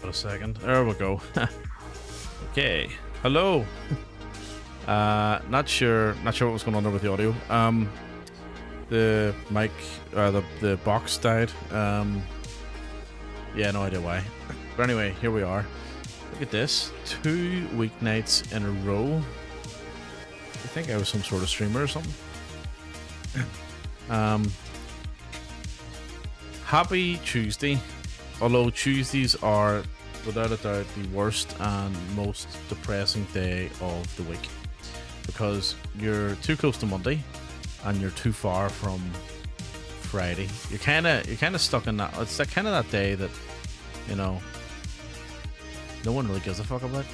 Wait a second. There we go. Okay. Hello. Not sure what was going on there with the audio. The mic, the box died. Yeah, no idea why. But anyway, here we are. Look at this. 2 weeknights in a row. I think I was some sort of streamer or something. Happy Tuesday. Although Tuesdays are without a doubt the worst and most depressing day of the week, because you're too close to Monday and you're too far from Friday. You're kind of stuck in that. It's that kind of that day that, you know, no one really gives a fuck about.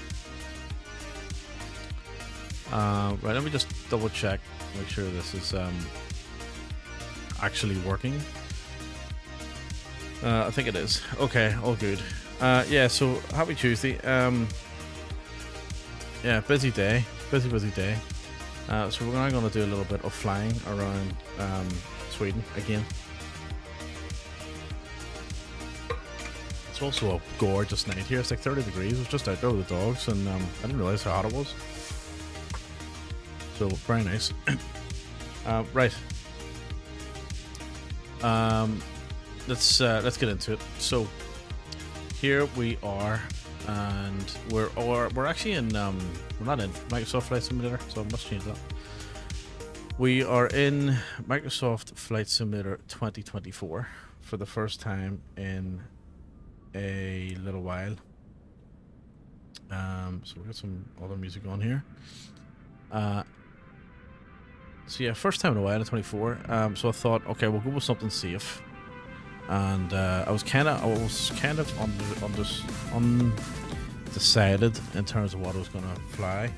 Right, let me just double check, make sure this is actually working. I think it is. Okay, all good. Yeah, so happy Tuesday. Yeah, busy day. Busy day. So we're now going to do a little bit of flying around Sweden again. It's also a gorgeous night here. It's like 30 degrees. I was just out there with the dogs, and I didn't realize how hot it was. So very nice. Right. Let's get into it. So here we are, and we're actually in we're not in Microsoft Flight Simulator, so I must change that. We are in Microsoft Flight Simulator 2024 for the first time in a little while. So we got some other music on here. So yeah, first time in a while in 24. So I thought, okay, we'll go with something safe. And I was kind of undecided in terms of what I was gonna fly.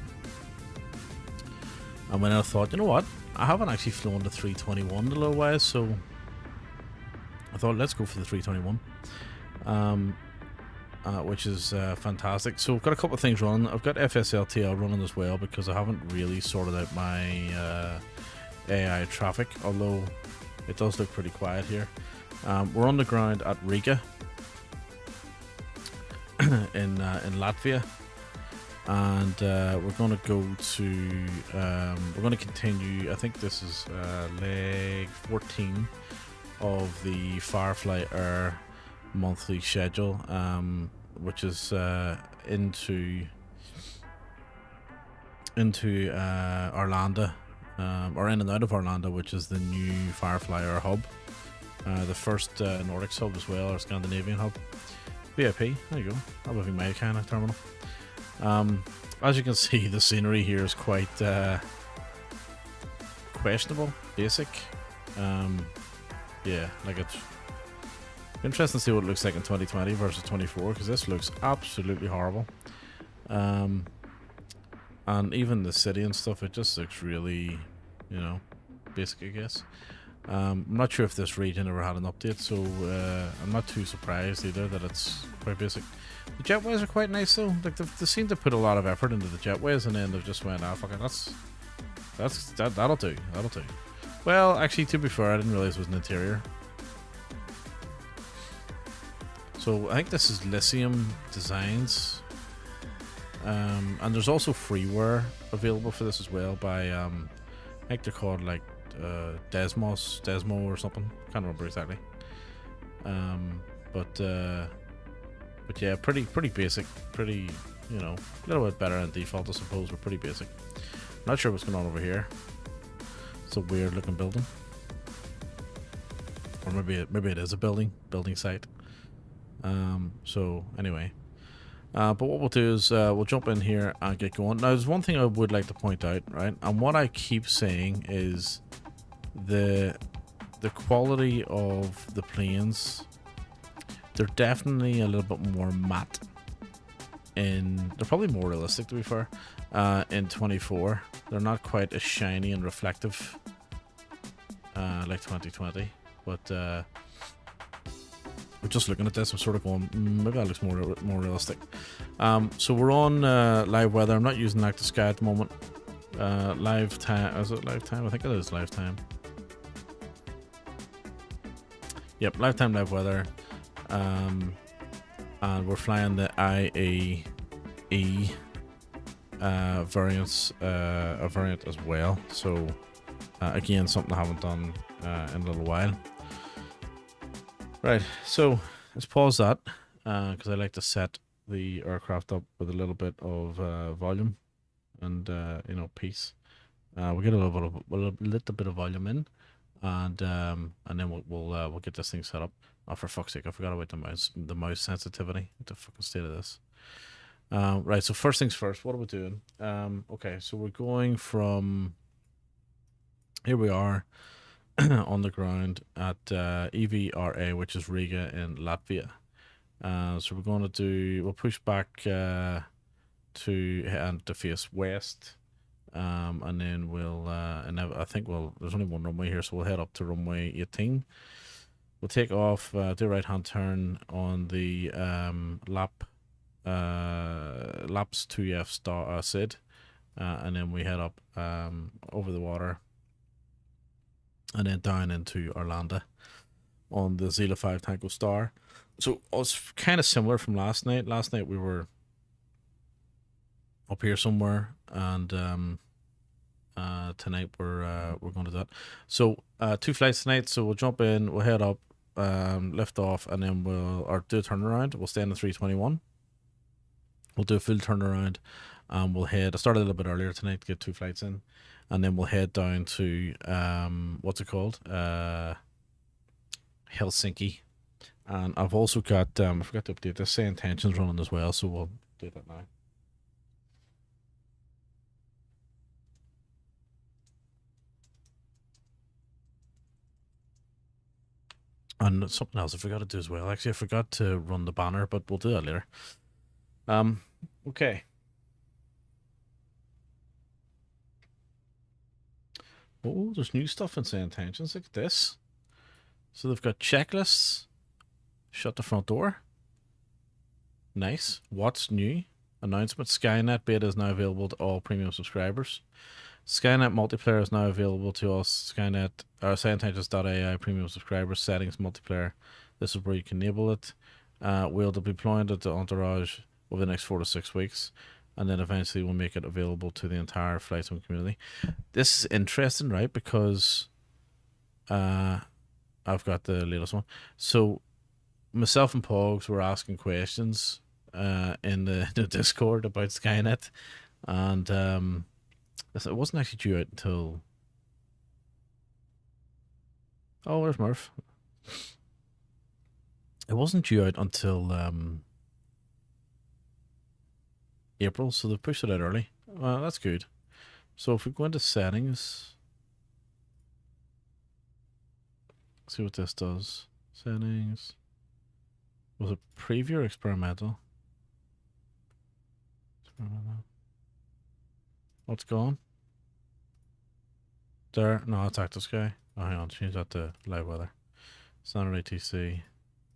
And when I thought, you know what, I haven't actually flown the 321 in a little while, so I thought let's go for the 321, which is fantastic. So I've got a couple of things running. I've got FSLTL running as well because I haven't really sorted out my AI traffic, although it does look pretty quiet here. We're on the ground at Riga in Latvia, and we're going to go to we're going to continue. I think this is leg 14 of the Firefly Air monthly schedule, which is into Arlanda, or in and out of Arlanda, which is the new Firefly Air hub. The first Nordics hub as well, or Scandinavian hub. VIP, there you go. That would be my kind of terminal. As you can see, the scenery here is quite questionable, basic. Yeah, like it's interesting to see what it looks like in 2020 versus 24, because this looks absolutely horrible. And even the city and stuff, it just looks really, you know, basic, I guess. I'm not sure if this region ever had an update, so I'm not too surprised either that it's quite basic. The jetways are quite nice though. Like they seem to put a lot of effort into the jetways, and then they've just went, fuck it, that'll do. Well, actually, to be fair, I didn't realize it was an interior. So I think this is Lyceum Designs, and there's also freeware available for this as well by I think they're called like Desmo or something. Can't remember exactly. But yeah, pretty basic. Pretty, you know, a little bit better than default, I suppose, but pretty basic. Not sure what's going on over here. It's a weird looking building, or maybe it is a building site. So anyway, but what we'll do is we'll jump in here and get going. Now, there's one thing I would like to point out, right? And what I keep saying is the quality of the planes, they're definitely a little bit more matte, they're probably more realistic, to be fair, in 24. They're not quite as shiny and reflective like 2020, but we're just looking at this, I'm sort of going, maybe that looks more realistic. So we're on live weather. I'm not using Active Sky at the moment. Live time, is it live time? I think it is live time. Yep, live time, live weather. and we're flying the IAE variant as well. So again, something I haven't done in a little while. Right, so let's pause that because I like to set the aircraft up with a little bit of volume and peace. We'll get a little bit of volume in, and then we'll get this thing set up. Oh, for fuck's sake, I forgot about the mouse sensitivity. What the fucking state of this? Right, so first things first, what are we doing? Okay, so we're going from, here we are on the ground at EVRA, which is Riga in Latvia. So we're going to we'll push back to face west, and then we'll, and I think there's only one runway here, so we'll head up to runway 18. We'll take off, do a right hand turn on the laps 2F star SID, and then we head up over the water and then down into Orlando on the Zila 5 Tango Star. So it's kind of similar from last night. Last night we were up here somewhere, and tonight we're going to that. So 2 flights tonight. So we'll jump in, we'll head up, lift off, and then we'll do a turnaround. We'll stay in the 321. We'll do a full turnaround. We'll head. I started a little bit earlier tonight to get 2 flights in, and then we'll head down to what's it called? Helsinki. And I've also got I forgot to update this. Say intentions running as well, so we'll do that now. And something else I forgot to do as well. Actually, I forgot to run the banner, but we'll do that later. Okay. Oh, there's new stuff in Say Intentions. Look at this. So they've got checklists. Shut the front door. Nice. What's new? Announcement. Skynet beta is now available to all premium subscribers. Skynet multiplayer is now available to all Skynet or SayIntentions.ai premium subscribers. Settings multiplayer. This is where you can enable it. We'll be deploying it to Entourage over the next 4 to 6 weeks, and then eventually we'll make it available to the entire flight sim community. This is interesting, right? Because I've got the latest one. So myself and Pogs were asking questions in the Discord about Skynet, and it wasn't actually due out until... Oh, where's Murph? It wasn't due out until April, so they've pushed it out early. Well, that's good. So if we go into settings, see what this does. Settings. Was it preview or experimental? What's gone? There. No, it's active sky. Oh, hang on. Change that to live weather. Standard ATC.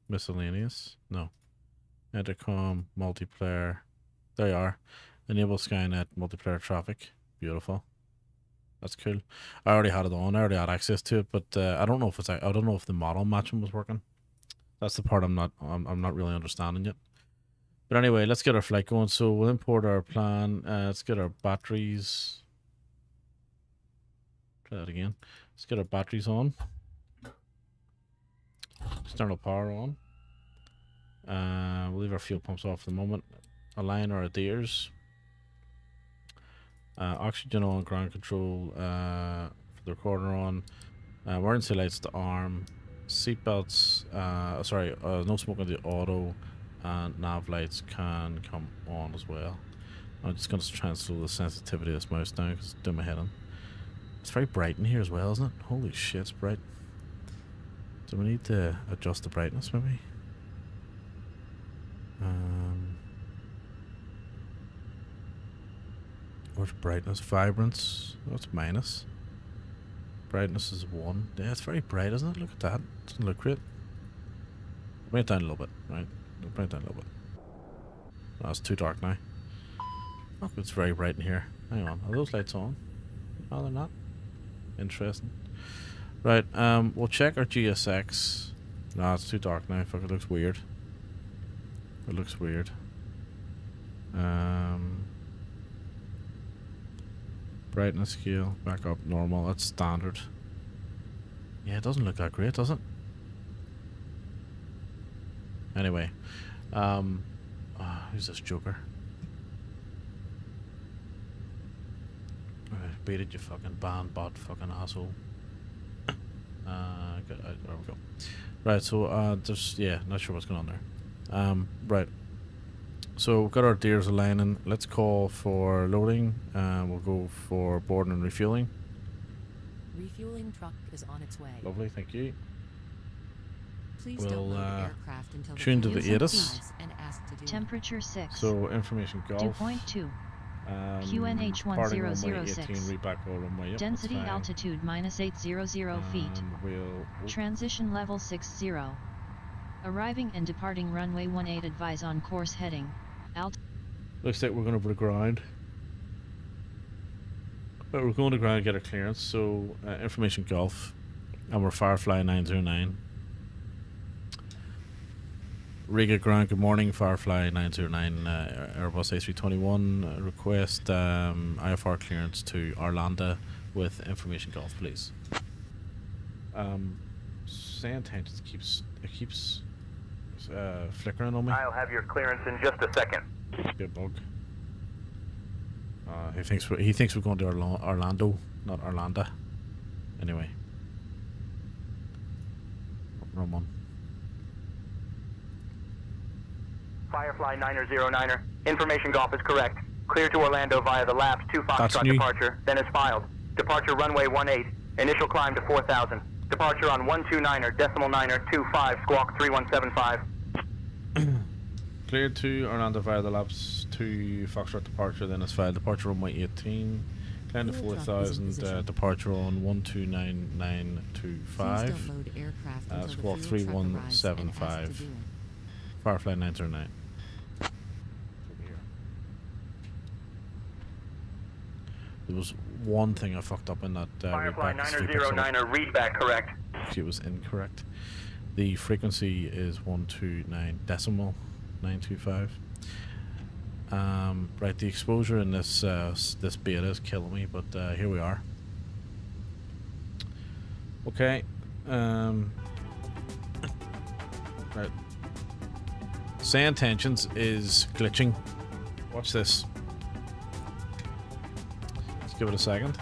Miscellaneous. No. Intercom. Multiplayer. There you are. Enable Skynet multiplayer traffic. Beautiful. That's cool. I already had it on. I already had access to it, but I don't know if it's. I don't know if the model matching was working. That's the part I'm not really understanding yet. But anyway, let's get our flight going. So we'll import our plan. Let's get our batteries. Try that again. Let's get our batteries on. External power on. We'll leave our fuel pumps off for the moment. Align our adheres. Oxygen on, ground control for the recorder on. Emergency lights to arm. Seatbelts, no smoke on the auto, and nav lights can come on as well. I'm just going to try and slow the sensitivity of this mouse down because it's doing my head in. It's very bright in here as well, isn't it? Holy shit, it's bright. Do we need to adjust the brightness maybe? Where's brightness? Vibrance. What's minus? Brightness is 1. Yeah, it's very bright, isn't it? Look at that. It doesn't look great. Bring it down a little bit, right? Bring it down a little bit. Oh, it's too dark now. Oh, it's very bright in here. Hang on. Are those lights on? No, they're not. Interesting. Right, we'll check our GSX. No, it's too dark now. Fuck, it looks weird. It looks weird. Brightness scale, back up normal. That's standard. Yeah, it doesn't look that great, does it? Anyway, who's this Joker? Beat it, you fucking bot fucking asshole. There we go. Right, so just not sure what's going on there. Right. So we've got our deers aligning. Let's call for loading. We'll go for boarding and refueling. Refueling truck is on its way. Lovely, thank you. Please don't load aircraft until tune to the ATIS. And ask to do Temperature 6. So information golf. 2.2. QNH 1006. Runway, yep, Density altitude -800 feet. We'll Transition level 60. Arriving and departing runway 18. Advise on course heading. looks like we're going over the ground. But we're going to ground and get our clearance. So information golf, and we're Firefly 909. Riga ground, good morning, Firefly 909, Airbus A321, request IFR clearance to Arlanda with information golf, please. Sand tangents keeps flickering on me. I'll have your clearance in just a second. Good bug. He thinks we're going to Orlando, not Arlanda. Anyway. Wrong one. Firefly 909er, information golf is correct. Clear to Orlando via the LAPS 2 Foxtrot departure, then is filed. Departure runway 18, initial climb to 4,000. Departure on 129er, decimal 9er, 25, squawk 3175. Cleared to Orlando via the LAPS 2 Foxtrot departure, then is filed. Departure runway 18, climb to 4,000, departure on 129925, squawk 3175. Firefly 909. There was one thing I fucked up in that Firefly 909er, read back correct. It was incorrect. The frequency is 129 decimal 925. Right, the exposure in this this beta is killing me, but here we are. Okay. Right. Sand tensions is glitching. Watch this. Let's give it a second.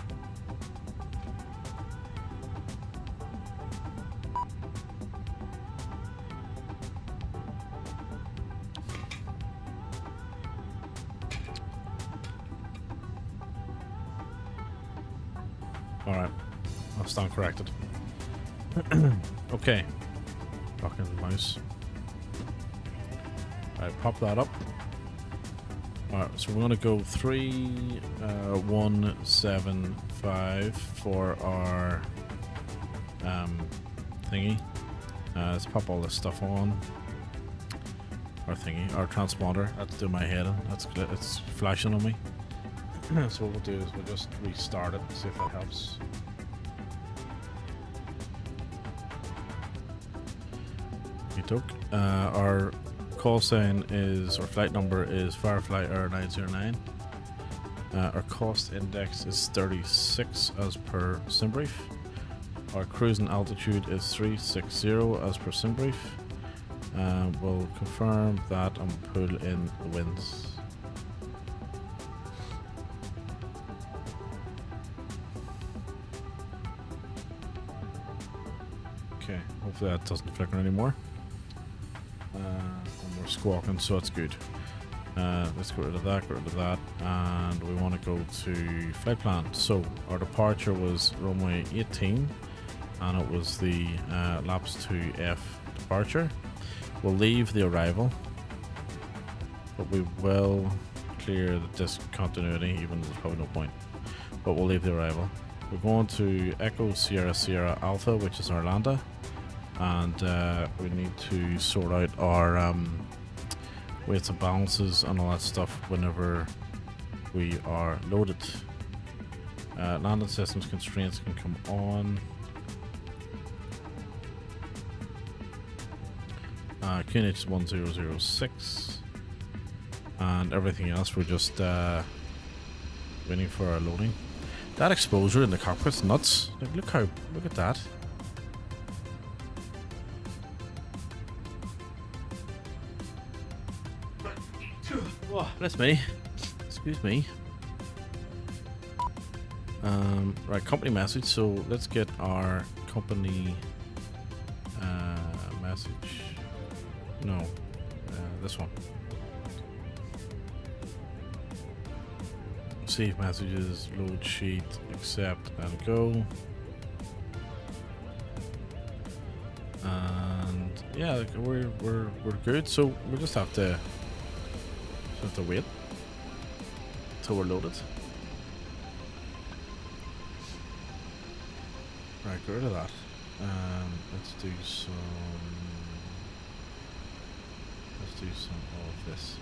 Alright. I'll stand corrected. Okay. Fucking mouse. Alright, pop that up. Alright, so we're gonna go 3175 for our thingy. Let's pop all this stuff on. Our thingy, our transponder. That's doing my head in. It's flashing on me. So what we'll do is we'll just restart it and see if that helps. Our call sign is, or flight number is Firefly Air 909. Our cost index is 36 as per SimBrief. Our cruising altitude is 360 as per SimBrief. We'll confirm that and pull in the winds. Okay, hopefully that doesn't flicker anymore. And we're squawking, so that's good. Let's get rid of that, and we want to go to flight plan. So our departure was runway 18, and it was the LAPS 2F departure. We'll leave the arrival, but we will clear the discontinuity, even though there's probably no point. But we'll leave the arrival. We're going to Echo Sierra Sierra Alpha, which is Orlando, and we need to sort out our weights and balances and all that stuff whenever we are loaded. Landing systems constraints can come on. QNH 1006. and everything else we're just waiting for our loading. That exposure in the cockpit's nuts. Like, look at that. Oh, that's me. Excuse me. Right, company message. So let's get our company message. No, this one. Save messages, load sheet, accept, and go. And yeah, like, we're good. So we just have to wait till we're loaded. Right, get rid of that. Let's do some of this.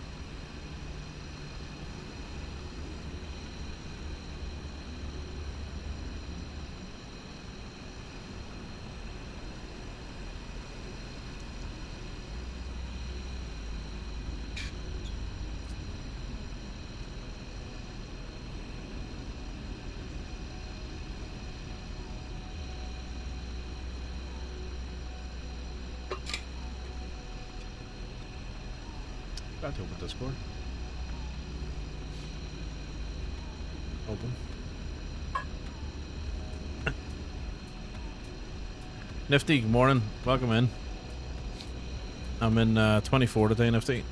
Got to open Discord. Open. Nifty, good morning. Welcome in. I'm in 24 today, Nifty,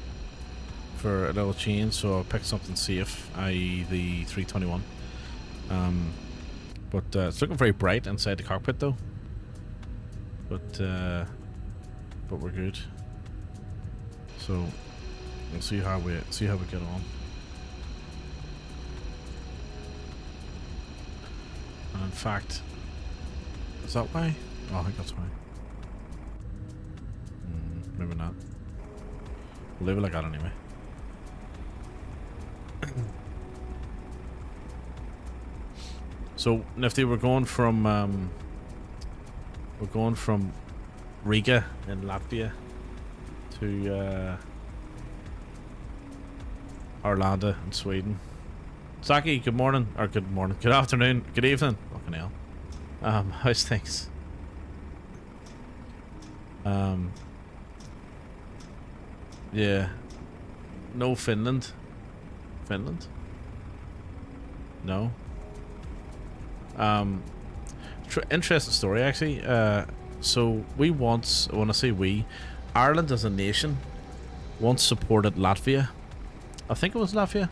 for a little change, so I'll pick something safe, i.e. the 321. But it's looking very bright inside the cockpit though. But we're good. So we'll see how we get on. And in fact, is that why? Oh, I think that's why. Maybe not. We'll leave it like that anyway. So Nifty, we're going from Riga in Latvia to Arlanda in Sweden. Saki, good morning, or good morning, good afternoon, good evening. Fucking hell. How's things? Yeah. No Finland. Finland? No. Interesting story actually. So we once, when I say we, Ireland as a nation once supported Latvia. I think it was Latvia.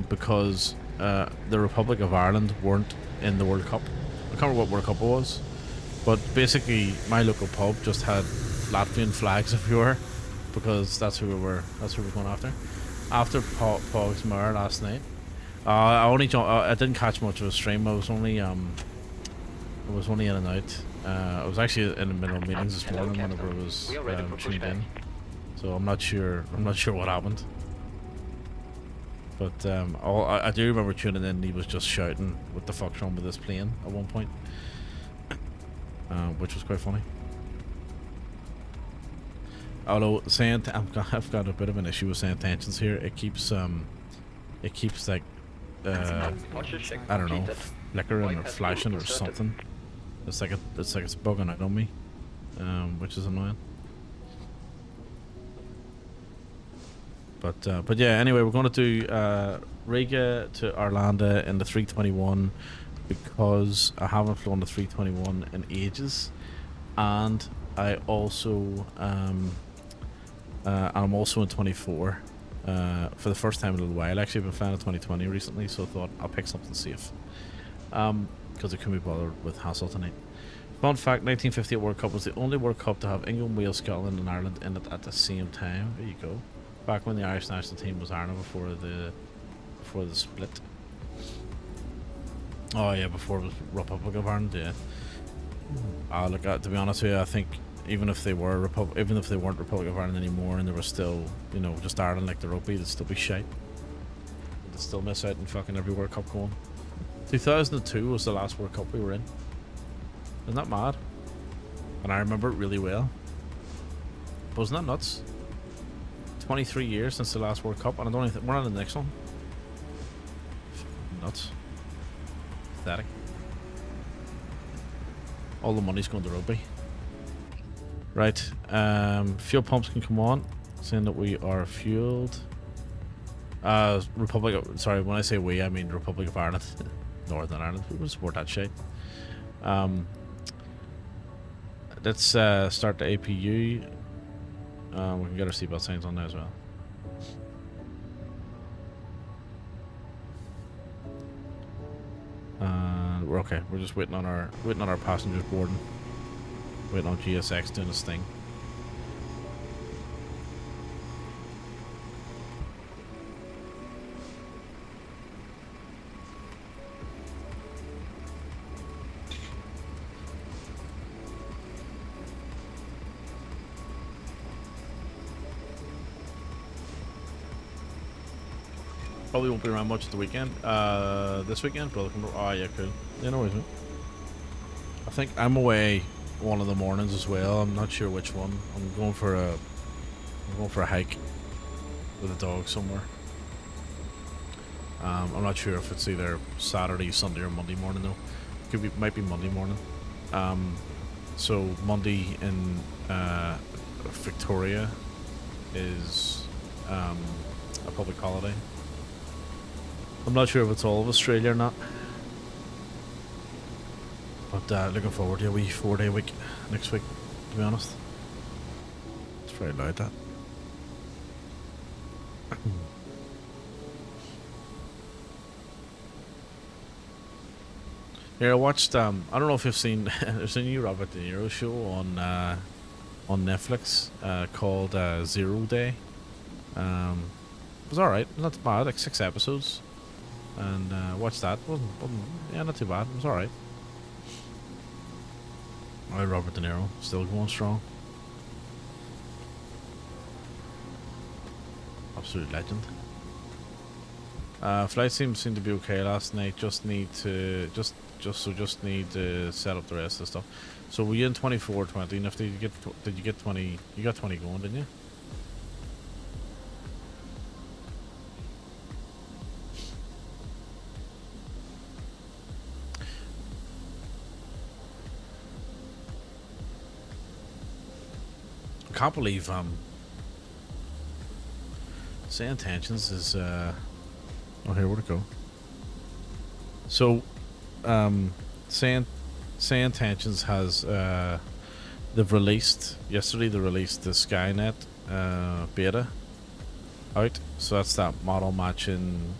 Because the Republic of Ireland weren't in the World Cup. I can't remember what World Cup it was. But basically my local pub just had Latvian flags everywhere because that's who we were going after. After Pog's Mare last night. I didn't catch much of a stream. I was only in and out. I was actually in the middle of meetings this morning whenever I was tuned in. So I'm not sure what happened. But I do remember tuning in and he was just shouting, "What the fuck's wrong with this plane?" at one point. Which was quite funny. Although I've got a bit of an issue with saying tensions here. It keeps like I don't know, flickering or flashing or something. It's like it's bugging out on me, which is annoying. But yeah. Anyway, we're going to do Riga to Arlanda in the 321 because I haven't flown the 321 in ages, and I also I'm also in 24 for the first time in a little while. Actually, I've been flying a 2020 recently, so I thought I'll pick something safe because I couldn't be bothered with hassle tonight. Fun fact: 1958 World Cup was the only World Cup to have England, Wales, Scotland, and Ireland in it at the same time. There you go. Back when the Irish national team was Ireland before the split. Oh yeah, before it was Republic of Ireland. Yeah. Look, to be honest with you, I think even if they weren't Republic of Ireland anymore, and they were still, just Ireland like the rugby, they'd still be shite. They'd still miss out on fucking every World Cup going. 2002 was the last World Cup we were in. Isn't that mad? And I remember it really well. Wasn't that nuts? 23 years since the last World Cup, and I don't even we're on the next one. Nuts. Pathetic. All the money's going to rugby. Right. Fuel pumps can come on, saying that we are fueled. Sorry, when I say we, I mean Republic of Ireland. Northern Ireland. We will support that shit. Let's start the APU. We can get our seatbelt signs on there as well. And we're okay. We're just waiting on our passengers boarding. Waiting on GSX doing his thing. Probably won't be around much at the weekend. This weekend, brother. Oh yeah, cool. Yeah, no worries, mate. I think I'm away one of the mornings as well. I'm not sure which one. I'm going for a hike with a dog somewhere. I'm not sure if it's either Saturday, Sunday, or Monday morning though. Might be Monday morning. So Monday in Victoria is a public holiday. I'm not sure if it's all of Australia or not. But looking forward to a wee 4-day week next week, to be honest. It's very loud, that. Here, I watched, I don't know if you've seen, there's a new Robert De Niro show on Netflix called Zero Day. It was alright, not bad, like 6 episodes. And watched that. Wasn't yeah, not too bad. It was alright. Alright, Robert De Niro, still going strong. Absolute legend. Flight seemed to be okay last night. Just need to set up the rest of the stuff. So were you in 24-20? And if did you get 20? You got 20 going, didn't you? I can't believe Say Intentions is oh, here, where'd it go? So Say Intentions has they've released yesterday, they released the Skynet beta out. So that's that model matching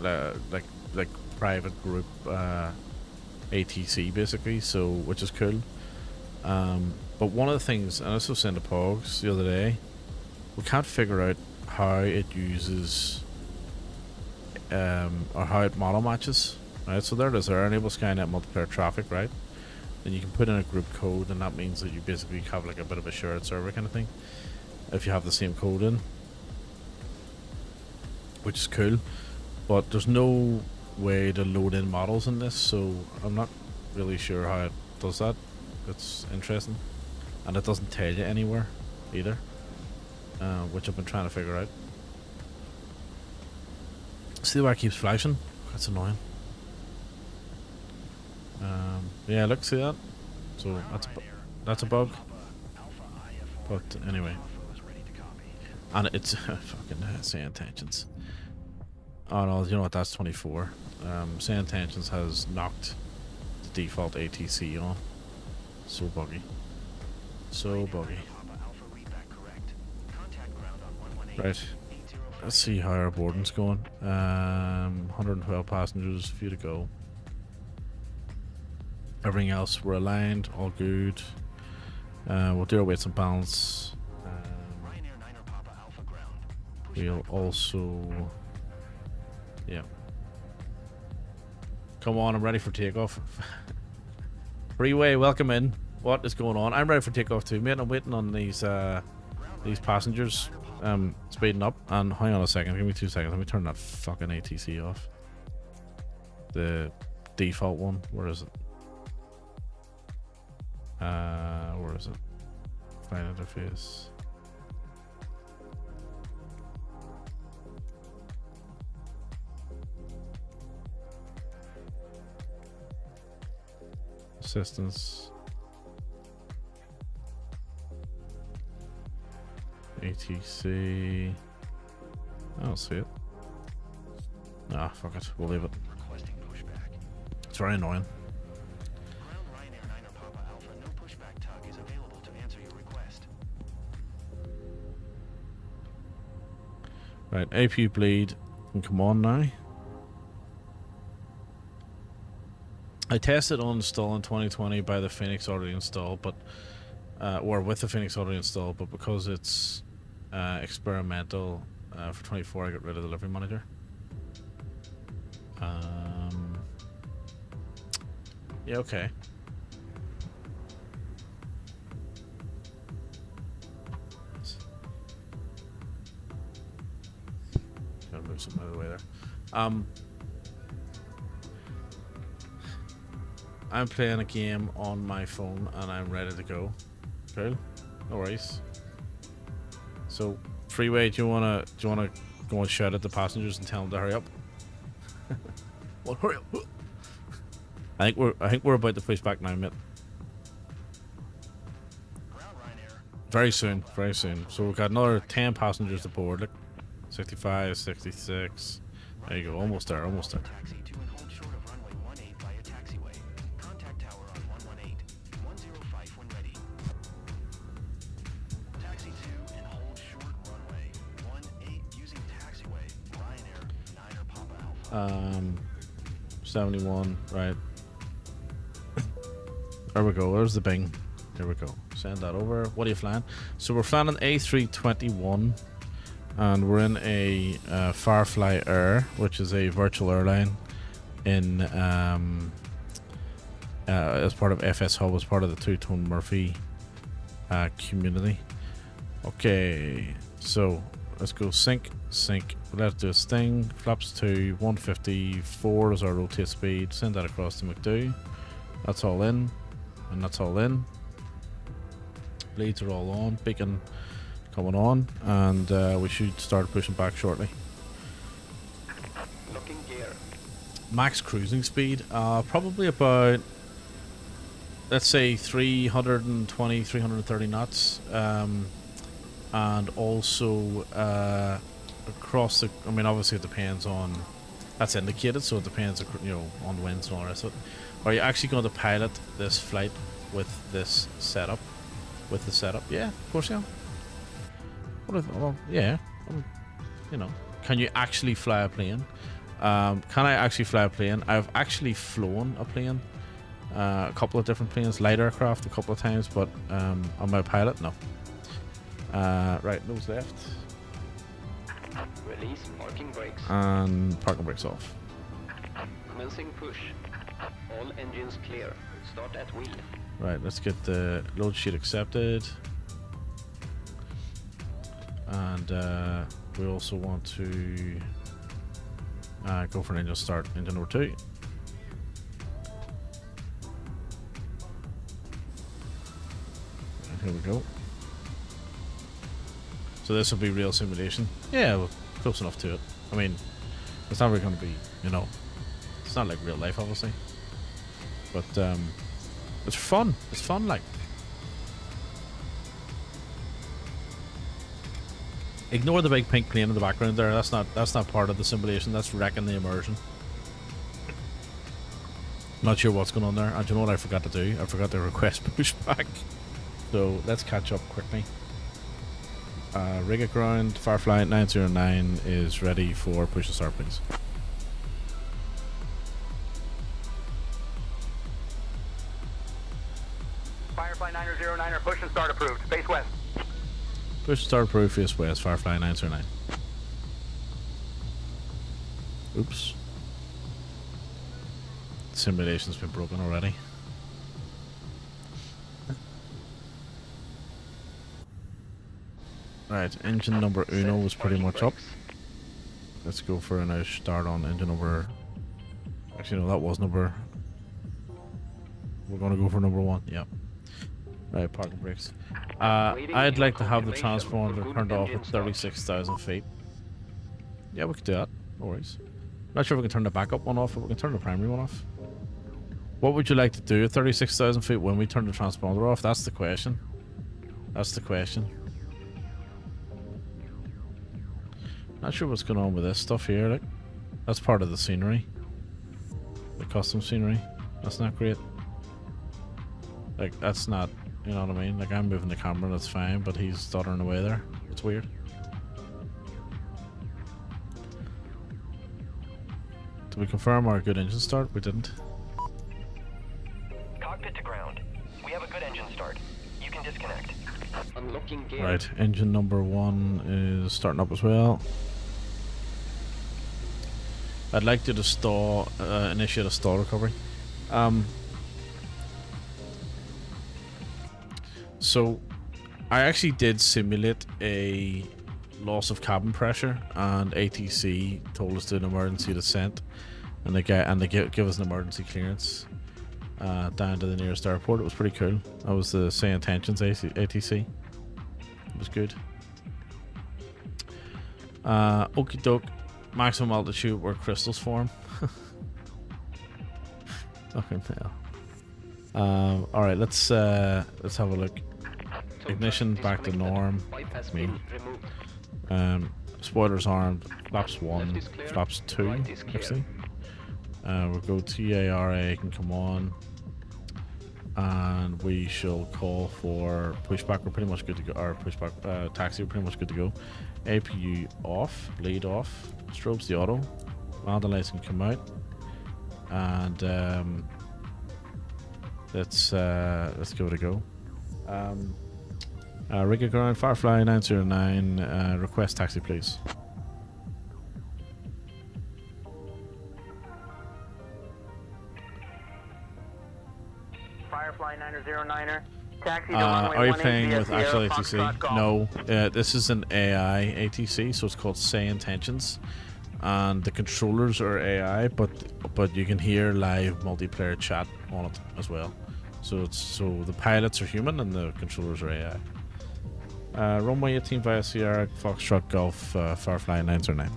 like private group ATC basically, so which is cool. But one of the things, and I also sent to Pogs the other day, we can't figure out how it uses or how it model matches, right? So there it is, there, enable Skynet multiplayer traffic, right? Then you can put in a group code, and that means that you basically have like a bit of a shared server kind of thing if you have the same code in, which is cool. But there's no way to load in models in this, so I'm not really sure how it does that. It's interesting, and it doesn't tell you anywhere either, which I've been trying to figure out. See why it keeps flashing? That's annoying. Yeah, look, see that? So that's a bug. But anyway, and it's fucking Say Intentions. Oh no, you know what? That's 24. Say Intentions has knocked the default ATC on. So buggy. So buggy. Right. Let's see how our boarding's going. 112 passengers, a few to go. Everything else, we're aligned, all good. We'll do our weights and balance. We'll also... Yeah. Come on, I'm ready for takeoff. Freeway, welcome in. What is going on? I'm ready for takeoff too, mate. I'm waiting on these passengers speeding up. And hang on a second, give me 2 seconds. Let me turn that fucking ATC off. The default one. Where is it? Where is it? Flight interface. Assistance. ATC. I don't see it. Ah, fuck it. We'll leave it. Requesting pushback. It's very annoying. Ground Ryanair 9 Papa Alpha, no pushback tug is available to answer your request. Right, AP bleed can come on now. I tested on install in 2020 by the Phoenix already installed, but or with the Phoenix already installed, but because it's experimental for 24, I got rid of the delivery manager. Yeah, okay. Gotta move something out of the way there. I'm playing a game on my phone and I'm ready to go. Cool. No worries. So, Freeway, do you wanna go and shout at the passengers and tell them to hurry up? Well, hurry up. I think we're about to push back now, mate. Ground Ryanair. Very soon, very soon. So we've got another 10 passengers to board. Look, 65, 66. There you go, almost there, almost there. Taxi to and hold short of runway 18 via taxiway. Contact tower on 118. 105 when ready. Taxi to and hold short runway 18 using taxiway. Ryanair 9 Papa Alpha. 71, right. There we go, there's the bing. There we go. Send that over. What are you flying? So we're flying an A321 and we're in a Firefly Air, which is a virtual airline in as part of FS Hub, as part of the Two-Tone Murphy community. Okay, so let's go sync. Let's do this thing. Flaps to 154 is our rotate speed. Send that across to McDo. That's all in, and that's all in. Bleeds are all on. Beacon coming on, and we should start pushing back shortly. Looking gear. Max cruising speed, probably about, let's say 320, 330 knots, and also across the, I mean obviously it depends on, that's indicated, so it depends, you know, on winds and all the rest of it. Are you actually going to pilot this flight with this setup? With the setup? Yeah, of course you are. What if, well, yeah, you know, can you actually fly a plane? Can I actually fly a plane? I've actually flown a plane, a couple of different planes, light aircraft a couple of times, but on my pilot, no. Right, nose left. Release parking brakes. And parking brakes off. Commencing push. All engines clear. Start at wheel. Right, let's get the load sheet accepted. And we also want to go for an engine start, engine number 2. And here we go. So this will be real simulation. Yeah, well, close enough to it. I mean, it's not really going to be, you know, it's not like real life, obviously. But it's fun. It's fun, like. Ignore the big pink plane in the background there. That's not part of the simulation. That's wrecking the immersion. Not sure what's going on there. And you know what I forgot to do? I forgot to request pushback. So let's catch up quickly. Rig at ground. Firefly 909 is ready for push to start, please. Firefly 909er, push and start approved. Base west. Push to start approved, face west. Firefly 909. Oops. Simulation's been broken already. Right, engine number uno was pretty much up. Let's go for a nice start on engine number. Actually, no, that was number. We're gonna go for number 1. Yep. Right, parking brakes. I'd like to have the transponder turned off at 36,000 feet. Yeah, we could do that. No worries. Not sure if we can turn the backup one off, but we can turn the primary one off. What would you like to do at 36,000 feet when we turn the transponder off? That's the question. That's the question. Not sure what's going on with this stuff here. Like, that's part of the scenery. The custom scenery. That's not great. Like, that's not, you know what I mean? Like, I'm moving the camera, that's fine, but he's stuttering away there. It's weird. Did we confirm our good engine start? We didn't. Cockpit to ground. We have a good engine start. You can disconnect. Unlocking gear. Right, engine number 1 is starting up as well. I'd like you to stall, initiate a stall recovery. So, I actually did simulate a loss of cabin pressure, and ATC told us to do an emergency descent, and they give us an emergency clearance down to the nearest airport. It was pretty cool. That was the Say Intentions ATC. It was good. Okie doke. Maximum altitude where crystals form. Fucking hell. All right, let's have a look. Ignition back to norm. That's me. Spoilers armed. Flaps 1, flaps 2. Actually, we'll go TARA can come on, and we shall call for pushback. We're pretty much good to go. Or pushback taxi. We're pretty much good to go. APU off. Lead off. Strobes the auto. Landing lights can come out, and let's give it a go. Rigger ground, Firefly 909. Request taxi, please. Firefly 909er. Taxi to Are you runway playing 18 with via actual Sierra ATC? Foxtrot Golf. No, this is an AI ATC, so it's called Say Intentions, and the controllers are AI, but you can hear live multiplayer chat on it as well. So the pilots are human and the controllers are AI. Runway 18 via Sierra Foxtrot Golf, Firefly 909.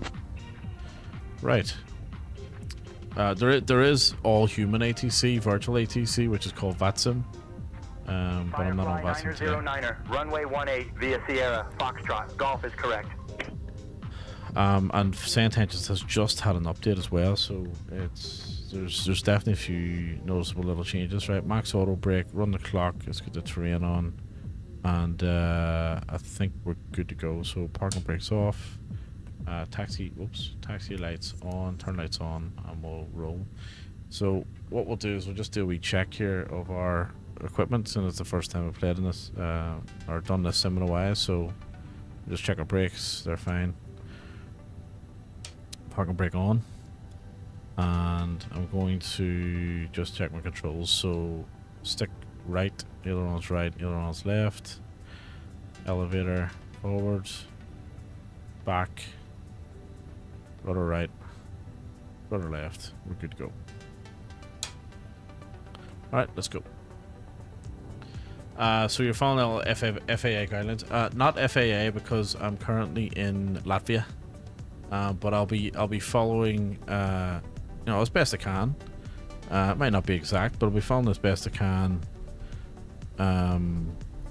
Right. There is all human ATC, virtual ATC, which is called VATSIM. But I'm not on VATSIM today. 909er, runway 18 via Sierra Foxtrot Golf is correct. And Say Intentions has just had an update as well, so there's definitely a few noticeable little changes. Right, max auto brake, run the clock, let's get the terrain on, and I think we're good to go. So parking brakes off, taxi lights on, turn lights on, and we'll roll. So what we'll do is we'll just do a wee check here of our equipment, and it's the first time we've played in this or done this sim in a while, so just check our brakes, they're fine. Parking brake on, and I'm going to just check my controls. So stick right, ailerons right, ailerons left, elevator forward, back, rudder right, rudder left. We're good to go. Alright, let's go. So you're following all FAA guidelines. Not FAA because I'm currently in Latvia. But I'll be following, as best I can. It might not be exact, but I'll be following as best I can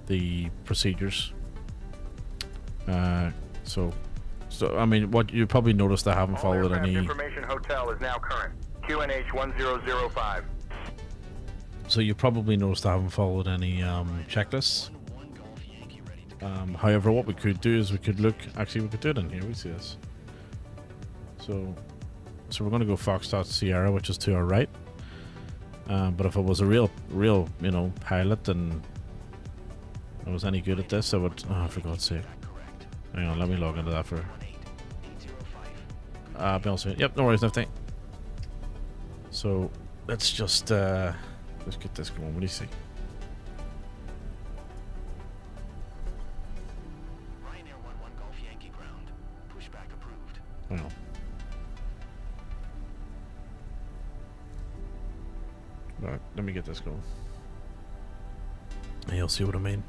the procedures. So I mean, what you probably noticed, I haven't followed any. Information hotel is now current. QNH 1005. So you probably noticed I haven't followed any checklists. However, what we could do is we could look. Actually, we could do it in here. We see this. So we're going to go Foxtrot Sierra, which is to our right. But if I was a real, pilot and I was any good at this, I would. Oh, for God's sake! Hang on, let me log into that for. Be honest. Yep, no worries, nothing. So let's just let's get this going. What do you see? Ryanair 11 Golf Yankee ground. Pushback approved. Hang on. Right, let me get this going. You'll see what I mean.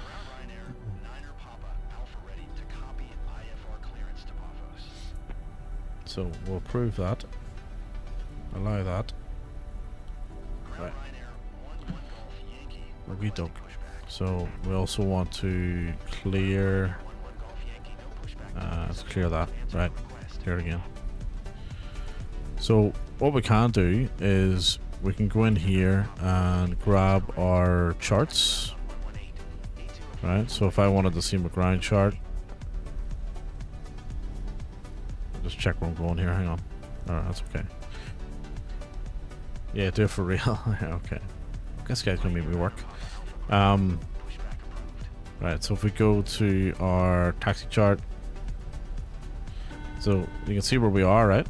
Ground Ryanair, Niner Papa, Alpha ready to copy IFR clearance to Pavos. So we'll approve that. Allow that. Right. We don't. So we also want to clear. Let's clear that. Right. Clear it again. So what we can do is we can go in here and grab our charts. Right. So if I wanted to see my ground chart, I'll just check where I'm going here. Hang on. Alright, that's okay. Yeah, do it for real. Okay. This guy's gonna make me work. Right, so if we go to our taxi chart, so you can see where we are, right?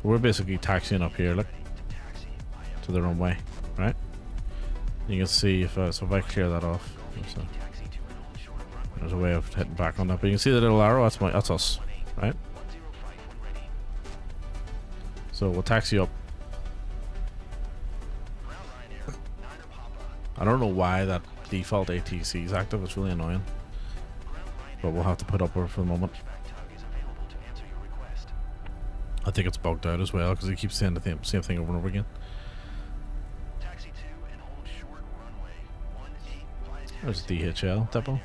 We're basically taxiing up here, look, to the runway, right? You can see if so if I clear that off, so there's a way of hitting back on that. But you can see the little arrow. That's us, right? So we'll taxi up. I don't know why that default ATC is active. It's really annoying. But we'll have to put up with it for the moment. I think it's bugged out as well because it keeps saying the same thing over and over again. There's DHL depot.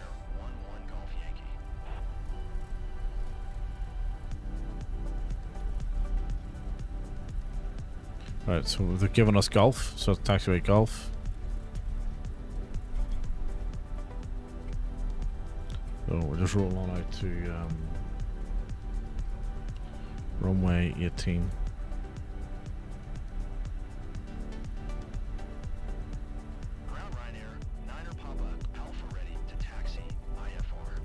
Right, so they're giving us golf, so it's taxiway golf. So we're just rolling on out to runway 18. Ground Ryanair, 9er Papa, Alpha ready to taxi, IFR.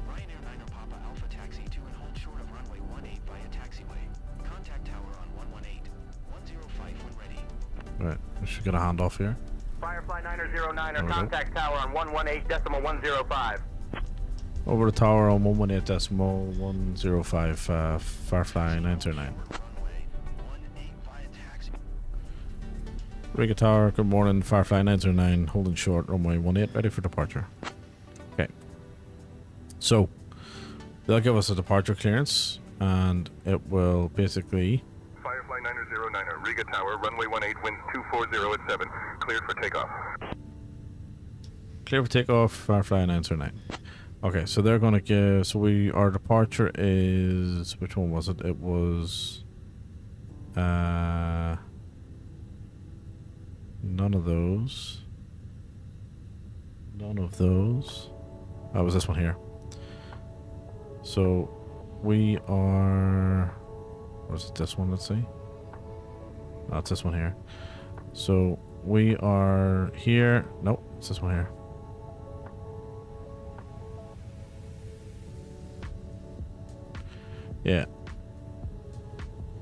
Ryanair 9er Papa, Alpha taxi to and hold short of runway 18 via taxiway. Contact tower on 118, 105 when ready. Right, we should get a handoff here. Firefly 909er, contact tower on 118.105. Over the tower on 118.105, Firefly 909. Riga Tower, good morning, Firefly 909, holding short, runway 18, ready for departure. Okay. So, they'll give us a departure clearance, and it will basically... Firefly 909er, Riga Tower, runway 18, wind 240 at 7, cleared for takeoff. Clear for takeoff, Firefly 909. Okay, so they're going to give... So our departure is... Which one was it? It was... none of those. None of those. Oh, it was this one here. So, we are... Or is it this one? Let's see. Oh, it's this one here. So, we are here... Nope, it's this one here. Yeah.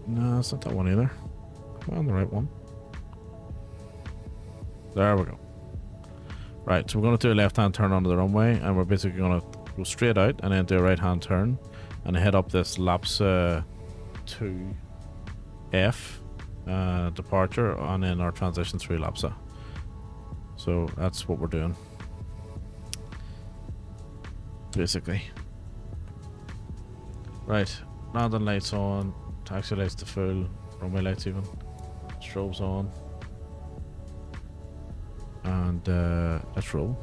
No, it's not that one either. We're on the right one. There we go. Right, so we're going to do a left-hand turn onto the runway, and we're basically going to go straight out and then do a right-hand turn and head up this LAPSA 2F departure, and then our transition through LAPSA. So that's what we're doing. Basically. Right, landing lights on, taxi lights to full, runway lights even, strobes on, and let's roll.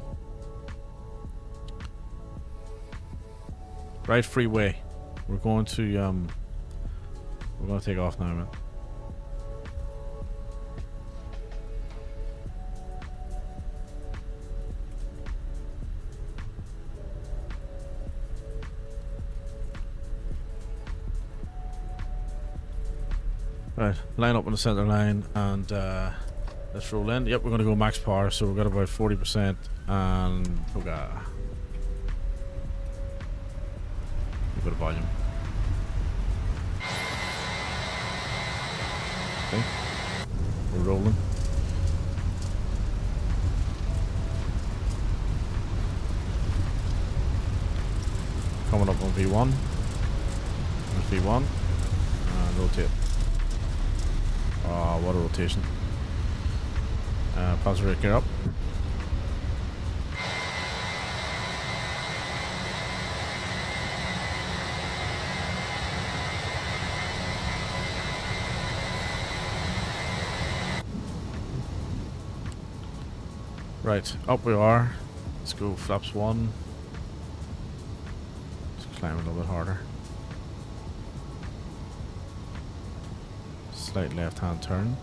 Right, freeway. We're going to take off now, man. Right, line up on the center line and let's roll in. Yep, we're going to go max power, so we've got about 40% and we've got a bit of volume. Okay, we're rolling. Coming up on V1. There's V1 and rotate. Oh, what a rotation. Passenger gear up. Right, up we are. Let's go flaps 1. Let's climb a little bit harder. Slight left-hand turn.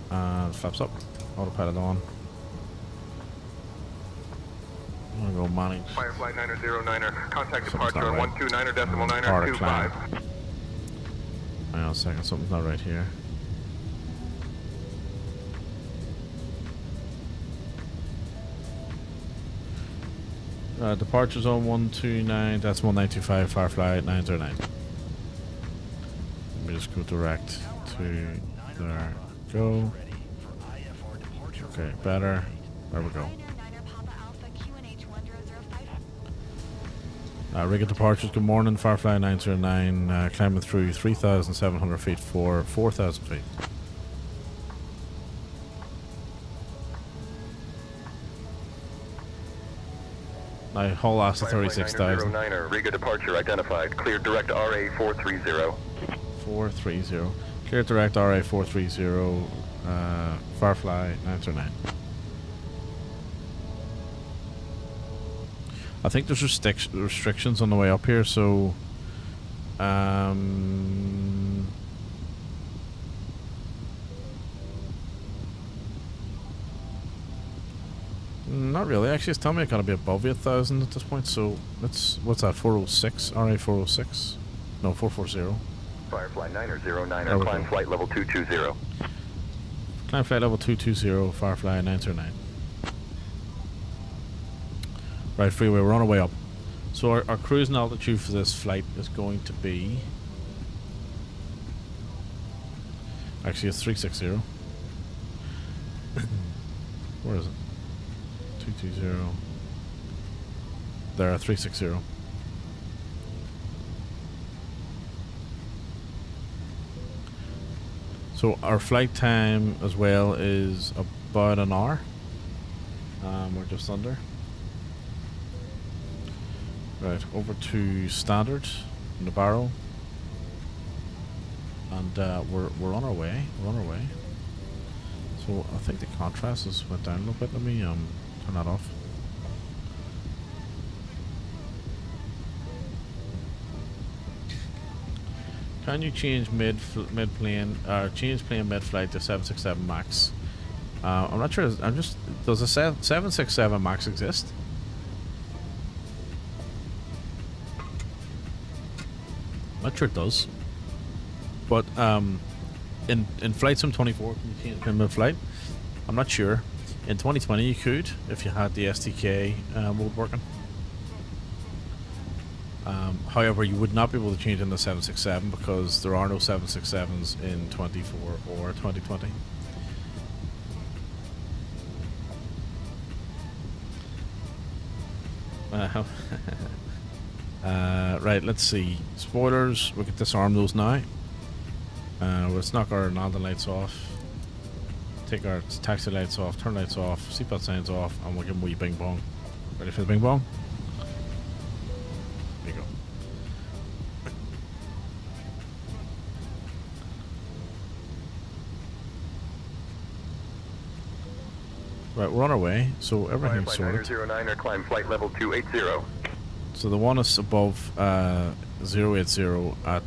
And flaps up. Autopilot on. I'm gonna go manage. Firefly 909er, contact Something's departure not on right. 129er.9er Harder 25. climb. Hang on a second, something's not right here. Departure zone 129, that's 1925, Firefly 909. Let me just go direct to there. Go. Okay, better. There we go. Rig at departures, good morning, Firefly 909, climbing through 3,700 feet for 4,000 feet. Now, hull lasts at 36,000. 909er, Riga departure identified. Clear direct RA 430. 430. Clear direct RA 430, Firefly 909. I think there's restrictions on the way up here, so not really. Actually, it's telling me it's gotta be above 8,000 at this point. So let's, what's that? 406, RA 406, no 440. Firefly 909er, There we climb go. flight level 220. Climb flight level 220, Firefly 909. Right, freeway, we're on our way up. So our cruising altitude for this flight is going to be... Actually, it's 360. Where is it? 220. There, 360. So our flight time as well is about an hour. We're just under. Right, over to standard in the barrel, and we're on our way. We're on our way. So I think the contrast has went down a little bit. Let me turn that off. Can you change mid plane or change plane mid flight to 767 Max? I'm not sure. I'm just, does a 767 Max exist? Not sure it does, but in Flight Sim 24, can you change plane mid-flight? I'm not sure. In 2020, you could if you had the STK mode working. However, you would not be able to change into 767 because there are no 767s in 24 or 2020. Right, let's see. Spoilers, we can disarm those now. Let's knock our landing lights off. Take our taxi lights off, turn lights off, seatbelt signs off, and we'll give them a wee bing bong. Ready for the bing bong? There you go. Right, we're on our way, so everything's sorted. 909er, climb flight level 280. So the one is above 080 at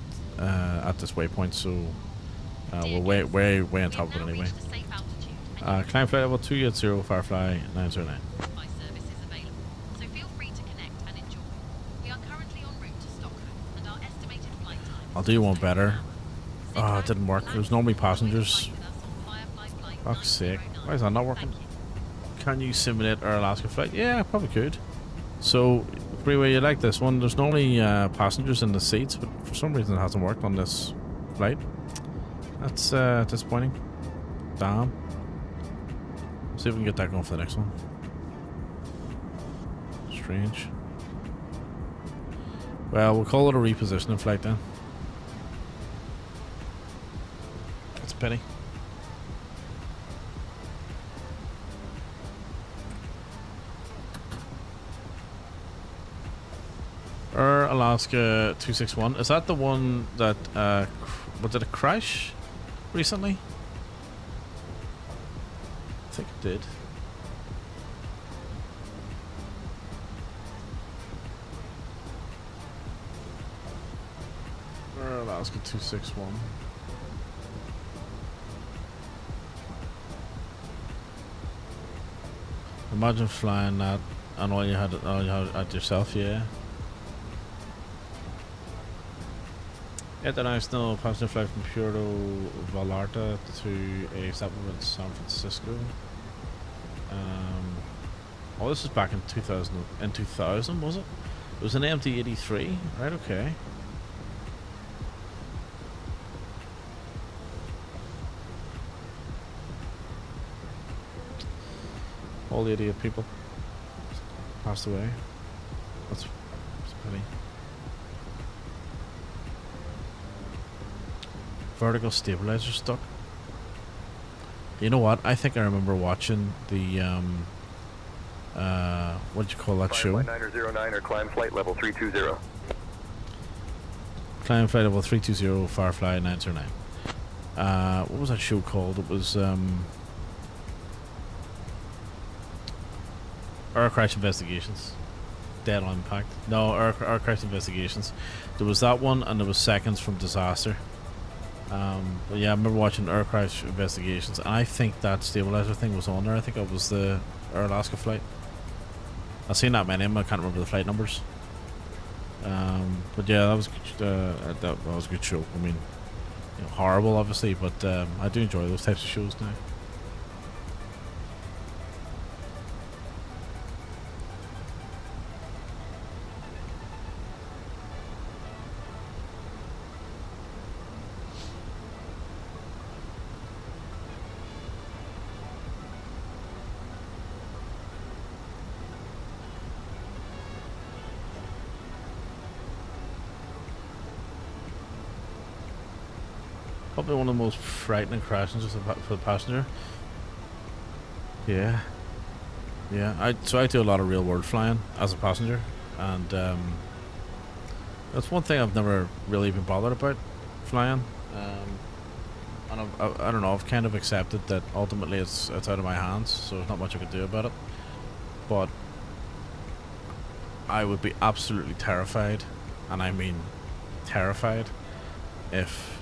this waypoint, so we're way on top of it anyway. Climb flight level 280, Firefly 909. My service is available, so feel free to connect and enjoy. We are currently en route to Stockholm, and our estimated flight time is I'll do one better. Oh, it didn't work. There's normally passengers. Fuck's sake. Why is that not working? Can you simulate our Alaska flight? Yeah, I probably could. So, Freeway, you like this one? There's normally passengers in the seats, but for some reason it hasn't worked on this flight. That's disappointing. Damn. See if we can get that going for the next one. Strange. Well, we'll call it a repositioning flight then. That's a pity. Alaska 261. Is that the one that did it crash recently? think it did. Alaska 261. Imagine flying that and all you had at yourself, yeah. International passenger flight from Puerto Vallarta to a stopover in San Francisco. Oh, this is back in 2000. In 2000, was it? It was an MD-83, right? Okay. All the idiot people passed away. That's a pity. Vertical stabilizer stuck. You know what? I think I remember watching the what did you call that show? Firefly 909 or climb flight level 320. Climb flight level 320, Firefly 909. What was that show called? It was Air Crash Investigations. Dead on Impact. No, Air Crash Investigations. There was that one, and there was Seconds from Disaster. But yeah, I remember watching Air Crash Investigations, and I think that stabilizer thing was on there. I think it was the Air Alaska flight. I've seen that many of them. I can't remember the flight numbers. But yeah, that was that was a good show. I mean, you know, horrible obviously, but I do enjoy those types of shows now. Probably one of the most frightening crashes for the passenger. Yeah. Yeah, so I do a lot of real world flying as a passenger, and that's one thing I've never really been bothered about flying. And I don't know, I've kind of accepted that ultimately it's out of my hands, so there's not much I could do about it. But I would be absolutely terrified, and I mean terrified, if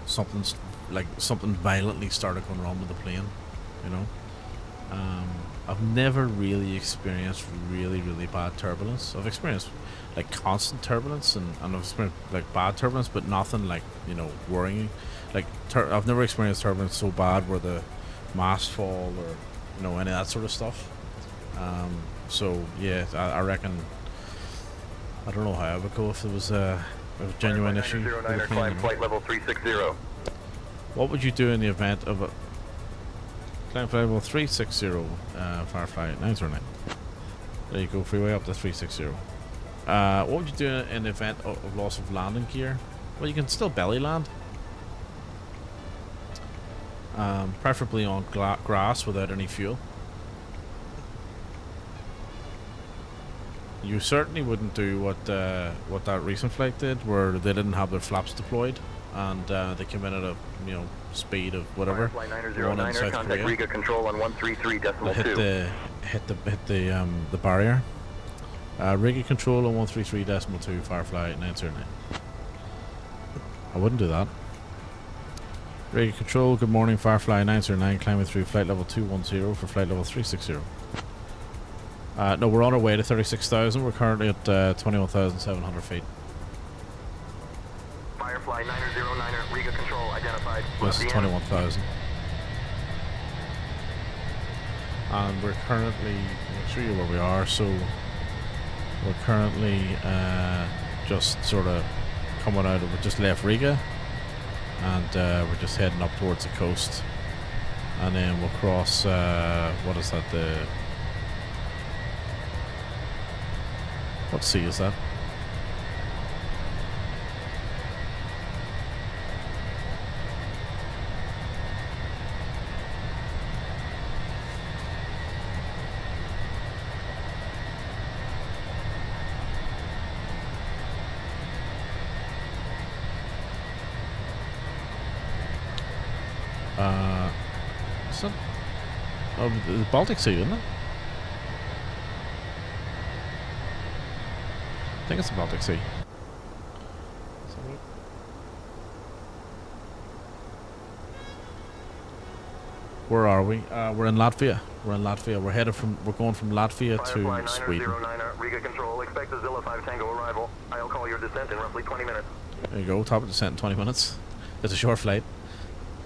something violently started going wrong with the plane, you know. I've never really experienced really bad turbulence. I've experienced like constant turbulence, and I've experienced like bad turbulence, but nothing like, you know, worrying. Like I've never experienced turbulence so bad where the masts fall, or, you know, any of that sort of stuff. So yeah, I reckon, I don't know how I would go if there was a genuine issue with the plane. Climb flight level 360. What would you do in the event of a climb flight level 360, Firefly 909? There you go, freeway up to 360. What would you do in the event of loss of landing gear? Well, you can still belly land. Preferably on grass without any fuel. You certainly wouldn't do what that recent flight did, where they didn't have their flaps deployed, and they came in at a, you know, speed of whatever. Flight 909, contact Riga control on 133.2. Hit the barrier. Riga control on 133.2, Firefly 909. I wouldn't do that. Riga control, good morning, Firefly 909, climbing through flight level 210 for flight level 360. No, we're on our way to 36,000. We're currently at 21,700 feet. Firefly 909, Riga control identified. This is 21,000. And we're currently, I'll show you where we are. So we're currently just sort of coming out of, we just left Riga, and we're just heading up towards the coast, and then we'll cross, what is that, what sea is that? Oh, the Baltic Sea, isn't it? I think it's the Baltic Sea. Where are we? We're in Latvia. We're in Latvia. We're going from Latvia to Sweden. Riga Control, expect a Zilla 5 Tango arrival. I'll call your descent in roughly 20 minutes. There you go, top of descent in 20 minutes. It's a short flight.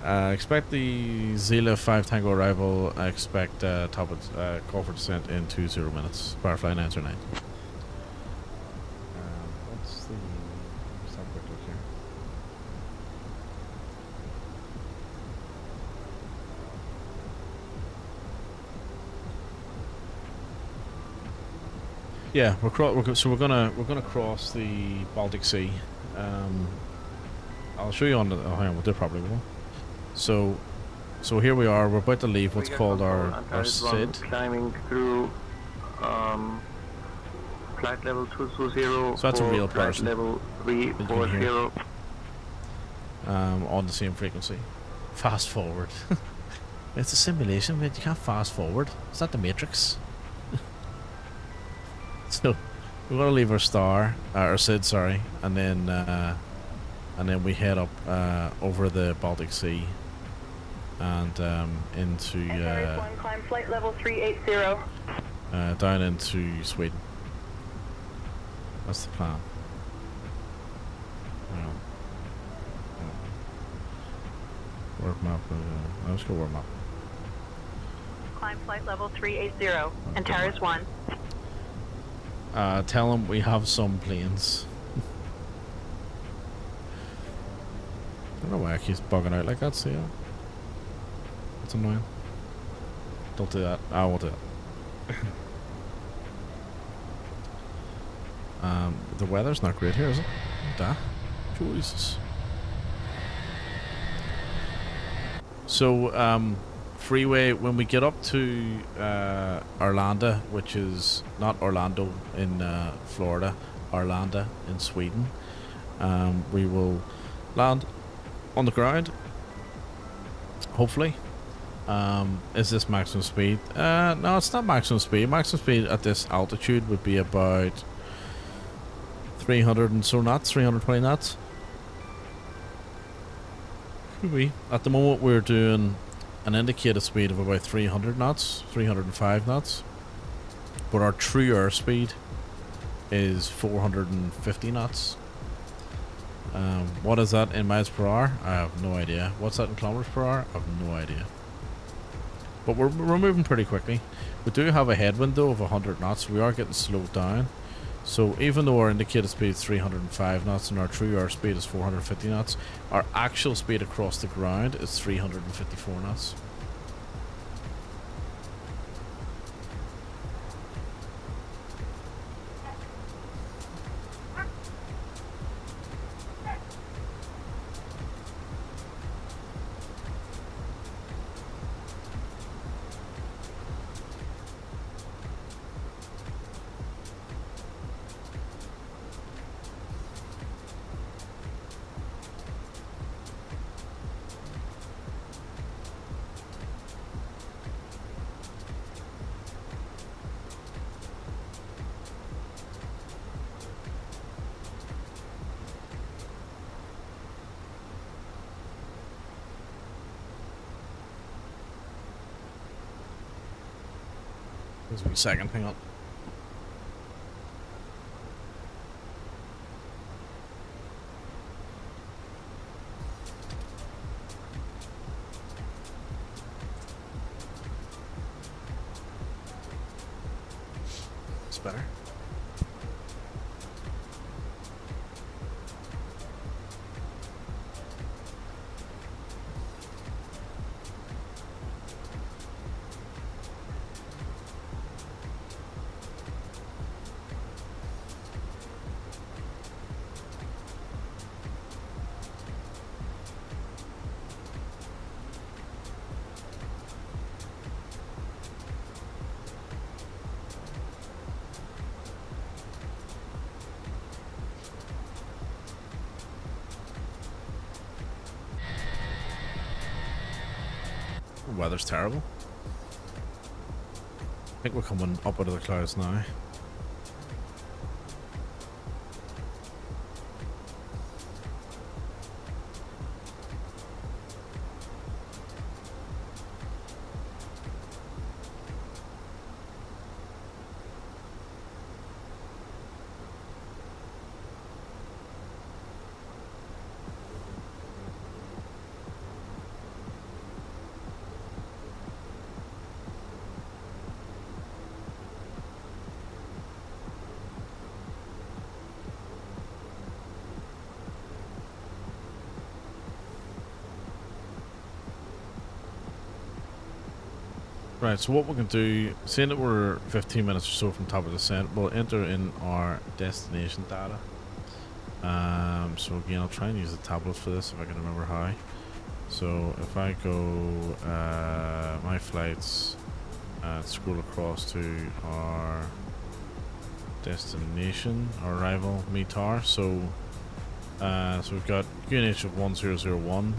Expect the Zilla 5 Tango arrival. I expect call for descent in 20 minutes. Firefly 909. What's the... Let's have a quick look here. Yeah, we're gonna cross the Baltic Sea. I'll show you on the. Oh, hang on, we'll do it properly. So here we are. We're about to leave what's called our SID. Climbing through flight level 220. So that's a real person. Level 340. On the same frequency. Fast forward. It's a simulation, man. You can't fast forward. It's not the Matrix. So we're gonna leave our SID, sorry, and then we head up over the Baltic Sea and into climb flight level 380. Down into Sweden. That's the plan. Work map. Let's go work map. Climb flight level 380. Antares 1. Tell them we have some planes. I don't know why I keep bugging out like that, so yeah. That's annoying. Don't do that. I won't do that. The weather's not great here, is it? Duh. Jesus. So, freeway, when we get up to Arlanda, which is not Orlando in Florida, Arlanda in Sweden, we will land on the ground, hopefully. Is this maximum speed? No, it's not maximum speed. Maximum speed at this altitude would be about 300 and so knots, 320 knots. Could be. At the moment we're doing an indicated speed of about 300 knots, 305 knots, but our true airspeed is 450 knots. What is that in miles per hour? I have no idea. What's that in kilometers per hour? I have no idea. But we're moving pretty quickly. We do have a headwind though of 100 knots, so we are getting slowed down. So even though our indicated speed is 305 knots and our true airspeed is 450 knots, our actual speed across the ground is 354 knots. Just a second, hang on. It's better. The weather's terrible. think we're coming up out of the clouds now. Right, so what we can do, saying that we're 15 minutes or so from top of the descent, we'll enter in our destination data. So again, I'll try and use the tablet for this if I can remember how. So if I go my flights, scroll across to our destination, our arrival, METAR. So we've got QNH of 1001.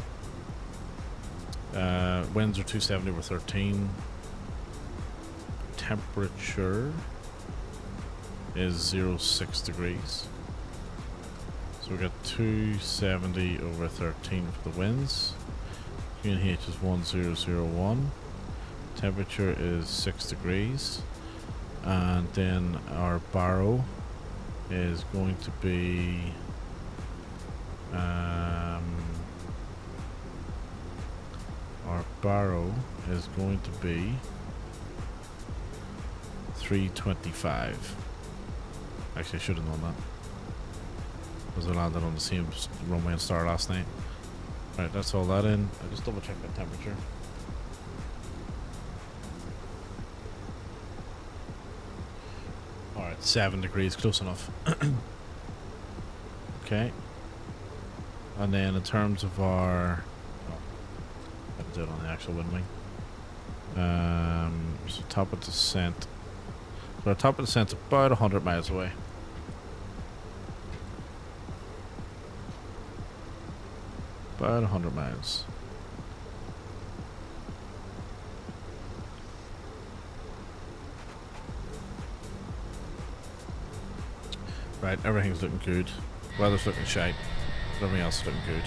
Winds are 270 over 13. Temperature is 06 degrees. So we've got 270 over 13 for the winds. QNH is 1001. Temperature is 6 degrees. And then our baro is going to be our baro is going to be 325. Actually, I should have known that because I landed on the same runway and star last night. Right, that's all that in. I just double check the temperature. Alright, 7 degrees, close enough. Okay. And then in terms of our... oh, I have to do it on the actual wind wing. So top of descent. So our top of descent's about 100 miles away. About 100 miles. Right, everything's looking good. Weather's looking shite. Everything else is looking good.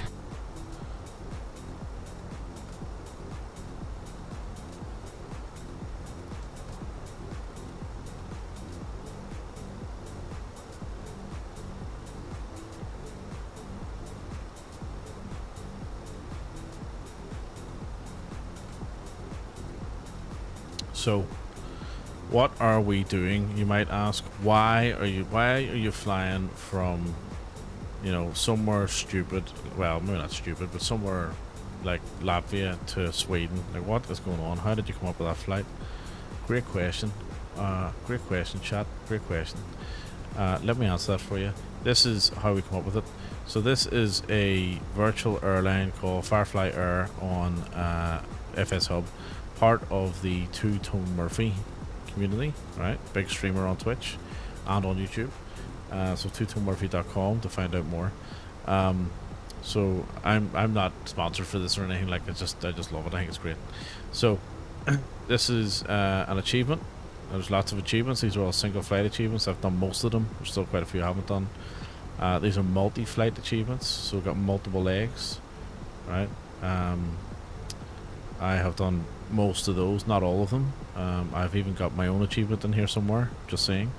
So, what are we doing? You might ask, why are you flying from, you know, somewhere stupid, well, maybe not stupid, but somewhere like Latvia to Sweden? Like, what is going on? How did you come up with that flight? Great question. Great question, chat. Great question. Let me answer that for you. This is how we come up with it. So this is a virtual airline called Firefly Air on FS Hub, part of the Two Tone Murphy community, right? Big streamer on Twitch and on YouTube. So twotonemurphy.com to find out more. So I'm not sponsored for this or anything, like I just love it. I think it's great. So this is an achievement. There's lots of achievements. These are all single flight achievements. I've done most of them. There's still quite a few I haven't done. These are multi-flight achievements, so we've got multiple legs, right? I have done most of those, not all of them. I've even got my own achievement in here somewhere. Just saying.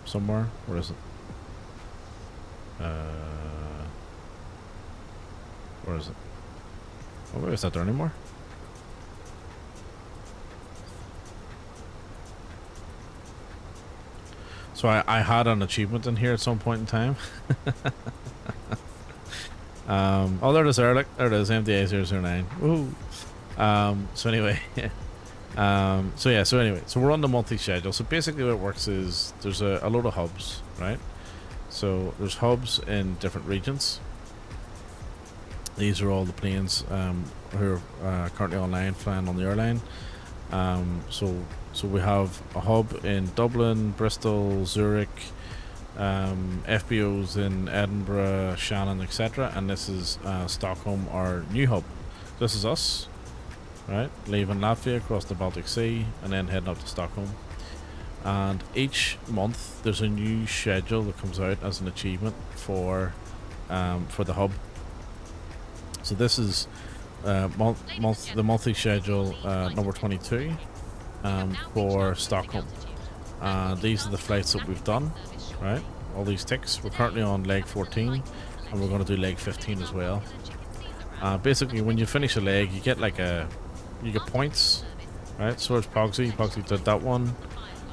Somewhere. Where is it? Where is it? Oh, wait, it's not there anymore. So I had an achievement in here at some point in time. Oh, there it is there, look. There it is, MDA009. Woohoo! So anyway, so we're on the monthly schedule. So basically what it works is there's a load of hubs, right? So there's hubs in different regions. These are all the planes who are currently online flying on the airline. So we have a hub in Dublin, Bristol, Zurich, FBOs in Edinburgh, Shannon, etc. And this is Stockholm, our new hub. This is us. right? Leaving Latvia across the Baltic Sea and then heading up to Stockholm. And each month there's a new schedule that comes out as an achievement for the hub. So this is the monthly schedule number 22 for Stockholm. These are the flights that we've done, right? All these ticks. We're currently on leg 14 and we're going to do leg 15 as well. Basically, when you finish a leg, you get you get points, right? So it's Pogsy did that one.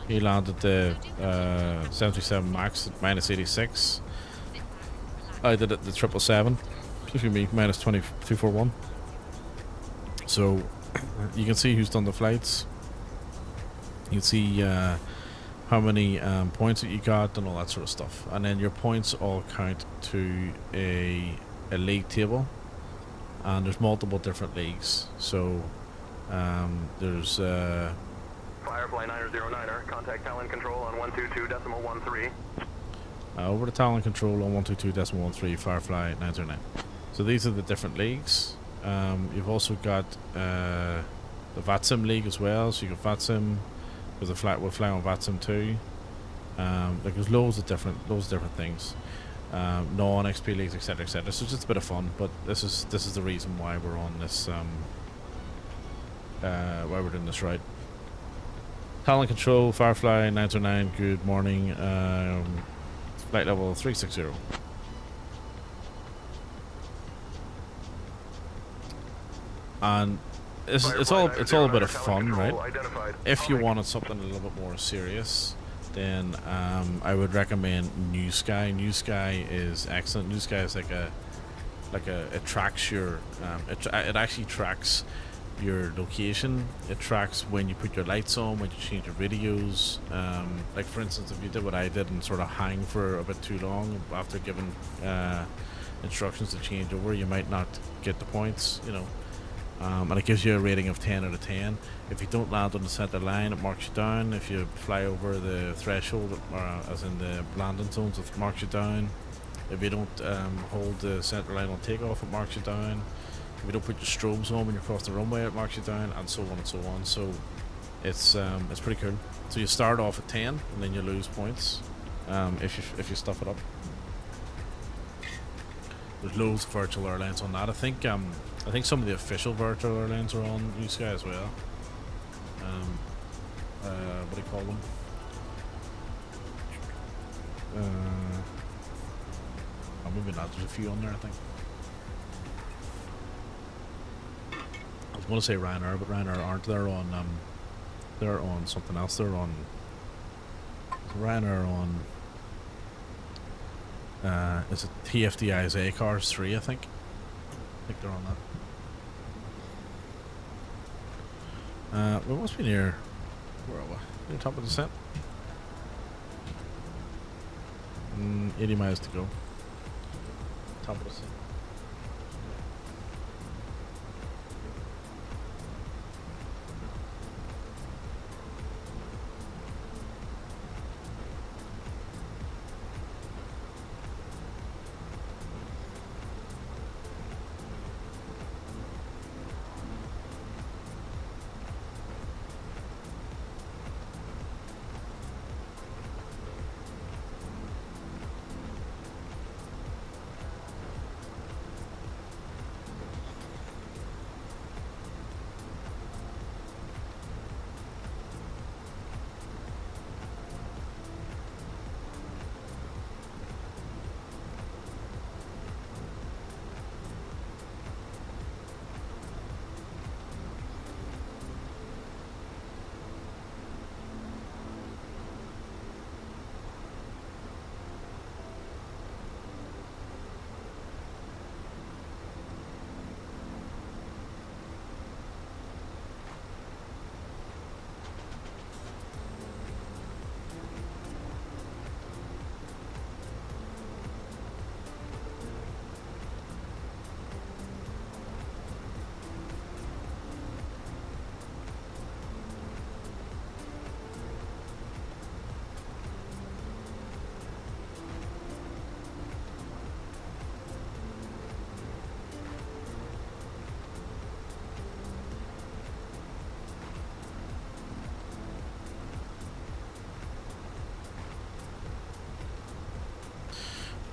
He landed the 737 Max at minus 86. I did it the 777. Excuse me, minus 241. So you can see who's done the flights. You can see how many points that you got and all that sort of stuff. And then your points all count to a league table. And there's multiple different leagues. So there's Firefly 909er, contact Talon Control on 122.13. Over to Talon Control on 122.13, Firefly 909. So these are the different leagues. You've also got the VATSIM league as well. So you got VATSIM, there's a flight, we'll fly on VATSIM too. There's loads of different things. Non-XP leagues, etc., etc. So it's just a bit of fun, but this is the reason why we're on this. Why we're doing this right. Talon Control, Firefly 909. Good morning. Flight level 360. And it's all a bit of fun, right? If you wanted something a little bit more serious, then I would recommend New Sky. New Sky is excellent. New Sky is it tracks your it actually tracks your location. It tracks when you put your lights on, when you change your radios. Like for instance, if you did what I did and sort of hang for a bit too long after giving instructions to change over, you might not get the points, you know. And it gives you a rating of 10 out of 10. If you don't land on the center line, it marks you down. If you fly over the threshold, as in the landing zones, it marks you down. If you don't hold the center line on takeoff, it marks you down. If you don't put your strobes on when you cross the runway, it marks you down, and so on and so on. So it's pretty cool. So you start off at 10 and then you lose points if you stuff it up. There's loads of virtual airlines on that. I think some of the official virtual airlines are on New Sky as well. What do you call them? Maybe not. There's a few on there, I think. I was going to say Ryanair, but Ryanair aren't. They're on something else. They're on Ryanair on. Is it TFDI's A-Cars 3, I think? I think they're on that. We must be near... Where are we? Near the top of the descent? 80 miles to go. Top of the descent.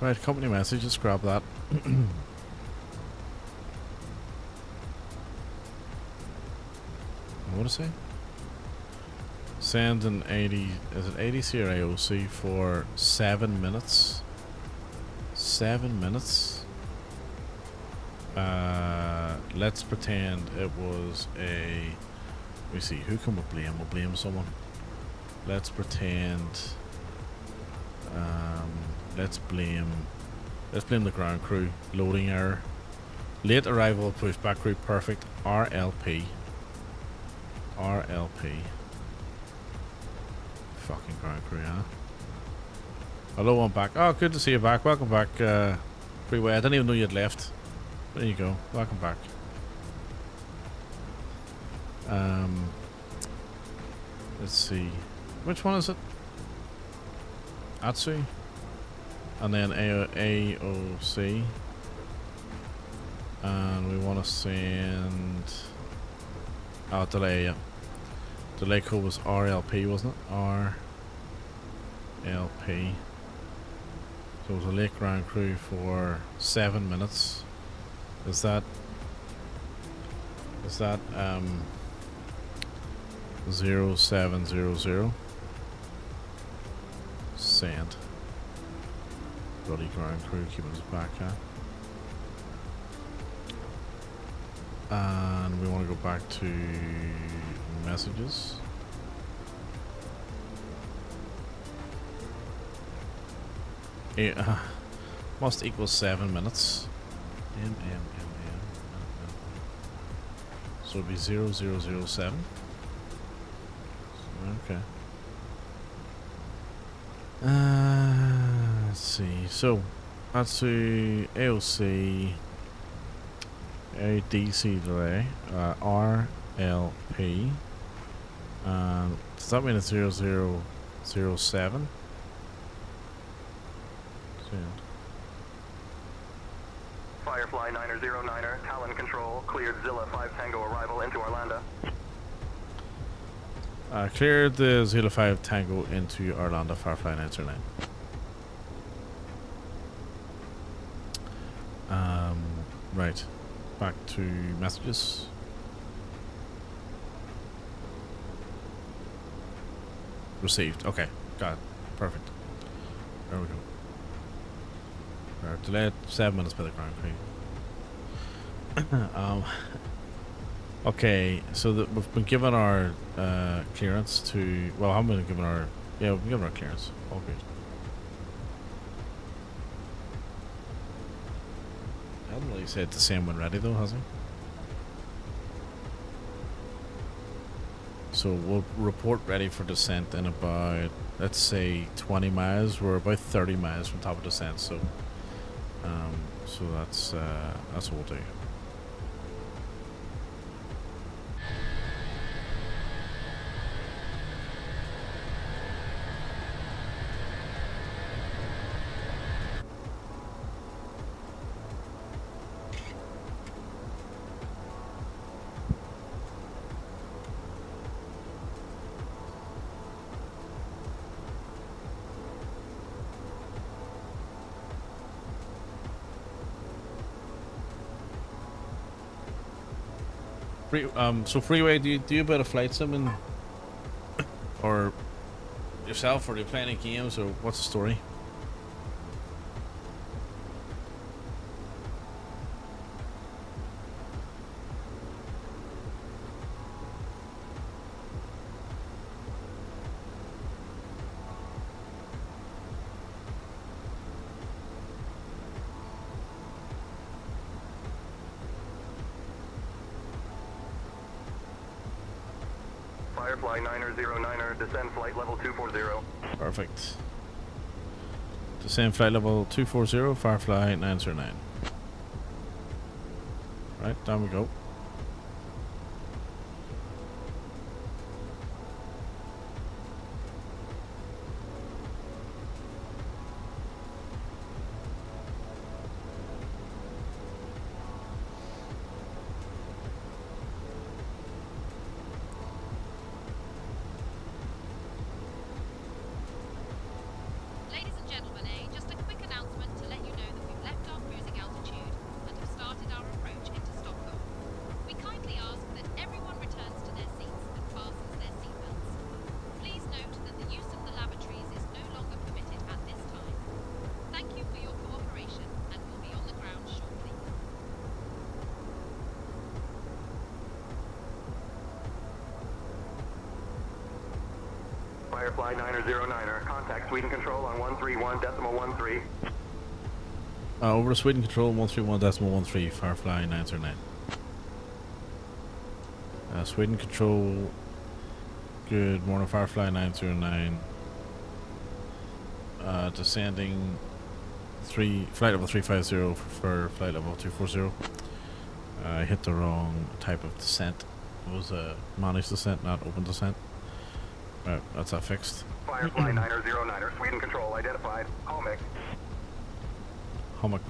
Right, company message, just grab that. What is it? Send an 80, is it ADC or AOC for 7 minutes? 7 minutes? Let's pretend it was a, let me see, who can we blame? We'll blame someone. Let's pretend, let's blame the ground crew. Loading error. Late arrival of pushback crew, perfect. RLP. Fucking ground crew, huh? Hello, I'm back. Oh, good to see you back. Welcome back, Freeway. I didn't even know you'd left. There you go. Welcome back. Let's see. Which one is it? Atsu? And then AOC. And we want to send... Oh, delay, yeah. Delay code was RLP, wasn't it? RLP. So it was a late ground crew for 7 minutes. Is that 0700? Send. Bloody ground crew keeping us back, huh? And we want to go back to messages. Must equal 7 minutes. So it'd be 0007. Okay. Let's see. So that's the AOC, ADC delay, RLP. Does that mean it's 0007? Firefly 909er, Talon Control, cleared Zilla 5 Tango arrival into Orlando. Cleared the Zilla 5 Tango into Orlando, Firefly 909. Right. Back to messages. Received. Okay. Got it. Perfect. There we go. Delayed 7 minutes by the ground crew. Okay, so we've been given our clearance to, well, I haven't been given our, yeah, we've been given our clearance. All good. I haven't really said the same when ready though, has he? So we'll report ready for descent in about, let's say 20 miles. We're about 30 miles from top of descent, so that's what we'll do. So Freeway, do you a bit of flight sim or yourself, or do you play any games, or what's the story? Firefly 909er, descend flight level 240. Perfect. Descend flight level 240, Firefly 909. Right, down we go. Ladies and gentlemen, just a quick announcement to let Firefly 909er. Contact Sweden Control on 131.13. Over to Sweden Control 131.13, Firefly 909. Sweden Control, good morning, Firefly 909. Descending flight level 350 for flight level 240. I hit the wrong type of descent. It was a managed descent, not open descent. Right, that's that fixed. Firefly 909er, Sweden Control identified. Hummock. Hummock.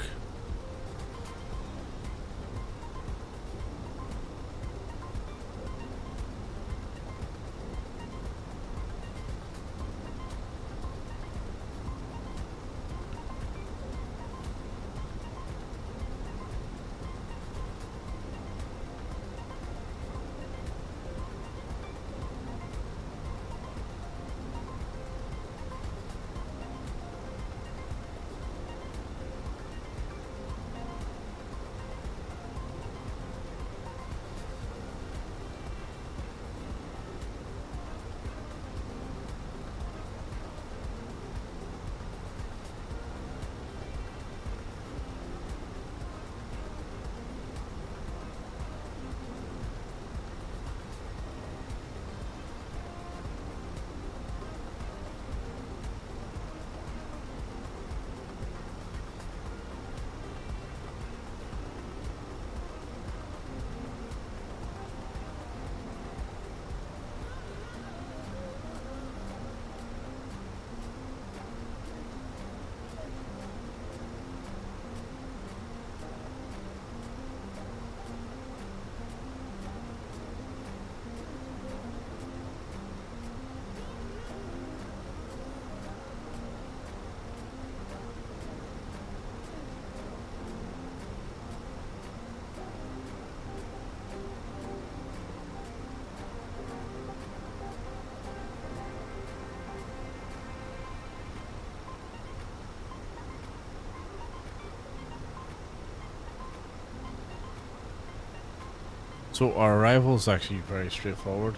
So our arrival is actually very straightforward.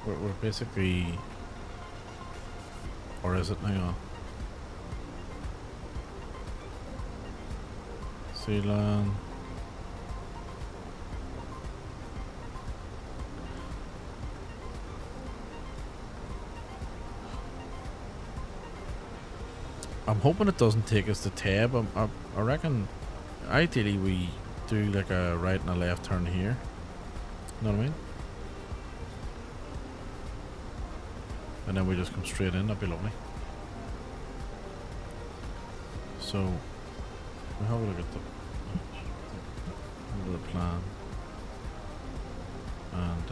We're basically, or is it? Hang on. Sealand. I'm hoping it doesn't take us to Tab. I reckon ideally we do like a right and a left turn here. You know what I mean? And then we just come straight in. That'd be lovely. So we'll have a look at the plan. And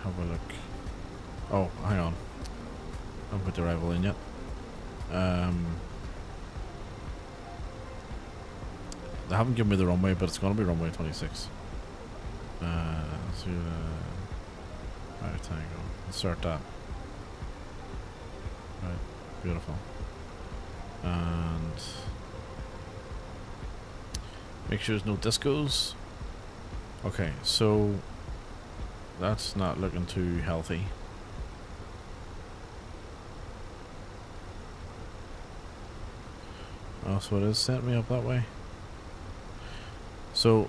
have a look. Oh, hang on. I haven't put the arrival in yet. They haven't given me the runway, but it's going to be runway 26. Right, tango. Insert that. Right, beautiful. And make sure there's no discos. Okay, so that's not looking too healthy. Oh, so it is sent me up that way. So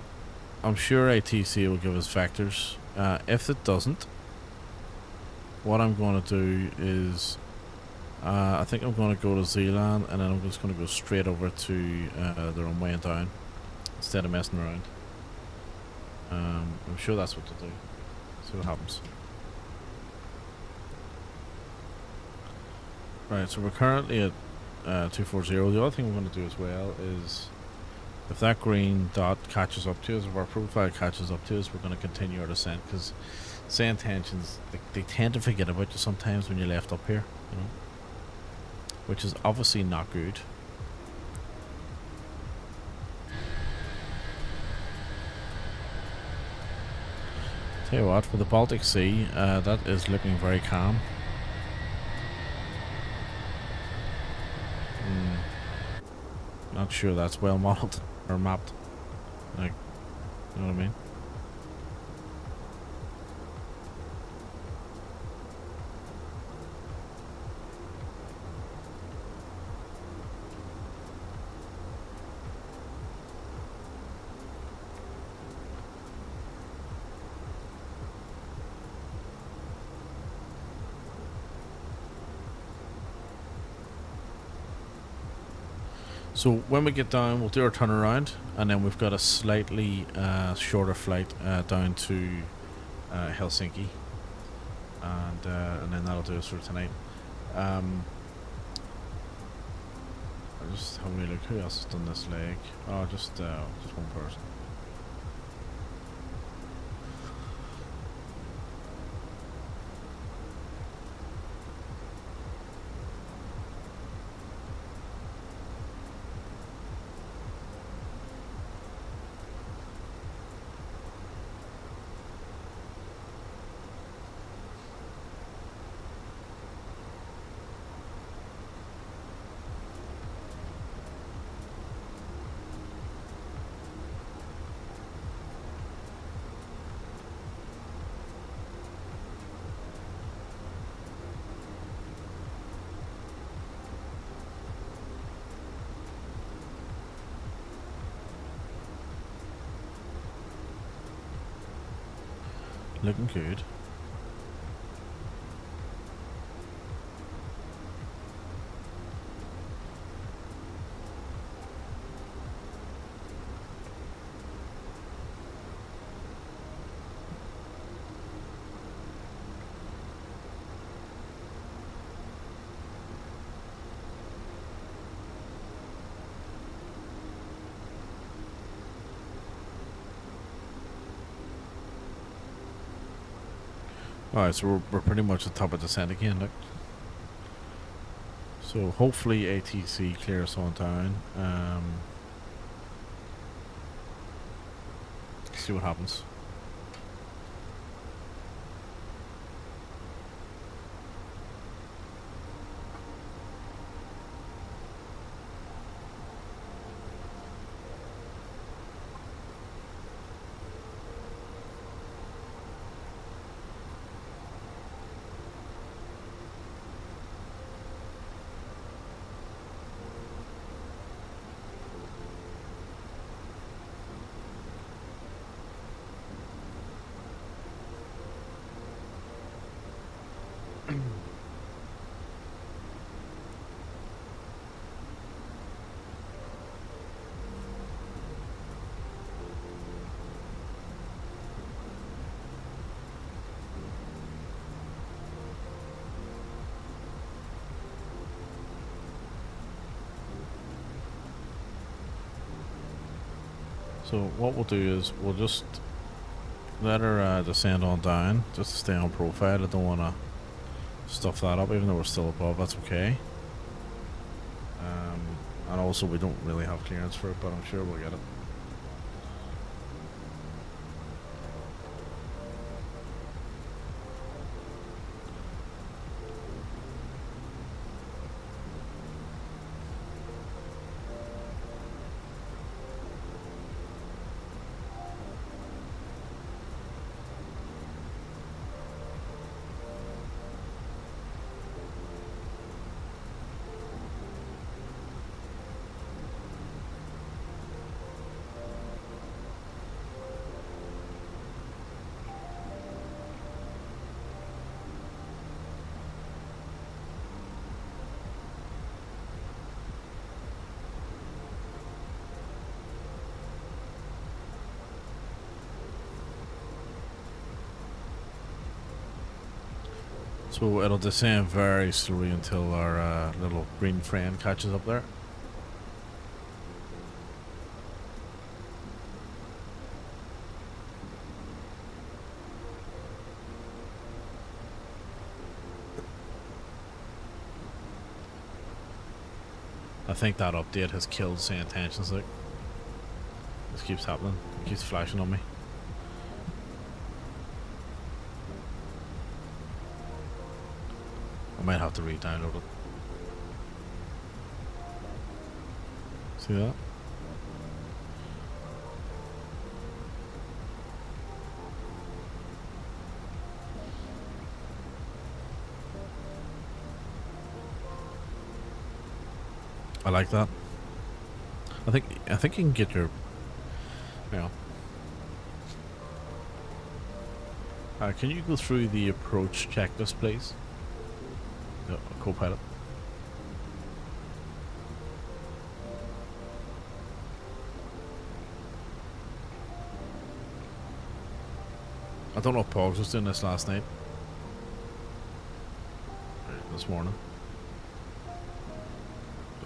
I'm sure ATC will give us factors. If it doesn't, what I'm going to do is I think I'm going to go to Zealand, and then I'm just going to go straight over to the runway and down instead of messing around. I'm sure that's what to do. See what happens. Right, so we're currently at 240. The other thing we're going to do as well is, if that green dot catches up to us, if our profile catches up to us, we're going to continue our descent, because say intentions, they tend to forget about you sometimes when you're left up here, you know, which is obviously not good. Tell you what, for the Baltic Sea, that is looking very calm. Not sure that's well modeled or mapped, like, you know what I mean? So when we get down, we'll do our turnaround, and then we've got a slightly shorter flight down to Helsinki, and then that'll do us for tonight. I just have a look. Who else has done this leg? Oh, just one person. Looking good. Alright, so we're pretty much at the top of the descent again, look. So hopefully ATC clears on down. See what happens. So what we'll do is we'll just let her descend on down, just to stay on profile. I don't want to stuff that up, even though we're still above. That's okay. And also we don't really have clearance for it, but I'm sure we'll get it. So it'll descend very slowly until our little green friend catches up there. I think that update has killed Say Intentions. Like, this keeps happening. It keeps flashing on me. I might have to re-download it. See that? I like that. I think you can get your, you know. Can you go through the approach checklist, please? No, co-pilot. I don't know if Pogs was doing this last night. This morning.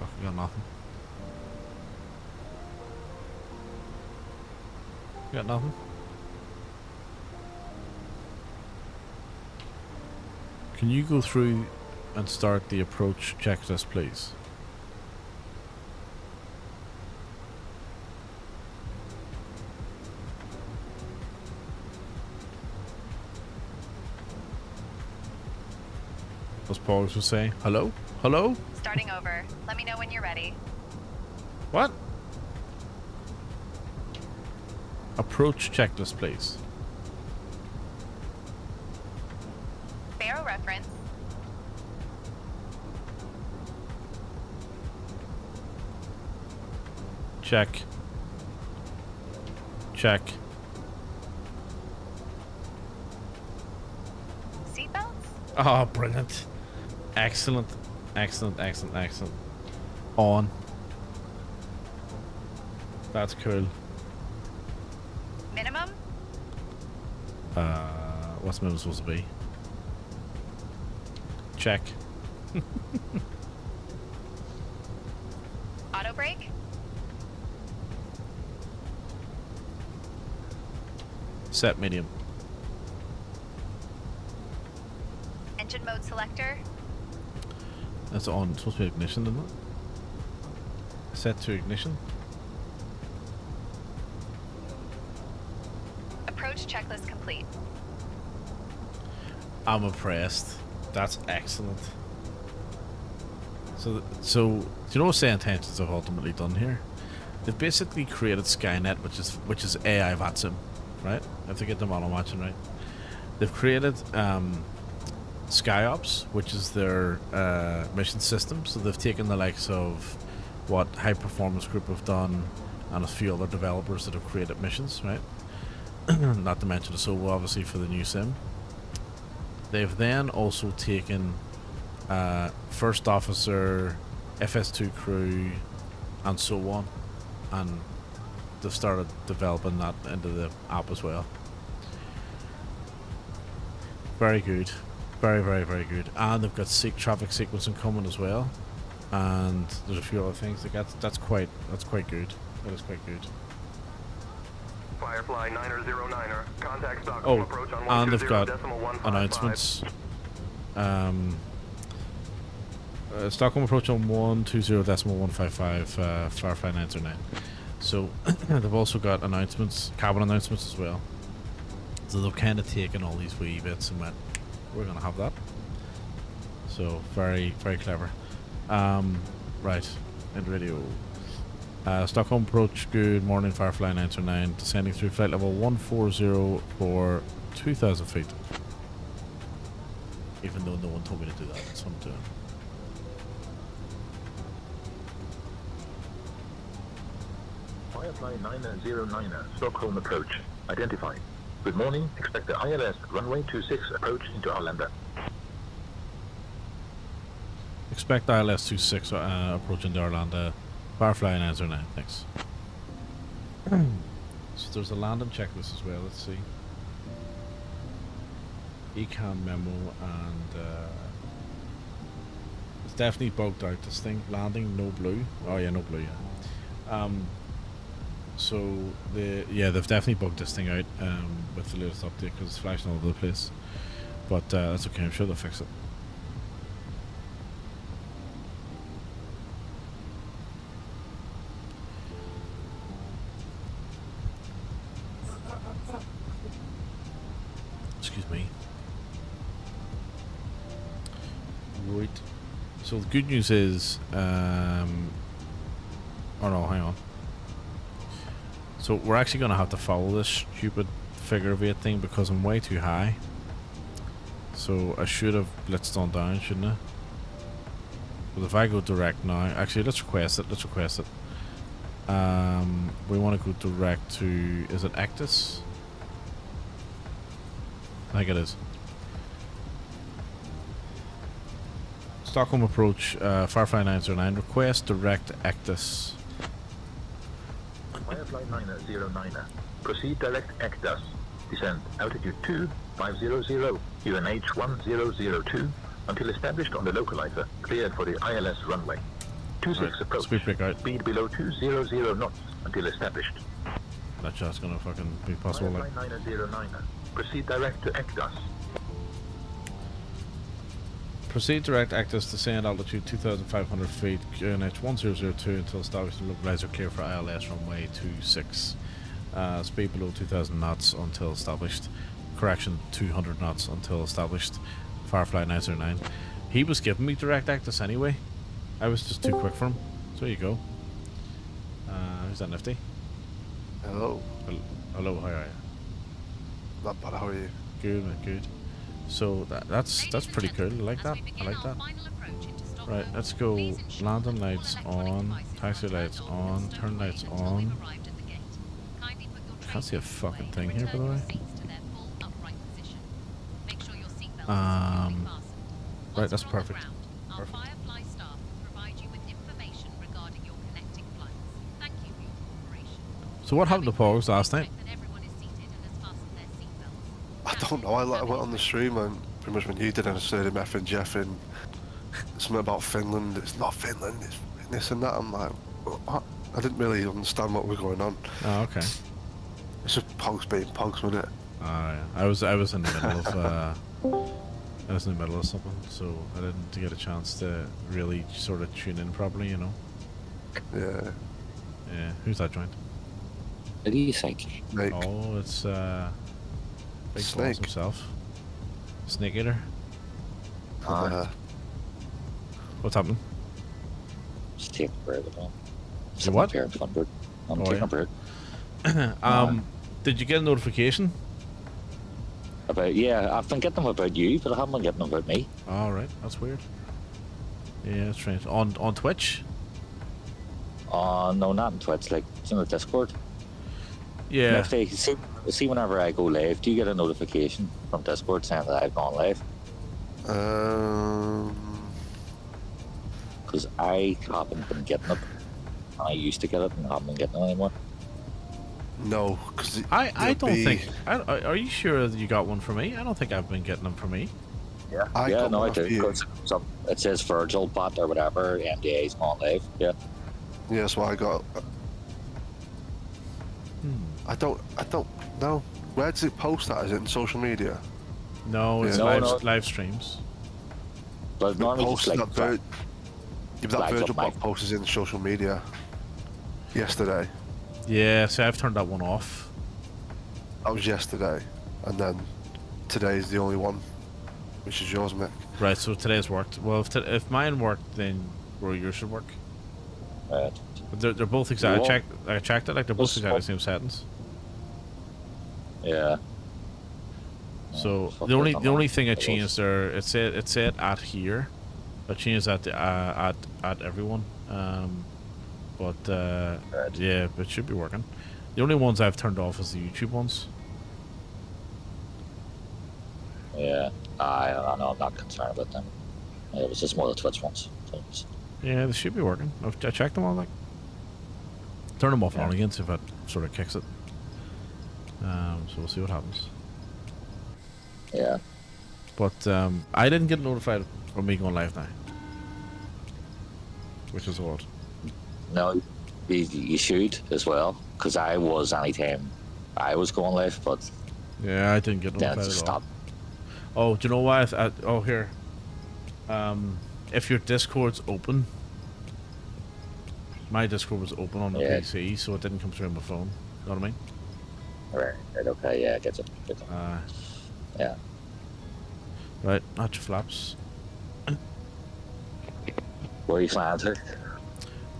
Oh, we got nothing. You got nothing? Can you go through and start the approach checklist, please? As Paul was saying, hello? Hello? Starting over. Let me know when you're ready. What? Approach checklist, please. Barrow reference. Check. Check. Seatbelts? Oh, brilliant. Excellent. Excellent, excellent, excellent. On. That's cool. Minimum? What's minimum supposed to be? Check. Auto brake? Set medium. Engine mode selector? That's on. It's supposed to be ignition, isn't it? Set to ignition. Approach checklist complete. I'm impressed. That's excellent. So do you know what Say Intentions have ultimately done here? They've basically created Skynet, which is AI VATSIM, right? I have to get the model matching right. They've created SkyOps, which is their mission system. So they've taken the likes of what High Performance Group have done and a few other developers that have created missions, right? Not to mention the Solo, obviously, for the new sim. They've then also taken First Officer, FS2 crew, and so on, and they've started developing that into the app as well. Very good. Very, very, very good. And they've got traffic sequencing coming as well. And there's a few other things. That's quite good. That is quite good. Firefly 909er, contact Stockholm Oh, approach on and they've got 120.155. announcements. Stockholm approach on 120.155, Firefly 909. So they've also got announcements, cabin announcements as well. So they've kind of taken all these wee bits and went, we're going to have that. So very, very clever. Right, and radio. Stockholm approach, good morning, Firefly 909, descending through flight level 140 for 2,000 feet. Even though no one told me to do that, that's what I'm doing. Firefly 909er, Stockholm approach, identified. Good morning, expect the ILS runway 26 approach into Arlanda. Expect ILS 26 approach into Arlanda. Firefly 909, thanks. So there's a landing checklist as well, let's see. Econ memo and it's definitely bugged out, this thing. Landing, no blue. Oh yeah, no blue, yeah. So they've definitely bugged this thing out with the latest update because it's flashing all over the place. But that's okay, I'm sure they'll fix it. Excuse me. Right. So the good news is, oh no, hang on. So we're actually going to have to follow this stupid figure of 8 thing because I'm way too high. So I should have blitzed on down, shouldn't I? But if I go direct now, actually let's request it, we want to go direct to, is it Actus? I think it is. Stockholm approach, Firefly 909, request direct Actus. Firefly 909er, proceed direct Actus. descend altitude 2500, UNH 1002, until established on the localizer, cleared for the ILS runway. 26 Right, approach, speed break out. speed below 200 knots until established. That shot's gonna fucking be possible. Like. Firefly 909, proceed direct to ECDAS. Proceed direct actus, descend altitude 2,500 feet, UNH 1002 until established and localizer clear for ILS runway 26. Speed below 2,000 knots until established. Correction, 200 knots until established. Firefly 909. He was giving me direct actus anyway. I was just too quick for him. So there you go. Who's that nifty? Hello. Hello, how are you? Not bad, how are you? Good, man, good. So that's pretty cool. I like that. I like that. Right, let's go. Landing lights on, taxi lights on, turn lights on. I can't see a fucking thing here, by the way. Right, that's perfect. Perfect. So what happened to Pogs last night? I don't know, I went on the stream and pretty much when you did, and I said him effing Jeff and something about Finland. It's not Finland, it's this and that. I'm like, what? I didn't really understand what was going on. Oh, okay. It's just Pogs being Pogs, wasn't it? Yeah. I was in the middle of I was in the middle of something, so I didn't get a chance to really sort of tune in properly, you know. Yeah. Yeah. Who's that joint? What do you think? Snake. Oh, it's Big Snake Boss himself. Snake Eater. What's happening? Just take a bird at all. You what? I'm taking a bird. Did you get a notification? About, yeah, I've been getting them about you, but I haven't been getting them about me. Alright, that's weird. Yeah, that's strange. On Twitch? No, not on Twitch, like, it's in the Discord. Yeah. Now, if they see whenever I go live, do you get a notification from Discord saying that I've gone live? Because I haven't been getting it. I used to get it and haven't been getting it anymore. No, because I don't think. Are you sure that you got one for me? I don't think I've been getting them for me. Yeah, I do. It says Virgil bot or whatever. MDA's gone live. Yeah. Yeah, that's what I got. I don't know. Where does it post that? Is it in social media? No, it's live streams. But normally just like that Virgil bot post is in social media yesterday. Yeah, see, I've turned that one off. That was yesterday, and then today's the only one, which is yours, Mick. Right, so today's worked. Well, if mine worked, then yours should work. Right. They're both exact. I checked it. Like they're both exactly the same settings. Yeah. So the only thing I changed there, it said at here. I changed that to at everyone. But yeah, it should be working. The only ones I've turned off is the YouTube ones. Yeah, I know. I'm not concerned about them. It was just more the Twitch ones. So yeah, they should be working. I checked them all. Like, turn them off and on again, see if that sort of kicks it. So we'll see what happens. Yeah. But I didn't get notified from me going live now, which is odd. No, you should as well, because I was anytime I was going live, but yeah, I didn't get notified then it just at all. stopped. Oh, do you know why? Oh, here. If your Discord's open, my Discord was open on the PC, so it didn't come through on my phone. You know what I mean? Right, okay, yeah, I get it. Yeah. Right, not your flaps. Where are you flying to?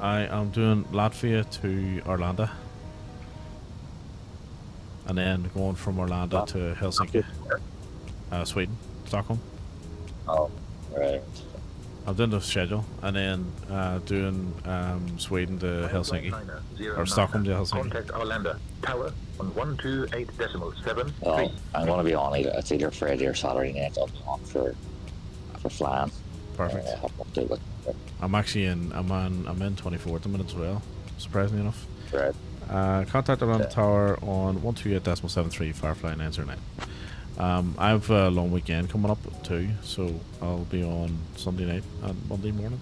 I am doing Latvia to Orlando. And then going from Orlando to Helsinki. Sweden, Stockholm. Oh, right. I'm doing the schedule, and then doing Sweden to Helsinki, or Stockholm to Helsinki. Contact Orlando Tower on 128.7. Oh, I'm going to be on it's either Friday or Saturday night. I'll be on for flying. Perfect. I'm actually in. I'm in 24 at the minute as well. Surprisingly enough. Right. Contact around the tower on 128.73 Firefly 909. I have a long weekend coming up too, so I'll be on Sunday night and Monday morning.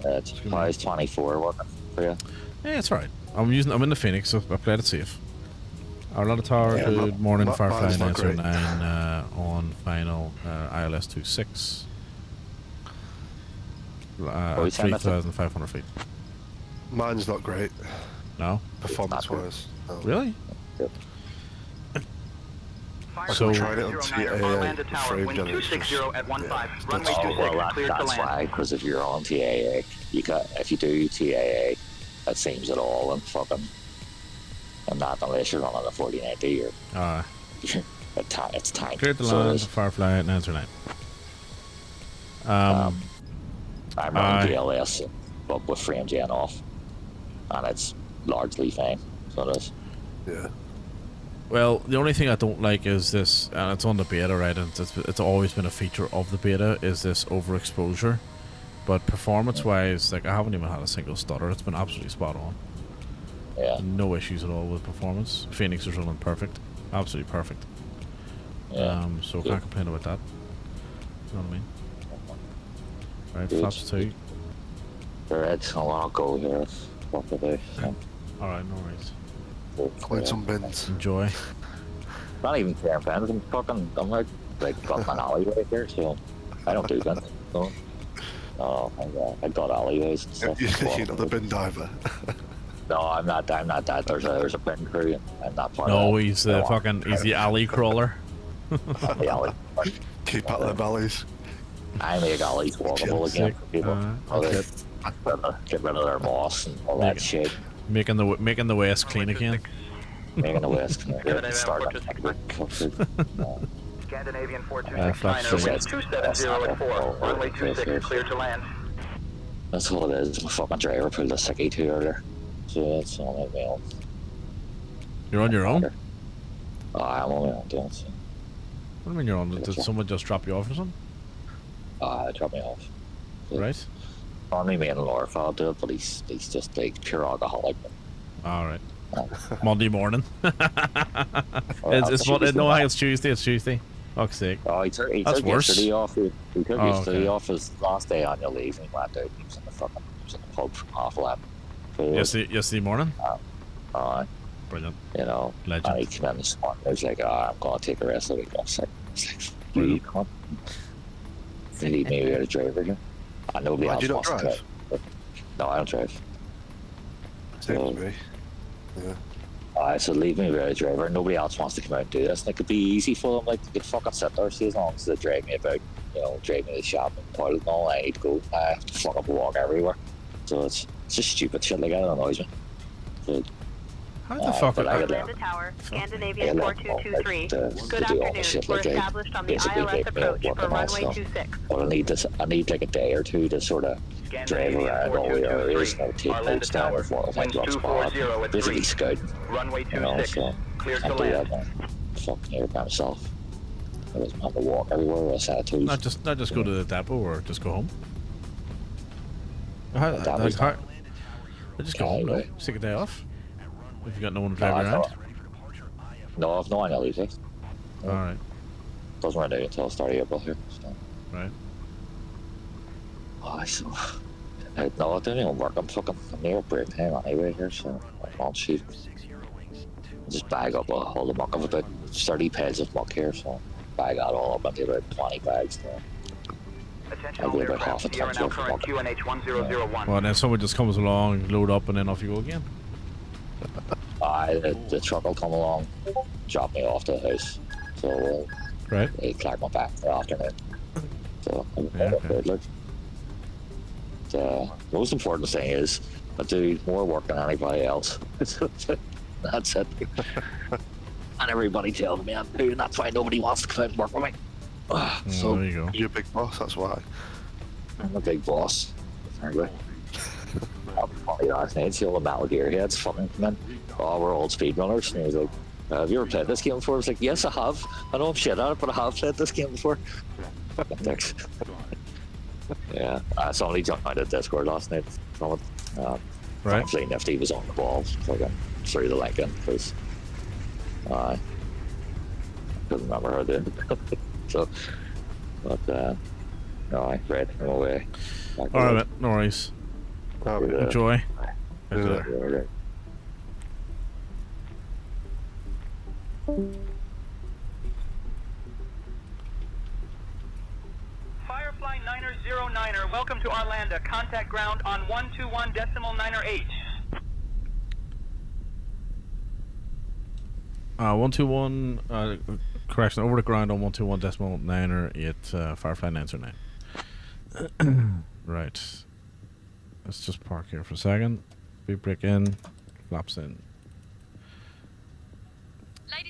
It's 24 working for you. Yeah, it's alright. I'm in the Phoenix, so I played it safe. Arlanda Tower, good morning, Firefly 909 on final ILS 26. 3,500 feet. Mine's not great. No? Performance-wise. No. Really? Yep. So, I tried it on TAA, frame wind generation. 260 at 15. Runway Oh, 26, well, cleared to that's land. why, because if you're on TAA, if you do TAA, that seems it all and fucking, and not unless you're running a 4090 or it's time. Cleared the land, Firefly at 909. I'm running DLS, but with frame gen off, and it's largely fine. So it is. Yeah. Well, the only thing I don't like is this, and it's on the beta, right? And it's always been a feature of the beta, is this overexposure. But performance-wise, like, I haven't even had a single stutter. It's been absolutely spot on. Yeah. No issues at all with performance. Phoenix is running perfect, absolutely perfect. Yeah. So can't complain about that. You know what I mean? Right, Good. flaps 2. Alright, I'll go here. What to do? So. Alright, no worries. Quite some bins. Enjoy. Not even clearing bins. I'm like got an alleyway here, so I don't do bins. So. Oh, I got alleyways and stuff. You're not the bin diver. No, I'm not that. There's a bin crew. I'm not part of No, that. he's the alley crawler. The alley. Keep out their bellies. I make alleys walkable again for people. Get rid of their moss and all that shit. Making the West clean again. Making the West clean again. Start Scandinavian 4269, wind 270 at 4. Runway 26, clear to land. That's all it is. My fucking driver pulled a sickie too earlier. So that's all my own. You're on your own? Oh, I'm on my own doing so. What do you mean you're on? Did someone just drop you off or something? Dropped me off. So, right. Only me and Laura fell do it, but he's just like pure alcoholic. Alright. Monday morning. It's Tuesday. It's Tuesday. Fuck's sake. Oh, he took yesterday off. He took yesterday off his last day on your leave and he went out. He was in the pub from half 11. So, yesterday morning? Brilliant. You know, legend. And he came in this morning. He was like, I'm going to take the rest of the week off. It's like, you can't. You need me to drive here. And nobody else wants to drive. No, I don't drive. Same as me. Yeah. So leave me with a driver. Nobody else wants to come out and do this. And it could be easy for them. Like, they could fucking sit there, see, as long as they drag me about, drag me to the shop and toilet and all. I need to go. I have to fuck up and walk everywhere. So it's just stupid shit like that. It annoys me. So, how the fuck are Atlanta Tower, Scandinavian 4223. Good afternoon. We're established on the ILS approach for runway 26. But I need like a day or two to sort of drive around all the areas and take notes down before I drop spot. Basically scouting. Runway 26, so clear to I do land. that fucking here by myself. I doesn't have to walk everywhere. I sat to. Not just go to the depot or just go home. I just go home. No, just take a day off. If you got no one to drive around. No, I've no annual leave. Alright. Doesn't run out until the start of April here. So. Right. Oh, so. No, I don't even work. I'm near break time anyway here, so I'm on sheet. Just bag up all the muck. I've about 30 pads of muck here, so bag that all up into about 20 bags there. Attention I'll all do about aircraft, half a Sierra ton's now worth of current muck. QNH 1001. Well, then someone just comes along, load up, and then off you go again. The truck will come along, drop me off to the house. So right. They collect my back for the afternoon. So okay. The most important thing is I do more work than anybody else. That's it. And everybody tells me I'm doing. That's why nobody wants to come out and work with me. So there you go. You're a big boss. That's why. I'm a big boss. Apparently. Funny last night, see all the Metal Gear heads fucking come in. Oh, we're old speedrunners. And he was like, have you ever played this game before? I was like, yes, I have. I know I'm shit at it, but I have played this game before. Fucking dicks. Yeah, somebody jumped out of Discord last night from it. Right. Thankfully, Nifty was on the ball, fucking through the Lincoln, because I couldn't remember how to do it. So, but no, right, I'm away. All right, mate, no worries. Enjoy. Firefly 909er, welcome to Arlanda. Contact ground on 121.908. 121. Correction. Over the ground on 121.908. Firefly 909. Right. Let's just park here for a second. Beep break in. Flaps in.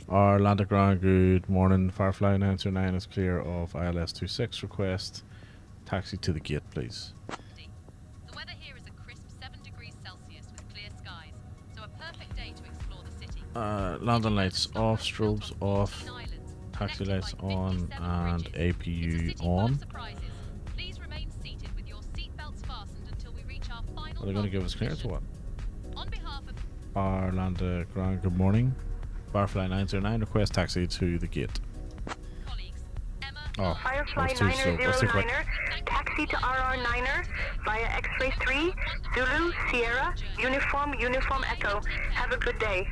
Arlanda ground. Good morning. Firefly 909 is clear of ILS 26 request. Taxi to the gate, please. The weather here is a crisp 7 degrees Celsius with clear skies, so a perfect day to explore the city. Landing lights off, strobes off, taxi lights on, and APU on. Please remain seated with your seatbelts fastened until we reach our final. Are they going to give us clearance or what? On behalf of Arlanda ground. Good morning. Firefly 909 request taxi to the gate. Oh, Firefly 909er, taxi to RR9er via X-ray 3, Zulu, Sierra, Uniform Echo. Have a good day.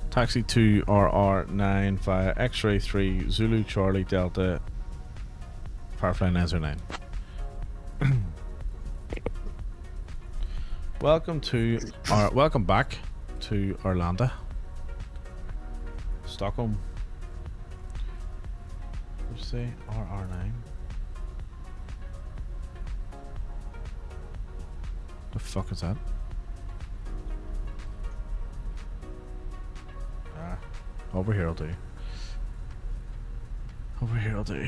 Taxi to RR9 via X-ray 3, Zulu, Charlie, Delta, Firefly 909. Welcome back to Arlanda, Stockholm. What'd you say? RR9. The fuck is that? Over here I'll do. Over here I'll do.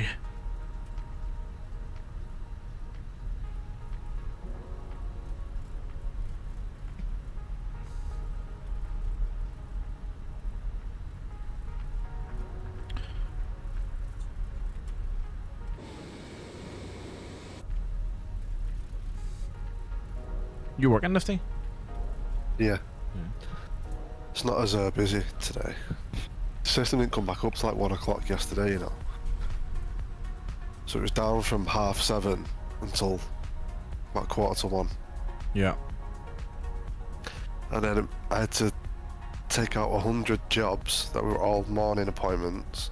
You working, Nifty? Yeah. It's not as busy today. The system didn't come back up till like 1 o'clock yesterday, you know. So it was down from 7:30 until about 1:45. Yeah. And then I had to take out 100 jobs that were all morning appointments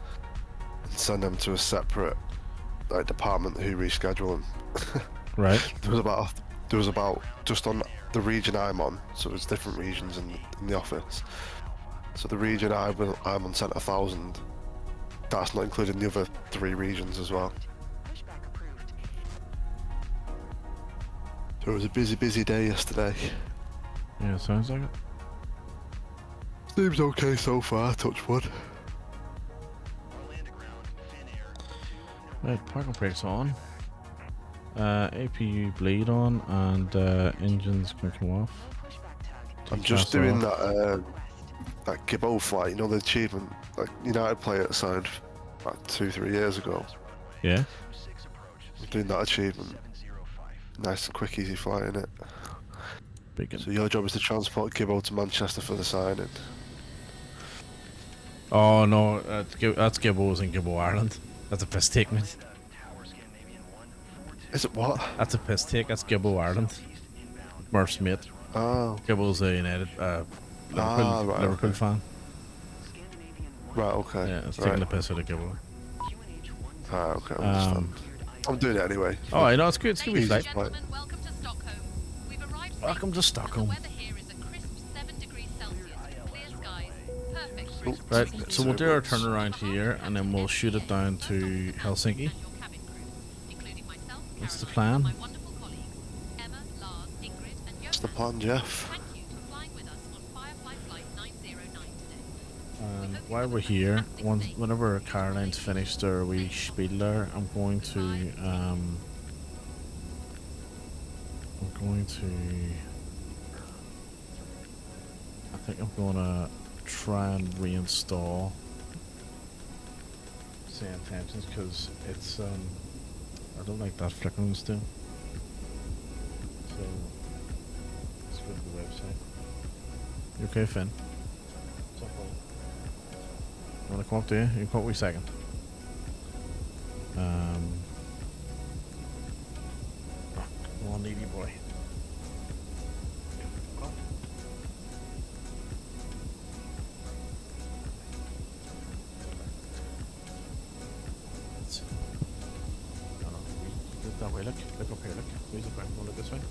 and send them to a separate department who reschedule them. Right. There was about just on the region I'm on, so there's different regions in the office. So the region I'm on sent 1,000. That's not including the other 3 regions as well. So it was a busy day yesterday. Yeah, sounds like it. Seems okay so far, touch wood. Right, parking brakes on. APU bleed on, and engines can come off. I'm just doing that Gibbo flight, you know, the achievement, like United player signed about 2-3 years ago. Yeah. I'm doing that achievement. Nice and quick, easy flight, innit? So your job is to transport Gibbo to Manchester for the signing. Oh no, that's Gibbo's in Gibbo, Ireland. That's a piss take, mate. Is it what? That's a piss take. That's Gibbo, Ireland. Murph's mate. Oh. Gibbo's a United, Liverpool fan. Right, okay. Yeah, it's taking the piss out of Gibbo. Ah, okay, I understand. I'm doing it anyway. Oh, I know, it's good. It's good. Flight. Welcome to Stockholm. Welcome to Stockholm. Right, so we'll do our turnaround here, and then we'll shoot it down to Helsinki. What's the plan? What's the plan, Jeff? While we're here, whenever Caroline's finished her wee spiel there, I think I'm gonna try and reinstall sand tensions, because it's I don't like that flickering still. So let's just go to the website. You okay, Finn? You wanna come up to you? You can come up with a second. 180 boy. Look that way, look up here, look. Squeeze it back, go look this way. You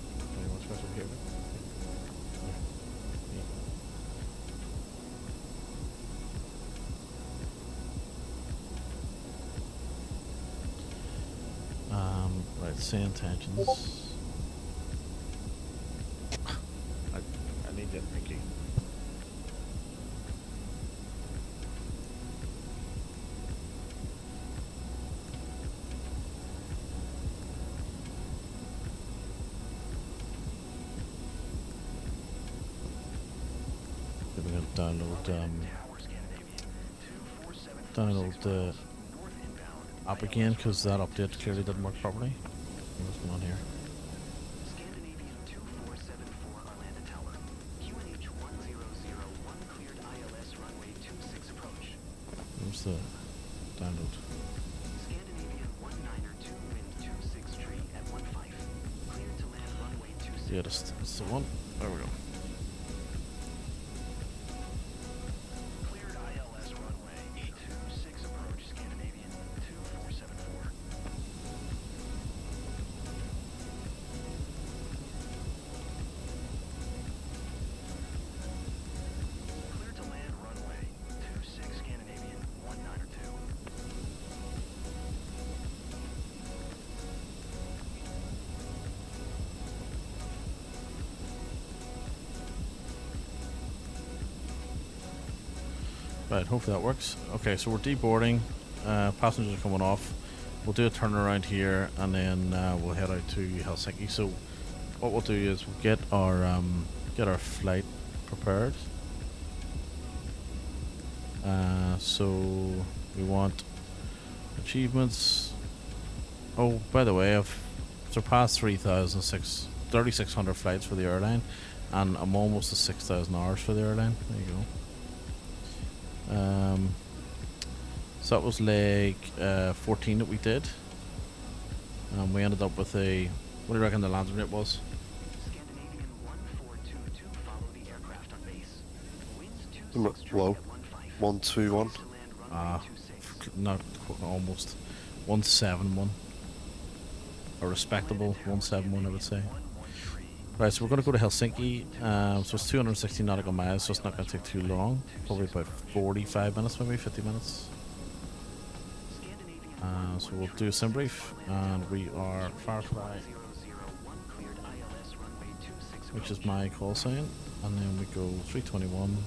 want to squeeze up here, look. Right, say intentions. I need that, thank you. We're going to download the app again because that update clearly didn't work properly. What's going on here? Scandinavian 2474 Arlanda Tower. QNH 1001 cleared ILS runway 26 approach. Where's the download? Scandinavian 192 wind 26 tree at 15. Cleared to land runway 26. Yeah, that's the one. There we go. Cleared ILS runway 26 approach. Scandinavian 2474. Cleared to land runway 26 Scandinavian 192. Right, hopefully that works. Okay, so we're deboarding. Passengers are coming off. We'll do a turnaround here, and then we'll head out to Helsinki. So what we'll do is we'll get our flight prepared. So we want achievements. Oh, by the way, I've surpassed 3,600 flights for the airline, and I'm almost to 6,000 hours for the airline. There you go. So that was leg 14 that we did. We ended up with a, what do you reckon the landing rate was? Scandinavian 1422, follow the aircraft on base. Winds 26 Low. at 15. 121. To land runway 26. Not almost 171. A respectable 171, I would say. Right, so we're going to go to Helsinki. So it's 260 nautical miles, so it's not going to take too long. Probably about 45 minutes, maybe 50 minutes. So we'll do a sim brief, and we are Firefly, which is my call sign, and then we go 321,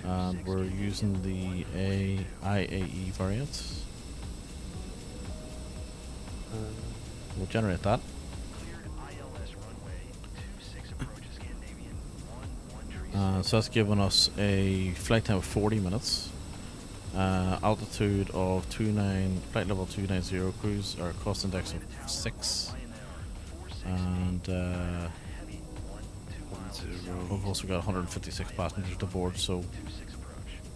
and we're using the IAE variant. We'll generate that. So that's giving us a flight time of 40 minutes. Altitude of 29, flight level 290, cruise or cost index of 6, and we've also got 156 passengers to board. So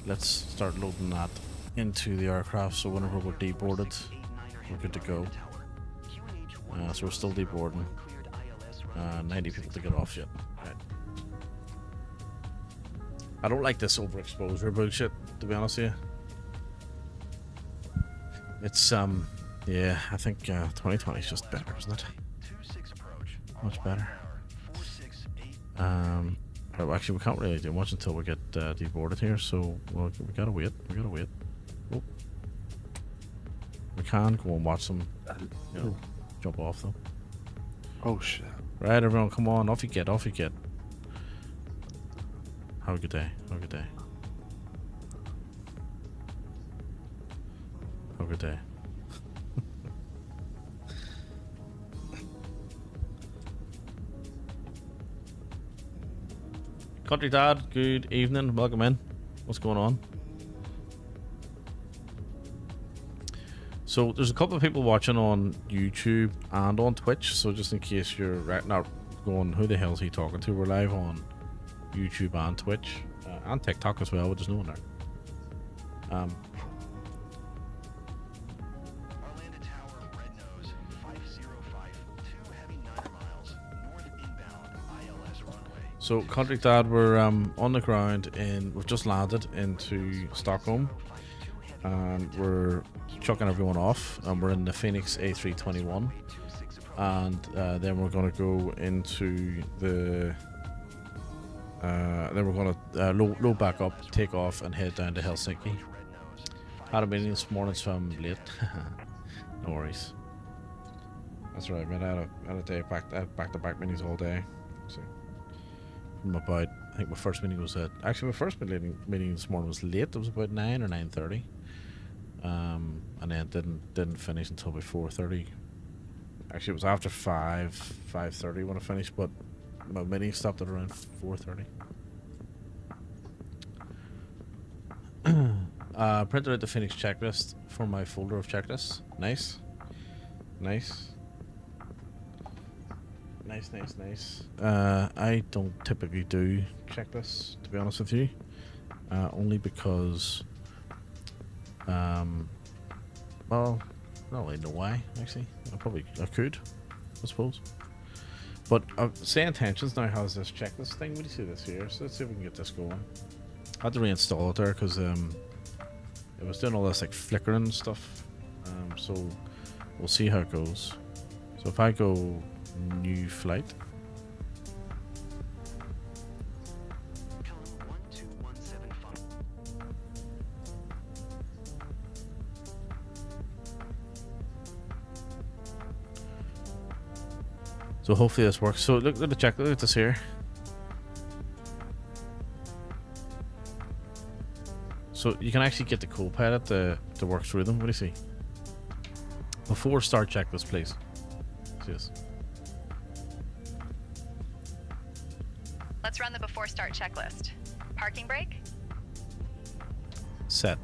let's start loading that into the aircraft. So whenever we're deboarded, we're good to go. So we're still deboarding. 90 people to get off yet. Right. I don't like this overexposure bullshit, to be honest with you. It's yeah, I think 2020 is just better, isn't it? Much better. Well, actually, we can't really do much until we get deboarded here, so we gotta wait. We gotta wait. Oh. We can go and watch them, you know, jump off though. Oh shit! Right, everyone, come on, off you get, off you get. Have a good day. Have a good day. Have a good day. Country Dad, good evening. Welcome in. What's going on? So there's a couple of people watching on YouTube and on Twitch. So just in case you're right now, going, who the hell is he talking to? We're live on YouTube and Twitch and TikTok as well, which is no one there. Arlanda Tower, red nose, 5052, heavy 9 miles, north inbound, ILS runway. So, Contact Dad, we're on the ground we've just landed into Stockholm, and we're chucking everyone off, and we're in the Phoenix A321, and then we're going to go into the then we're going to load back up, take off, and head down to Helsinki. Had a meeting this morning, so I'm late. No worries. That's right, man. I had a day back-to-back meetings all day. So from about, I think my first meeting was at, actually my first meeting this morning was late. It was about 9 or 9:30, and then didn't finish until about 4:30. Actually, it was after 5:30 when I finished, but my meeting stopped at around 4:30. Printed out the Phoenix checklist for my folder of checklists. Nice. I don't typically do checklists, to be honest with you, only because, well, not really know why. Actually, I could, I suppose. But Say Intentions now has this checklist thing. What do you see this here? So let's see if we can get this going. I had to reinstall it there because it was doing all this like flickering and stuff. So we'll see how it goes. So if I go new flight. So hopefully this works. So look at the checklist. Look at this here. So you can actually get the co-pilot to work through them. What do you see? Before start checklist, please. See this. Let's run the before start checklist. Parking brake? Set.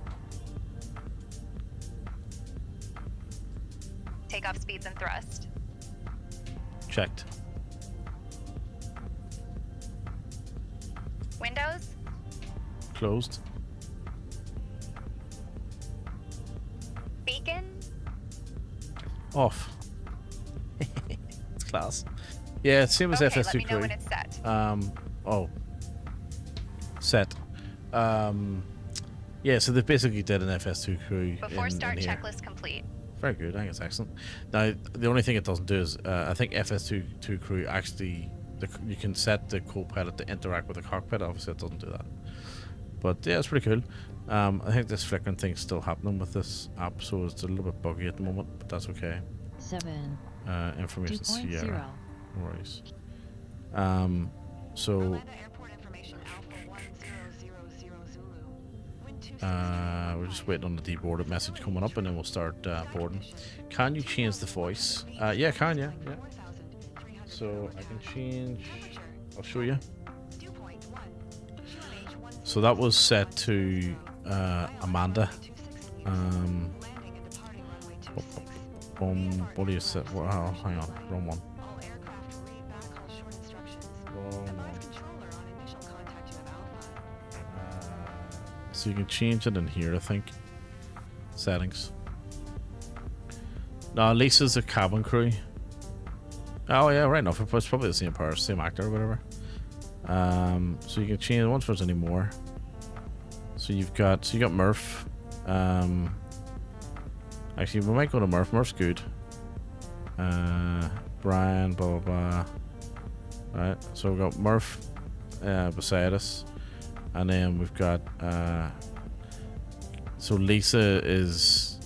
Takeoff speeds and thrust. Checked. Windows? Closed. Beacon? Off. It's class. Yeah, same as okay, FS2 let me know crew. when it's set. Oh. Set. Yeah, so they basically did an FS2 crew Before start in here. checklist complete. Very good, I think it's excellent. Now, the only thing it doesn't do is, I think FS2 crew actually, you can set the co-pilot to interact with the cockpit. Obviously, it doesn't do that. But yeah, it's pretty cool. I think this flickering thing's still happening with this app, so it's a little bit buggy at the moment, but that's okay. 7. Information 2.0. Sierra. No worries. So we're just waiting on the deboarded message coming up, and then we'll start boarding. Can you change the voice? Yeah, I can. Yeah. So I can change. I'll show you. So that was set to Amanda. What do you set? Oh, hang on, wrong one. So you can change it in here, I think. Settings. No, Lisa's a cabin crew. Oh yeah, right enough. It's probably the same person, same actor or whatever. So you can change it once there's any more. So you got Murph. Actually, we might go to Murph. Murph's good. Brian, blah blah blah. Right. So we've got Murph beside us, and then we've got so Lisa is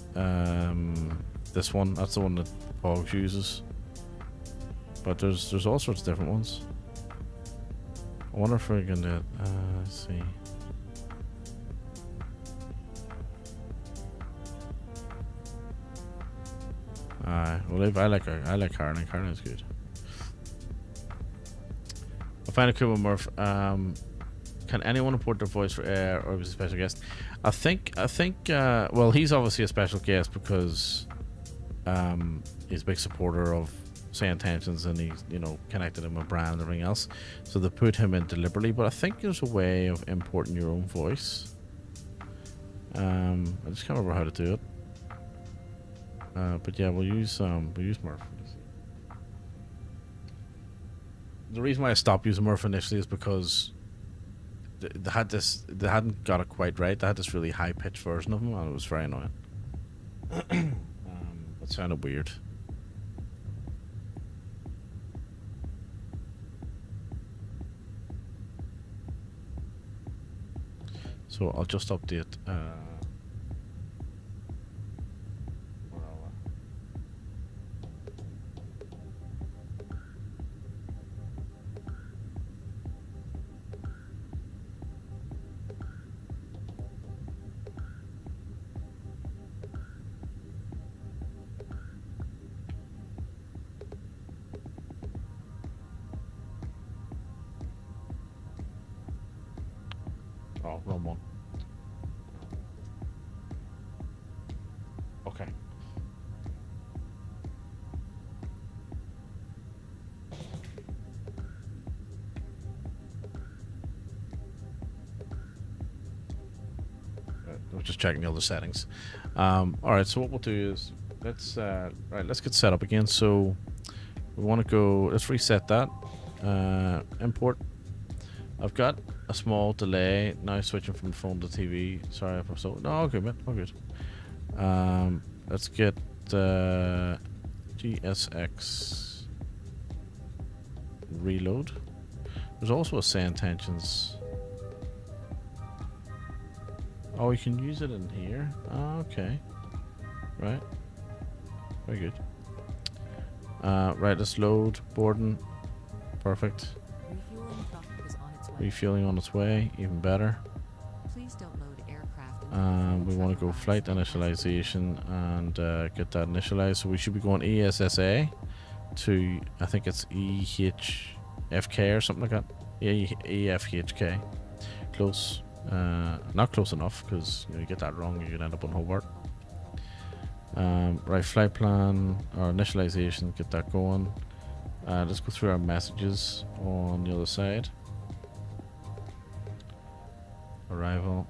this one. That's the one that Boggs uses. But there's all sorts of different ones. I wonder if we're gonna let's see. Well, if I like her. I like Karen. Karen is good. I'll find a cool one, Murph. Can anyone report their voice for air, or was a special guest? I think. Well, he's obviously a special guest because he's a big supporter of saying intentions, and he's, you know, connected him with brand and everything else. So they put him in deliberately, but I think there's a way of importing your own voice. I just can't remember how to do it. But yeah, we'll use Murph. The reason why I stopped using Murph initially is because they hadn't got it quite right. They had this really high pitched version of him, and it was very annoying. It sounded weird. So I'll just update. Oh, wrong one. Okay. I was just checking the other settings. All right. So what we'll do is let's get set up again. So we want to go. Let's reset that. Import. I've got a small delay now switching from phone to TV. Sorry if I'm so. No, okay, man. All good. Let's get GSX reload. There's also a say intentions. Oh, you can use it in here. Oh, okay. Right. Very good. Right, let's load. Borden. Perfect. Refueling on its way. Even better. Please don't load aircraft. We want to go flight initialization and get that initialized. So we should be going ESSA to, I think it's EHFK or something like that. EFHK. Close. Not close enough, because you get that wrong, you could end up on Hobart. Right, flight plan or initialization, get that going. Let's go through our messages on the other side. Arrival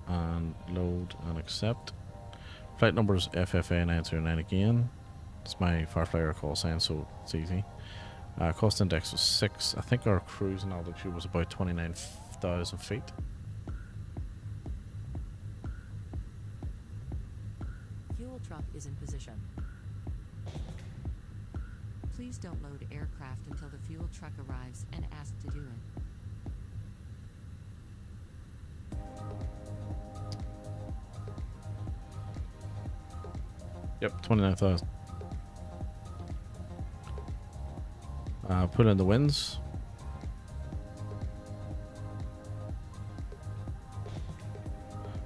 and load and accept. Flight number is FFA909 again. It's my Fireflyer call sign, so it's easy. Cost index was 6. I think our cruising altitude was about 29,000 feet. Fuel truck is in position. Please don't load aircraft until the fuel truck arrives and ask to do it. Yep, 29,000. Put in the winds.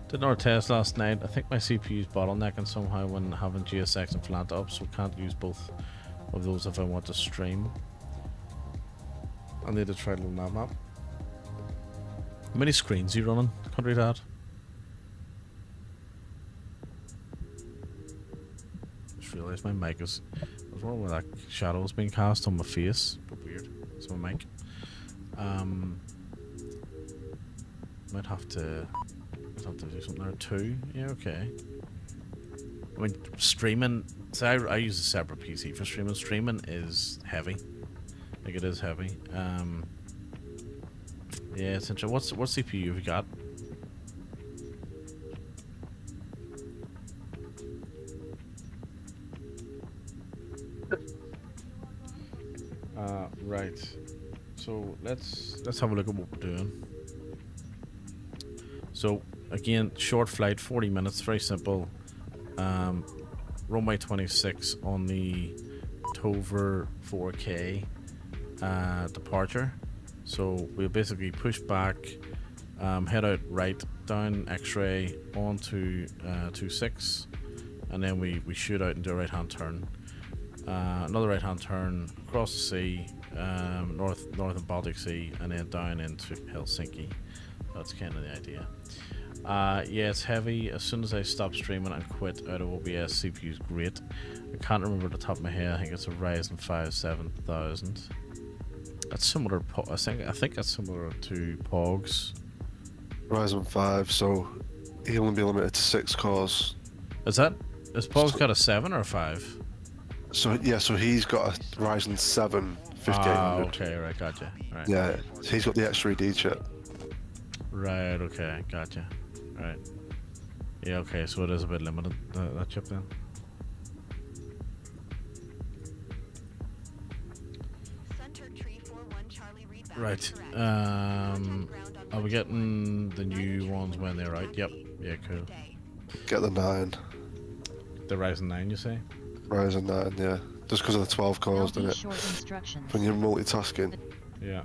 Did our test last night. I think my CPU's bottlenecking somehow when having GSX and Flat up, so can't use both of those if I want to stream. I need to try to load that map. How many screens are you running? Can't read that. Just realised my mic is. I was wondering where that shadow is being cast on my face, but weird. It's my mic. Might have to do something there too. Yeah, okay. I mean, streaming. So I use a separate PC for streaming. Streaming is heavy. Like, it is heavy. Yeah, it's interesting. What CPU have you got? Right. So let's have a look at what we're doing. So again, short flight, 40 minutes, very simple. Runway 26 on the Tover 4K departure. So we'll basically push back, head out right, down X-ray onto 26, and then we shoot out and do a right hand turn. Another right hand turn across the sea, northern Baltic Sea, and then down into Helsinki. That's kind of the idea. Yeah, it's heavy. As soon as I stop streaming and quit out of OBS, CPU's great. I can't remember the top of my head. I think it's a Ryzen 5 7000. That's similar. I think that's similar to POG's. Ryzen 5, so he'll only be limited to 6 cores. Is POG's got a 7 or a 5? So yeah, so he's got a Ryzen 7 5800. Okay, right, gotcha. Right. Yeah, he's got the X3D chip. Right, okay, gotcha. Right. Yeah, okay, so it is a bit limited, that chip then. Right. Are we getting the new ones when they're out? Yep. Yeah, cool. Get the 9. The Ryzen 9, you say? Ryzen 9, yeah. Just because of the 12 cores, doesn't it? When you're multitasking. Yeah.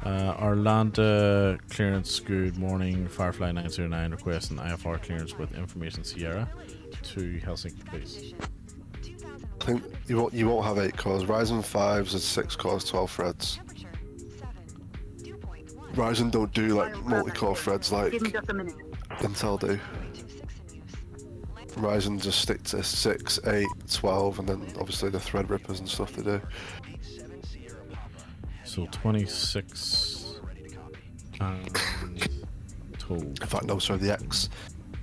Our land clearance, good morning. Firefly 909 requesting IFR clearance with information Sierra to Helsinki, please. I think you won't have 8 cores. Ryzen 5s is 6 cores, 12 threads. Ryzen don't do like multi-core threads like Intel do. Ryzen just stick to 6, 8, 12, and then obviously the thread rippers and stuff they do. So 26 and 12. In fact, no, sorry, the X.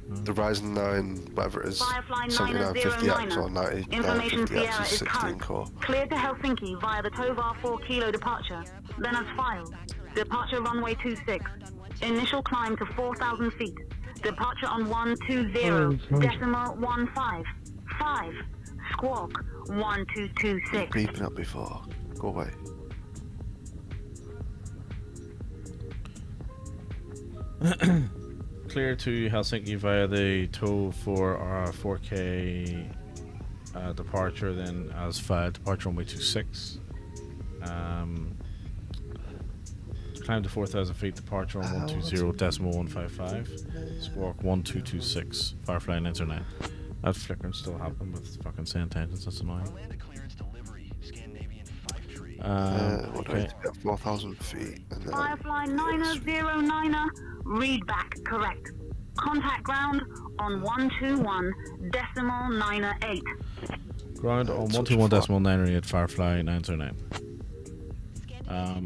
The Ryzen 9, whatever it is, 7950X or 9950X is 16 core. Cleared to Helsinki via the Tovar 4 kilo departure, then as filed. Departure runway 26. Initial climb to 4,000 feet. Departure on 120, decimal 15. 5. Squawk 1226. Beeping up before. Go away. Clear to Helsinki via the TOW for our 4K departure, then as filed, departure runway 26. Climb to 4,000 feet, departure on 120, decimal 155. Squawk 1226, Firefly 909. That flickering still happening with fucking sand tangents, that's annoying. Okay. 4,000 feet. And then Firefly 909er, read back correct. Contact ground on 121, decimal 908. Ground on 121, decimal 908, Firefly 909.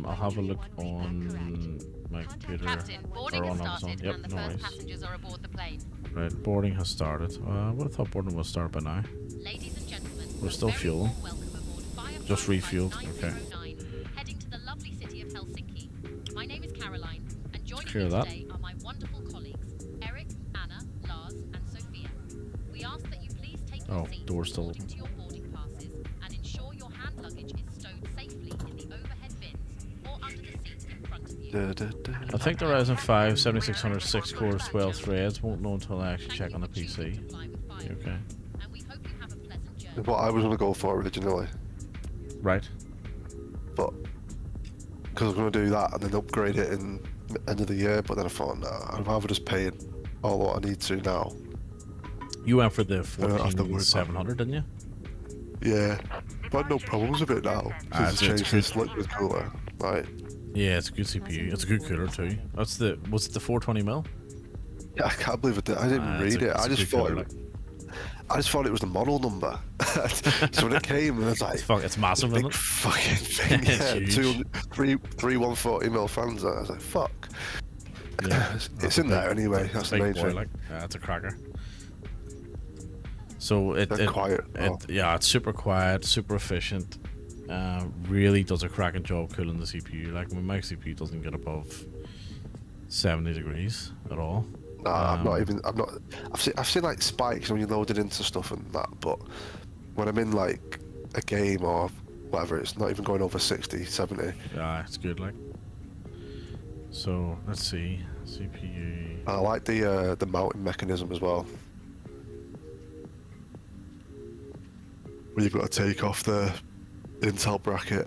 I'll have a look on my computer or on Amazon. Yep, no worries. Passengers are aboard the plane. Right, boarding has started. I would have thought boarding would start by now. Ladies and gentlemen, We're still fueling. Just refueled. Okay. Heading to the lovely city of Helsinki. My name is Caroline, and joining Clear me that. today are my wonderful colleagues, Eric, Anna, Lars, and Sophia. We ask that you please take your seats door's still according open. to your boarding passes and ensure your hand luggage is stowed safely in the overhead bins or under the seat in front of you. I think the Ryzen 5 7600 6 cores 12 threads. Won't know until I actually check on the PC. Okay. And we hope you have a pleasant journey. what I was going to go for originally. Right. But because I was going to do that and then upgrade it in the end of the year, but then I thought, nah, I'd rather just pay it all what I need to now. You went for the 14700, didn't you? Yeah, but I had no problems with it now. Since I changed this liquid cooler, right? Yeah, it's a good CPU. It's a good cooler too. Was it the 420mm? Yeah, I can't believe it. I didn't read it. I just thought it was the model number. So when it came, and I was like, it's massive, isn't big it? fucking thing. It's Yeah, huge. three 140mm fans. I was like, fuck. Yeah, it's in there anyway. That's the main thing. That's a cracker. So quiet. Yeah, it's super quiet, super efficient. Really does a cracking job cooling the CPU. Like my CPU doesn't get above 70 degrees at all. Nah, I've seen like spikes when you load it into stuff and that, but when I'm in like a game or whatever, it's not even going over 60, 70. Yeah, it's good. Like, so let's see, CPU. I like the mounting mechanism as well. Where you've got to take off the Intel bracket.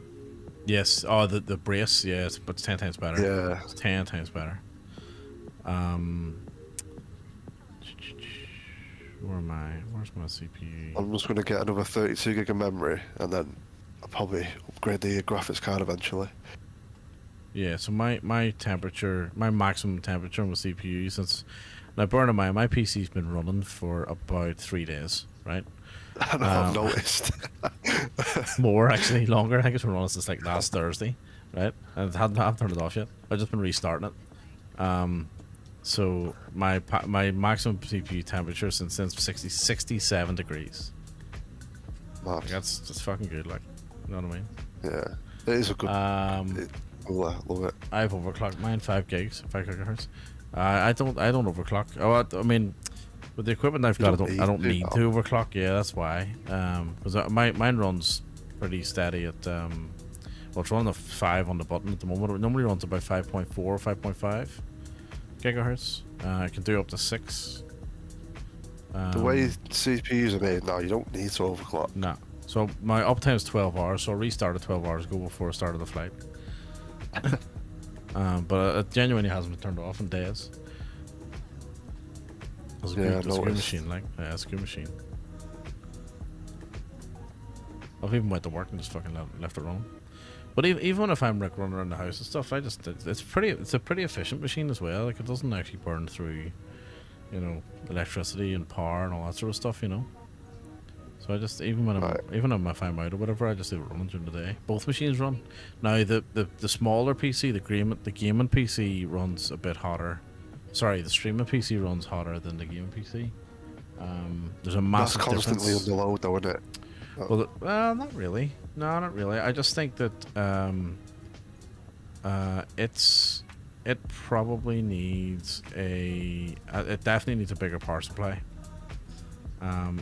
Yes. Oh, the brace. Yeah, but it's 10 times better. Yeah, it's 10 times better. Where am I? Where's my CPU? I'm just going to get another 32 gig of memory, and then I'll probably upgrade the graphics card eventually. Yeah, so my temperature, my maximum temperature on my CPU since now, bear in mind, my PC's been running for about 3 days, right? I know, I've noticed. More actually, longer. I think it's been running since like last Thursday, right? And I haven't turned it off yet. I've just been restarting it. So my maximum CPU temperature since 67 degrees. Mad. Like, that's just fucking good, like, you know what I mean? Yeah, it is a good. Love it. I have overclocked mine 5 gigahertz. I don't overclock. Oh, I mean, with the equipment I've got, I don't need to overclock. Yeah, that's why. Because mine runs pretty steady at well, it's running a 5 on the button at the moment. It normally runs about 5.4 or 5.5 gigahertz. I can do up to 6. The way CPUs are made now, you don't need to overclock. No. So my uptime is 12 hours. So I restarted 12 hours ago before I started the flight. But it genuinely hasn't been turned off in days. It's a good machine, like, yeah, it's a good machine. I've even went to work and just fucking left it running. But even if I'm like running around the house and stuff, it's a pretty efficient machine as well. Like, it doesn't actually burn through, you know, electricity and power and all that sort of stuff, you know. So I just even if I'm out or whatever, I just leave it running during the day. Both machines run. Now the smaller PC, the gaming PC runs a bit hotter. Sorry, the streaming PC runs hotter than the gaming PC. There's a massive difference. That's constantly under load, though, isn't it? Oh. Well, not really. No, not really. I just think that it probably needs it definitely needs a bigger power supply.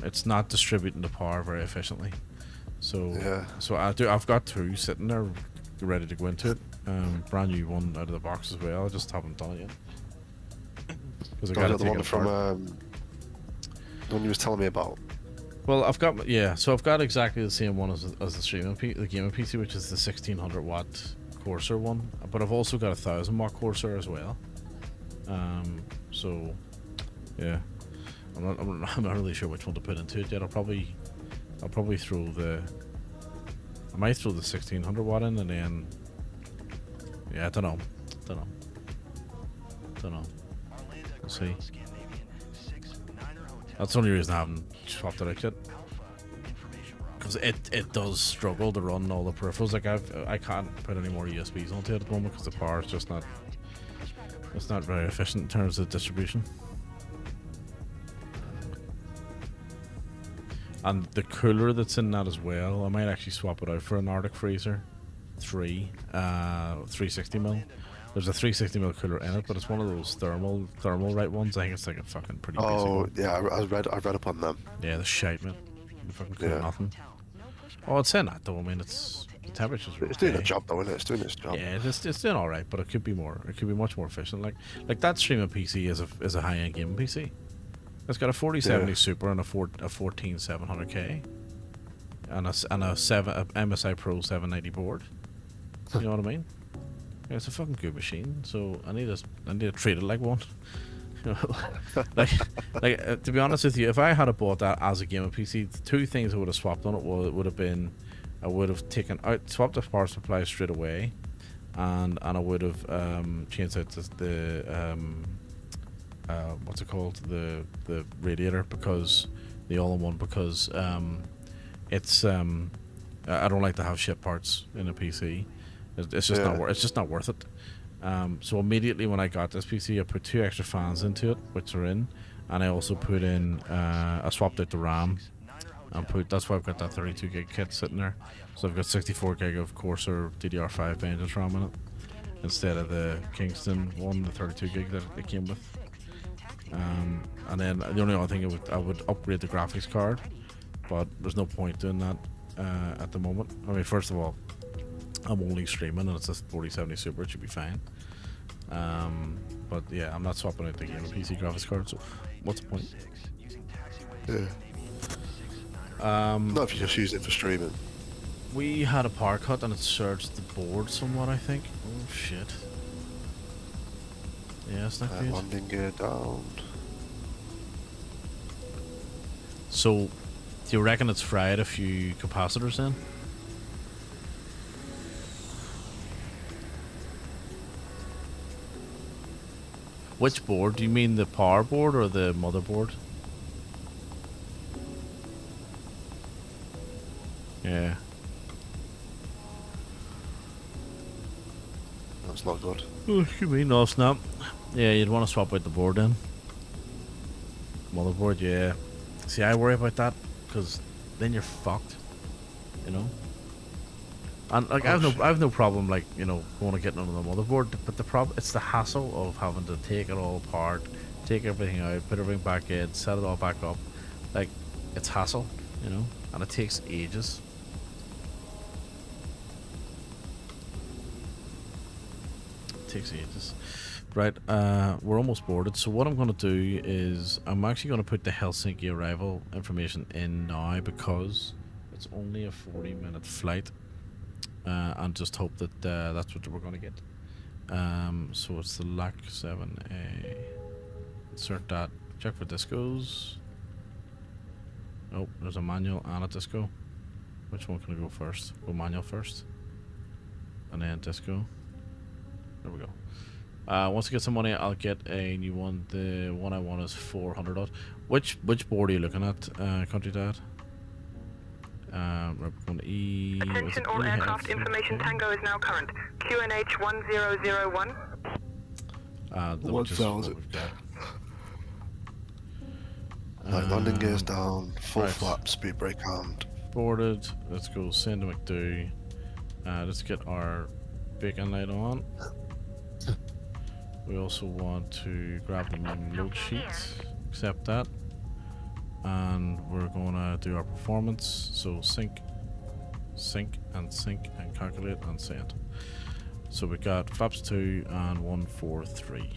It's not distributing the power very efficiently. So yeah. So I've got 2 sitting there ready to go into it. Brand new one out of the box as well. I just haven't done it yet. Because I got the one from the one you was telling me about. Well, I've got exactly the same one as the gaming PC, which is the 1600 watt Corsair one. But I've also got a 1000 watt Corsair as well. So yeah. I'm not really sure which one to put into it yet. I'll probably throw I might throw the 1600 watt in, and then yeah, I don't know. We'll see. That's the only reason I haven't swapped it out yet, because it does struggle to run all the peripherals. Like I can't put any more USBs onto it at the moment because the power is just not. It's not very efficient in terms of distribution. And the cooler that's in that as well, I might actually swap it out for a Nordic freezer 360mm. There's a 360mm cooler in it, but it's one of those thermal right ones. I think it's like a fucking pretty basic one. Yeah, I read up on them. Yeah, the shite, man. You fucking cool nothing. Oh, it's saying that though. I mean, the temperature's okay. It's doing a job though, isn't it? It's doing its job. Yeah, it's doing all right, but it could be more. It could be much more efficient. Like that streaming PC is a high-end gaming PC. It's got a 4070 Super and a 14700K, and a MSI Pro 790 board. You know what I mean? Yeah, it's a fucking good machine. So I need to treat it like one. like to be honest with you, if I had bought that as a gaming PC, the 2 things I would have swapped on it would have been, I would have swapped the power supply straight away, and I would have changed out the what's it called, the radiator, because the all-in-one, because it's I don't like to have shit parts in a PC. It's just not worth it. So immediately when I got this PC, I put 2 extra fans into it, which are in, and I also put in I swapped out the RAM and that's why I've got that 32 gig kit sitting there. So I've got 64 gig of Corsair DDR5 Vengeance RAM in it instead of the Kingston one, the 32 gig that it came with. And then the only other thing I would upgrade the graphics card, but there's no point doing that at the moment. I mean, first of all, I'm only streaming and it's a 4070 Super, it should be fine. But yeah, I'm not swapping out the gaming PC graphics card, so what's the point? Yeah. Not if you just use it for streaming. We had a power cut and it surged the board somewhat, I think. Oh shit. Yeah, it's not good. Landing gear down. So, do you reckon it's fried a few capacitors then? Which board? Do you mean the power board or the motherboard? Yeah. That's not good. Oh, excuse me, no snap. Yeah, you'd want to swap out the board then. Motherboard, yeah. See, I worry about that because then you're fucked. You know. And like, I have no problem, like, you know, going and getting on the motherboard, but the problem, it's the hassle of having to take it all apart, take everything out, put everything back in, set it all back up. Like, it's hassle, you know, and it takes ages. It takes ages. Right, we're almost boarded, so what I'm going to do is I'm actually going to put the Helsinki arrival information in now because it's only a 40-minute flight. And just hope that that's what we're going to get. So it's the LAC 7A. Insert that. Check for discos. Oh, there's a manual and a disco. Which one can I go first? Go manual first. And then disco. There we go. Once I get some money, I'll get a new one. The one I want is 400 odd. Which board are you looking at, Country Dad? We're going to E. Attention all aircraft information tango is now current. QNH 1001. What sounds it? Landing gears down, full flap, speed brake armed. Boarded. Let's go send to McDo. Let's get our beacon light on. We also want to grab the load sheet. Accept that. And we're gonna do our performance. So sync, and calculate and send. So we got flaps 2 and 143.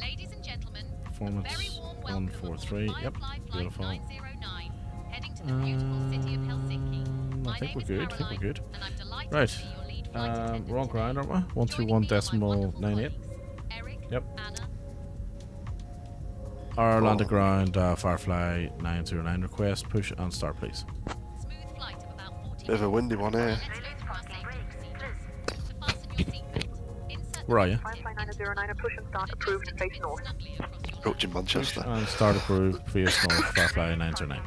Ladies and gentlemen, performance very warm welcome 143. Yep, beautiful. 909, heading to the beautiful city of Helsinki. I think we're good. And I'm delighted Right. to be your lead flight attendant. We're on ground, aren't we? 121.98. Yep. Anna. Our land to ground Firefly 909 request, push and start please. Smooth flight of about 40 Bit of a windy one here. Where are you? Firefly 909, push and start approved, face north. Approaching Manchester. And start approved, face north, Firefly 909.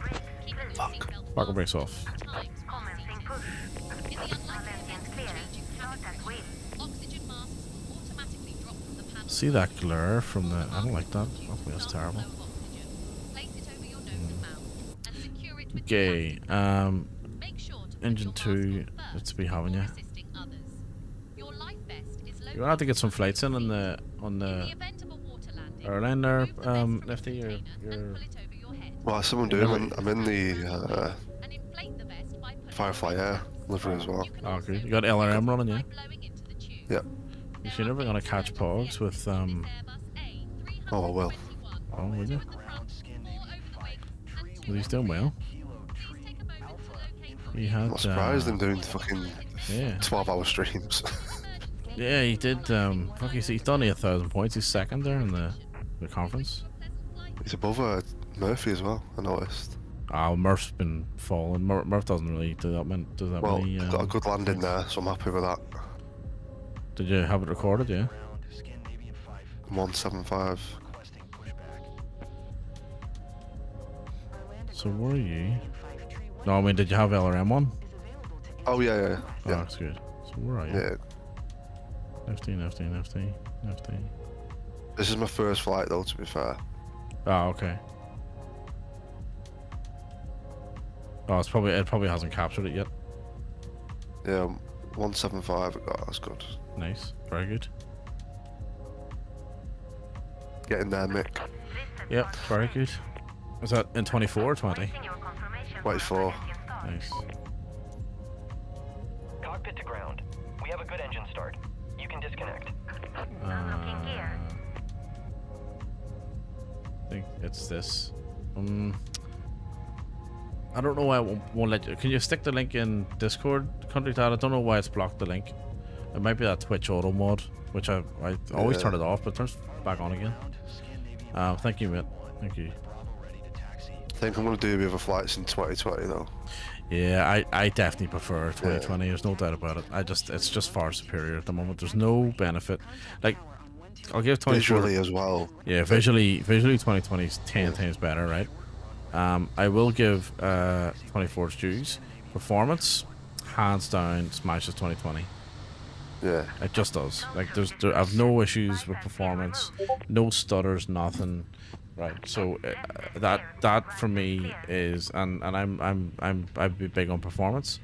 Fuck. Parker brakes off. See that glare from the... I don't like that. Oh, that's terrible. Okay, engine 2, let's be having you. You're gonna have to get some flights in on the airline there, Lefty. You're Well, someone doing. I'm in the Firefly Air livery as well. Oh, good. You got LRM running, yeah? Yep. You're never gonna catch pogs with Oh, I will. Oh, will you? Well, he's doing well. He had. I'm surprised him doing fucking 12-hour streams. Yeah, he did. Fuck, he's done 8,000 points. He's second there in the conference. He's above Murphy as well, I noticed. Oh, Murph's been falling. Murph doesn't really do that many. Well, got a good landing there, so I'm happy with that. Did you have it recorded? Yeah. 175. So where are you? No, I mean, did you have LRM on? Oh yeah. Oh, that's good. So where are you? Yeah. Nifty. This is my first flight though, to be fair. Oh, okay. Oh, it probably hasn't captured it yet. Yeah, 175 I got, that's good. Nice, very good. Getting there, Mick. Yep, very good. Is that in 24 or 20? 24. Nice. Cockpit to ground. We have a good engine start. You can disconnect. I think it's this. I don't know why it won't let you. Can you stick the link in Discord, Country Dad? I don't know why it's blocked the link. It might be that Twitch auto mod, which I always turn it off, but it turns back on again. Thank you, mate. Thank you. I think I'm going to do the other flights in 2020 though. Yeah, I definitely prefer 2020. There's no doubt about it. It's just far superior at the moment. There's no benefit. Like, I'll give 24 visually as well. Yeah, visually 2020 is 10 times better, right? I will give 24's dues. Performance, hands down, smashes 2020. Yeah, it just does. Like I've no issues with performance, no stutters, nothing. Right, so that for me is, and I'd be big on performance.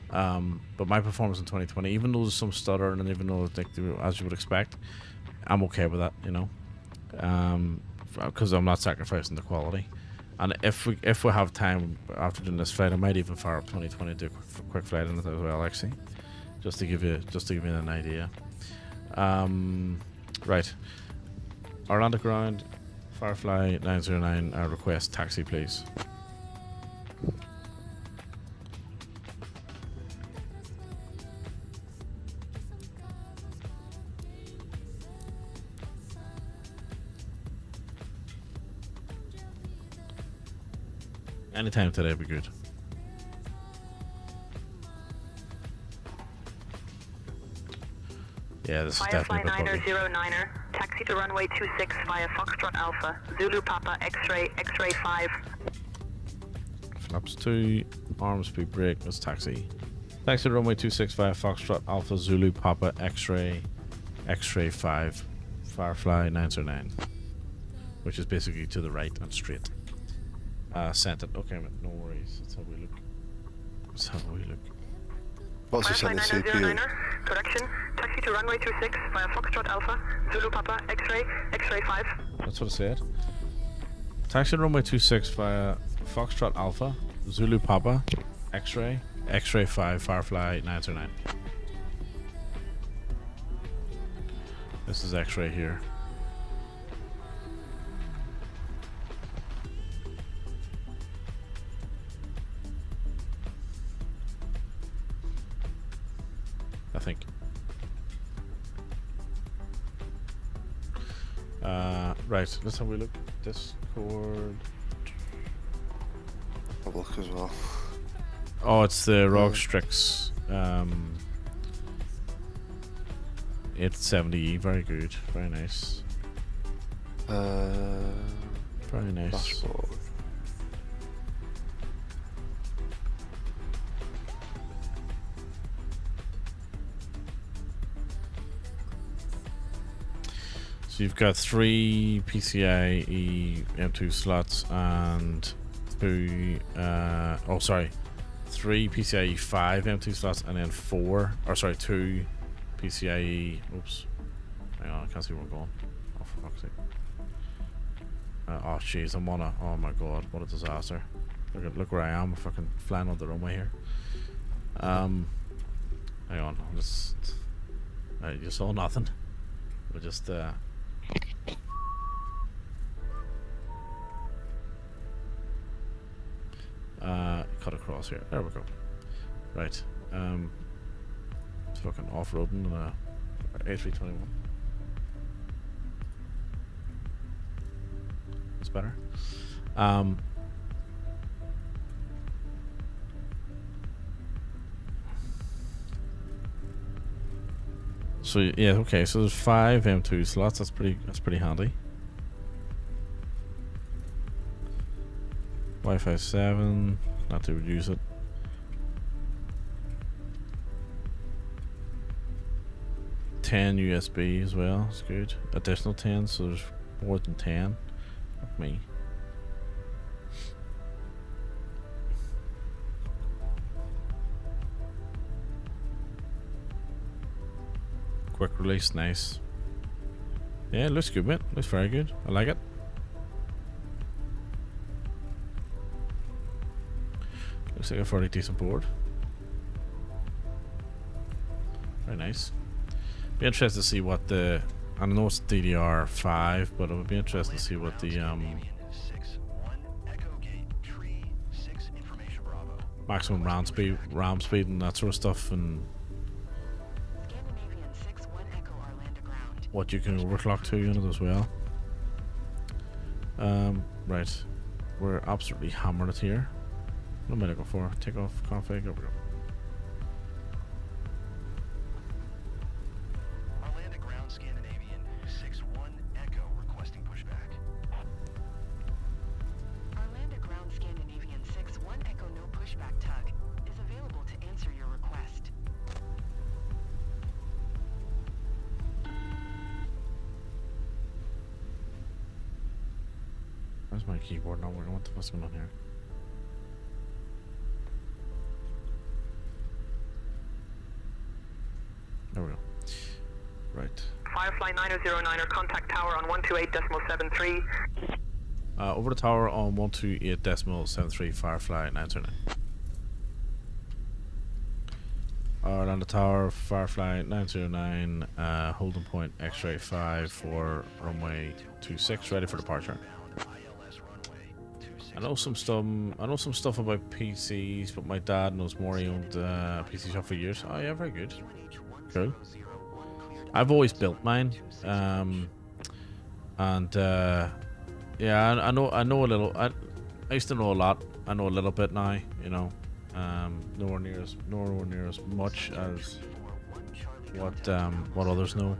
But my performance in 2020, even though there's some stutter and even though like, as you would expect, I'm okay with that, you know, because I'm not sacrificing the quality. And if we have time after doing this flight, I might even fire up 2020 do a quick flight in it as well, actually, just to give you an idea. Right, Orlando ground, Firefly 909. Request taxi, please. Anytime today would be good. Yeah, this is Firefly definitely 909er, taxi to runway 26 via Foxtrot Alpha, Zulu Papa X-ray 5. Flaps 2, arm speed brake, let's taxi. Taxi to runway 26 via Foxtrot Alpha, Zulu Papa X-ray 5, Firefly 909, which is basically to the right and straight. Sent it. Okay, no worries. That's how we look. What's he saying? Firefly 909er, correction, taxi to runway 26 via Foxtrot Alpha, Zulu Papa X-ray 5. That's what it said. Taxi to runway 26 via Foxtrot Alpha, Zulu Papa X-ray 5, Firefly 909. This is X-ray here. I think. Right, let's have a look. Discord. I'll look as well. Oh, it's the Rog Strix 870E. Very good. Very nice. Very nice. Dashboard. So you've got 3 PCIe M2 slots and 2 3 PCIe 5 M2 slots and then 2 PCIe, oops, hang on, I can't see where I'm going. Oh, for fuck's sake. Oh jeez, I'm on a, oh my god, what a disaster. Look where I am, I'm fucking flying on the runway here. Hang on, I'm just, you saw nothing. We're just cut across here. There we go. Right. It's fucking off-roading on a A321. It's better. So yeah, okay. So there's 5 M2 slots. That's pretty handy. Wi-Fi 7. Not to reduce it. $10 USB as well. It's good. Additional 10, so there's more than 10. Fuck me. Quick release, nice. Yeah, it looks good, mate. Looks very good. I like it. Looks like a fairly decent board. Very nice. Be interested to see what the, I know it's DDR5, but it would be interesting to see what the maximum RAM speed and that sort of stuff, and what you can overclock to, you know, as well. Right, we're absolutely hammering it here. What am I looking for? Take off config. There we go. Orlando ground Scandinavian my keyboard not working? What the fuck's going on here? There we go. Right. Firefly 9009er, contact tower on 128.73. Over the tower on 128.73, Firefly 909. Alright, on the tower, Firefly 909, holding point X-ray 5 for runway 26, ready for departure. I know some stuff about PCs, but my dad knows more. He owned a PC shop for years. Oh yeah, very good. Cool. I've always built mine, and yeah, I know a little. I used to know a lot. I know a little bit now. You know, nowhere near as much as what others know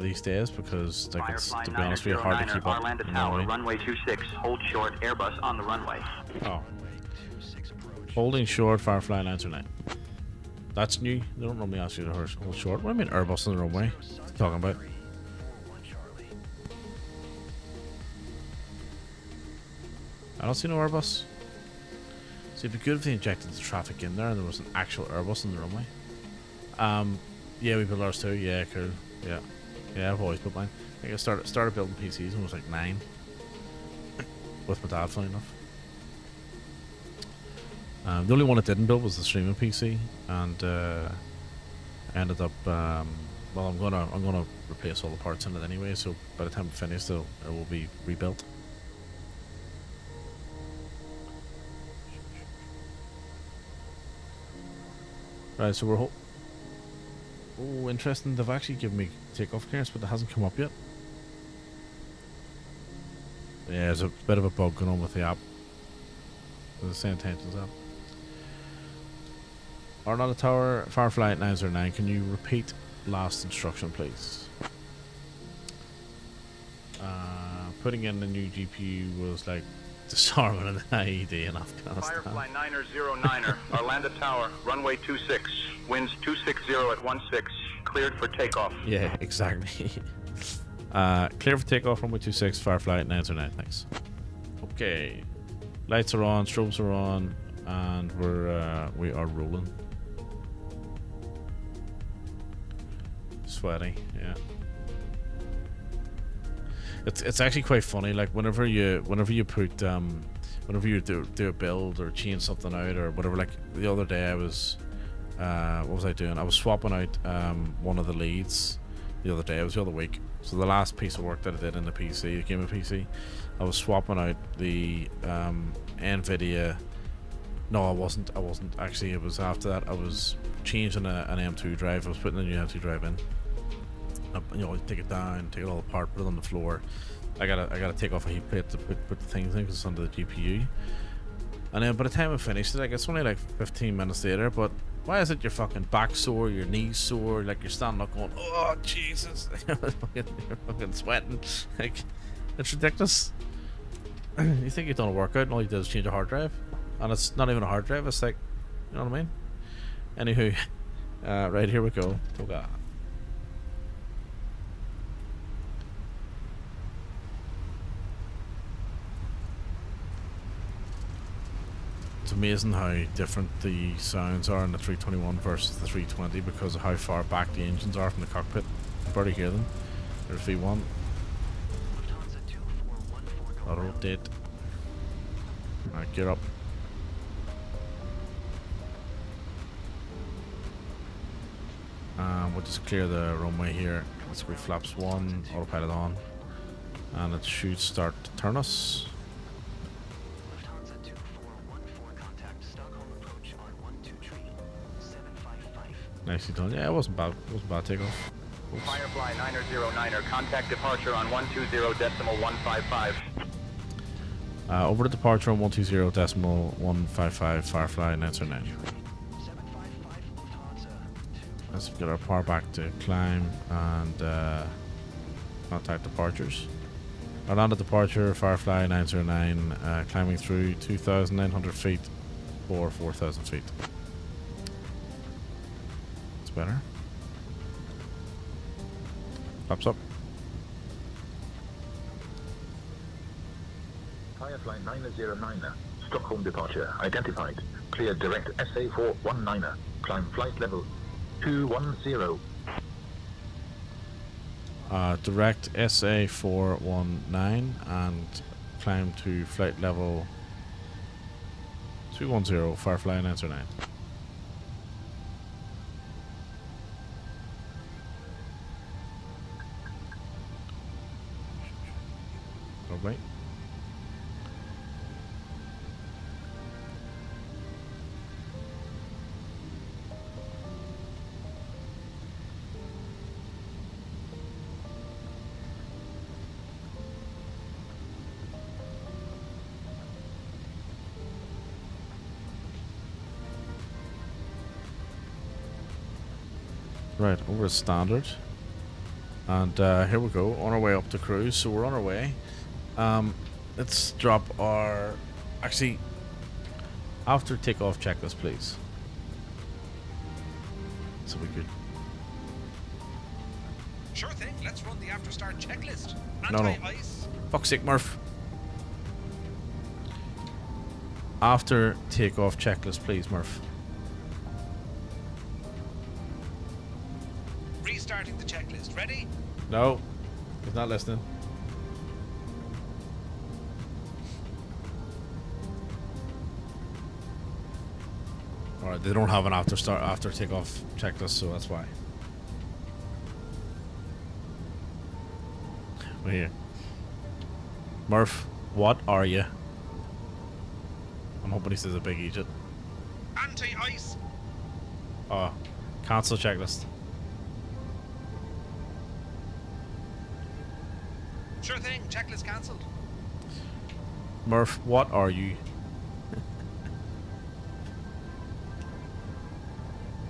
these days, because like it's, to be honest with you, hard to keep up. Arlanda Tower, runway 26, hold short, Airbus on the runway. Oh, holding short, Firefly 909. That's new. They don't normally ask you to hold short. What do you mean Airbus on the runway? What are you talking about? I don't see no Airbus. So it'd be good if they injected the traffic in there and there was an actual Airbus on the runway. Yeah, we built ours too. Yeah, cool. Yeah, yeah, I've always built mine. I think I started building PCs when I was like 9, with my dad, funny enough. The only one I didn't build was the streaming PC, and I ended up. Well, I'm gonna replace all the parts in it anyway. So by the time I finish, it will be rebuilt. Right, so we're. Oh, interesting. They've actually given me takeoff clearance, but it hasn't come up yet. Yeah, there's a bit of a bug going on with the app. The Same Intentions app. Arlanda Tower, Firefly 909. Can you repeat last instruction, please? Putting in the new GPU was like disarming an IED in Afghanistan. Firefly 909er, Arlanda Tower, runway 26, winds 260 at 16, cleared for takeoff. Yeah, exactly. Clear for takeoff, runway 26, Firefly 909. Thanks. Okay, lights are on, strobes are on, and we are rolling. Sweaty, yeah. It's actually quite funny. Like whenever you put whenever you do a build or change something out or whatever. Like the other day, I was what was I doing? I was swapping out one of the leads the other day. It was the other week. So the last piece of work that I did in the PC, the gaming PC, I was swapping out the NVIDIA. No, I wasn't actually. It was after that. I was changing an M2 drive. I was putting a new M2 drive in. You know, take it down, take it all apart, put it on the floor. I gotta take off a heat plate to put the things in because it's under the GPU. And then by the time I finished it, like it's only like 15 minutes later. But why is it your fucking back sore, your knees sore, like you're standing up going, oh Jesus, you're fucking sweating. Like it's ridiculous. You think you've done a workout and all you did is change a hard drive, and it's not even a hard drive. It's like, you know what I mean? Anywho, right, here we go. Toga. It's amazing how different the sounds are in the 321 versus the 320 because of how far back the engines are from the cockpit. You can barely hear them. There's V1. Auto update. Alright, gear up. We'll just clear the runway here. Let's go flaps 1, autopilot on. And it should start to turn us. Nicely done. Yeah, it wasn't bad. It wasn't bad takeoff. Oops. Firefly 909er, contact departure on 120.155. Over to departure on 120.155, Firefly 909. Let's get our power back to climb and contact departures. Arlanda departure, Firefly 909, climbing through 2,900 feet or 4,000 feet. It's better. Pops up. Firefly 909, Stockholm departure identified. Clear direct SA419, climb flight level 210. Direct SA419 and climb to flight level 210, Firefly 909. Lovely. Right, over to standard. And here we go, on our way up to cruise. So we're on our way. Let's drop our... Actually, after takeoff checklist, please. So we could... Sure thing, let's run the after start checklist. No. Anti-ice. Fuck's sake, Murph. After takeoff checklist, please, Murph. Restarting the checklist. Ready? No, he's not listening. Alright, they don't have an after takeoff checklist, so that's why. We're here. Murph, what are you? I'm hoping he says a big Egypt. Anti-ice. Oh, cancel checklist. Sure thing, checklist cancelled. Murph, what are you?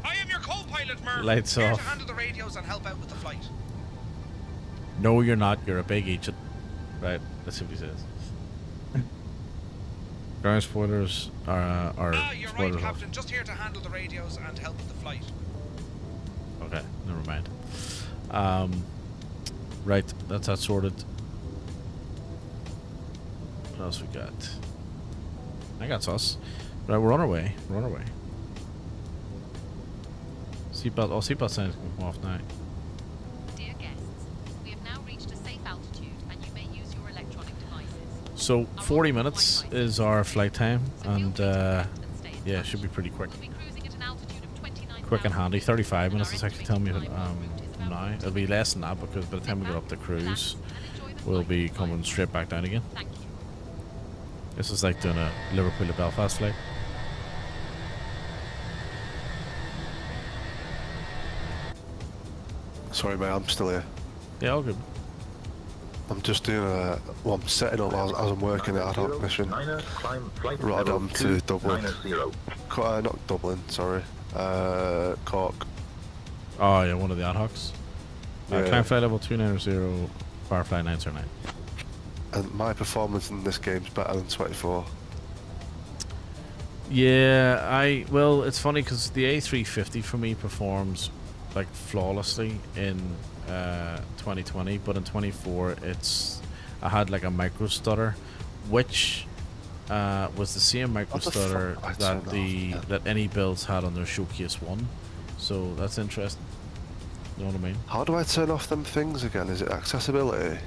I am your co-pilot, Murph. Lights Here off. to handle the radios and help out with the flight. No, you're not. You're a big agent. Right, let's see what he says. Ground spoilers are You're spoilers right, off. Captain. Just here to handle the radios and help with the flight. Okay, never mind. Right, that's that sorted. What else we got? I got us. Right, we're on our way. We're on our way. Seatbelt. Oh, seatbelt signs can come off now. Dear guests, we have now reached a safe altitude and you may use your electronic devices. So 40 minutes is our flight time, and yeah, it should be pretty quick. Quick and handy. 35 minutes is actually telling me now. It'll be less than that because by the time we get up to cruise, we'll be coming straight back down again. This is like doing a Liverpool to Belfast flight. Sorry, mate, I'm still here. Yeah, all good. I'm just doing well, I'm setting up as I'm working at ad hoc mission. Rotterdam to Dublin. Not Dublin, sorry. Cork. Oh, yeah, one of the ad hocs. Yeah. Climb flight level 290, Firefly 909. And my performance in this game's better than 24. Yeah, well, it's funny because the A350 for me performs like flawlessly in 2020, but in 24 I had like a micro stutter, which was the same micro stutter that any builds had on their Showcase 1. So that's interesting. You know what I mean? How do I turn off them things again? Is it accessibility?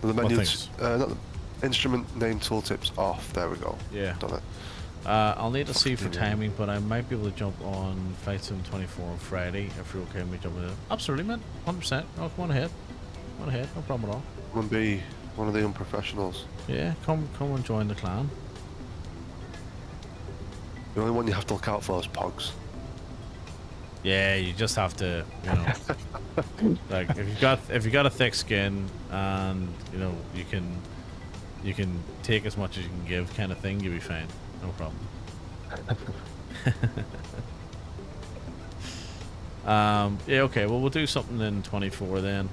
The menu, not the instrument name tooltips off. There we go. Yeah. Done it. I'll need to see for timing, but I might be able to jump on Flight Sim 24 on Friday if you're okay with me jumping in. Absolutely, man. 100%. Oh, come on ahead. Come on ahead. No problem at all. I'm gonna be one of the unprofessionals. Yeah, come and join the clan. The only one you have to look out for is Pogs. Yeah, you just have to, you know, like if you got a thick skin and you know you can take as much as you can give, kind of thing, you'll be fine. No problem. Yeah, okay. Well, we'll do something in 24 then.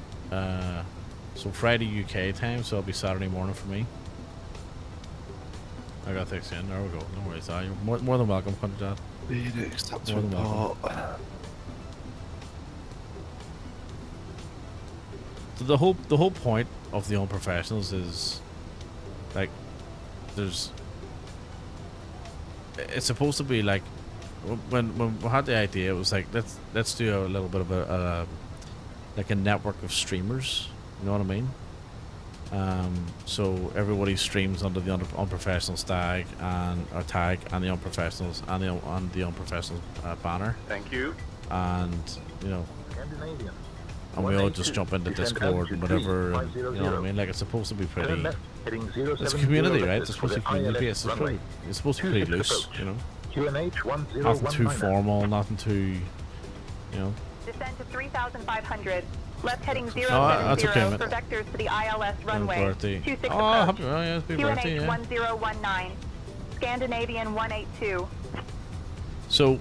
So Friday UK time, so it'll be Saturday morning for me. I got thick skin. There we go. No worries. You're more than welcome, Country Dad. More than welcome. So the whole point of the Unprofessionals is like it's supposed to be like when we had the idea, it was like let's do a little bit of a like a network of streamers. You know what I mean? So everybody streams under the Unprofessionals tag and the Unprofessionals and the Unprofessionals banner. Thank you. And you know, and we all just jump into Discord and whatever. And, you know what I mean? Like it's supposed to be pretty. It's a community, right? It's supposed to be community based. It's supposed to be pretty loose, you know. Nothing too formal, nothing too, you know. Descend to 3,500. Left heading 070 that's okay, for vectors to the ILS runway. Birthday. 26 oh, happy, oh, yeah, happy birthday, QNH yeah. 1019. Scandinavian 182. So,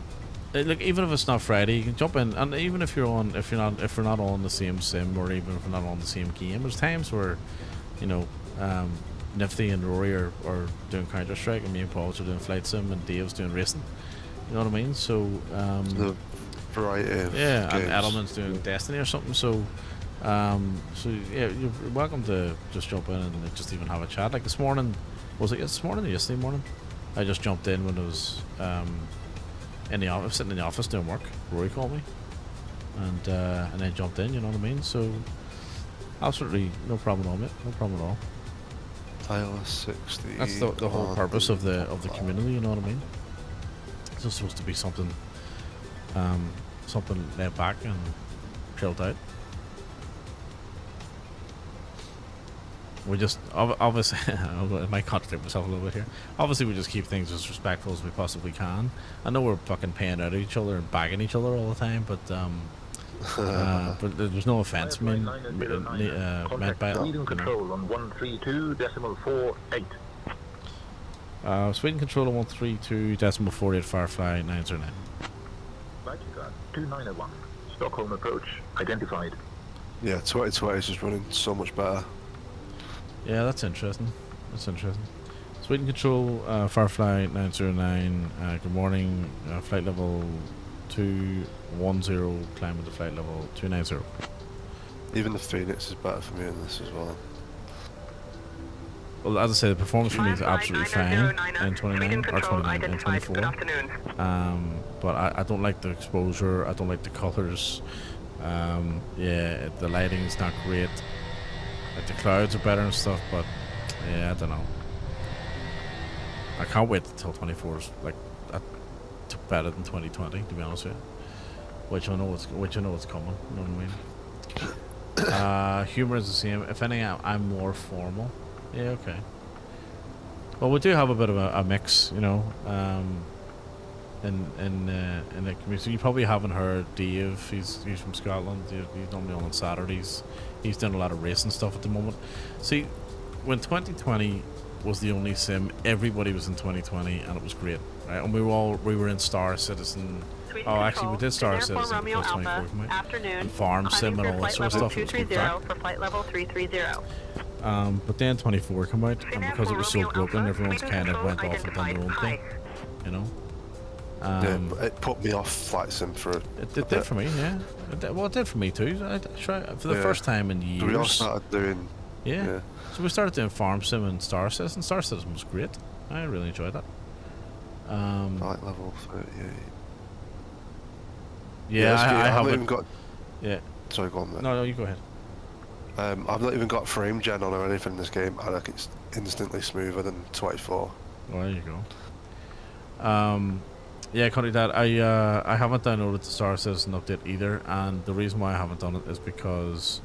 look, even if it's not Friday, you can jump in, and even if we're not on the same sim, or even if we're not on the same game, there's times where, you know, Nifty and Rory are doing Counter Strike, and me and Paul are doing Flight Sim, and Dave's doing racing. You know what I mean? So, the variety of yeah, games. and Edelman's doing Destiny or something. So, so yeah, you're welcome to just jump in and just even have a chat. Like this morning, was it this morning or yesterday morning? I just jumped in when it was in the office, sitting in the office doing work. Rory called me, and then jumped in. You know what I mean? So, absolutely no problem at all, mate. No problem at all. ILS 60. That's the whole purpose of the community. You know what I mean? It's just supposed to be something, something laid back and chilled out. We just obviously I might contradict myself a little bit here. Obviously, we just keep things as respectful as we possibly can. I know we're fucking paying out at each other and bagging each other all the time, but there's no offense meant by it. Sweden control on 132.48. Sweden control on 132.48 Firefly 909. Right, you got 2901. Stockholm approach identified. Yeah, 2020 is just running so much better. Yeah, that's interesting. That's interesting. Sweden control, Firefly 909. Good morning. Flight level 210. Climb to flight level 290. Even the Phoenix is better for me in this as well. Well, as I say, the performance for me is absolutely fine in 29 or 29 and 24. But I don't like the exposure. I don't like the colors. Yeah, the lighting is not great. Like the clouds are better and stuff, but yeah, I don't know. I can't wait until 24 is like better than 2020, to be honest with you. Which I know it's coming. You know what I mean? Humor is the same. If anything, I'm more formal. Yeah, okay. Well, we do have a bit of a mix, you know, in the community. So you probably haven't heard Dave. He's from Scotland. He's normally on Saturdays. He's doing a lot of racing stuff at the moment. See, when 2020 was the only sim, everybody was in 2020, and it was great, right? And we were in Star Citizen. Oh, actually, we did Star Citizen before 24 came out. And Farm Sim and all that sort of stuff. It was good crack. For flight level 330. But then 24 came out, and because it was so broken, everyone's kind of went off and done their own thing, you know. Yeah, it put me off Flight Sim for it did for me, yeah. It did for me too. I tried for the first time in years. We all started doing. Yeah. So we started doing Farm Sim and Star Citizen. Star Citizen was great. I really enjoyed that. Flight level 38. Yeah, I haven't even got. Yeah. Sorry, go on there. No, you go ahead. I've not even got frame gen on or anything in this game, and like it's instantly smoother than 24. Well, there you go. Yeah, Cody, Dad, I haven't downloaded the Star Citizen update either, and the reason why I haven't done it is because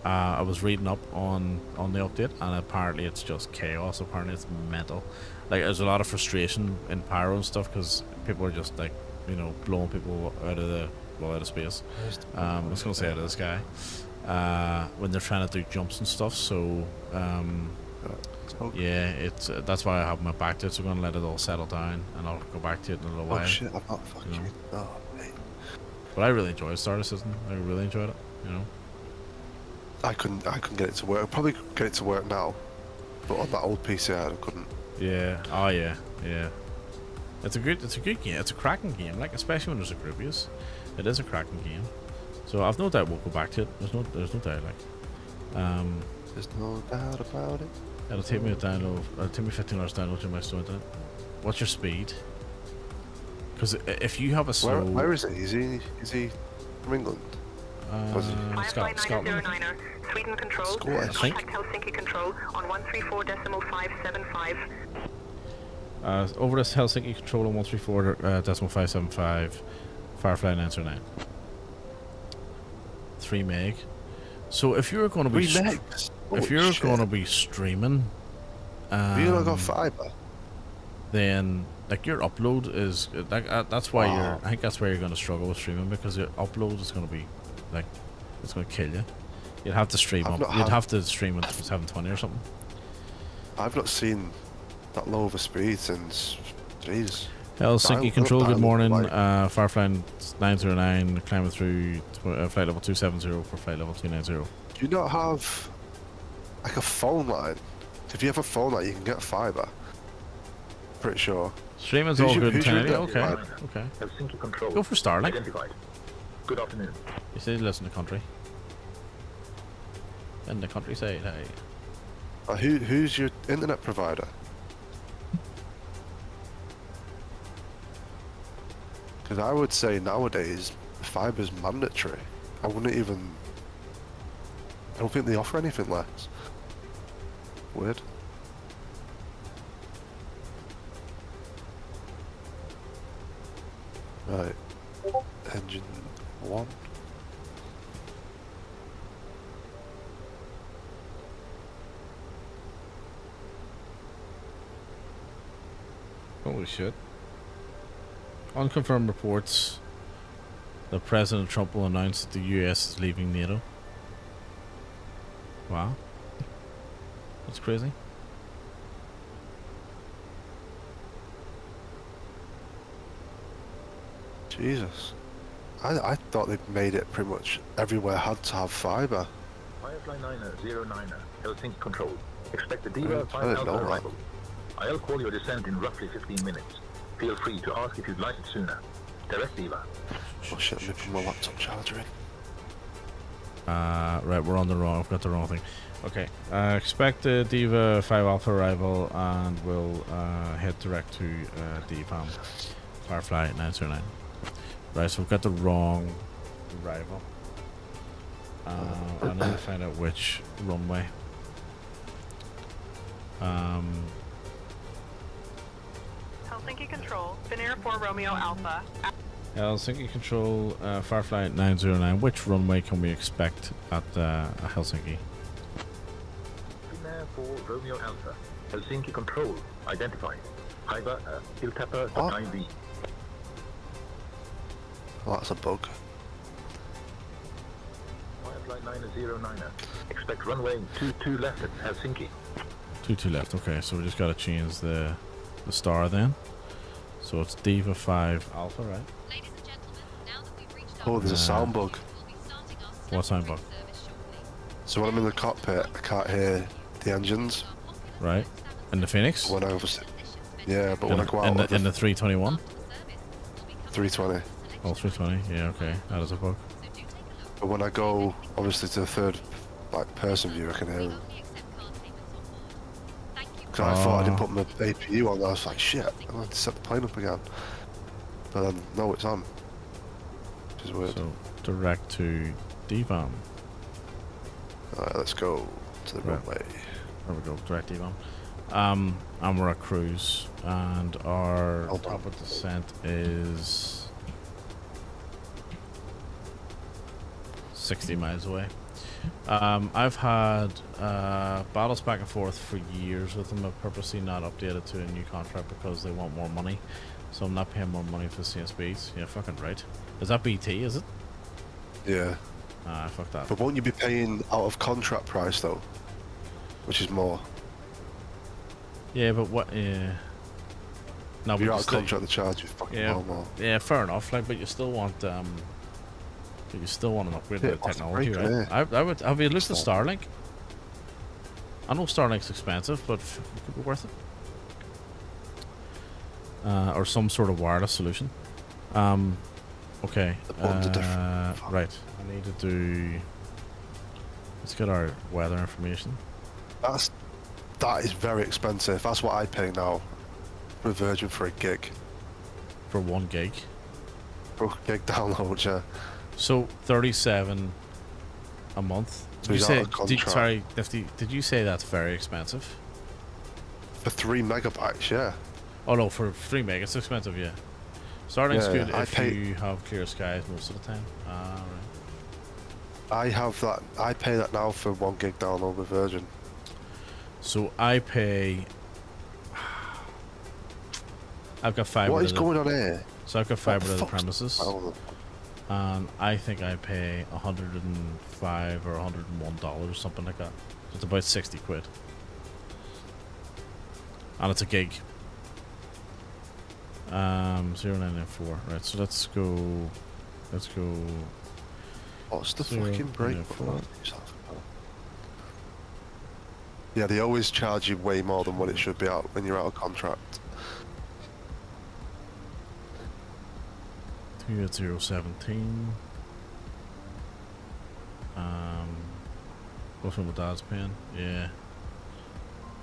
I was reading up on the update, and apparently it's just chaos. Apparently it's mental. Like there's a lot of frustration in Pyro and stuff because people are just like, you know, blowing people out of space. I was gonna say out of the sky. When they're trying to do jumps and stuff. So yeah, it's that's why I have my back to it. So I'm gonna let it all settle down, and I'll go back to it in a little while. Oh shit! I'm not fucking. You know? Oh, mate. But I really enjoyed Star Citizen. I really enjoyed it. You know. I couldn't get it to work. I'd probably get it to work now, but on that old PC I couldn't. Yeah. Oh yeah. Yeah. It's a good game. It's a cracking game. Like especially when there's a group use, it is a cracking game. So I've no doubt we'll go back to it. There's no doubt. Like. There's no doubt about it. It'll take me a download. It'll take me 15 hours to download your mouse to internet. What's your speed? Because if you have a slow... Where is it? Is he from England? Firefly Scotland. 909er, Sweden Control. Scottish. Contact Helsinki Control on 134.575. Over this Helsinki control on 134.575, Firefly 909. 3 meg. So if you're going to be... 3 megs? If you're going to be streaming... Have you not got fibre? Then, like, your upload is... that's why you're... I think that's why you're going to struggle with streaming, because your upload is going to be, like, it's going to kill you. You'd have to stream up. You'd have to stream at 720 or something. I've not seen that low of a speed since... Jeez. Helsinki Control, good morning. Firefly 909, climbing through flight level 270 for flight level 290. Do you not have, like, a phone line? If you have a phone line, you can get fibre. Pretty sure. Streaming's all good in Canada. Okay. Helsinki Control. Go for Starlink. Identified. Good afternoon. You say listen to country. In the countryside, hey. Who's your internet provider? Because I would say nowadays, fiber's mandatory. I don't think they offer anything less. Weird. Right. Engine 1. Holy shit. Unconfirmed reports that President Trump will announce that the US is leaving NATO. Wow. That's crazy. Jesus. I thought they made it pretty much everywhere had to have fibre. Firefly 909er, Helsinki Control. Expect the Diva 5000 arrival. I'll call your descent in roughly 15 minutes. Feel free to ask if you'd like it sooner. Direct Diva. Oh shit, let me put my laptop charger in. Right, we're on the wrong. I've got the wrong thing. Okay. Expect the Diva 5 Alpha arrival, and we'll head direct to DPAM. Firefly 909. Right, so we've got the wrong arrival. I need to find out which runway. Helsinki Control, Finnair 4 Romeo Alpha. Helsinki Control, Firefly 909. Which runway can we expect at Helsinki? Finnair 4 Romeo Alpha. Helsinki Control. Identified. Hyber, Iltapa.IV. Oh, that's a bug. Firefly 909er. Expect runway 22 left at Helsinki. 22 left. Okay, so we just got to change the star then. So it's Diva 5 Alpha, right? Ladies and gentlemen, now that we've reached Oh, there's a sound bug. What sound bug? So when I'm in the cockpit, I can't hear the engines. Right. In the Phoenix? When I was, yeah, but when I go out in the 321? 320. Oh, 320. Yeah, okay. That is a bug. But when I go, obviously, to the third, like, person view, I can hear them. Because I thought I didn't put my APU on. I was like, shit, I want to set the plane up again. But then, no, it's on. Which is weird. So, direct to DVAM. Alright, let's go to the runway. There we go, direct DVAM. And we're at cruise, and our proper descent is 60 miles away. I've had battles back and forth for years with them. I've purposely not updated to a new contract because they want more money, so I'm not paying more money for the same speeds. Yeah, fucking right. Is that BT, is it? Yeah. Ah, fuck that. But won't you be paying out of contract price though? Which is more. Yeah, but what? Yeah. No, if you're out of contract, the charge is fucking more. Yeah, fair enough. Like, but you still want you still want an upgrade to the technology, right? Yeah. I would. Have you looked at Starlink? I know Starlink's expensive, but it could be worth it. Or some sort of wireless solution. Okay. Right. I need to do. Let's get our weather information. that is very expensive. That's what I pay now for Virgin for a gig. For 1 gig? For a gig download, yeah. So 37 a month. So he's out of contract. Sorry, Nifty, did you say that's very expensive? For 3 megabytes, yeah. Oh no, for 3 meg, it's expensive, yeah. Starting's good if pay, you have clear skies most of the time. Right. I have that. I pay that now for 1 gig download with Virgin. So I pay. I've got fiber. What is going on here? So I've got fiber to the premises. And I think I pay $105 or $101, something like that. So it's about 60 quid. And it's a gig. 0994. Right, so let's go. What's the fucking break? Yeah, they always charge you way more than what it should be out when you're out of contract. 28017. What's from my dad's paying? Yeah.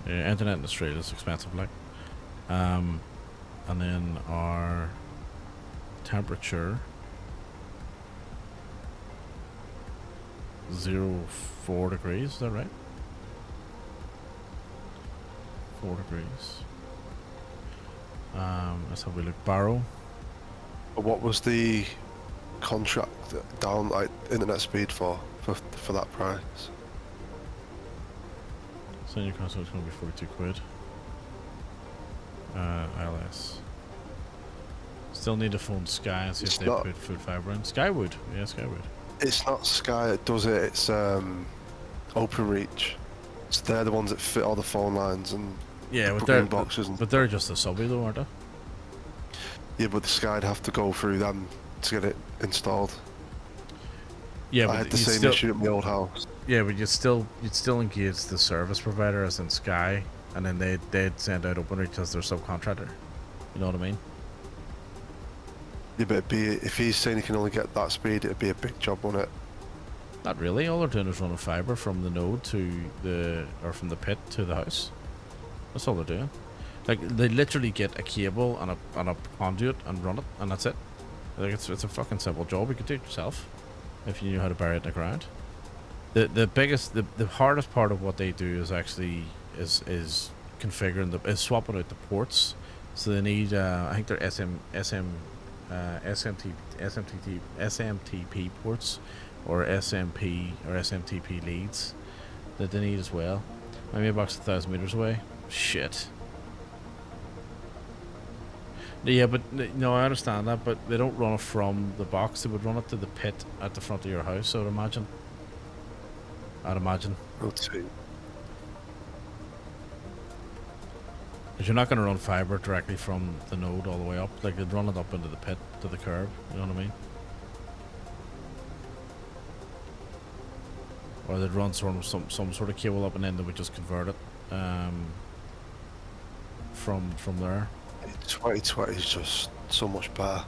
Yeah, internet in Australia is expensive, like. And then our temperature 04 degrees, is that right? 4 degrees. Let's have a look. Barrow. What was the contract down like internet speed for that price? Send your console is going to be 42 quid. ILS. Still need to phone Sky and see if they put food fiber in. Sky would. Yeah, Sky would. It's not Sky that does it, it's OpenReach. So they're the ones that fit all the phone lines and boxes. But they're just a subby though, aren't they? Yeah, but the Sky'd have to go through them to get it installed. Yeah, but I had the same issue at my old house. Yeah, but you'd still engage the service provider as in Sky, and then they'd send out OpenReach as their subcontractor. You know what I mean? Yeah, but if he's saying he can only get that speed, it'd be a big job, wouldn't it? Not really. All they're doing is running fiber from the node from the pit to the house. That's all they're doing. Like, they literally get a cable and a conduit and run it, and that's it. Like, it's a fucking simple job. You could do it yourself if you knew how to bury it in the ground. The hardest part of what they do is actually is configuring is swapping out the ports. So they need I think they're SMTP ports or SMP or SMTP leads that they need as well. My mailbox is 1,000 meters away. Shit. Yeah, but no, I understand that, but they don't run it from the box. They would run it to the pit at the front of your house, I'd imagine. Let's see. Because you're not going to run fiber directly from the node all the way up. Like, they'd run it up into the pit to the curb. You know what I mean? Or they'd run some sort of cable up and then they would just convert it from there. 2020 is just so much better.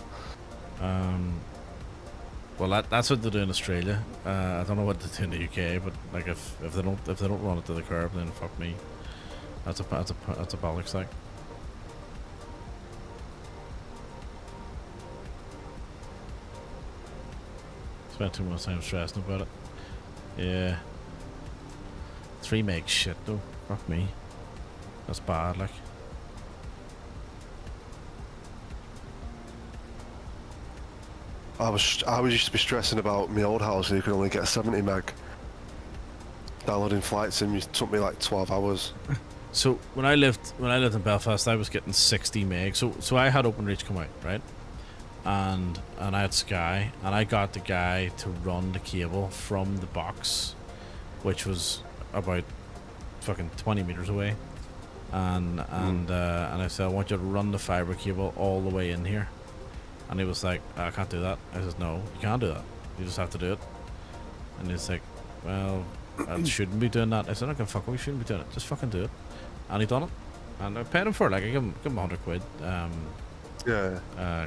Well, that's what they do in Australia. I don't know what they do in the UK, but like if they don't run it to the curb, then fuck me. That's a bollocks like. Spent too much time stressing about it. Yeah. 3 meg shit though. Fuck me. That's bad, like. I was used to be stressing about my old house and you could only get 70 meg. Downloading flight sim took me like 12 hours. So when I lived in Belfast, I was getting 60 meg. So I had OpenReach come out, right? And I had Sky, and I got the guy to run the cable from the box, which was about fucking 20 meters away. And I said, I want you to run the fiber cable all the way in here. And he was like, I can't do that. I said, no, you can't do that. You just have to do it. And he's like, well, I shouldn't be doing that. I said, okay, fuck, we shouldn't be doing it. Just fucking do it. And he done it. And I paid him for it. Like, I gave him 100 quid.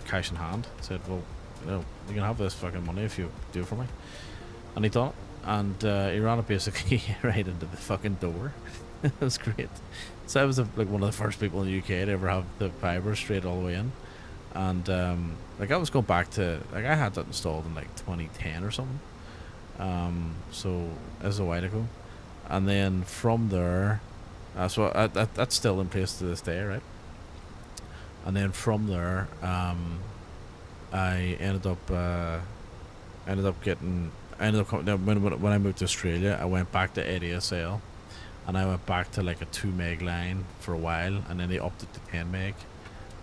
Cash in hand. Said, well, you can have this fucking money if you do it for me. And he done it. And he ran it basically right into the fucking door. It was great. So I was like one of the first people in the UK to ever have the fiber straight all the way in, and like I was going back to like I had that installed in like 2010 or something. So as a while ago, and then from there, so that's still in place to this day, right? And then from there, I ended up when I moved to Australia, I went back to ADSL, and I went back to like a 2 meg line for a while, and then they upped it to 10 meg,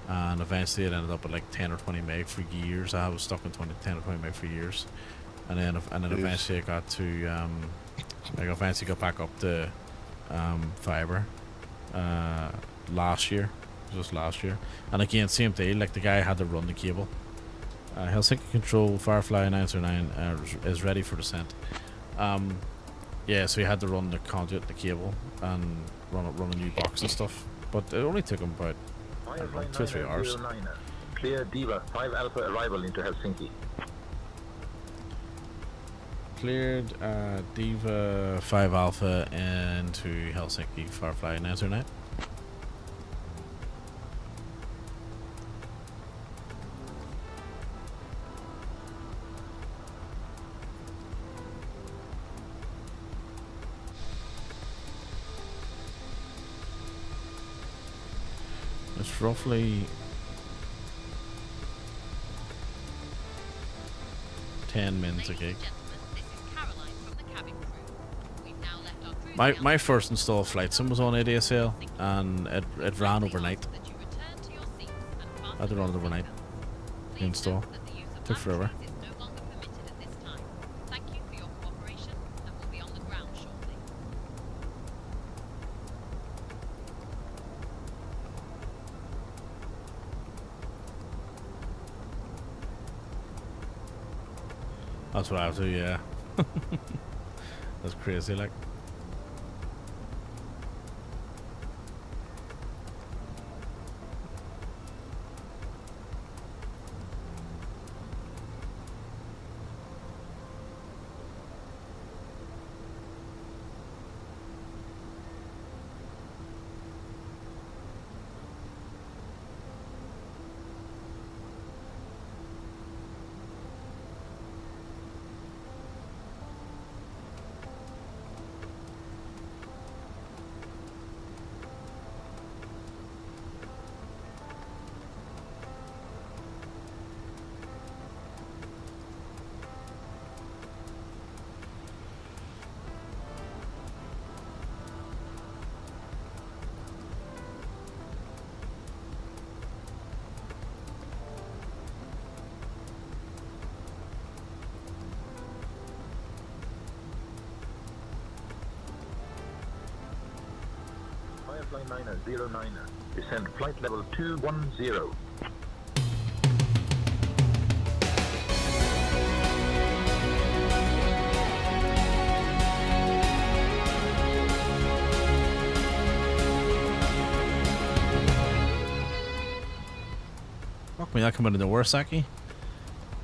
and eventually it ended up at like 10 or 20 meg for years. I was stuck in 10 or 20 meg for years, and then eventually I got to eventually got back up to fiber last year, just last year, and again same thing. Like the guy had to run the cable. Helsinki Control Firefly 909 is ready for descent. Yeah, so he had to run the conduit, the cable, and run a new box and stuff. But it only took him about 2 or 3 hours. Clear Diva 5 Alpha arrival into Helsinki. Cleared Diva 5 Alpha into Helsinki Firefly 909. It's roughly 10 minutes a gig. My first installed flight sim was on ADSL, and it ran overnight. I had to run it overnight. The install took forever. That's what I have to, yeah. That's crazy, like. Firefly 909, descend flight level 210. Fuck me, that come out of nowhere, Saki.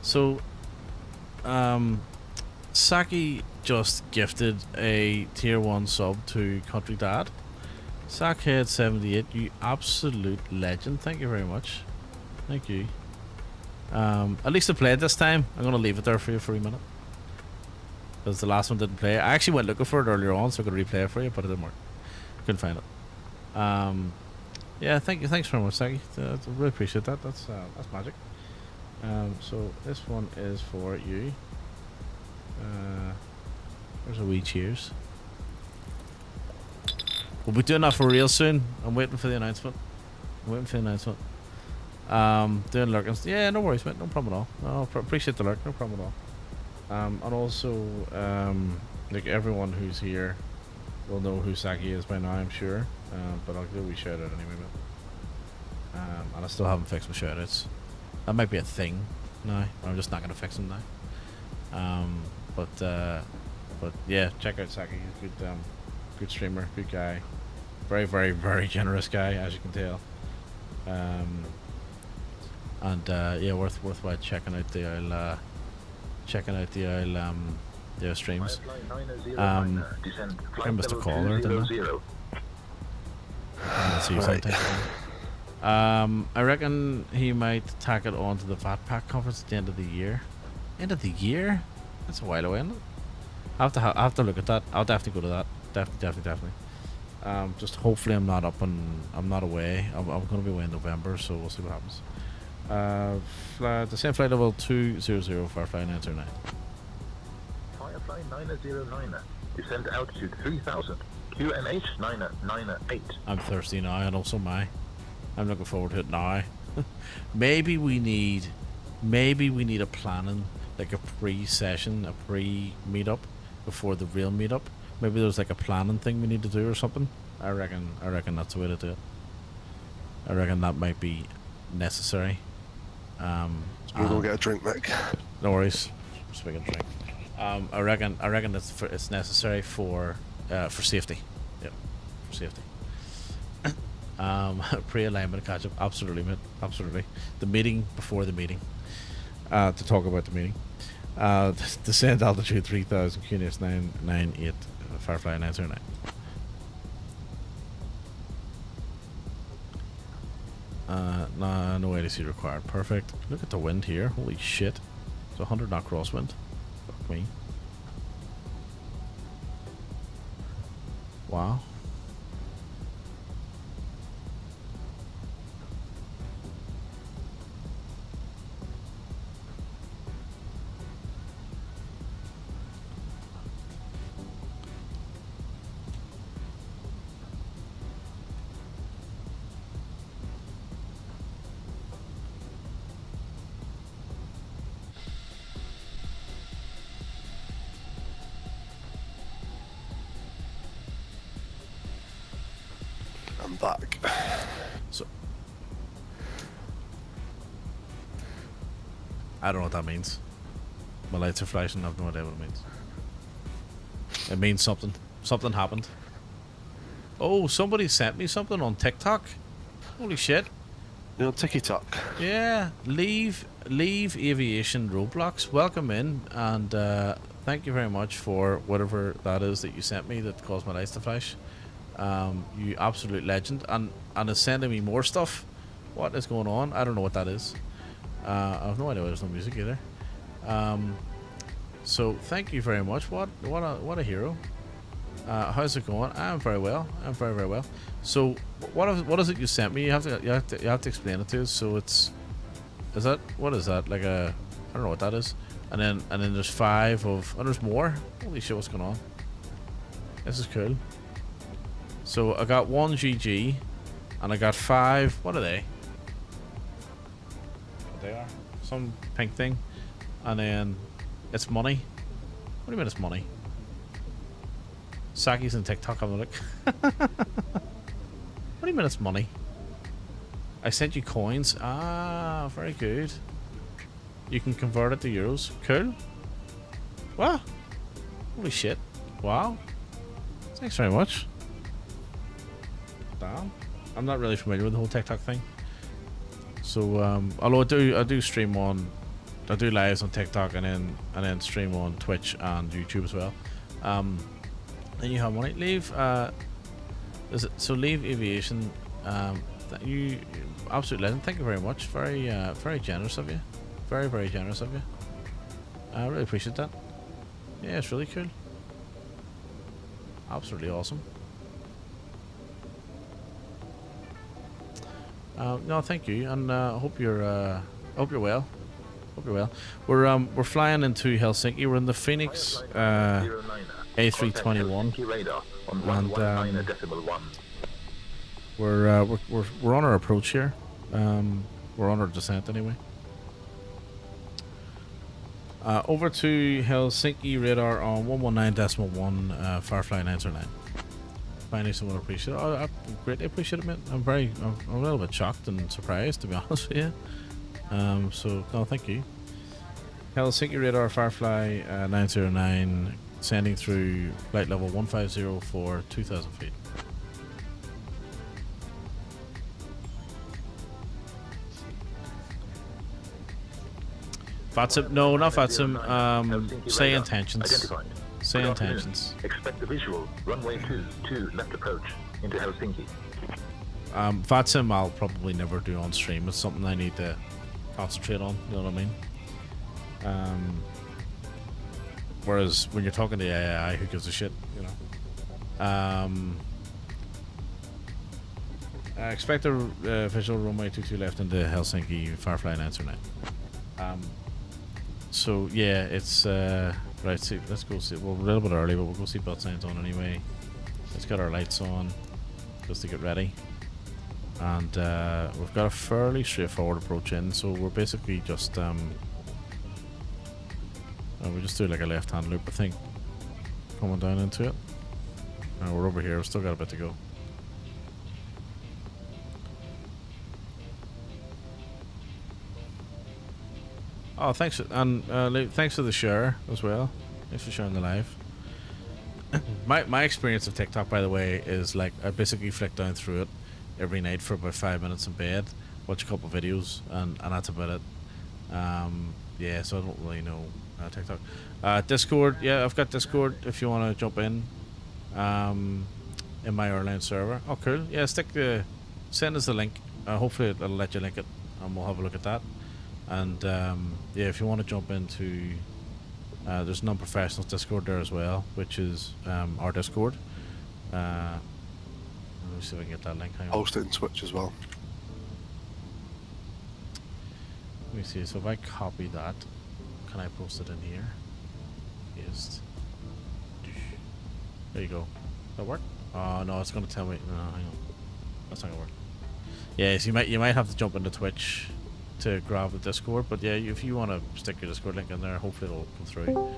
So, Saki just gifted a tier 1 sub to Country Dad. Sackhead78, you absolute legend. Thank you very much. Thank you. At least I played this time. I'm going to leave it there for you for a minute, because the last one didn't play. I actually went looking for it earlier on, so I could replay it for you, but it didn't work. Couldn't find it. Yeah, thank you. Thanks very much, Saki. I really appreciate that. That's magic. So this one is for you. There's a wee cheers. We'll be doing that for real soon. I'm waiting for the announcement. Doing lurkings. Yeah, no worries, mate. No problem at all. No, appreciate the lurk. No problem at all. And also, like everyone who's here will know who Saki is by now, I'm sure. But I'll give a wee shout out anyway, mate. And I still haven't fixed my shout outs. That might be a thing now. I'm just not going to fix them now. But yeah, check out Saki. He's a good streamer, good guy, very, very, very generous guy, as you can tell. Yeah, worthwhile checking out the streams. I missed a call there, didn't I? See you sometime. I reckon he might tack it on to the VAT Pack conference at the end of the year. End of the year? That's a while away, isn't it? I have to look at that. I'll definitely go to that. Definitely. Just hopefully I'm not away. I'm going to be away in November, so we'll see what happens. The same flight level 200 Firefly 909. Firefly 909. Descend altitude 3000. QNH 998. I'm thirsty now, and also I'm looking forward to it now. Maybe we need a planning, like a pre-session, a pre-meetup before the real meetup. Maybe there's like a planning thing we need to do or something. I reckon that's the way to do it. I reckon that might be necessary. We'll go get a drink, Mick. No worries. Just make a drink. I reckon it's necessary for safety. Yep, for safety. Pre-alignment catch up. Absolutely, mate. Absolutely. The meeting before the meeting. To talk about the meeting. Descent altitude 3000 QNH 998 Firefly 909. No ADC required. Perfect. Look at the wind here. Holy shit. It's 100 knot crosswind. Fuck me. Wow. I'm back. So I don't know what that means. My lights are flashing. I have no idea what it means. It means something. Something happened. Oh, somebody sent me something on TikTok. Holy shit. You know, TikTok. Yeah. Leave aviation roadblocks. Welcome in, and thank you very much for whatever that is that you sent me that caused my lights to flash. You absolute legend, and is sending me more stuff. What is going on? I don't know what that is. I have no idea why there's no music either. So thank you very much. What a hero. How's it going? I'm very well. I'm very, very well. So what is it you sent me? You have to explain it to us. So what is that? Like I don't know what that is. And then there's 5 of, and there's more. Holy shit, what's going on? This is cool. So I got 1 GG, and I got 5. What are they? What they are? Some pink thing, and then it's money. What do you mean it's money? Saki's in TikTok. I'm like, what do you mean it's money? I sent you coins. Ah, very good. You can convert it to euros. Cool. Wow. Holy shit. Wow. Thanks very much. Damn. I'm not really familiar with the whole TikTok thing. So although I do stream on, I do lives on TikTok and then stream on Twitch and YouTube as well. Then you have money. Leave Leave Aviation. You absolute legend. Thank you very much. Very very generous of you. Very, very generous of you. I really appreciate that. Yeah, it's really cool. Absolutely awesome. No, thank you, and hope you're well. Hope you're well. We're flying into Helsinki. We're in the Phoenix A321, and we're on our approach here. We're on our descent anyway. Over to Helsinki radar on 119.1 Firefly 909. Finding someone appreciate it. I greatly appreciate it, mate. I'm a little bit shocked and surprised, to be honest with you. So no, thank you. Helsinki radar Firefly 909 sending through flight level 150 for 2,000 feet. Fatsim, no, not Fatsim. Say intentions. Say intentions. Expect the visual. Runway 22 left approach into Helsinki. VATSIM I'll probably never do on stream. It's something I need to concentrate on. You know what I mean? Whereas when you're talking to AI, who gives a shit? You know. I expect a visual runway 22 left into Helsinki Firefly 909. So yeah, it's right. See, let's go see. Well, a little bit early, but we'll go see belt signs on anyway. Let's get our lights on just to get ready. And we've got a fairly straightforward approach in, so we're basically just we just do like a left-hand loop, I think, coming down into it. We're over here. We've still got a bit to go. Oh, thanks, and thanks for the share as well. Thanks for sharing the live. My experience of TikTok, by the way, is like I basically flick down through it every night for about 5 minutes in bed, watch a couple of videos, and that's about it. Yeah, so I don't really know TikTok. Discord, yeah, I've got Discord if you want to jump in my airline server. Oh, cool. Yeah, send us the link. Hopefully it'll let you link it, and we'll have a look at that. And yeah, if you want to jump into there's an Unprofessionals Discord there as well, which is our Discord. Let me see if I can get that link. Hang on. Post it in Twitch as well. Let me see. So if I copy that, can I post it in here? Paste. There you go. That work? Oh no, it's gonna tell me. No, hang on. That's not gonna work. Yeah, so you might have to jump into Twitch to grab the Discord, but yeah, if you want to stick your Discord link in there, hopefully it'll come through.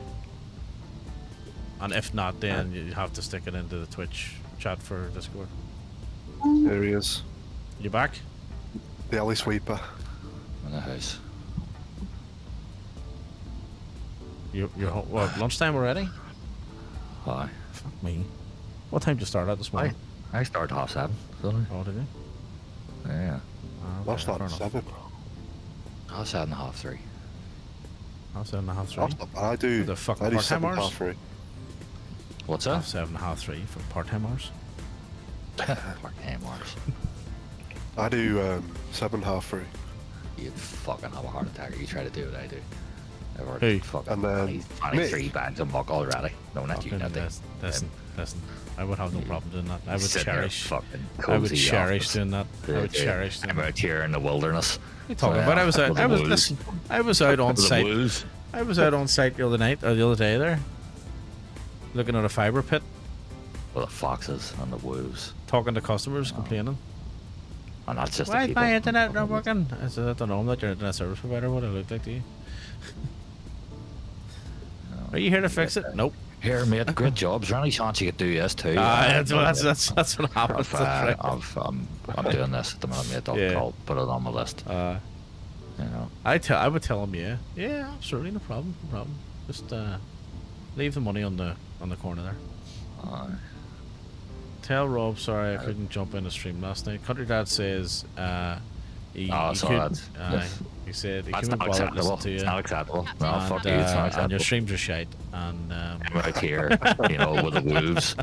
And if not, then you have to stick it into the Twitch chat for Discord. There he is. You back? The alley sweeper. In the house. You're what? Lunchtime already? Hi. Fuck me. What time did you start at this morning? I started 7:30. Didn't I? Oh, did you? Yeah. Okay, I started 7. 7:30. 7:30. I do. The fucking I do part-time hours. 7:30. What's that? 7:30 for part-time hours. Part-time hours. I do 7:30. You'd fucking have a heart attack if you try to do what I do. I've already Hey. fucking And then 23 bags of muck already. No, not you, Okay, nothing. listen. I would have no problem doing that. I would Sit there cherish. fucking I would cozy cherish office. doing that. I would cherish doing I'm that. out here in the wilderness. What are you talking about? I was out. I was listen. I was out on site. I was out on site the other day there, looking at a fibre pit, With the foxes and the wolves. talking to customers, complaining. And that's just Why the is people. my internet not working? I said, I don't know. I'm not your internet service provider. What do I look like to you? Are you here to fix it? Nope. Here, mate, great job. Is there any chance you could do this too? That's what happens. I'm doing this at the minute, mate. I'll put it on my list. You know. I would tell him, yeah, absolutely, no problem. Just leave the money on the corner there. Tell Rob, sorry I couldn't jump in the stream last night. Country Dad says he could. He said he couldn't bother to listen to you. It's not acceptable. No, And, fuck you. It's not acceptable. and your streams are shite. And I'm out here, you know, with the wolves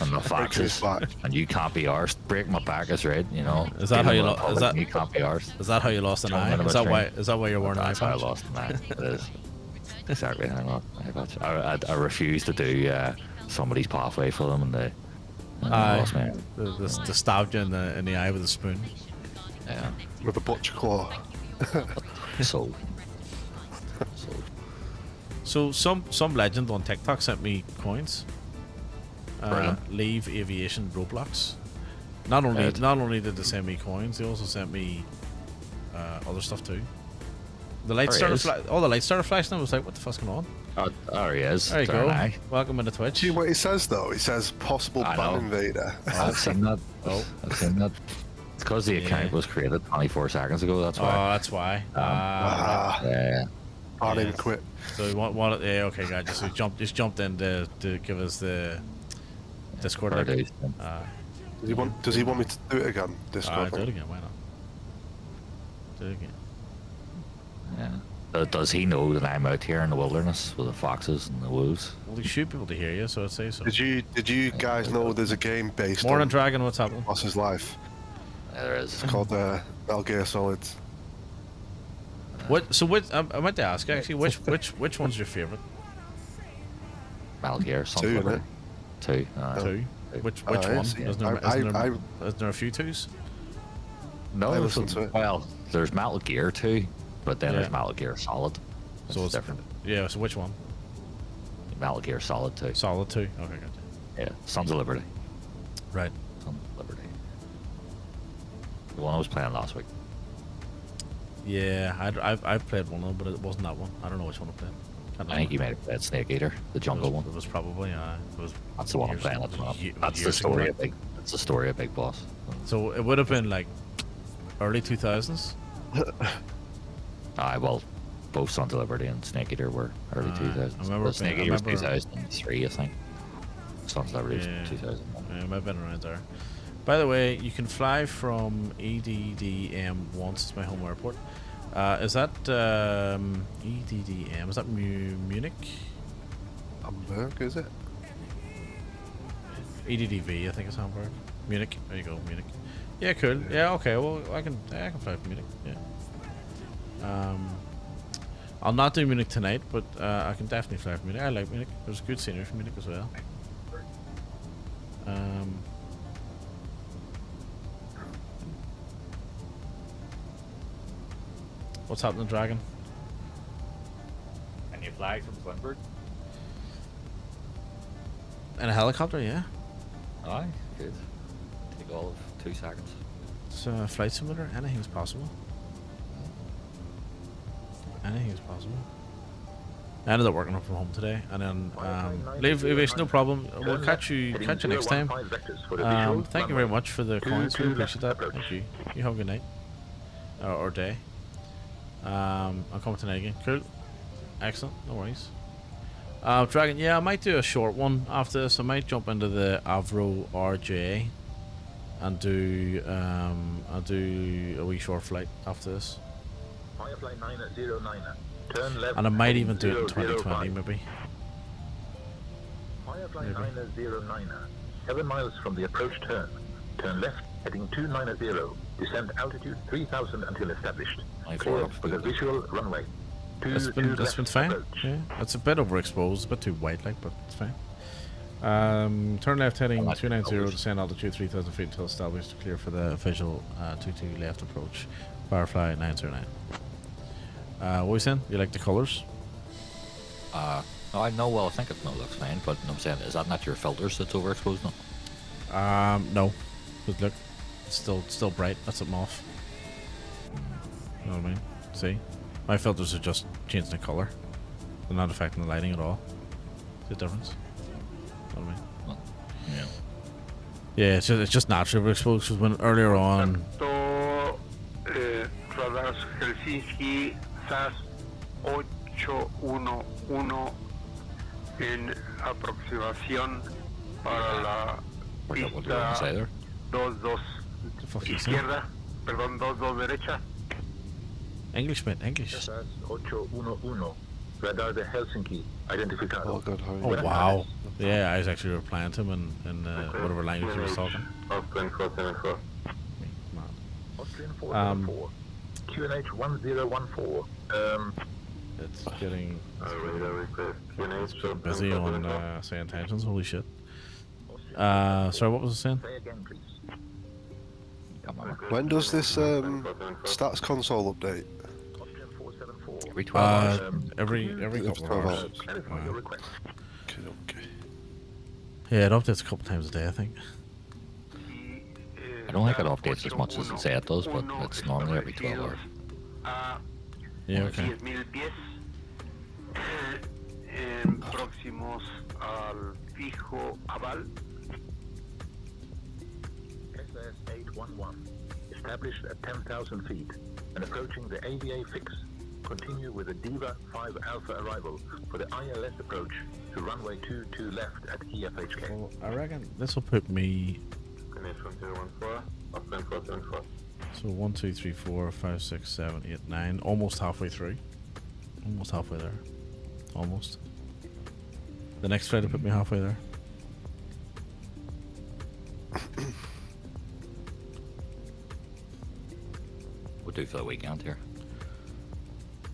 and the foxes, and you can't be arsed. Break my back is right, you know. Is that how you lost? is that You can't be arsed. Is that how you lost an eye? Is that why you're wearing an eye That's how I patch? lost an eye. It is. Exactly. I refuse to do somebody's pathway for them, and they lost me. They stabbed you in the eye with a spoon. Yeah. With a butcher claw. So some legend on TikTok sent me coins. Leave Aviation Roblox. Not only did they send me coins, they also sent me other stuff too. The lights all the lights started flashing. I was like, what the fuck's going on? Oh, there he is. There you go. Welcome into Twitch. See what he says though? He says possible ban invader. I've seen that. I've seen that. It's because the account was created 24 seconds ago. That's why. Oh, that's why. Yeah. I didn't quit. So you want yeah, okay, guys. Just jumped in to give us the Discord link. Does he want me to do it again? Discord. Do it again. Why not? Do it again. Yeah. Does he know that I'm out here in the wilderness with the foxes and the wolves? Well, you should be able to hear you, so I'd say so. Did you guys know there's a game based Morning on Dragon, what's happening? Boss's life? There is. It's called Metal Gear Solid. What? So what? I meant to ask actually. Which one's your favorite? Metal Gear, something Two, like innit? Two. Two. Which one? Isn't there a few twos? No, I listened to it. Well, there's Metal Gear 2, but then Yeah. there's Metal Gear Solid. So it's different. Yeah. So which one? Metal Gear Solid 2. Solid 2. Okay, gotcha. Yeah, Sons of Liberty. Right. Sons of Liberty. The one I was playing last week. Yeah, I've played one of them, but it wasn't that one. I don't know which one I played. I think you might have played Snake Eater, the jungle one. It was probably. It was. That's the one I'm years- playing at the moment. ye- That's the years ago, story right? of Big. That's the story of Big Boss. So it would have been like early 2000s. Well, both Sons of Liberty and Snake Eater were early 2000s. I remember But Snake playing- Eater was I remember- 2003, I think. Sons of Liberty was Yeah. 2001. Yeah, it might have been around there. By the way, you can fly from EDDM once. It's my home airport. Is that EDDM? Is that Munich? Hamburg, is it? EDDV, I think it's Hamburg. Munich. There you go, Munich. Yeah, cool. Yeah, okay. Well, I can fly from Munich. Yeah. I'll not do Munich tonight, but I can definitely fly from Munich. I like Munich. There's good scenery from Munich as well. What's happening, Dragon? Can you fly from Swinburne? In a helicopter, yeah. Aye, good. Take all of 2 seconds. It's a flight simulator. Anything's possible. Anything's possible. I ended up working from home today, and then leave aviation, no problem. We'll catch you next time. Thank you very much for the coins. We appreciate that. Thank you. You have a good night or day. I'll come tonight again. Cool. Excellent. No worries. Dragon, yeah, I might do a short one after this. I might jump into the Avro RJ and do I'll do a wee short flight after this. Firefly 909. Turn left. And I might even do it in 2020 005. maybe. Firefly Maybe. 909. 7 miles from the approach turn. Turn left, heading 290. Descend altitude 3000 until established. Clear for the visual runway. It's been fine. Yeah, it's a bit overexposed, a bit too white like, but it's fine. Turn left heading 290, descend altitude 3000 feet until established. Clear for the visual 22 left approach. Firefly 909. What were you saying? You like the colours? No, I know. Well, I think it looks fine, but I'm saying, is that not your filters that's overexposed now? No. But look, it's still bright. That's it off. You know what I mean? See? My filters are just changing the colour. They're not affecting the lighting at all. See the difference? You know what I mean? Yeah. Yeah, it's just naturally overexposed because when earlier on. Radar Helsinki SAS 811 en aproximación para la pista 22 izquierda, perdón, 22 derecha. English, mate, English. SAS 811. Radar de Helsinki. Identificado. Oh, wow. Yeah, I was actually replying to him in whatever language he was talking. Austrian 474. Austrian 474. QNH 1014. It's getting QNH busy on say intentions. Holy shit. Sorry, what was I saying? Say again, please. When does this stats console update? Every 12 hours. Every couple of hours. Clarify your request. Okay. Yeah, it updates a couple times a day, I think. I don't think it updates as much as it say it does, but it's normally every 12 hours. Yeah, okay. 10,000 pies próximos al fijo aval. SAS 811. Established at 10,000 feet and approaching the AVA fix. Continue with the Diva 5 Alpha arrival for the ILS approach to runway 22 left at EFHK. Well, I reckon this will put me. So 1, 2, 3, 4, 5, 6, 7, 8, 9, almost halfway through. Almost halfway there. Almost. The next flight will put me halfway there. We'll do for the weekend here.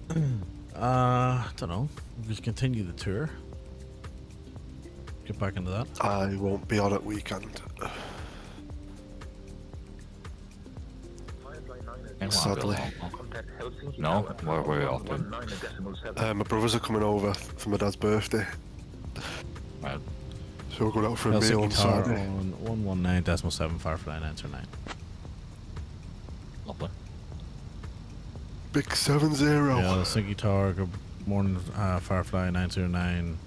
Don't know. We'll just continue the tour. Get back into that. I won't be on at weekend. Sadly. No, where are we off to? My brothers are coming over for my dad's birthday. Right. So we're going out for a meal on Saturday. On 119.7 Firefly 929. Lovely. Big 7-0. Yeah, Helsinki Tower, good morning, Firefly 909.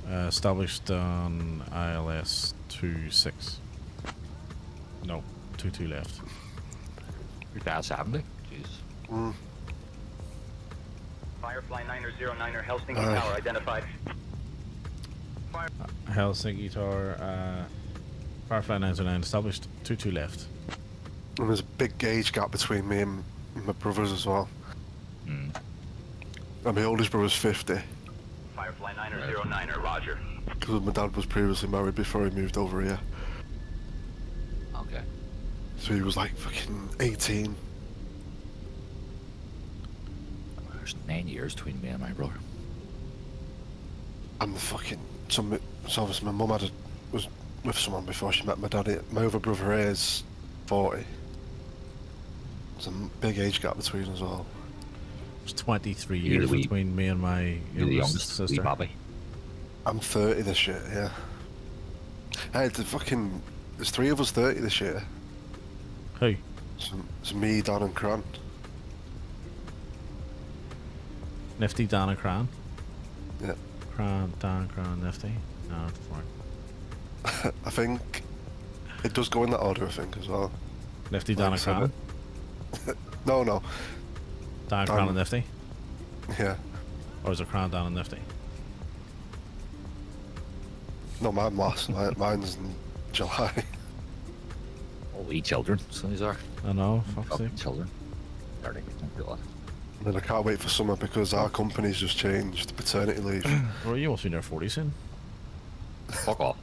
Established on ILS 26. No, 22 left. Your dad's 70? Jeez. Firefly 909er, Helsinki Tower identified. Helsinki Tower, Firefly 909, established 22 left. And there's a big gauge gap between me and my brothers as well. And my oldest brother's 50. Firefly 909er, roger. Because my dad was previously married before he moved over here. Okay. So he was like fucking 18. There's 9 years between me and my brother. And fucking so obviously my mum was with someone before she met my daddy. My other brother is 40. There's a big age gap between us all. There's 23 years between me and my youngest sister. Bobby. I'm 30 this year, yeah. Hey, there's 3 of us 30 this year. Who? It's me, Dan and Cran. Nifty, Dan and Cran? Yeah. Cran, Dan, Cran, Nifty? No, that's fine. I think it does go in that order, I think, as well. Nifty, Dan and Cran? No. Dan, Cran and Nifty? Yeah. Or is it Cran, Dan and Nifty? No, mine last. Mine's in July. Oh, 8 children, so these are. I know, fuck's sake. Children. 30, And then I can't wait for summer because our company's just changed paternity leave. Well, you must be near 40 soon. Fuck off.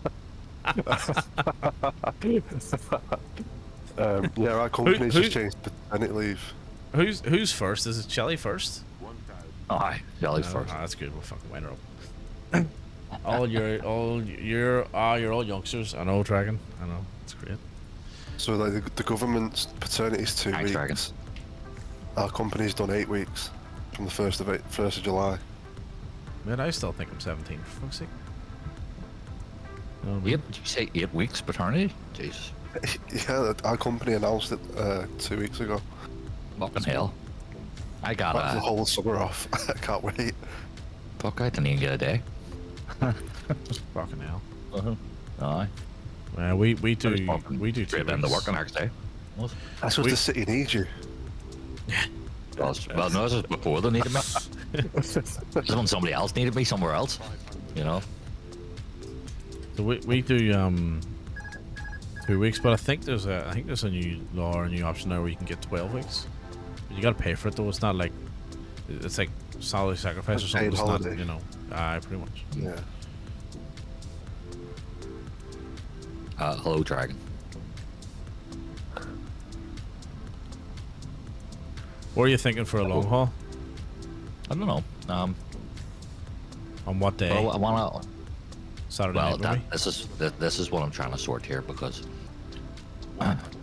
Yeah, our company's just changed paternity leave. Who's first? Is it Shelley first? Aye, Shelley's first. That's good. We'll fucking wind her up. You're all youngsters. I know, Dragon. I know. It's great. So like the government's paternity's 2 weeks. Dragon. Our company's done 8 weeks from the 1st of July. Man, I still think I'm 17. For fuck's sake. Did you say 8 weeks paternity? Jesus. Yeah, our company announced it 2 weeks ago. Fucking hell. I got the whole summer off. I can't wait. Fuck, I didn't even get a day. Fucking hell. Aye. Well, we do 2 weeks. In the work the next day. That's what the city needs you. Well, no, this is before they needed me. This is when somebody else needed me somewhere else. You know. So we do 2 weeks, but I think there's a new law or a new option now where you can get 12 weeks. But you got to pay for it though. It's not like it's like salary sacrifice or something. It's not, you know. Pretty much. Yeah. Hello, Dragon. What are you thinking for a long haul? I don't know. On what day? Well, I wanna. Saturday well, night, this is what I'm trying to sort here because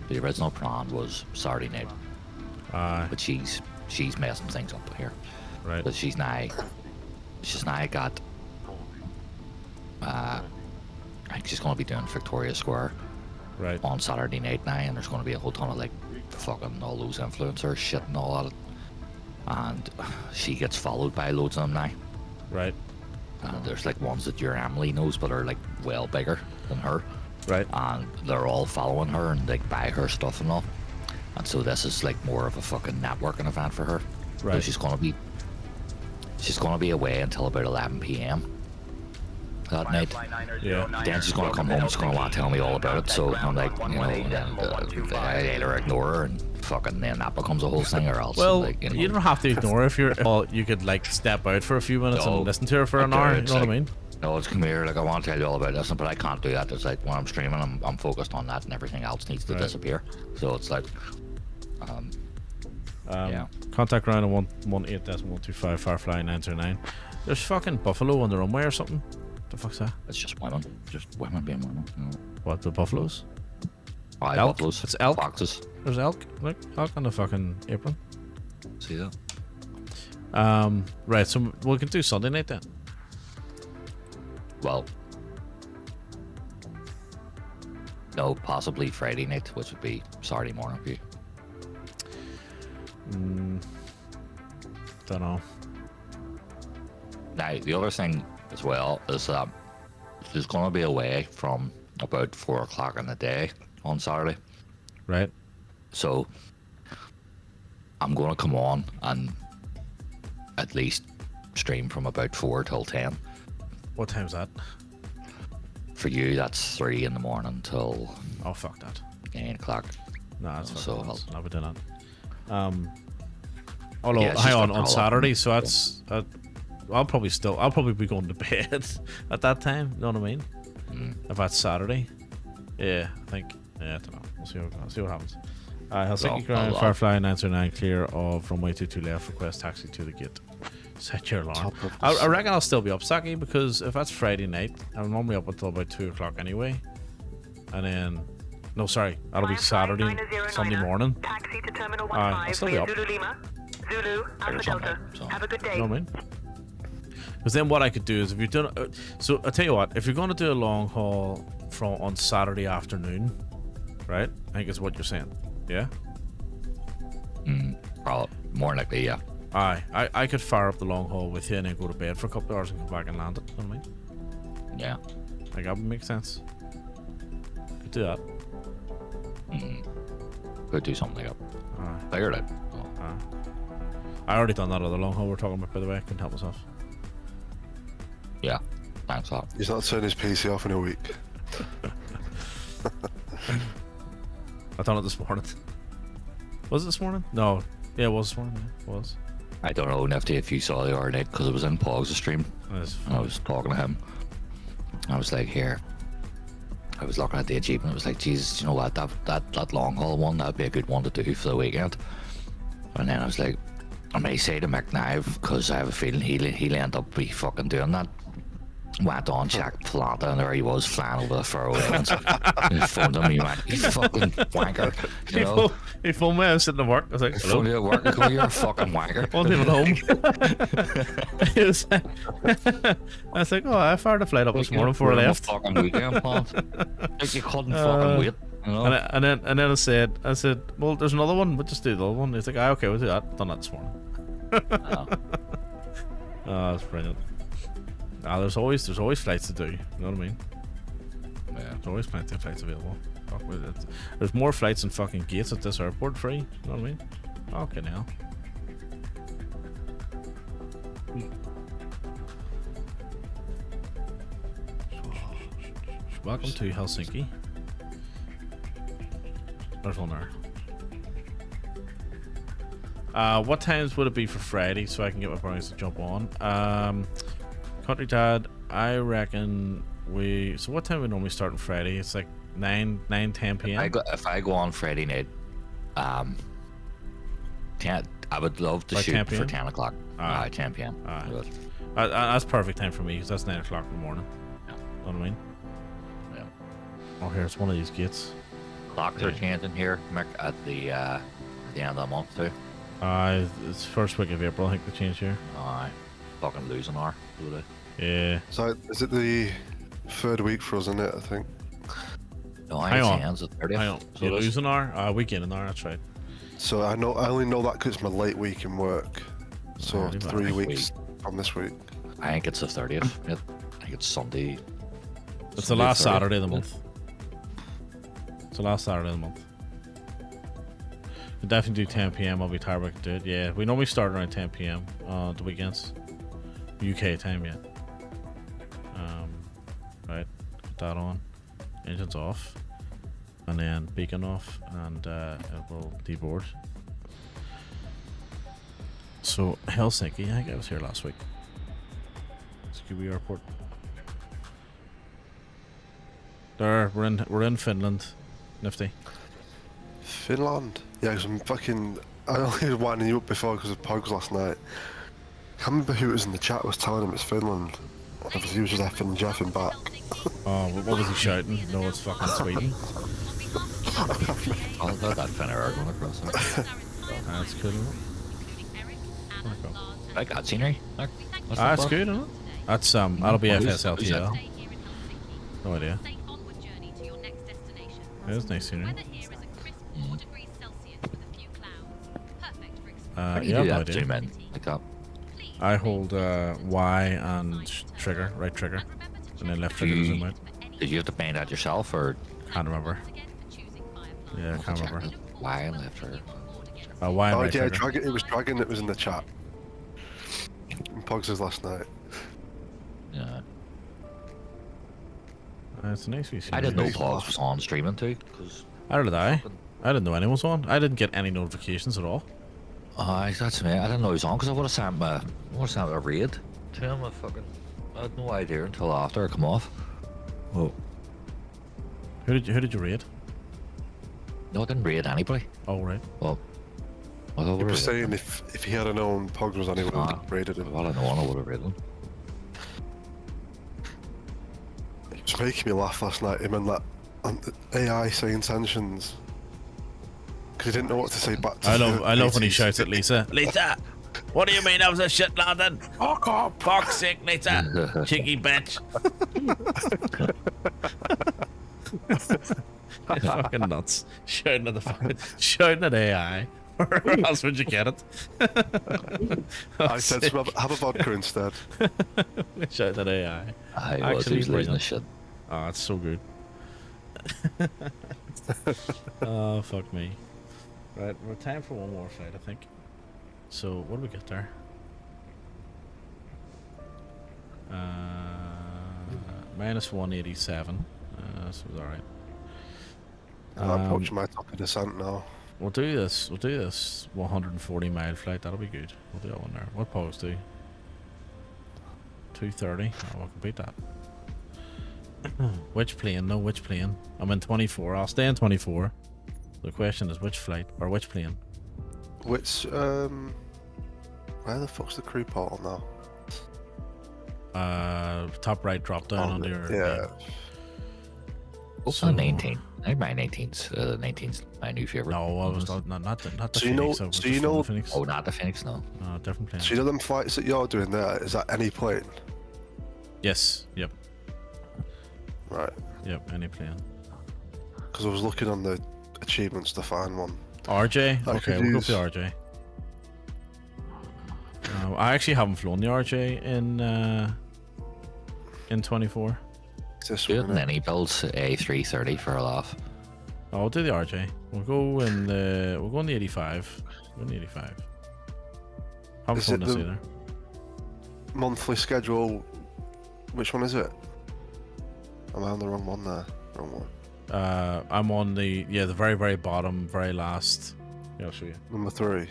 the original plan was Saturday night, but she's messing things up here. Right. But she's now got. I think she's going to be doing Victoria Square. Right. On Saturday night now, and there's going to be a whole ton of like fucking all those influencers shit and all that, and she gets followed by loads of them now. Right. And there's like ones that your Emily knows but are like well bigger than her. Right. And they're all following her and like buy her stuff and all. And so this is like more of a fucking networking event for her. Right. So she's gonna be away until about 11 p.m. that night. Yeah. Then she's gonna come home. She's gonna want to tell me all about it. So I'm like, you know, and I either ignore her and fucking then that becomes a whole thing, or else. Well, like, you know. you don't have to ignore her if you're. Well, you could like step out for a few minutes and listen to her for an hour. You know what I mean? No, it's come here. Like I want to tell you all about this, but I can't do that. It's like when I'm streaming, I'm focused on that, and everything else needs to disappear. So it's like, Contact ground on 118.125 Firefly 909. There's fucking buffalo on the runway or something. The fuck's that? It's just women. Just women being women. You know. What, the buffaloes? Aye, elk? buffaloes. It's elk. Foxes. There's elk. Look, elk on the fucking apron. See that? Right, so we can do Sunday night then. Well, no, possibly Friday night, which would be Saturday morning for you. Don't know. Now, the other thing as well is that there's going to be away from about 4 o'clock in the day on Saturday. Right. So I'm going to come on and at least stream from about 4 till 10. What time's that? For you, that's 3 in the morning till... Oh, fuck that. 8 o'clock. No, that's so fucking I'll be doing that. Although, Yeah, it's hang just on a Saturday, so that's... I'll probably be going to bed at that time, you know what I mean? If that's Saturday. Yeah, I think. Yeah, I don't know. We'll see what happens. Helsinki ground, Firefly 909 clear of runway 22 left, request taxi to the gate. Set your alarm. I reckon I'll still be up, Saki, because if that's Friday night, I'm normally up until about 2 o'clock anyway. And then... No, sorry. That'll be Saturday, Sunday morning. Taxi to Terminal 15 I'll still be up. Zulu Lima. Zulu, Alpha Delta. Have a good day. You know what I mean? Because then what I could do is if you're doing... so, I tell you what. If you're going to do a long haul on Saturday afternoon, right? I think is what you're saying. Yeah? Probably. More likely, yeah. Aye. I could fire up the long haul with you and then go to bed for a couple of hours and come back and land it. You know what I mean? Yeah. Like, that would make sense. Could do that. Could do something like that. Aye. Figured it. I already done that other long haul we're talking about, by the way. I couldn't help myself. Yeah. Thanks a lot. He's not turning his PC off in a week. I done it this morning. Was it this morning? No. Yeah, it was this morning. Yeah, it was. I don't know, Nifty, if you saw the other night, because it was in Pog's stream. And I was talking to him. I was like, here. I was looking at the achievement. I was like, Jesus, you know what? That long haul one, that'd be a good one to do for the weekend. And then I was like, I may say to Mick now, because I have a feeling he'll end up be fucking doing that. Went on, checked Planta, and there he was flying over the furrow islands. He phoned him, he went, you fucking wanker. You know? He phoned me, I was sitting at work. I was like, hello? Phoned you at work, I go, you're a fucking wanker. Wasn't even home. I was like, oh, I fired a flight up this morning before I left. Fucking weekend plans. Like you couldn't fucking wait. You know? And then I said, well, there's another one, but just do the other one. He's like, okay, we'll do that. Done that this morning. Oh, that's brilliant. There's always flights to do. You know what I mean? Yeah. There's always plenty of flights available. Fuck with it. There's more flights and fucking gates at this airport free. You know what I mean? Okay, now. Welcome to Helsinki. There's one there. What times would it be for Friday so I can get my brownies to jump on? Country Dad, I reckon so what time we normally start on Friday? It's like 10 p.m. If I go on Friday night, I would love to shoot for 10 o'clock. 10 p.m. That's perfect time for me because that's 9 o'clock in the morning. Yeah. Know what I mean? Yeah. Oh, here's one of these gates. Clocks are changing here, Mick, at the end of the month too. It's first week of April, I think they changed here. Aye. Fucking losing hour. Yeah. So is it the third week for us, isn't it, I think? No, hang on. Hands at 30th. Hang on. So you lose an hour? Weekend an hour, that's right. So I only know that because it's my late week in work. So 3 weeks from this week. I think it's the 30th. I think it's Sunday. It's the last Saturday of the month. It's the last Saturday of the month. We'll definitely do 10 p.m. I'll be tired, but I can do it. Yeah, we normally start around 10 p.m. on the weekends. UK time, yeah. Right, put that on. Engines off. And then beacon off, and it will deboard. So, Helsinki, I think I was here last week. Scooby Airport. There, we're in Finland. Nifty. Finland? Yeah, because I only was winding you up before because of Pogs last night. I can't remember who it was in the chat was telling him it's Finland. Obviously he was just effing and jeffing back. Oh, what was he shouting? No, it's fucking Sweden. Oh, that Finnair going across there. That's cool, isn't it? Like that scenery. Look, That's good, isn't it? That's that'll be FSLTL. No idea. It is nice scenery. Yeah, no idea. Zoom in like that. I hold Y and trigger, right trigger, and then left trigger to zoom out. Did you have to paint that yourself, or? Can't remember. Yeah, I can't remember. Y and left trigger. Y and right yeah, trigger. it was Dragon that was in the chat. In Pogs' last night. Yeah. It's a nice VC. I didn't know Pogs was on streaming too. Cause How did I? I didn't know anyone was on. I didn't get any notifications at all. That's me. I didn't know he was on because I would have sent a raid to him. I had no idea until after I come off. Oh. Who did you raid? No, I didn't raid anybody. Oh right. Well, I He was saying if he had known Pogs was on, he would have raided him. Well, I know I would have raided him. It was making me laugh last night. Him and that AI saying tensions. Because he didn't know what to say back to I love when he shouts at Lisa. Lisa, what do you mean I was a shit landing? Fuck off. Fuck's sake, Lisa. Cheeky bitch. Fucking nuts. Shouting at AI. Where else would you get it? I said have a vodka instead. Shouting at AI. I was losing the shit. Oh, it's so good. Oh, fuck me. Right, we're time for one more fight, I think. So, what do we get there? Minus 187. This was alright. I'm approaching my top of descent now. We'll do this 140-mile flight. That'll be good. We'll do that one there. What pose do? 230. Oh, we'll beat that. Which plane? No, which plane? I'm in 24. I'll stay in 24. The question is which flight or which plane? Which where the fuck's the crew portal now? Top right drop down under your So 19. I think my 19's my new favorite. No, I was not the So Phoenix. the Phoenix. Oh, not the Phoenix, no. No, different plane. So you know them flights that you're doing there, is that any plane? Yes. Yep. Right. Yep. Any plane. Because I was looking on the achievements to find one. RJ. Okay, we'll go for the RJ. I actually haven't flown the RJ in 24. And then he builds a 330 for a laugh. Oh, we'll do the RJ. We'll go in the 85. We'll go in the 85. Haven't flown this either. Monthly schedule. Which one is it? Am I on the wrong one there? Wrong one. I'm on the very, very bottom, very last. Yeah, I'll show you. Number 3.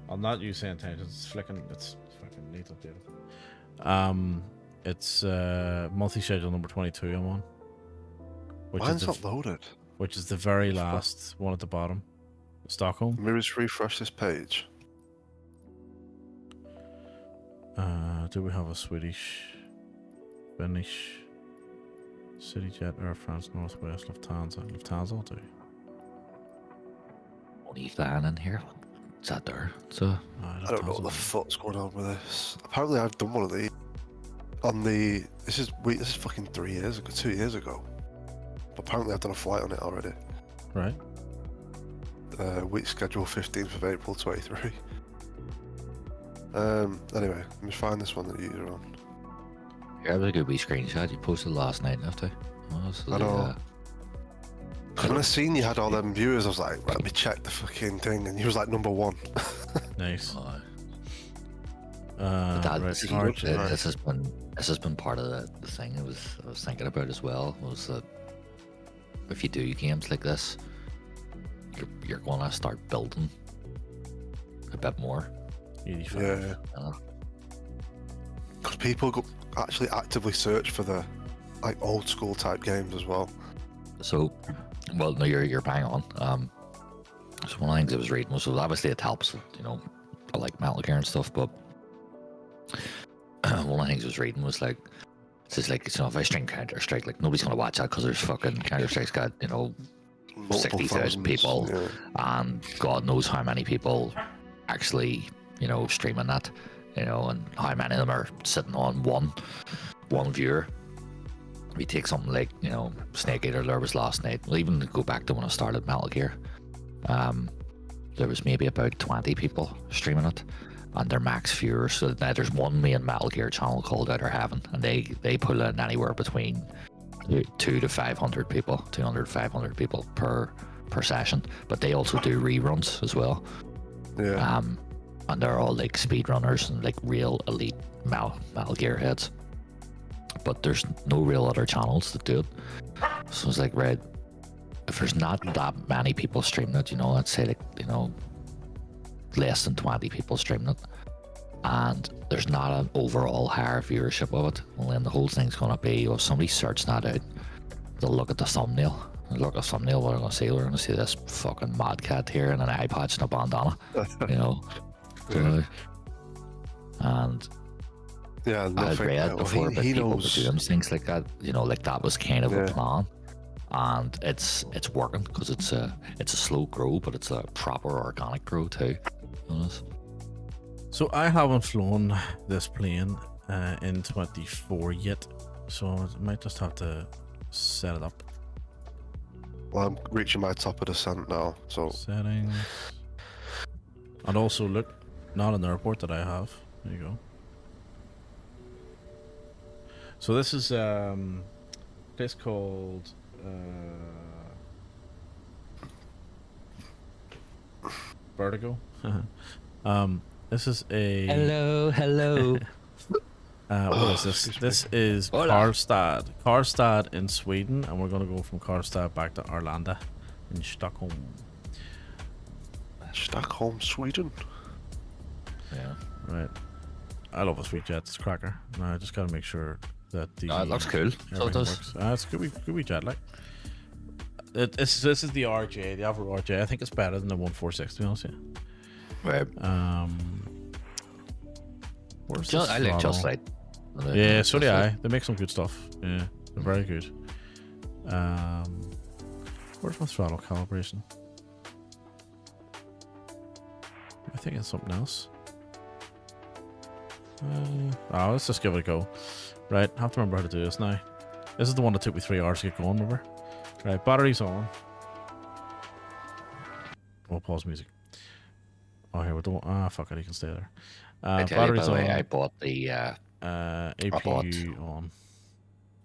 I'll not use saying tangents. It's flicking. It's fucking neat updated. It's monthly schedule number 22. I'm on. Mine's not loaded. Which is the very last one at the bottom. Stockholm. Let me just refresh this page. Do we have a Swedish, Finnish, CityJet, Air France, Northwest, Lufthansa? Lufthansa will do. Only flying in here. Is that there? So I don't know what the fuck's going on with this. Apparently, I've done one of these on the. This is fucking 3 years ago, 2 years ago. But apparently, I've done a flight on it already. Right. Week schedule 15th of April 23. Anyway, let me find this one that you're on. Yeah, that was a good wee screenshot you posted last night, after. I know. When I seen you had all them viewers, I was like, let me check the fucking thing, and you was like number 1. Nice. This has been part of the thing I was thinking about as well. Was that if you do games like this, you're gonna start building a bit more. 85. Yeah. Because people actually actively search for the like old school type games as well. So, well, no, you're bang on. So one of the things I was reading was, obviously it helps, you know, I like Metal Gear and stuff, but one of the things I was reading was like, it's just like, you know, if I stream Counter Strike, like nobody's gonna watch that because there's fucking Counter Strike's got, you know, 60,000 people, and God knows how many people actually, you know, streaming that, you know, and how many of them are sitting on one viewer. We take something like, you know, Snake Eater, there was last night. Well, even go back to when I started Metal Gear, there was maybe about 20 people streaming it, and their max viewers. So now there's one main Metal Gear channel called Outer Heaven, and they pull in anywhere between 200 to 500 people, 200, 500 people per session. But they also do reruns as well. Yeah. And they're all like speedrunners and like real elite Metal Gear heads. But there's no real other channels that do it. So it's like, right, if there's not that many people streaming it, you know, let's say like, you know, less than 20 people streaming it, and there's not an overall higher viewership of it, well then the whole thing's gonna be, if somebody search that out, they'll look at the thumbnail. They'll look at the thumbnail, what are we gonna see? We're gonna see this fucking mad cat here in an eye patch and a bandana, you know. So, and yeah, I've read before that people were doing things like that, you know, like that was kind of a plan, and it's working because it's a slow grow, but it's a proper organic grow too. So I haven't flown this plane in 24 yet, so I might just have to set it up. Well, I'm reaching my top of descent now, so settings, and also look, not an airport that I have. There you go. So this is a place called Vertigo. This is a hello. What is this? This is Karlstad in Sweden, and we're gonna go from Karlstad back to Arlanda in Stockholm. Stockholm, Sweden. Yeah. Right. I love a sweet jet. It's a cracker. No, I just gotta make sure that the it looks cool. So it does. Works. It's good wee jet like. This is the RJ, the Avro RJ. I think it's better than the 146, to be honest with you. Right. Where's I like Just Light. Yeah, so do I. They make some good stuff. Yeah, they're very good. Where's my throttle calibration? I think it's something else. Let's just give it a go. Right, I have to remember how to do this now. This is the one that took me 3 hours to get going, remember? Right, batteries on. We'll pause music. Oh, here we don't. Fuck it, you can stay there. Batteries on. I bought the APU on.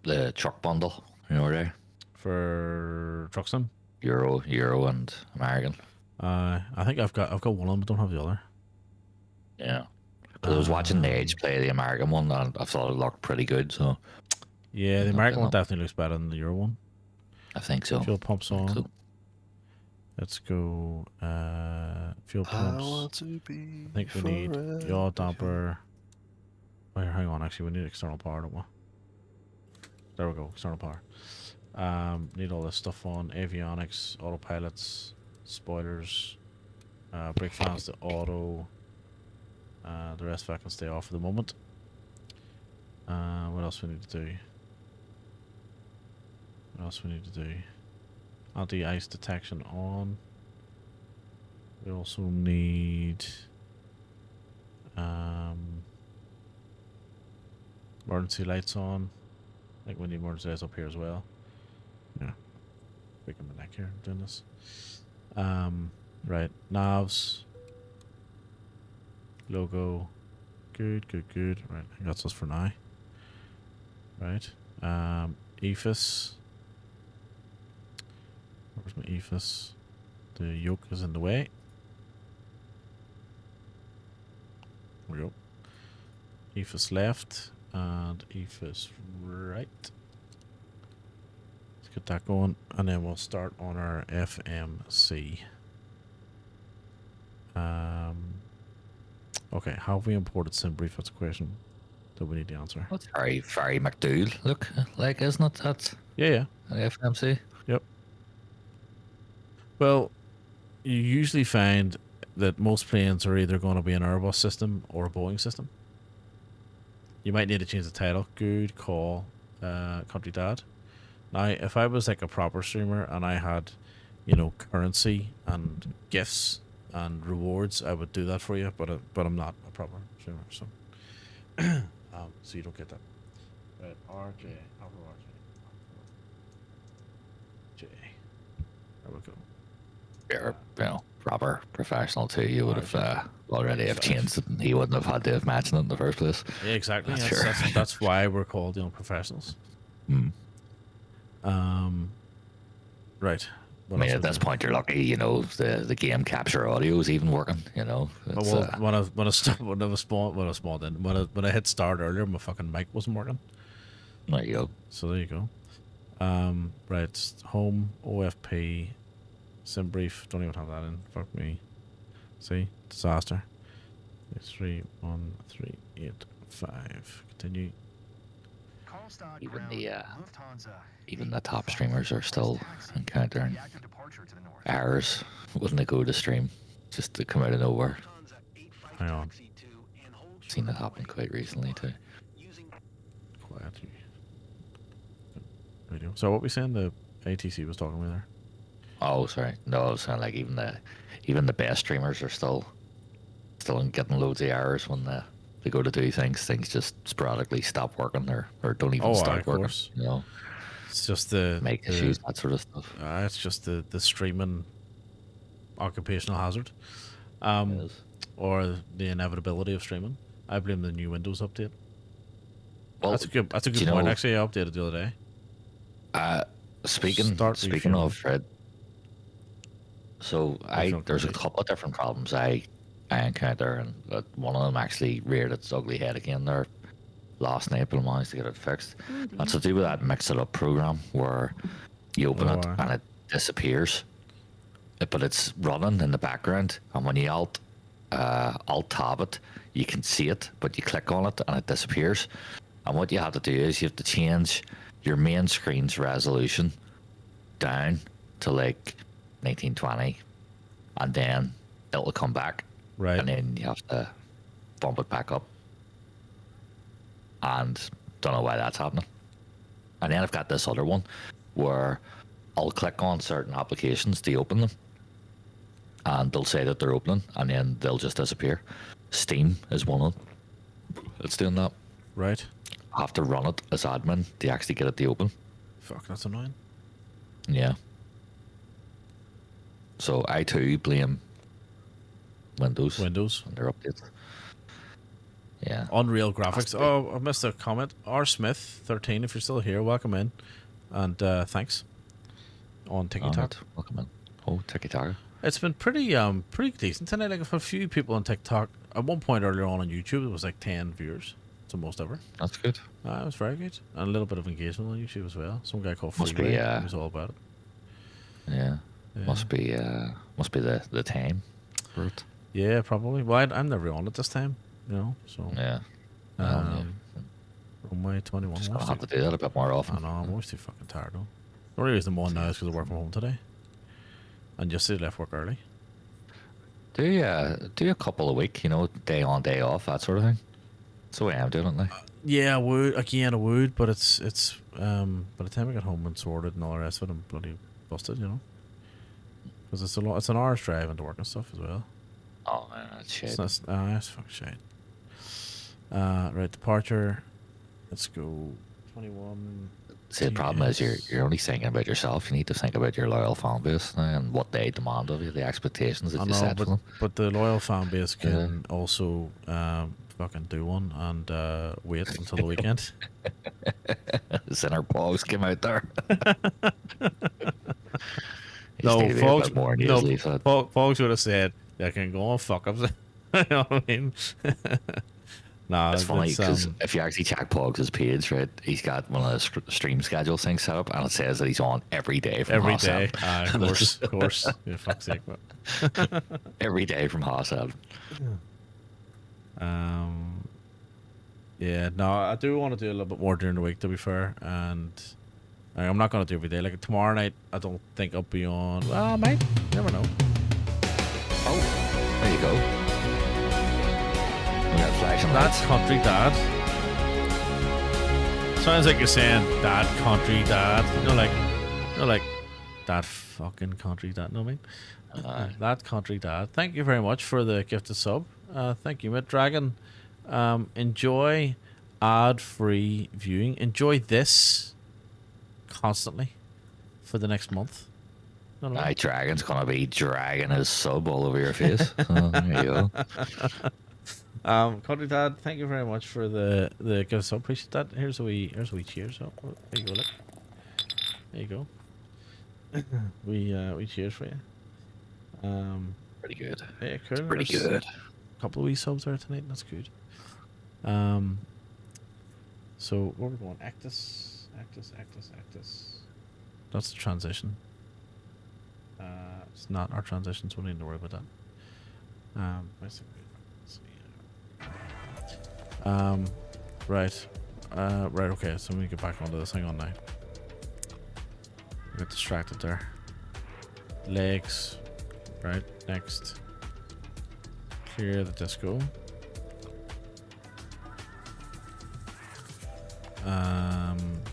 The truck bundle, you know, there for truck sim. Euro and American. I think I've got one of them, but don't have the other. Yeah, because I was watching Nage play the American one, and I thought it looked pretty good. So yeah, the American one definitely looks better than the Euro one. I think so. Fuel pumps on. So. Let's go. Fuel pumps. I think we need yaw damper. Oh, here, hang on. Actually, we need external power, don't we? There we go. External power. Need all this stuff on. Avionics, autopilots, spoilers, brake fans to auto. The rest of that can stay off for the moment. What else we need to do? Anti-ice detection on. We also need emergency lights on. I think we need emergency lights up here as well. Yeah. Breaking my neck here doing this. Right. Knobs. Logo. Good. Right. I think that's us for now. Right. EFIS. Where's my EFIS? The yoke is in the way. There we go. EFIS left and EFIS right. Let's get that going, and then we'll start on our FMC. Okay, how have we imported SimBrief? That's a question that we need to answer. That's very McDougall look like, isn't it? That's yeah. FMC. Yep. Well, you usually find that most planes are either going to be an Airbus system or a Boeing system. You might need to change the title. Good call, Country Dad. Now, if I was like a proper streamer and I had, currency and gifts and rewards, I would do that for you. But I'm not a proper streamer, so so you don't get that. Right, RJ, Avro RJ, J. There we go. You're, proper professional too. You would have already have changed it, and he wouldn't have had to have mentioned it in the first place. Yeah, exactly. That's That's why we're called professionals. Right. At this point, you're lucky. The game capture audio is even working. When I hit start earlier, my fucking mic wasn't working. There you go. So there you go. Right. Home OFP. Sim brief. Don't even have that in. Fuck me. See, disaster. 31385. Continue. Even the top streamers are still encountering errors when they go to stream, just to come out of nowhere. Hang on. Seen it happen quite recently too. Quiet. Video. So what we saying? The ATC was talking with there. Oh, sorry. No, I was saying like even the best streamers are still getting loads of errors when they go to do things. Things just sporadically stop working or don't even start working. Course. It's just the issues, that sort of stuff. It's just the streaming occupational hazard, or the inevitability of streaming. I blame the new Windows update. Well, that's a good point. Actually, I updated the other day. Speaking of Fred, so there's a couple of different problems I encounter, and one of them actually reared its ugly head again there last night, but I managed to get it fixed. That's to do with that Mix It Up program where you open it and it disappears, but it's running in the background, and when you alt tab it, you can see it, but you click on it and it disappears. And what you have to do is you have to change your main screen's resolution down to like 1920, and then it'll come back. Right. And then you have to bump it back up. And don't know why that's happening. And then I've got this other one where I'll click on certain applications to open them, and they'll say that they're opening, and then they'll just disappear. Steam is one of them. It's doing that. Right. I have to run it as admin to actually get it to open. Fuck, that's annoying. Yeah. So I too blame Windows. And their updates. Yeah. Unreal graphics. Oh, I missed a comment. R Smith 13, if you're still here, welcome in, and thanks. On TikTok. Welcome in. Oh, TikTok. It's been pretty decent tonight. Like a few people on TikTok. At one point earlier on YouTube, it was like 10 viewers. It's the most ever. That's good. It was very good, and a little bit of engagement on YouTube as well. Some guy called Must Freeway. be, He was all about it. Yeah. Must be the time for it. Yeah, probably. Well, I'm never on it this time, so. Yeah. Runway 21. Just gonna have to do that a bit more often. I know, I'm always too fucking tired though. The only reason I'm on now is because I work from home today. And yesterday left work early. Do a couple a week, day on, day off, that sort of thing. That's the way I'm doing it now. Yeah, I would. Again, I would, but it's by the time I get home and sorted and all the rest of it, I'm bloody busted, Because it's an hour's drive into work and stuff as well. Oh man, that's shit. It's fucking shit. Right, departure. Let's go. 21. See, the problem is you're only thinking about yourself. You need to think about your loyal fan base now and what they demand of you, the expectations that you set for them. But the loyal fan base can also fucking do one and wait until the weekend. Sinner Pogs came out there. Pogs would have said, they can go and fuck up. You know what I mean? Nah, it's funny because if you actually check Pogs' page, right, he's got one of the stream schedule things set up, and it says that he's on every day from every Hassel. Day. Of course. Yeah, fuck's sake, but every day from Hassel. Yeah, no, I do want to do a little bit more during the week, to be fair, and I'm not going to do every day. Like tomorrow night, I don't think I'll be on. Well, I might. You never know. That's country dad. Sounds like you're saying dad, country dad. Like that fucking country dad. Know what I mean? That country dad. Thank you very much for the gifted sub. Thank you, Mid Dragon. Enjoy ad-free viewing. Enjoy this constantly for the next month. Aye, Dragon's gonna be dragging his sub all over your face. There you go. Country Dad, thank you very much for the gift sub. Appreciate that. Here's a wee cheers. Oh, there you go. Look. There you go. we cheers for you. Pretty good. Yeah, cool. Pretty There's good. A couple of wee subs there tonight. That's good. So where are we going? Actus. That's the transition. It's not our transition, so we need to worry about that. Let's see. Right. Right, okay, so we get back onto this. Hang on now. I got distracted there. Legs. Right, next. Clear the disco.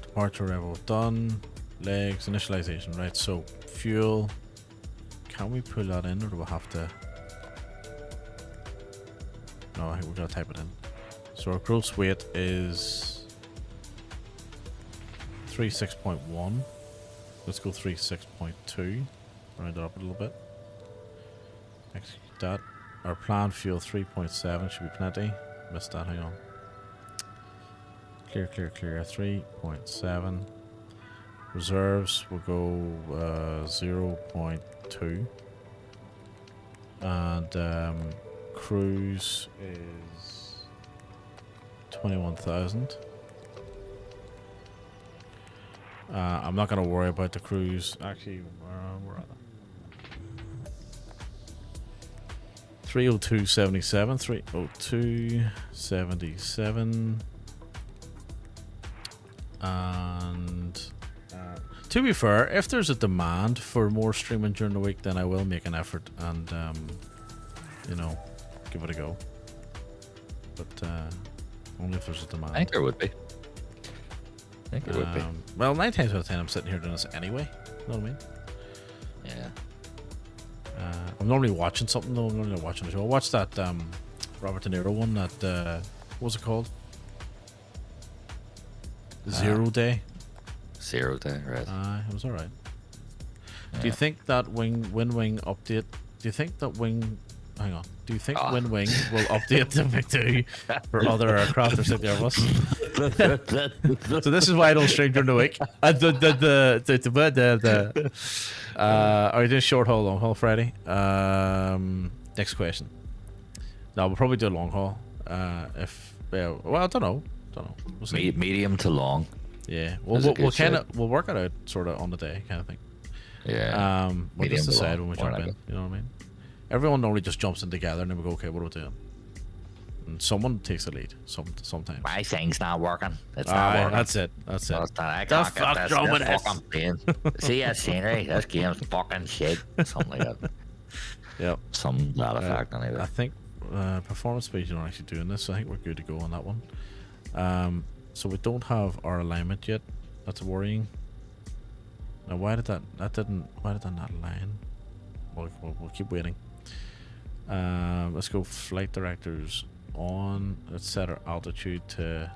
Departure level done. Legs, initialization. Right, so fuel. Can we pull that in, or do we have to? No, I think we gotta type it in. So our gross weight is 36.1. Let's go 36.2. Round it up a little bit. Execute that. Our planned fuel 3.7 should be plenty. Missed that, hang on. Clear. 3.7. Reserves will go 0.2. And cruise is 21,000. I'm not going to worry about the cruise. Actually, where are they? 302.77. 302.77. And to be fair, if there's a demand for more streaming during the week, then I will make an effort and you know, give it a go. But only if there's a demand. I think there would be. Well, 9 times out of 10 I'm sitting here doing this anyway. You know what I mean? Yeah. I'm normally watching something though. I'm normally watching a show. I watched that Robert De Niro one. That what was it called? Zero Day. 0 Day, right? It was alright. Yeah. Do you think that Wing update? Do you think that Wing? Hang on. Do you think Wing will update the MiG-2 for other aircraft or something? So this is why I don't stream during the week. Are you doing short haul, long haul, Friday? Next question. No, we'll probably do a long haul. Well, I don't know. We'll see. Medium to long. Yeah, we'll work it out sort of on the day, kind of thing. Yeah. We'll just decide when we jump in. You know what I mean? Everyone normally just jumps in together, and then we go, okay, what are we doing? And someone takes the lead. Sometimes. My thing's not working. It's not working. That's it. No, I can't get this fucking plane. See that scenery? This game's fucking shit. Something like that. Yep. Some that effect anyway. I think performance speed, you're not actually doing this, so I think we're good to go on that one. So we don't have our alignment yet. That's worrying. Now, why did that not align? We'll keep waiting. Let's go flight directors on. Let's set our altitude to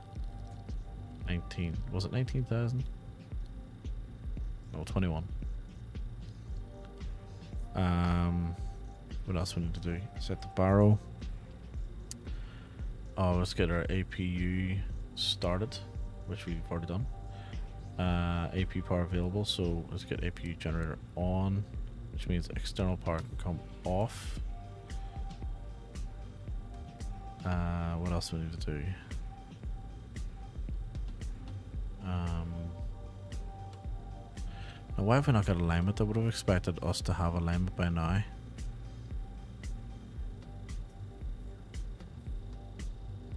19. Was it 19,000? No, 21. What else we need to do? Set the barrow. Oh, let's get our APU started, which we've already done. AP power available, so let's get APU generator on, which means external power can come off. What else do we need to do? Now, why have we not got alignment? I would have expected us to have alignment by now.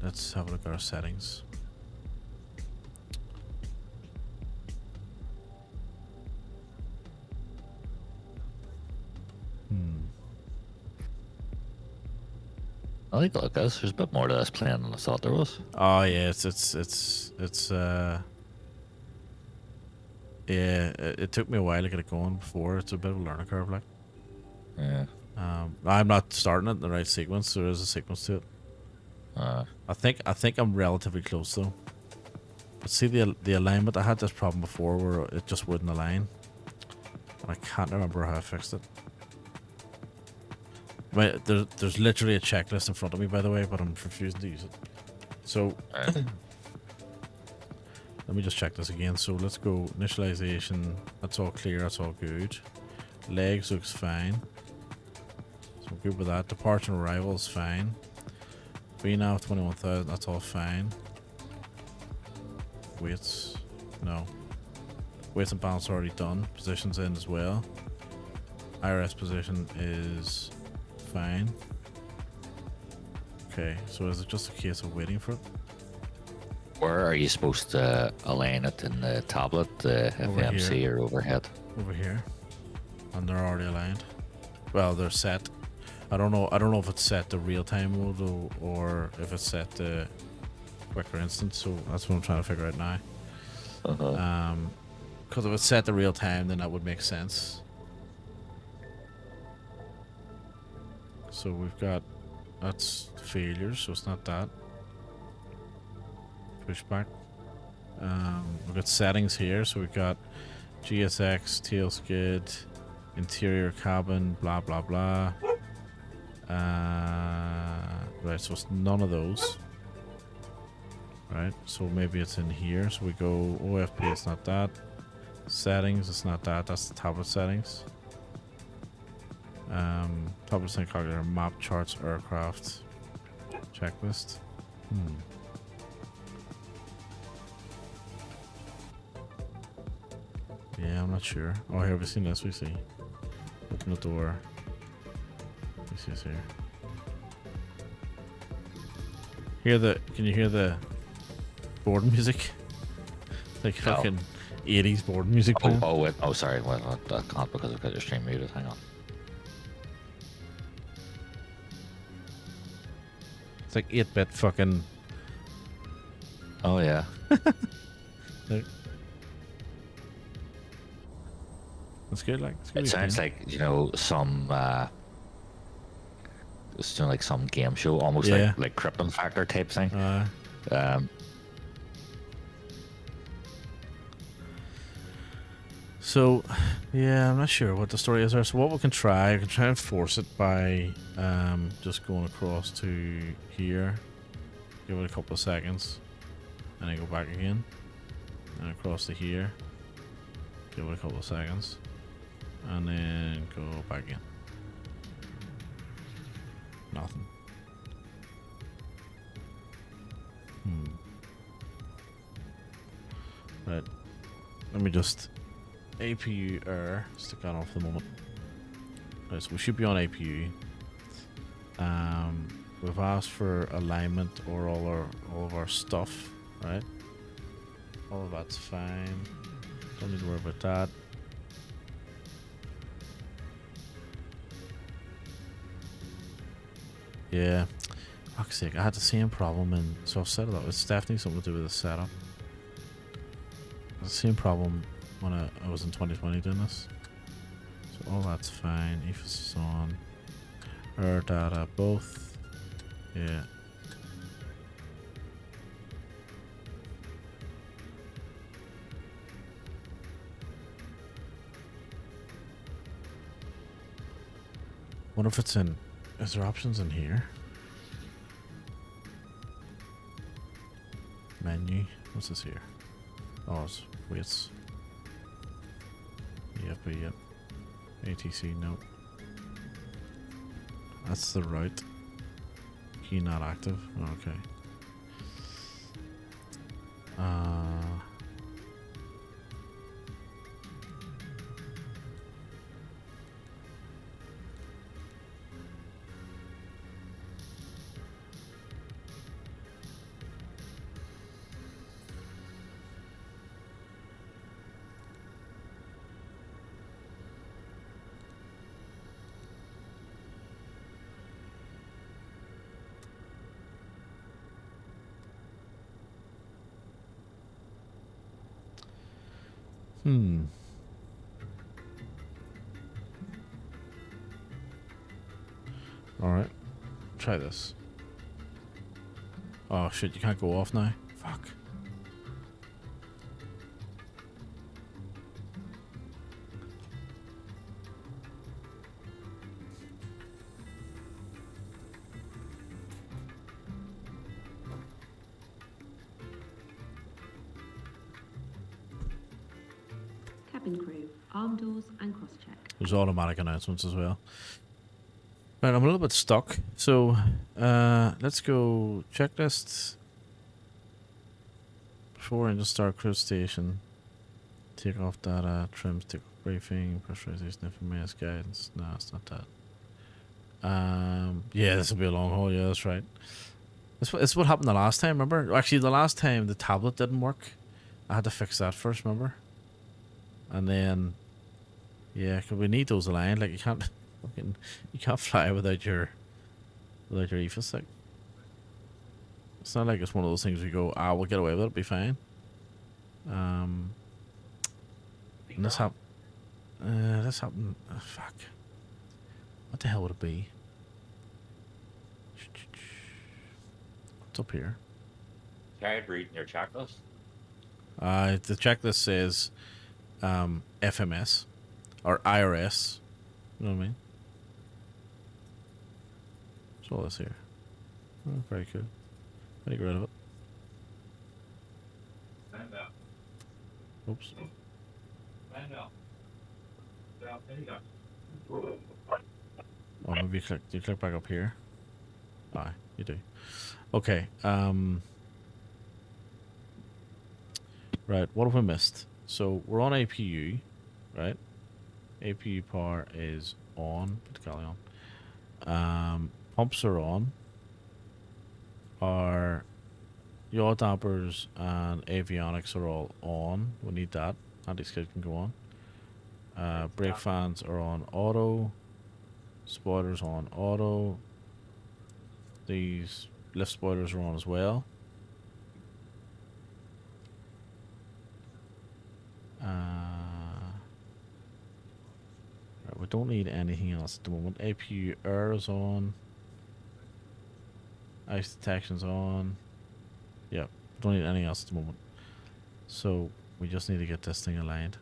Let's have a look at our settings. I think look, guys, there's a bit more to this plan than I thought there was. Oh yeah, yeah. It took me a while to get it going before. It's a bit of a learning curve, like. Yeah. I'm not starting it in the right sequence. There is a sequence to it. I think I'm relatively close though. But see the alignment. I had this problem before where it just wouldn't align. And I can't remember how I fixed it. Wait, there's literally a checklist in front of me, by the way, but I'm refusing to use it. So let me just check this again. So let's go initialization. That's all clear. That's all good. Legs looks fine. So we're good with that. Departure and arrival is fine. VNAV 21,000. That's all fine. Weights, no. Weights and balance already done. Positions in as well. IRS position is fine. Okay, so is it just a case of waiting for it? Where are you supposed to align it in the tablet, the FMC here. or overhead? Over here. And they're already aligned. Well, they're set. I don't know if it's set to real-time mode or if it's set to quicker instance, so that's what I'm trying to figure out now. Because if it's set to real-time, then that would make sense. So we've got, that's failures, so it's not that. Pushback. We've got settings here, so we've got GSX, tail skid, interior cabin, blah blah blah. Right, so it's none of those. Right, so maybe it's in here. So we go OFP, it's not that. Settings, it's not that. That's the tablet settings. Tablet setting calculator, map charts, aircraft, checklist. Yeah, I'm not sure. Oh, here we've seen this. We see. Open the door. We see this here. Can you hear the board music? Like fucking 80s board music playing. Oh wait, oh sorry, well, I can't because I've got your stream muted. Hang on. It's like 8-bit fucking. Oh yeah. That's good. Like it sounds like some. It's like some game show, almost like Krypton Factor type thing. So, yeah, I'm not sure what the story is there. So what we can try and force it by just going across to here, give it a couple of seconds, and then go back again, and across to here, give it a couple of seconds, and then go back again. Nothing. Right. Let me just APU error. Stick that on for the moment. Right, so we should be on APU. We've asked for alignment or all of our stuff, right? All of that's fine. Don't need to worry about that. Yeah, fuck's sake, I had the same problem, and so I've set it up. It's definitely something to do with the setup. The same problem when I was in 2020 doing this. So all that's fine. EFS is on. Air data, both. Yeah. Wonder if it's in. Is there options in here? Menu. What's this here? Oh, it's weights. Yep. ATC, nope. That's the route. Key not active. Oh, okay. Alright. Try this. Oh shit, you can't go off now. Fuck. Cabin crew, arm doors and cross-check. There's automatic announcements as well. Right, I'm a little bit stuck. So, let's go checklist. Before engine start, cruise station. Take off data, trims, take off briefing, pressurization, information, guidance. No, it's not that. Yeah, this will be a long haul. Yeah, that's right. It's what happened the last time, remember? Actually, the last time the tablet didn't work. I had to fix that first, remember? And then, yeah, because we need those aligned. Like, you can't fly without your EFA stick. It's not like it's one of those things we go, we'll get away with it, it'll be fine. And this happened. Fuck. What the hell would it be? What's up here? Tried reading your checklist. The checklist says FMS or IRS. You know what I mean? What's all this here? Oh, very cool. How do you get rid of it? Stand up. Oops. Stand up. There you go. Oh, maybe you click back up here. Aye, you do. Okay. Right, what have we missed? So we're on APU, right? APU power is on. Put the galley on. Pumps are on. Our yaw dampers and avionics are all on. We need that. Anti-skid can go on. Brake fans are on auto. Spoilers on auto. These lift spoilers are on as well. Right, we don't need anything else at the moment. APU air is on. Ice detection's on. Yep, don't need anything else at the moment. So we just need to get this thing aligned.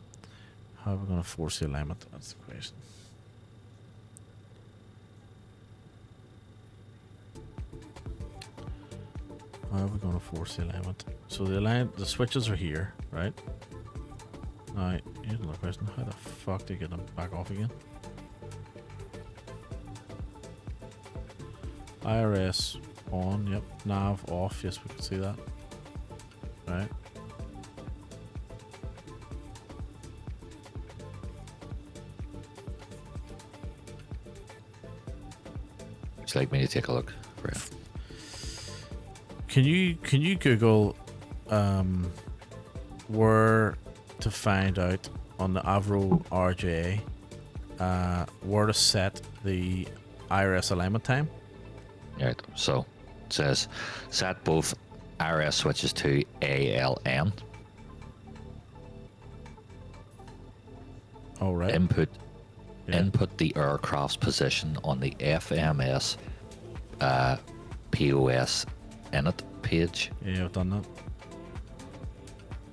How are we going to force the alignment? That's the question. How are we going to force the alignment? So the switches are here, right? Now, here's another question. How the fuck do you get them back off again? IRS on, yep. Nav off, yes, we can see that. Right. Would you like me to take a look? Right. Can you Google where to find out on the Avro RJ where to set the IRS alignment time? Right, so it says set both IRS switches to ALN. All right. Input the aircraft's position on the FMS POS init page. Yeah, I've done that.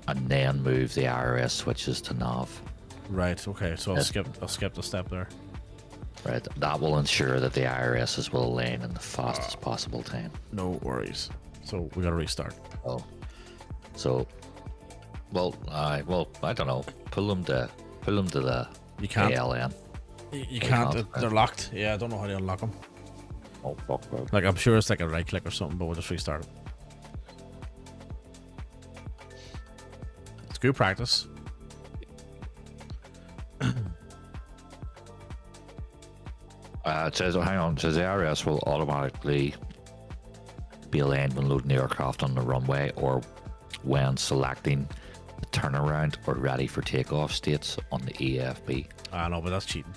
And then move the IRS switches to nav. Right. Okay. So I'll skip the step there. Right. That will ensure that the IRSs will align in the fastest possible time. No worries. So we gotta restart. Oh. So. Well, I don't know. Pull them to the you can't. ALN. You can't. They're locked. Yeah, I don't know how to unlock them. Oh fuck, bro. Like I'm sure it's like a right click or something, but we'll just restart it. It's good practice. It says, hang on, it says the IRS will automatically be aligned when loading the aircraft on the runway or when selecting the turnaround or ready for takeoff states on the EFB. I know, but that's cheating.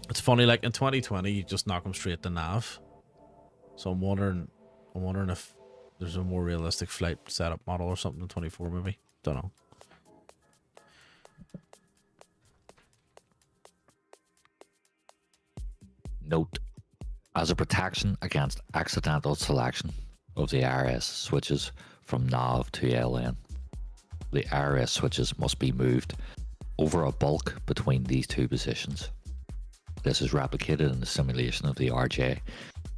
It's funny, like in 2020, you just knock them straight to nav. So I'm wondering if there's a more realistic flight setup model or something in 24 maybe. Don't know. Note, as a protection against accidental selection of the IRS switches from nav to ALN, the IRS switches must be moved over a bulk between these two positions. This is replicated in the simulation of the RJ,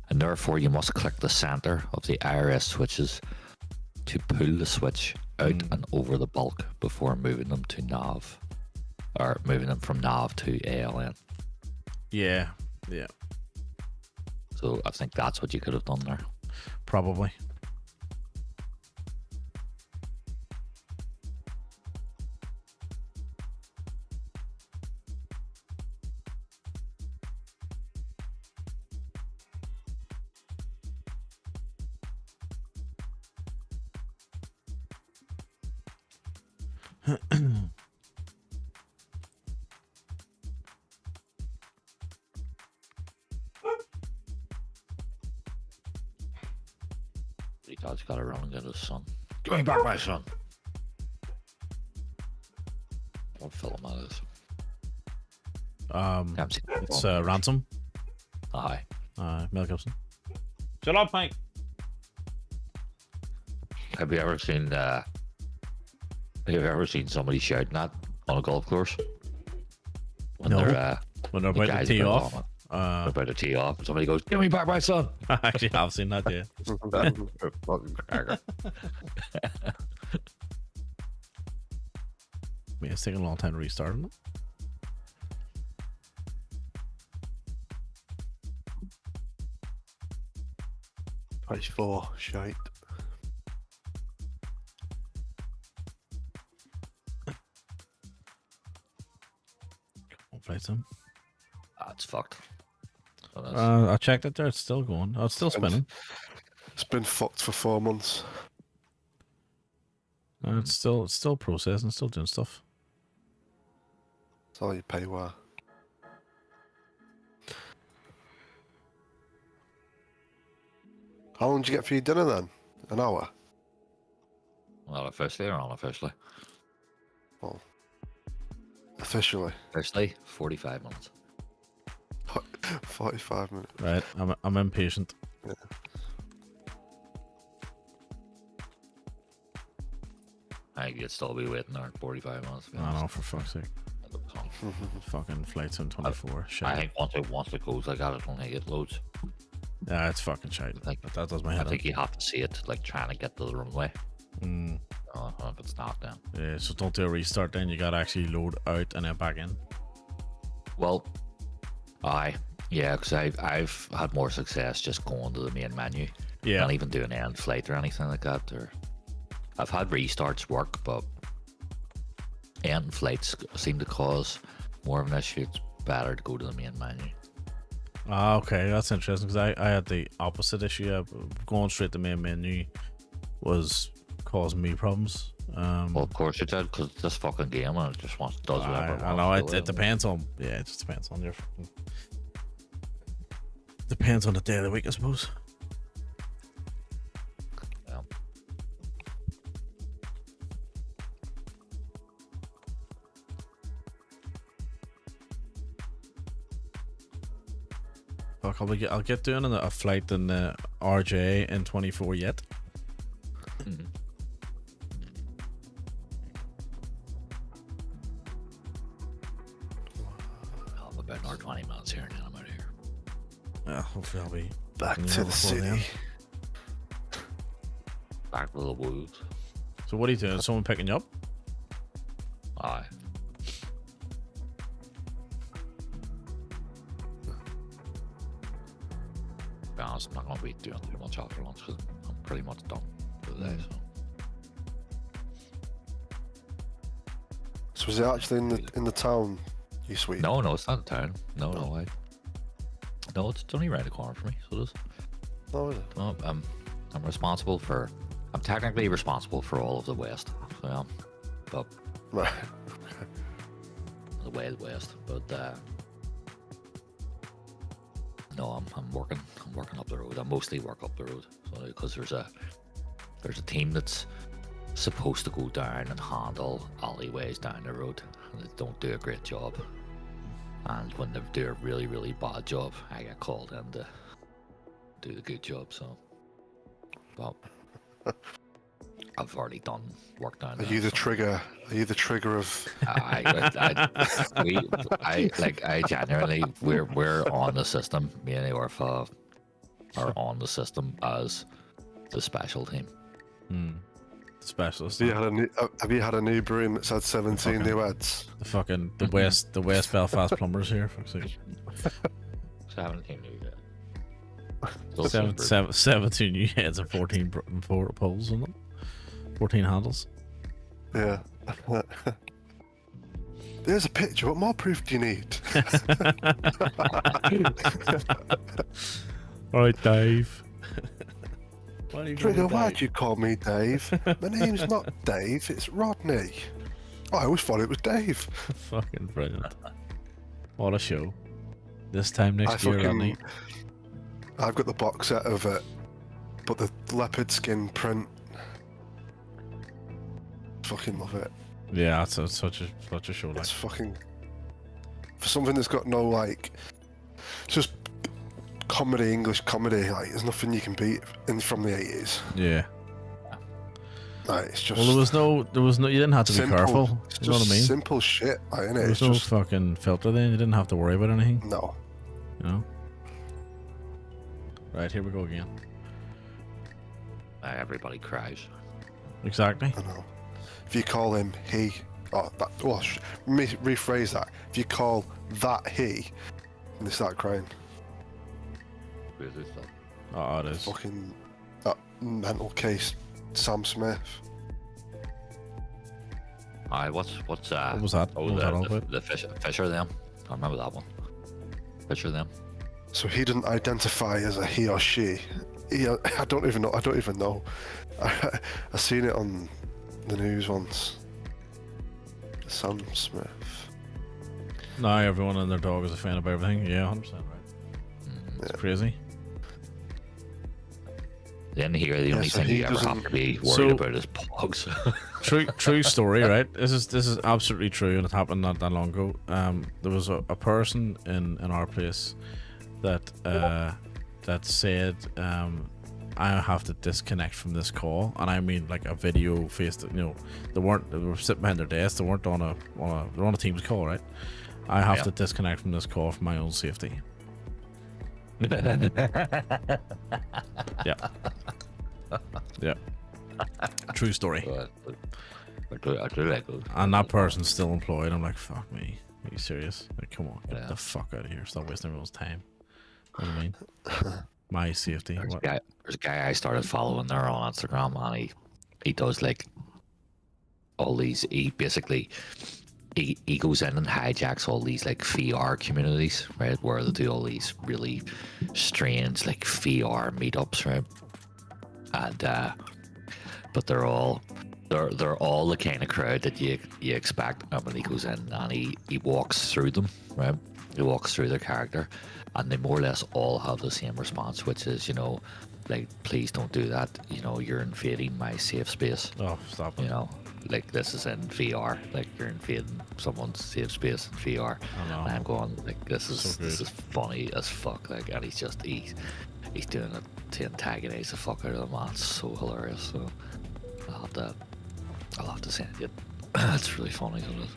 and therefore you must click the center of the IRS switches to pull the switch out and over the bulk before moving them to nav, or moving them from nav to ALN. Yeah, yeah. So I think that's what you could have done there. Probably. Dad's got to run and get his son. Give me back my son. What film that is? It's Ransom. Aye. Mel Gibson. Shut up, Mike. Have you ever seen somebody shouting that on a golf course? When No. they're When they're about to tee off. They're about to tee off, and somebody goes, "Give me back my son." I actually have seen that, yeah. Fucking cracker. Yeah, it's taking a long time to restart, isn't it? Page 4, shite. Flight sim. That's fucked. I checked it there. It's still going. Oh, it's still spinning. It's been fucked for 4 months. It's still processing. Still doing stuff. That's all you pay were. How long did you get for your dinner then? An hour? Well, officially or unofficially? Well, officially. Officially, 45 minutes. 45 minutes. Right, I'm impatient. Yeah. I think you'd still be waiting there 45 minutes. I know, for fuck's sake. Fucking Flight Sim 24. Shit. I think once it goes like that, I don't think it loads. Yeah, it's fucking shite. That does my head I think you have to see it like trying to get to the runway. If it's not, then. Yeah, so don't do a restart then. You gotta actually load out and then back in. Well, yeah, because I've had more success just going to the main menu. Yeah. Not even doing end flight or anything like that. Or I've had restarts work, but end flights seem to cause more of an issue. It's better to go to the main menu. Okay, that's interesting because I had the opposite issue. Going straight to main menu was causing me problems. Well, of course it did, because this fucking game and it just does whatever it wants. I know it depends on it just depends on your depends on the day of the week, I suppose. Yeah. Fuck, I'll get doing a flight in the RJ in 24 yet. I'm about another 20 minutes here and then I'm out of here. Yeah, hopefully I'll be back to the city. Then. Back to the woods. So what are you doing? Is someone picking you up? Aye. To be honest, I'm not going to be doing too much after lunch because I'm pretty much done for the day. So was it actually in the town you sweep? No, it's not a town. No, it's only around the corner for me. So it is. Oh, is it? No, I'm responsible for. I'm technically responsible for all of the West. So I am, but right. The Wild West. But no, I'm working up the road. I mostly work up the road. So because there's a there's a team that's supposed to go down and handle alleyways down the road, and they don't do a great job. And when they do a really, really bad job, I get called in to do the good job. So, well, I've already done work down there. Are you the trigger? Are you the trigger of? I genuinely, we're on the system. Me and Orfa are on the system as the special team. Specialist. Have you had a new broom that's had 17 new ads? The West Belfast plumbers here. For 17 new heads. 17 new heads and 14 poles on them. 14 handles. Yeah. There's a picture. What more proof do you need? All right, Dave. Trigger, why'd you call me Dave? My name's not Dave, it's Rodney. I always thought it was Dave. Fucking brilliant. What a show. This time next year, Rodney. I've got the box set of it, but the leopard skin print. Fucking love it. Yeah, it's such a show. It's fucking... For something that's got no, like... Just... comedy, English comedy, like there's nothing you can beat from the 80s. Yeah. Like, it's just. Well, there was no. You didn't have to be careful. You know what I mean? Simple shit, like, innit? There was no fucking filter then. You didn't have to worry about anything. No. You know. Right, here we go again. Everybody cries. Exactly. I know. If you call him he, rephrase that. If you call that he, and they start crying. Oh, it is. Fucking that mental case, Sam Smith. Aye, what's what was that? Oh, what was that all about? The Fisher them. I remember that one. Fisher them. So he didn't identify as a he or she. I don't even know. I seen it on the news once. Sam Smith. Now everyone and their dog is a fan of everything. Yeah, 100% right. It's crazy. Then here, the only thing you ever have to be worried about is pogs. True story, right? This is absolutely true, and it happened not that long ago. There was a person in our place that said, I have to disconnect from this call, and I mean like a video face. They were sitting behind their desk. They weren't on a Teams call, right? I have to disconnect from this call for my own safety. Yeah. True story. And that person's still employed. I'm like, fuck me. Are you serious? Like, come on, get the fuck out of here. Stop wasting everyone's time. You know what I mean? My safety. There's a guy I started following there on Instagram, and he does like all these. He basically he goes in and hijacks all these like VR communities, right, where they do all these really strange like VR meetups, right? And but they're all the kind of crowd that you expect. And when he goes in and he walks through them, right? He walks through their character, and they more or less all have the same response, which is, like, please don't do that. You're invading my safe space. Oh, stop it. Like, this is in VR. Like, you're invading someone's safe space in VR. I know. And I'm going, like, this is funny as fuck. Like, and he's doing it to antagonize the fuck out of them, man. It's so hilarious. So I'll have to send it. It's really funny. So it is.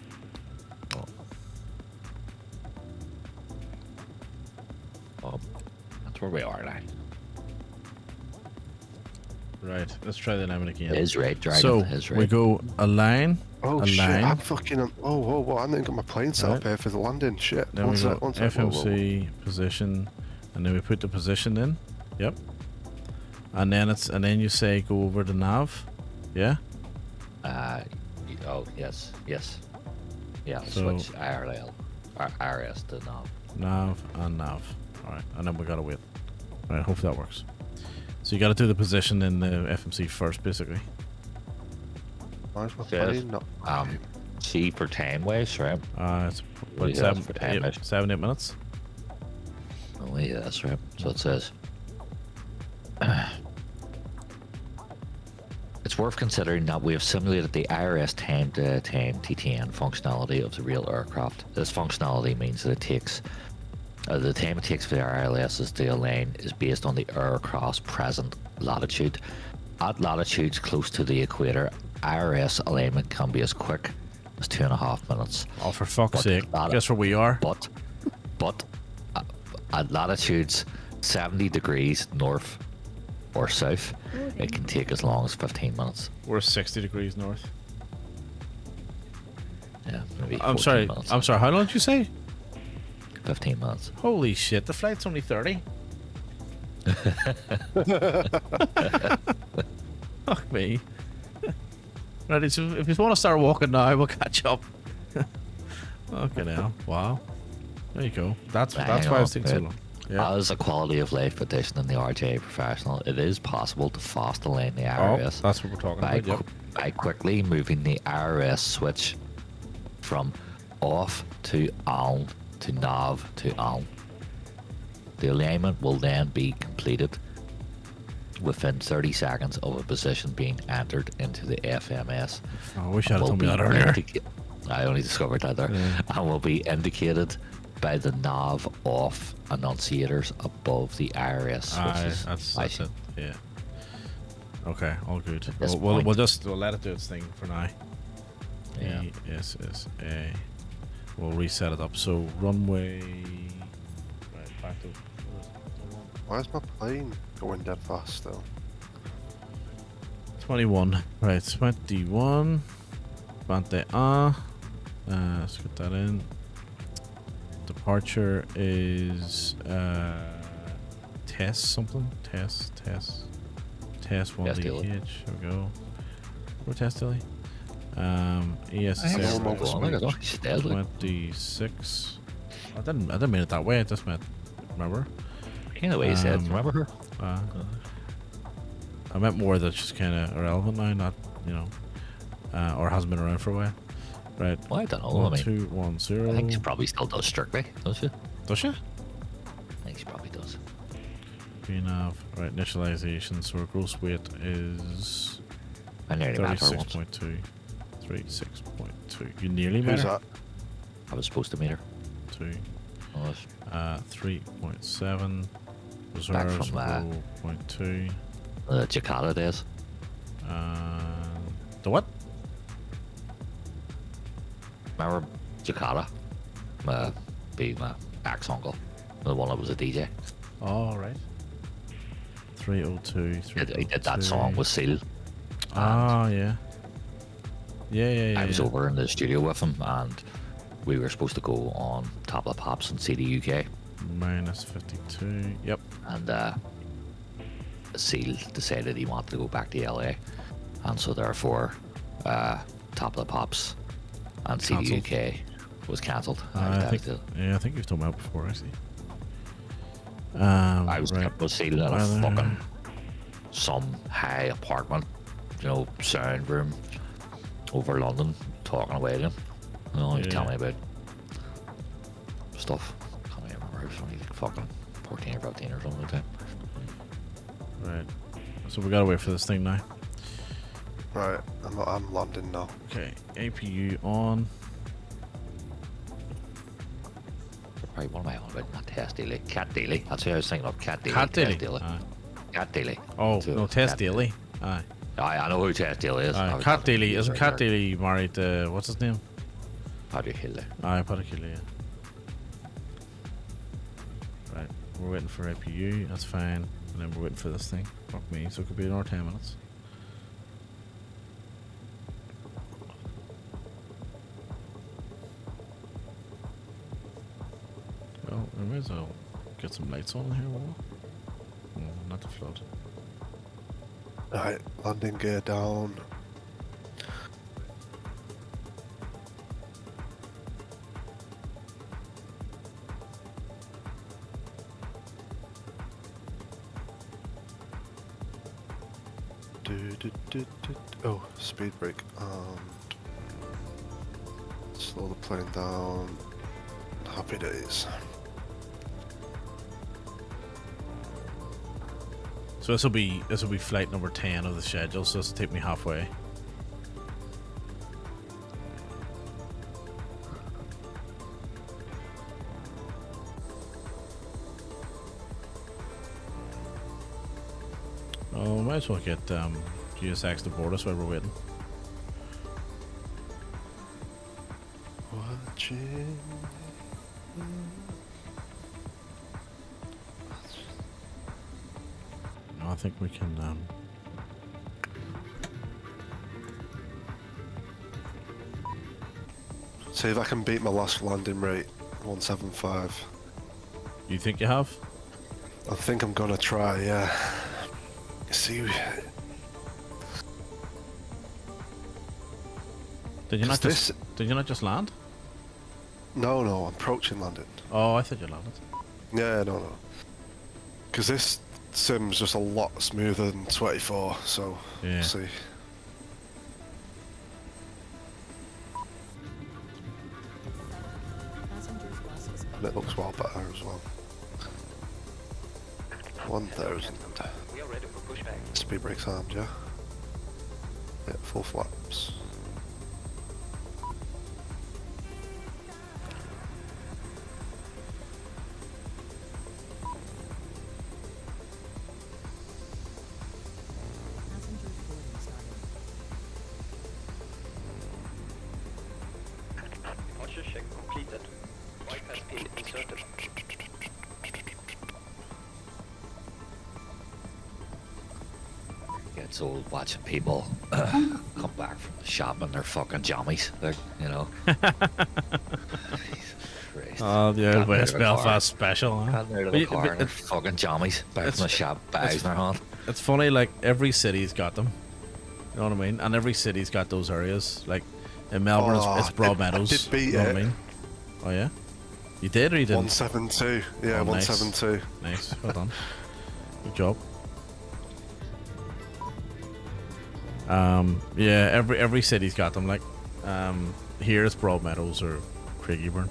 Oh, that's where we are now. Right, let's try the name again. Is right, Dragon. So is right. we go a line. Oh a shit! line. I'm fucking. Whoa! I didn't got my plane set up here for the landing. Shit. Then one we sec, go one sec. FMC Whoa. position, and then we put the position in. Yep. And then you say go over the nav. Yeah. Oh yes. Yeah. So, switch RS to nav. Nav and nav. All right, and then we gotta wait. All right, hopefully that works. So you gotta do the position in the FMC first, basically. Where's my Yes. plane? No. C for time waste, right? It's about 7-8 minutes. Oh yeah, that's right. So it says. It's worth considering that we have simulated the IRS time to time TTN functionality of the real aircraft. This functionality means that it takes the time it takes for the ILSs to align is based on the aircraft's present latitude. At latitudes close to the equator, IRS alignment can be as quick as 2.5 minutes. Oh, for fuck's sake! Guess where we are. But at latitudes 70 degrees north or south, it can take as long as 15 minutes. We're 60 degrees north. Yeah, maybe. I'm sorry. Minutes. I'm sorry. How long did you say? 15 minutes. Holy shit! The flight's only 30. Fuck me. Right, so if you want to start walking now, we'll catch up. Okay, now. Wow. There you go. That's why I was thinking so long. Yeah. As a quality of life petition in the RJ Professional, it is possible to fast align the IRS. That's what we're talking about. Yep. By quickly moving the IRS switch from off to on to nav to on. The alignment will then be completed within 30 seconds of a position being entered into the FMS. I wish I had told me that earlier. I only discovered that there. Yeah. And will be indicated by the nav off annunciators above the IRS switches. That's it. Yeah. Okay, all good. We'll let it do its thing for now. Yeah. ESSA. We'll reset it up. So runway. Right, back to. Why is my plane going dead fast still? 21. Right, 21. 21. Let's get that in. Departure is test something. Test 1DH. Here we go. We're test Dilly. ESSA 26. I didn't mean it that way. I just meant, remember? Yeah, the way you said, remember her? I meant more that's just kind of irrelevant now, not, or hasn't been around for a while. Right. Well, I don't know. 1210. I think she probably still does Strictly, does she? Does she? I think she probably does. VNAV. Right, initialization. So our gross weight is 36.2. 36.2. You nearly met Who's her? that? I was supposed to meet her. 2. 3.7. Back Reserves from 0.2. The Jakarta days. The what? Remember Jakarta? Being my ex-uncle. The one that was a DJ. Oh, right. 302. He did that song with Seal. Ah, yeah. Yeah. I was over in the studio with him, and we were supposed to go on Top of the Pops and see the UK. Minus 52. Yep. And Seal decided he wanted to go back to LA, and so therefore Top of the Pops and see the UK was cancelled. I think you've told me that before, actually. I was right. Seal in a fucking some high apartment, sound room over London, talking away to him. He was telling me about stuff. I can't remember. It was only fucking 14 or 15 or something like that. Right. So we gotta wait for this thing now. Right, I'm landing now. Okay, APU on. Right, what am I on about? Not Test Daily. Cat Daily. That's who I was thinking of. Cat Daily. Cat Daily. Cat Daily. Oh, no, Test Daily. Aye. I know who Test Daily is. Cat Daily. Isn't Cat Daily married to, what's his name? Patrick Hilde. Aye, Patrick Hilde, yeah. Right, we're waiting for APU. That's fine. And then we're waiting for this thing. Fuck me. So it could be another 10 minutes. Well, we may as well get some lights on here, will we? Not the flood. Right, landing gear down. Oh, speed brake and slow the plane down. Happy days. So this will be flight number 10 of the schedule. So this will take me halfway. Oh, might as well get GSX to board us while we're waiting. Watching. No, I think we can. See if I can beat my last landing rate, 175. You think you have? I think I'm gonna try. Yeah. See. Did you not just? Did you not just land? No, I'm approaching landing. Oh, I thought you landed. Yeah, no. Because this sim's just a lot smoother than 24, so yeah. We'll see. And it looks well better as well. 1,000. We are ready for pushback. Speed brakes armed, yeah? Yeah, full flaps. Departure check completed. Bypass pin inserted. It's old watching people come back from the shop in their fucking jammies, like, you know. Oh, the old West Belfast special, huh? Out of the car in their fucking jammies, back from the shop, bags in their hand. It's funny, like, every city's got them. You know what I mean? And every city's got those areas. Like, in Melbourne, it's Broadmeadows. I did beat you know it. what I mean? Oh, yeah? You did or you didn't? 172. Yeah, Oh, nice. 172. Nice. Well done. Good job. Yeah, every city's got them. Like, here it's Broadmeadows or Crazyburn.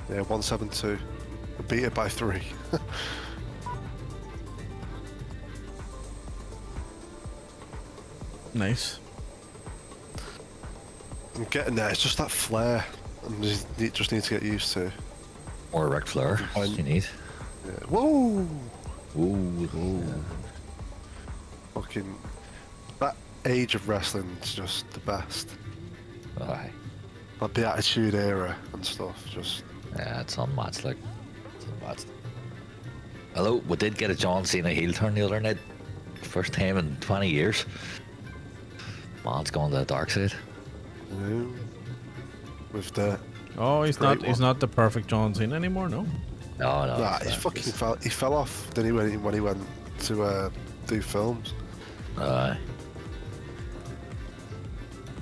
Yeah, 172. I beat it by 3. Nice. I'm getting there. It's just that flare. I just need to get used to. More Ric Flair. You need. Yeah. Whoa! Ooh. Yeah. Fucking that age of wrestling is just the best. Aye. Like the Attitude Era and stuff. Just yeah, it's unmatched. Like, it's unmatched. Although we did get a John Cena heel turn the other night, first time in 20 years. Man's gone to the dark side. Yeah. With the he's not the perfect John Cena anymore. No. No. Nah, he fell off. Didn't he when he went to do films?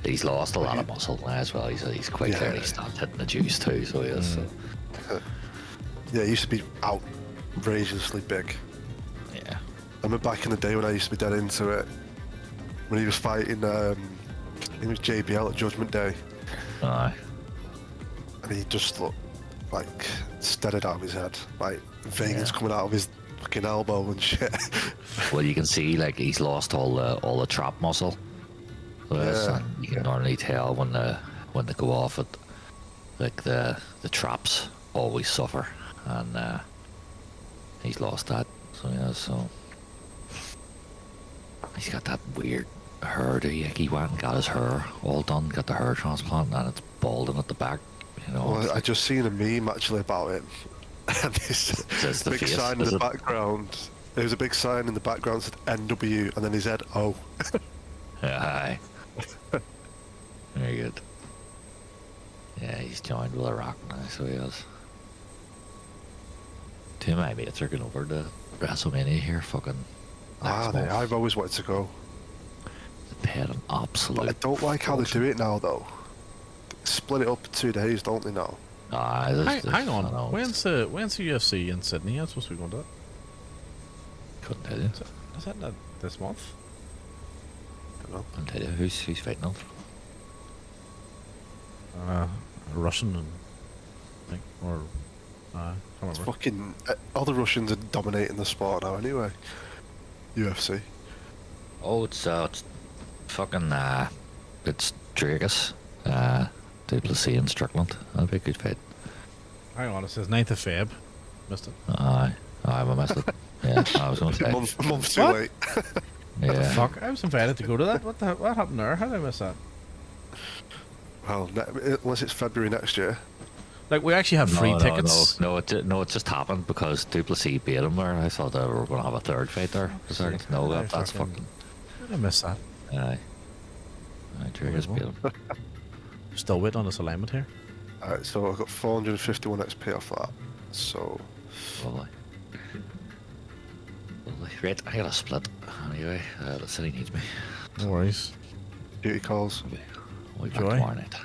He's lost a lot of muscle now as well. He's quite clearly stopped hitting the juice too. So he is. So. Yeah, he used to be outrageously big. Yeah. I remember back in the day when I used to be dead into it. When he was fighting, it was JBL at Judgment Day. Aye. And he just looked like steadied out of his head, like veins coming out of his fucking elbow and shit. Well, you can see like he's lost all the trap muscle. So and you can normally tell when they go off it, like the traps always suffer, and he's lost that. So so he's got that weird hairdo. He went and got his hair all done, got the hair transplant, and it's balding at the back. You know. Well, I just seen a meme actually about it, and this big face, sign in the background. There was a big sign in the background that said NW, and then he said O. Aye. Very good. Yeah, he's joined with a rock now, so he is. Two of my mates are going over to WrestleMania here, fucking. I've always wanted to go. They paid an absolute. But I don't like how they do it now, though. Split it up 2 days, don't they now? Hang on. When's the UFC in Sydney? That's supposed to be going to that. Couldn't tell you. Is that not this month? I don't know. Couldn't tell you who's fighting on. a Russian, and I think, or can't remember. Fucking all the Russians are dominating the sport now anyway. UFC. Oh, it's fucking it's Dragus, Duplessis and Strickland. That'll be a good fight. Hang on, it says 9th of Feb. Missed it. Aye, I missed it. Yeah, I was going to say. A month too What? late. What the Yeah. fuck? I was invited to go to that. What happened there? How did I miss that? Well, unless it's February next year. Like, we actually have free tickets. No, it just happened because Duplessis beat him there. I thought they were going to have a third fight there. No, that's fucking. How did I miss that? Aye. Dragus beat him. Still waiting on this alignment here. Alright, so I've got 451 XP off that. So. Lovely. Right, I got a split. Anyway, the city needs me. No worries. Duty calls. We'll be back Joy. tomorrow night.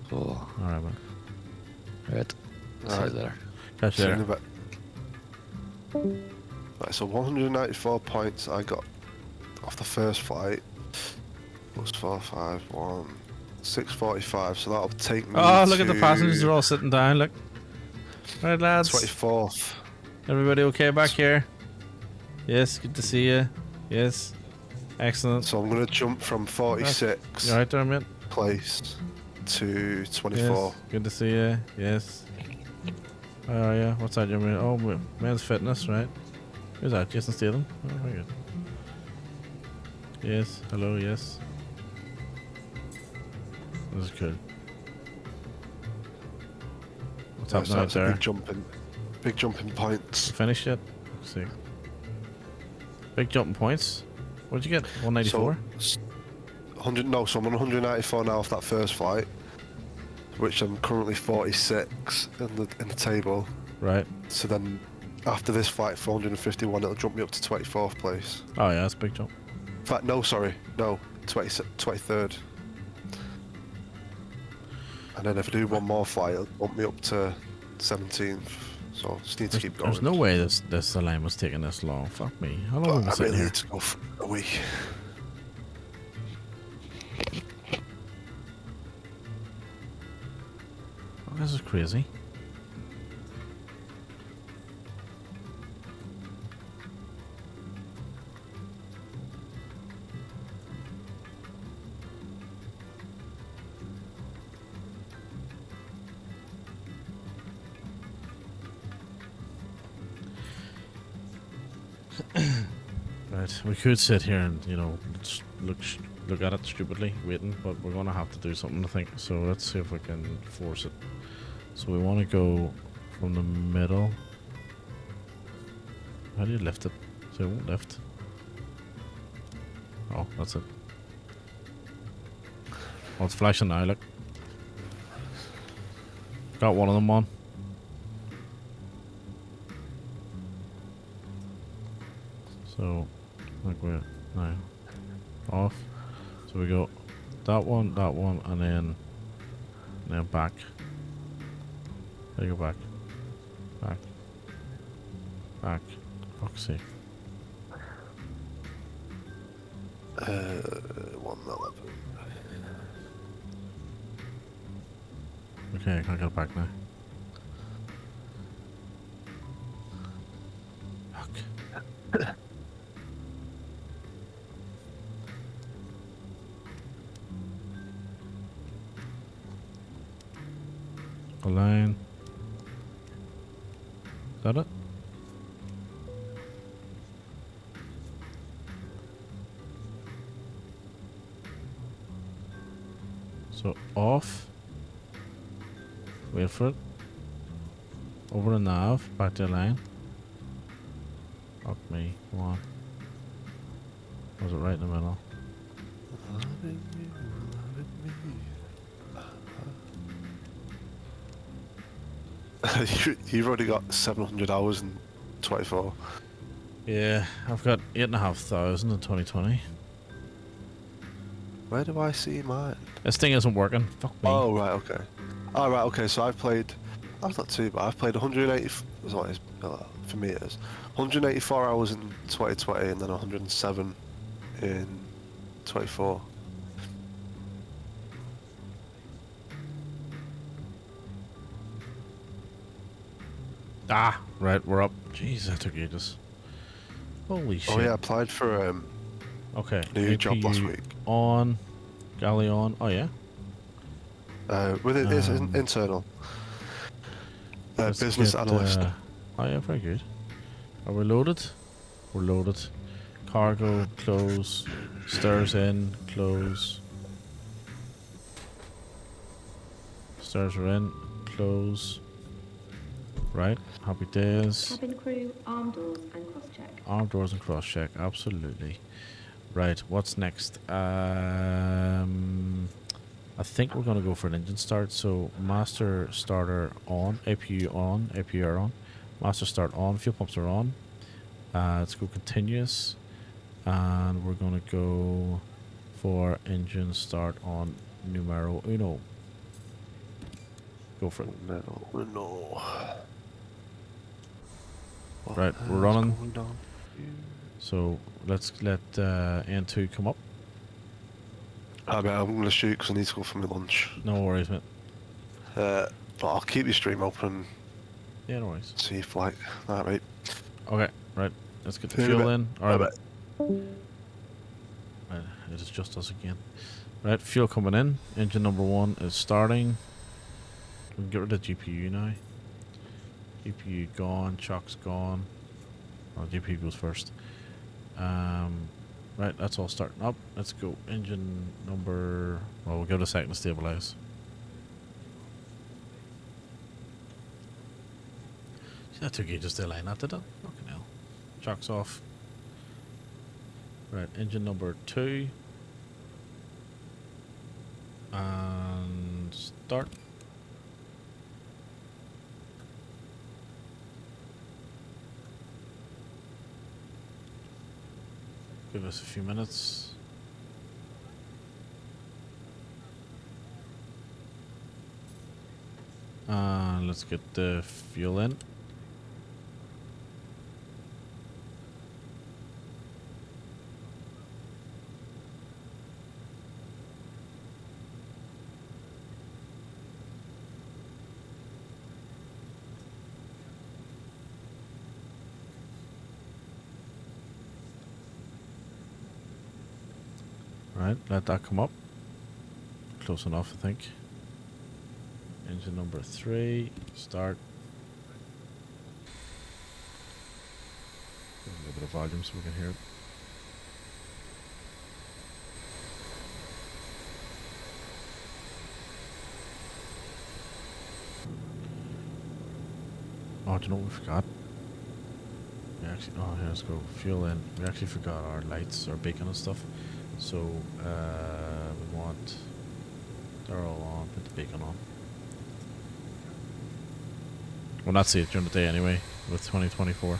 So, Alright, man. right. See you later. Catch you See you in later. a bit. Right, so 194 points I got off the first flight. Plus 451. 645, so that'll take me Oh, look at the to passengers. They're all sitting down. Look. Right, lads. 24th. Everybody okay back here? Yes, good to see you. Yes. Excellent. So I'm going to jump from 46 You alright there, mate? place to 24. Yes. Good to see you. Yes. How are you? What's that, your man? Oh, men's fitness, right? Who's that? Jason Statham? Oh, very good. Yes. Hello, yes. This is good. What's Yeah, happening so out that's a there? big jump in points. You finished yet? Let's see. Big jump in points. What'd you get? 194? So, 100. No, so I'm on 194 now off that first flight, which I'm currently 46 in the table. Right. So then, after this flight, 451, it'll jump me up to 24th place. Oh yeah, that's a big jump. In fact, no, sorry, no, 23rd. And then if I do one more flight, it'll bump me up to 17th. So just need to keep going. There's no way this line was taking this long. Fuck me. How long have we been I sitting really here? need to go for a week. Oh, this is crazy. Right, we could sit here and, you know, just look at it stupidly, waiting, but we're gonna have to do something, I think. So let's see if we can force it. So we want to go from the middle. How do you lift it? So it won't lift. Oh, that's it. Oh, it's flashing now, look. Got one of them on. So, like we're now off. So we go that one, and then back. There you go, back. Back. Fuck's sake. 111. Okay, I can't get it back now. Fuck. Align. Is that it? So off. Wait for it. Over the nav, back to the line. Fuck me, come on. Was it right in the middle? You've already got 700 hours in 24. Yeah, I've got 8,500 in 2020. Where do I see mine? This thing isn't working. Fuck me. Oh, right, okay. Oh, right, okay, so I've played... That's not too bad. I've played 180... That's what it is, for me it is. 184 hours in 2020 and then 107 in 24. Ah, right, we're up. Jeez, that took ages. Holy shit. Oh yeah, I applied for okay. new job last APU week. on. Galley on. Oh yeah. With it is internal. Business analyst. Oh yeah, very good. Are we loaded? We're loaded. Cargo, close. Stairs in, close. Stairs are in, close. Right, happy days. Cabin crew, arm doors and cross-check. Arm doors and cross-check, absolutely. Right, what's next? I think we're going to go for an engine start. So master starter on, APU on, APR on. Master start on, fuel pumps are on. Let's go continuous. And we're going to go for engine start on numero uno. Go for it. No. Right, we're running. So let's let N2 come up. I'm going to shoot because I need to go for my lunch. No worries, mate. But I'll keep your stream open. Yeah, no worries. See if like that, right? Okay, right. Let's get the See you in a fuel bit. in. All right. Bye-bye. Right, it is just us again. Right, fuel coming in. Engine number 1 is starting. We can get rid of GPU now. GPU gone. Chock's gone. Oh, GPU goes first. Right, that's all starting up. Let's go. Engine number... Well, we'll give it a second to stabilize. See, that took ages to line that, did it? Fucking hell. Chock's off. Right, engine number 2. And start. Give us a few minutes. Let's get the fuel in. Right, let that come up. Close enough, I think. Engine number 3, start. A little bit of volume so we can hear it. Oh, do you know what we forgot? We actually, oh, here, let's go. Fuel in. We actually forgot our lights, our beacon and stuff. So, we want, they're all on, put the beacon on. We'll not see it during the day anyway, with 2024,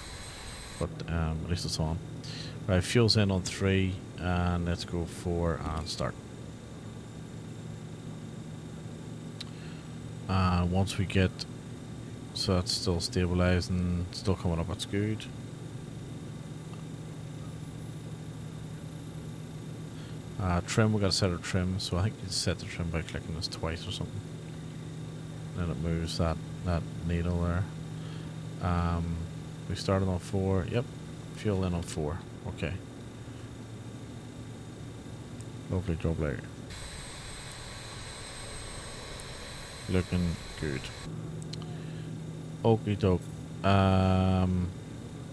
but at least it's on. Right, fuel's in on 3, and let's go 4 and start. Once we get, so that's still stabilizing, still coming up, that's good. Trim, we got to set our trim, so I think you set the trim by clicking this twice or something. Then it moves that needle there. We started on 4, yep, fuel in on 4, okay. Lovely job there. Looking good. Okie doke.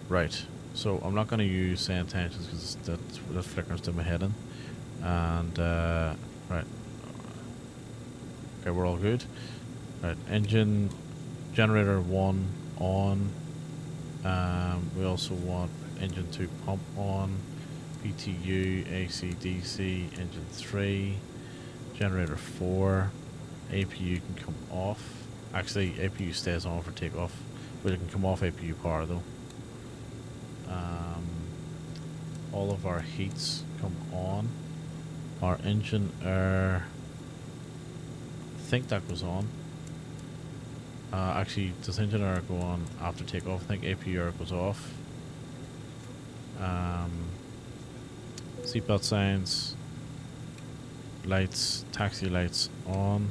Right, so I'm not going to use say intentions because that flickers to my head in. And right, okay, we're all good. Right, engine generator 1 on. We also want engine 2 pump on, PTU, AC, DC, engine 3, generator 4, APU can come off. Actually, APU stays on for takeoff, but it can come off APU power though. All of our heats come on. Our engine air, I think that goes on. Actually, does engine air go on after takeoff? I think APU air goes off. Seatbelt signs, lights, taxi lights on.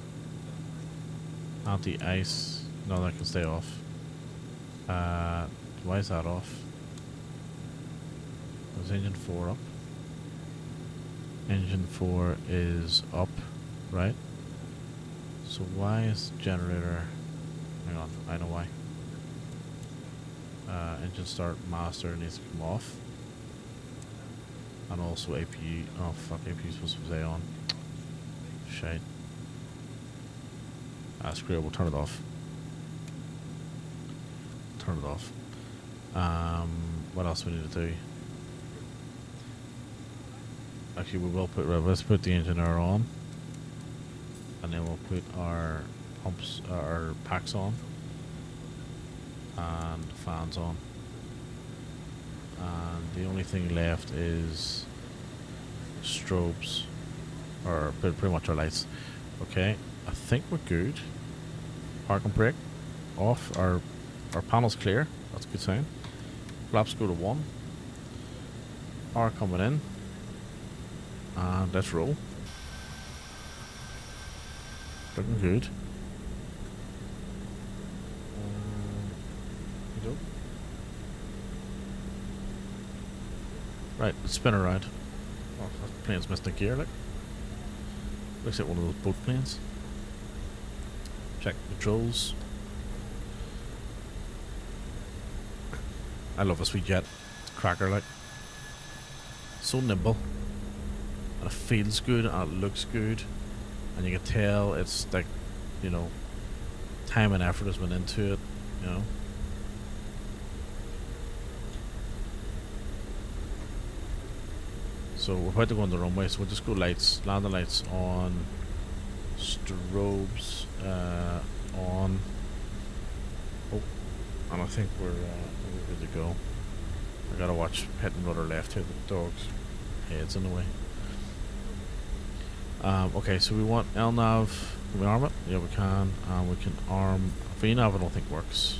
Anti-ice, no, that can stay off. Why is that off? Was engine 4 up? Engine 4 is up, right? So why is generator... Hang on, I know why. Engine start master needs to come off. And also APU... Oh fuck, APU is supposed to stay on. Shite. Screw it, we'll turn it off. Turn it off. What else we need to do? Actually, we will put... let's put the engine air on. And then we'll put our pumps, our packs on. And fans on. And the only thing left is strobes. Or pretty much our lights. Okay, I think we're good. Park and brake off. Our panel's clear. That's a good sign. Flaps go to 1. R coming in. And let's roll. Looking good. Right, let's spin around. Oh, that plane's missing a gear, like. Looks like one of those boat planes. Check controls. I love a sweet jet. It's a cracker, like. So nimble. And it feels good and it looks good. And you can tell it's like, you know, time and effort has been into it, you know. So we're about to go on the runway, so we'll just go lights, landing lights on, strobes on. Oh, and I think we're good to go. I gotta watch pit and rudder left here, the dog's head's in the way. Okay, so we want LNAV. Can we arm it? Yeah, we can. We can arm VNAV. I don't think works.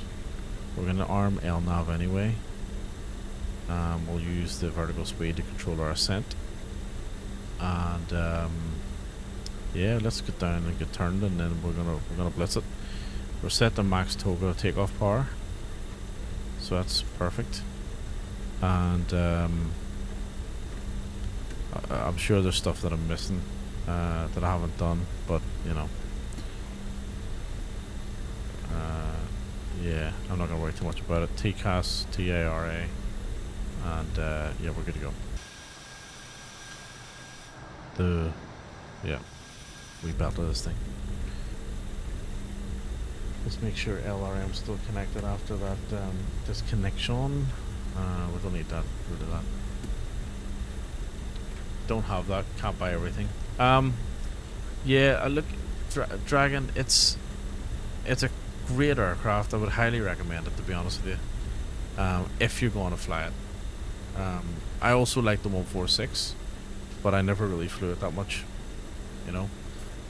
We're gonna arm LNAV anyway. We'll use the vertical speed to control our ascent. And yeah, let's get down and get turned, and then we're gonna blitz it. We're set to max toga takeoff power, so that's perfect. And I'm sure there's stuff that I'm missing that I haven't done, but you know, yeah, I'm not gonna worry too much about it. TCAS, TARA. And yeah, we're good to go. Yeah, we battled this thing. Let's make sure LRM's still connected after that disconnection. We don't need that. Rid of that. Don't have that. Can't buy everything. Yeah, look, Dragon. It's a great aircraft. I would highly recommend it, to be honest with you. If you're going to fly it. I also like the 146, but I never really flew it that much, you know.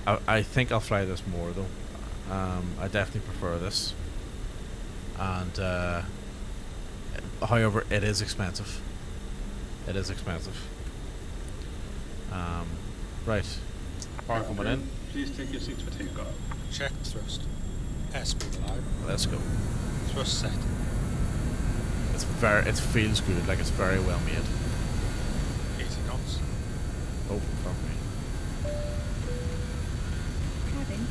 I think I'll fly this more though. I definitely prefer this, and however, it is expensive. It is expensive. Right, power coming in. Please take your seats for takeoff. Check thrust. SP alive. Let's go. Thrust set. It feels good, like it's very well made. 80 knots. Oh, fuck me. Cabin,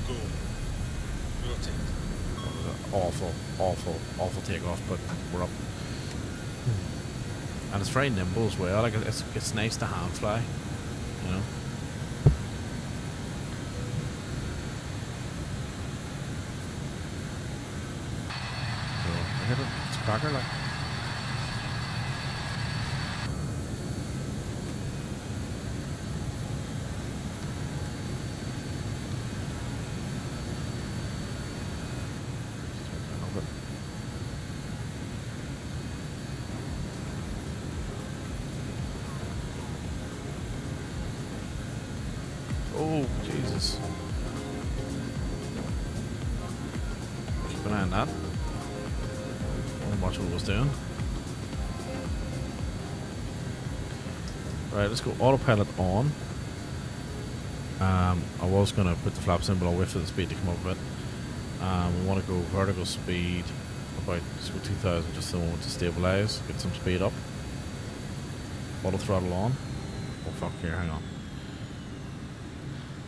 Go. Rotate. Awful takeoff, but we're up. And it's very nimble as well. Like it's nice to hand fly, you know. It's a cracker, like. Oh, Jesus. Keep an eye on that. Watch what it was doing. Right, let's go autopilot on. I was gonna put the flaps in, but I'll wait for the speed to come up a bit. We want to go vertical speed about 2,000 just a moment to stabilize, get some speed up. Auto throttle on. Oh fuck, here, hang on.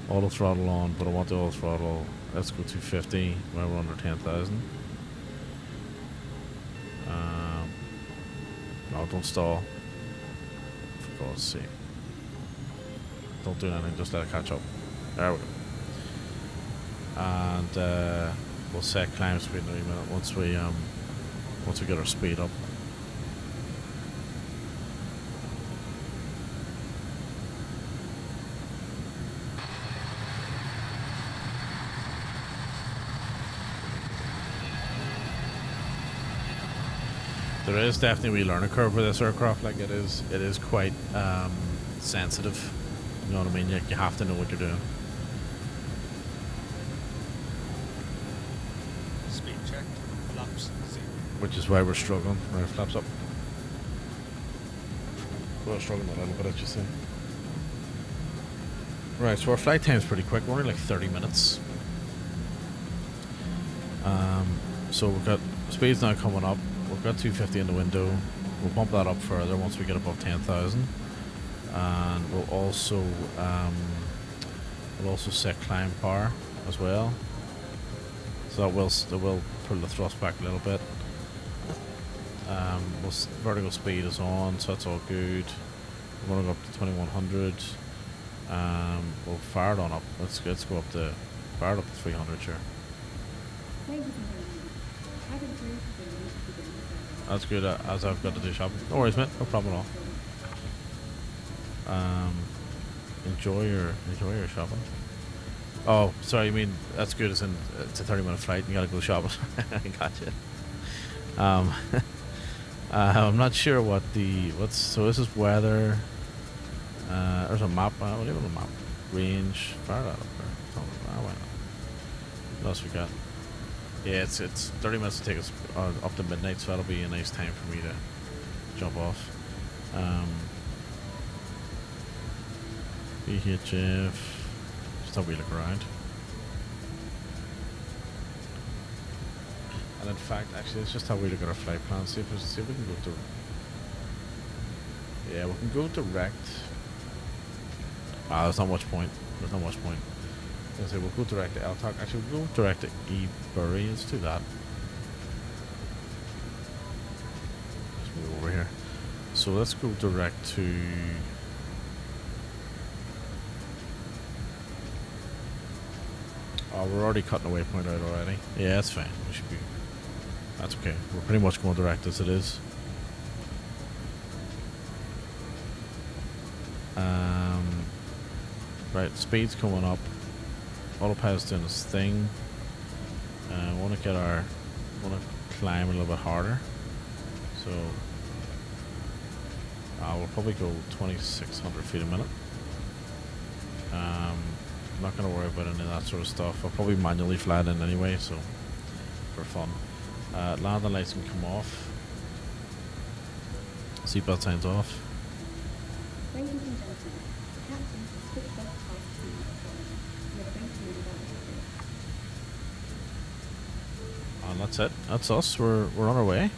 Auto throttle on, but I want the auto throttle. Let's go 250 when we're under 10,000. No, don't stall. For God's sake. Don't do anything, just let it catch up. There we go. And we'll set climb speed in a minute once we get our speed up. There is definitely a wee learning curve with this aircraft. Like it is quite sensitive. You know what I mean? You have to know what you're doing. Speed check. Flaps 0. Which is why we're struggling. Right, flaps up. We're struggling a little bit, as you see. Right, so our flight time's pretty quick. We're only like 30 minutes. So we've got speeds now coming up. We've got 250 in the window. We'll bump that up further once we get above 10,000. And we'll also set climb power as well. So that will pull the thrust back a little bit. Vertical speed is on, so that's all good. We're going to go up to 2100. We'll fire it on up. Let's go up to fire it up to 300, sure. That's good, as I've got to do shopping. No worries, mate. No problem at all. Enjoy your shopping. Oh, sorry. You mean that's good as in it's a 30-minute flight and you gotta go shopping. I gotcha. I'm not sure so this is weather. There's a map. We'll leave it on the map. Range. Fire that up there. Why not? What else we got? Yeah, it's 30 minutes to take us up to midnight, so that'll be a nice time for me to jump off. VHF. Just how we look around. And in fact, actually, it's just how we look at our flight plan. See if we can go to. Yeah, we can go direct. There's not much point. There's not much point. So we'll go direct to LTOC. Actually, we'll go direct to Ebury. Let's do that. Let's move over here. So let's go direct to. Oh, we're already cutting a waypoint out already. Yeah, that's fine. We should be. That's okay. We're pretty much going direct as it is. Right, speed's coming up. Autopilot's doing its thing. Want to climb a little bit harder. So we'll probably go 2,600 feet a minute. I'm not going to worry about any of that sort of stuff. I'll probably manually fly it in anyway, so for fun. Landing lights can come off. Seatbelt signs off. Ladies and gentlemen, the captain has switched off past sea. You're facing the And that's it. That's us. We're on our way.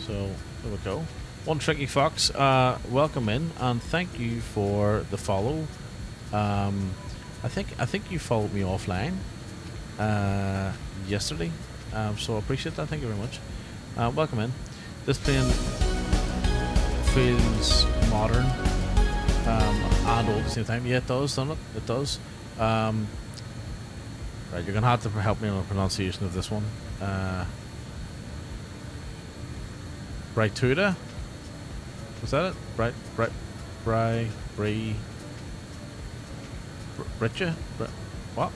So there we go. One Tricky Fox, welcome in and thank you for the follow. I think you followed me offline yesterday, so I appreciate that. Thank you very much. Welcome in. This plane feels modern and old at the same time. Yeah, it does, doesn't it? It does. Right, you're gonna have to help me on the pronunciation of this one. Brightuda? Was that it? Britcha? What?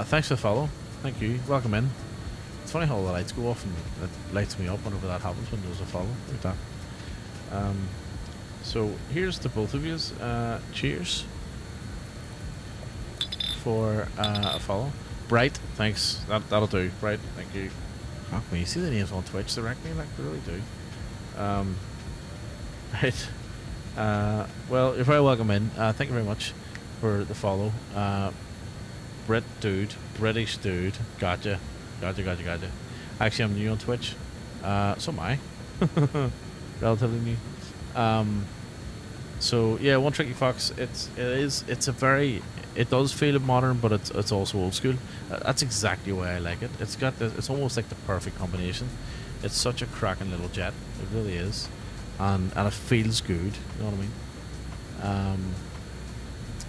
Thanks for the follow. Thank you. Welcome in. It's funny how all the lights go off and it lights me up whenever that happens when there's a follow like that. So here's to both of yous. Cheers for a follow. Bright, thanks. That'll do. Bright, thank you. Fuck me. You see the names on Twitch directly? Like, they really do. Right. Well, you're very welcome in. Thank you very much for the follow. British dude. Gotcha. Actually, I'm new on Twitch. So am I. Relatively new. So yeah, One Tricky Fox. It does feel modern, but it's also old school. That's exactly why I like it. It's almost like the perfect combination. It's such a cracking little jet. It really is, and it feels good. You know what I mean?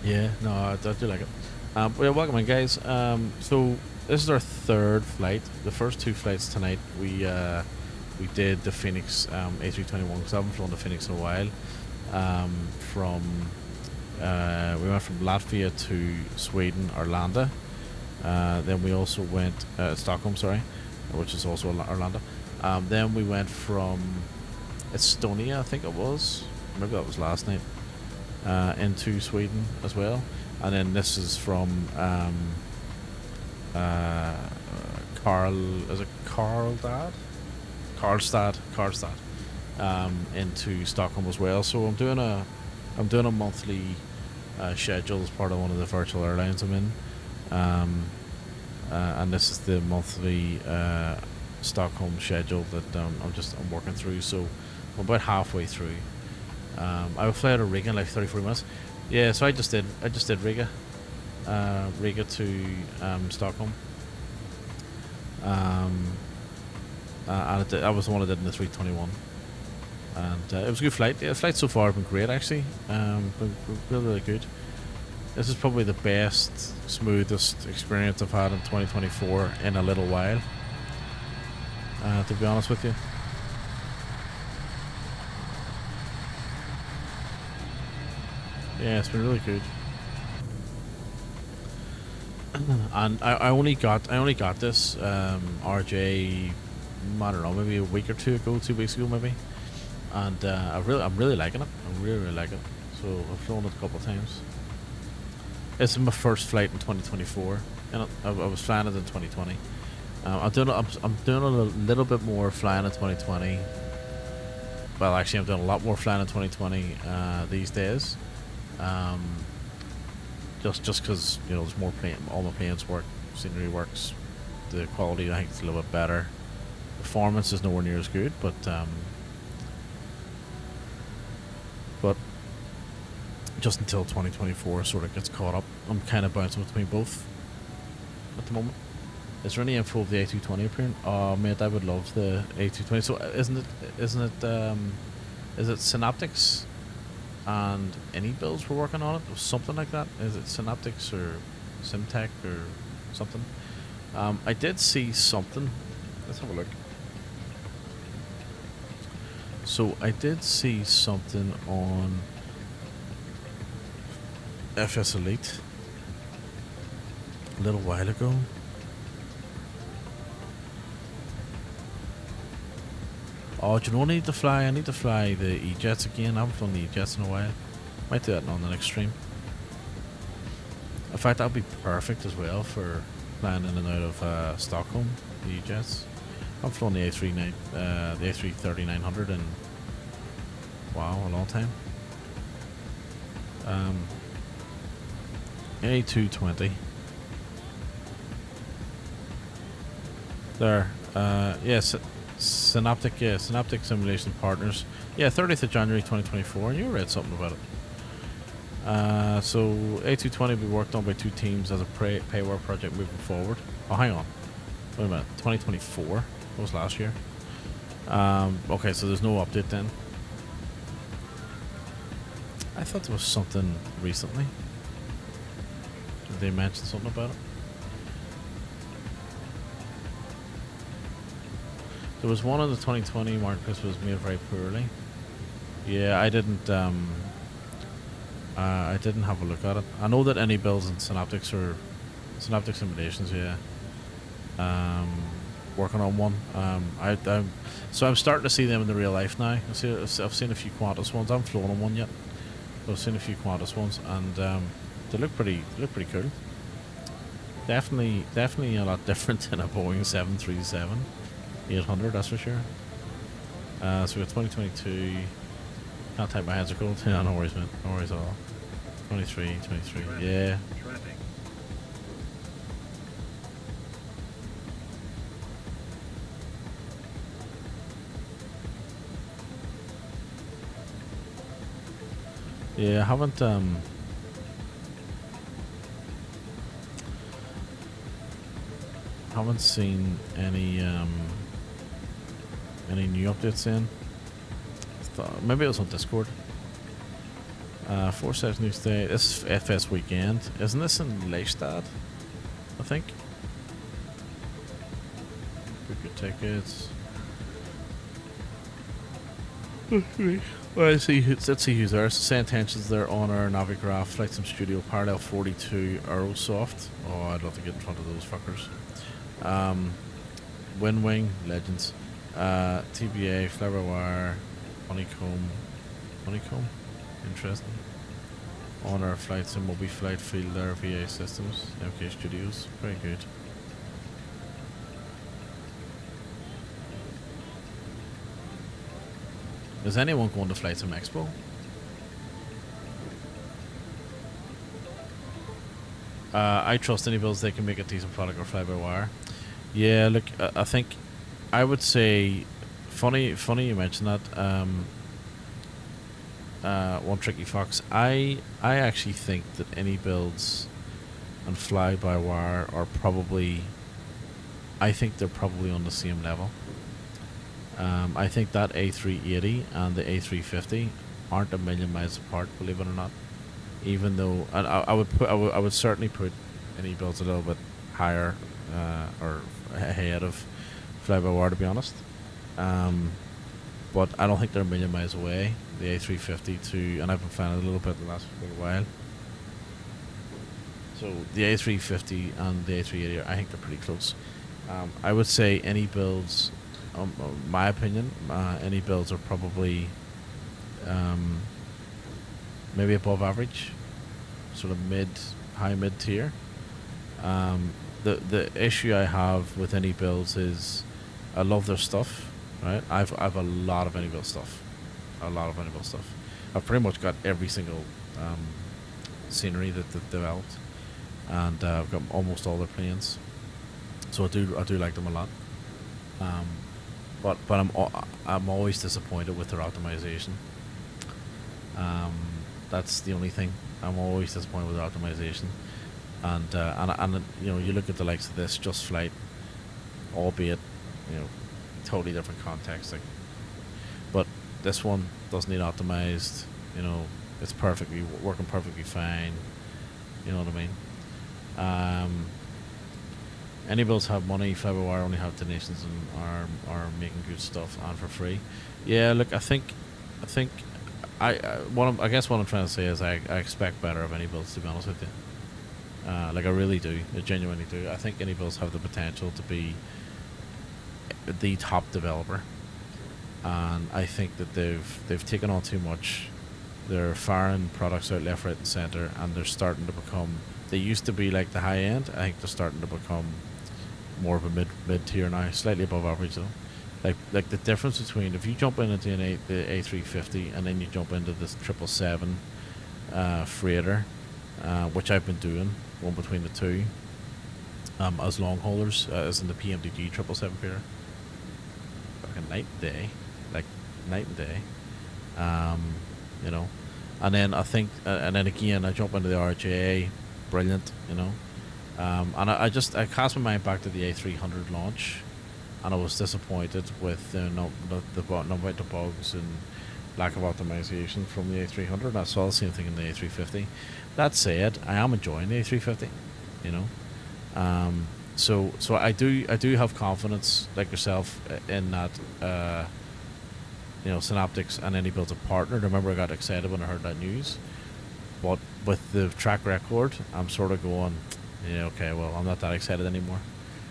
Yeah, no, I do like it. Well, welcome in, guys. So this is our third flight. The first two flights tonight, we did the Phoenix A321 because I haven't flown the Phoenix in a while. We went from Latvia to Sweden, Arlanda. Then we also went Stockholm, sorry, which is also Arlanda. Then we went from Estonia, I think it was. Maybe that was last night. Into Sweden as well. And then this is from Karlstad into Stockholm as well. So I'm doing a monthly schedule as part of one of the virtual airlines I'm in, and this is the monthly Stockholm schedule that I'm working through. So I'm about halfway through. I will fly out of Riga in like 34 minutes. Yeah, so I just did Riga to Stockholm. And that was the one I did in the 321. And it was a good flight. Yeah, the flight so far has been great, actually. Been really good. This is probably the best, smoothest experience I've had in 2024 in a little while, to be honest with you. Yeah, it's been really good. And I only got this RJ, I don't know, maybe a week or 2 weeks ago maybe, and I'm really liking it. I'm really liking it. So I've flown it a couple of times. This is my first flight in 2024, and I was flying it in 2020. I'm doing a little bit more flying in 2020. Well, actually, I'm doing a lot more flying in 2020 these days. Just because, you know, there's more all my planes work, scenery works, the quality I think is a little bit better. Performance is nowhere near as good, but just until 2024 sort of gets caught up, I'm kind of bouncing between both at the moment. Is there any info of the A220 appearing? Oh mate, I would love the A220. So is it Synaptics and any builds we're working on it, or something like that? Is it Synaptics or Simtech or something? I did see something. Let's have a look. So I did see something on FS Elite a little while ago. Oh, do you know what I need to fly? I need to fly the E-Jets again. I haven't flown the E-Jets in a while. Might do that on the next stream. In fact, that would be perfect as well for flying in and out of Stockholm, the E-Jets. I've flown the A330-900 in, wow, a long time. A220. There. Yes. Synaptic Simulation Partners. Yeah, 30th of January 2024. You read something about it. So A220 will be worked on by 2 teams as a payware project moving forward. Oh, hang on. Wait a minute. 2024? That was last year. Okay, so there's no update then. I thought there was something recently. Did they mention something about it? There was one in the 2020 marketplace was made very poorly. Yeah, I didn't have a look at it. I know that any builds in Synaptics or Synaptic Simulations, yeah. Working on one. So I'm starting to see them in the real life now. I've seen a few Qantas ones. I haven't flown on one yet, but I've seen a few Qantas ones, and they look pretty cool. Definitely a lot different than a Boeing 737-800, that's for sure. So we got 2022. Can't type, my hands are cold. Yeah, no worries, man. No worries at all. 23, yeah. Yeah, I haven't seen any new updates in. Maybe it was on Discord. 4 sessions news day. This is FS weekend. Isn't this in Leistad? I think. Book your tickets. Well, let's see who's there. Say intentions there on our Navigraph, Flight Sim Studio, Parallel 42, Aerosoft. Oh, I'd love to get in front of those fuckers. Windwing, Legends. TBA, Fly-by-Wire, Honeycomb, interesting. On our Flight Sim, Moby Flight, Fielder, VA Systems, MK Studios, very good. Is anyone going to Flight Sim Expo? I trust any builds they can make a decent product or fly-by-wire. Yeah, look, I think I would say, funny you mentioned that. One Tricky Fox. I actually think that any builds and fly-by-wire are probably, I think they're probably on the same level. I think that A380 and the A350 aren't a million miles apart, believe it or not. Even though, and I would certainly put any builds a little bit higher or ahead of fly-by-wire, to be honest. But I don't think they're a million miles away. The A350 too, and I've been flying it a little bit the last little while. So the A350 and the A380, I think they're pretty close. I would say any builds, my opinion, any builds are probably maybe above average, sort of high mid tier. The issue I have with any builds is I love their stuff, right? I've a lot of any build stuff. I've pretty much got every single scenery that they've developed, and I've got almost all their planes. So I do like them a lot. But I'm always disappointed with their optimization. That's the only thing. I'm always disappointed with their optimization. And you know, you look at the likes of this Just Flight, albeit, you know, totally different context. Like, but this one doesn't need optimized. You know, it's working perfectly fine. You know what I mean? Any builds have money. Fly-by-wire only have donations and are making good stuff and for free. Yeah, look, I guess what I'm trying to say is I expect better of any builds, to be honest with you. Like I really do. I genuinely do. I think any builds have the potential to be the top developer, and I think that they've taken on too much. They're firing products out left, right, and center, and they're starting to become. They used to be like the high end. I think they're starting to become more of a mid tier now, slightly above average though. Like the difference between if you jump into the A350 and then you jump into this 777 freighter, which I've been doing, going between the two, as long haulers, as in the PMDG 777 freighter. Fucking night and day, you know. And then I think, and then again I jump into the RJA, brilliant, you know. And I cast my mind back to the A300 launch, and I was disappointed with the amount of bugs and lack of optimization from the A300. And I saw the same thing in the A350. That said, I am enjoying the A350, you know. So I do have confidence, like yourself, in that. You know, Synaptics and any builds a partner. Remember, I got excited when I heard that news, but with the track record, I'm sort of going, yeah, okay, well, I'm not that excited anymore.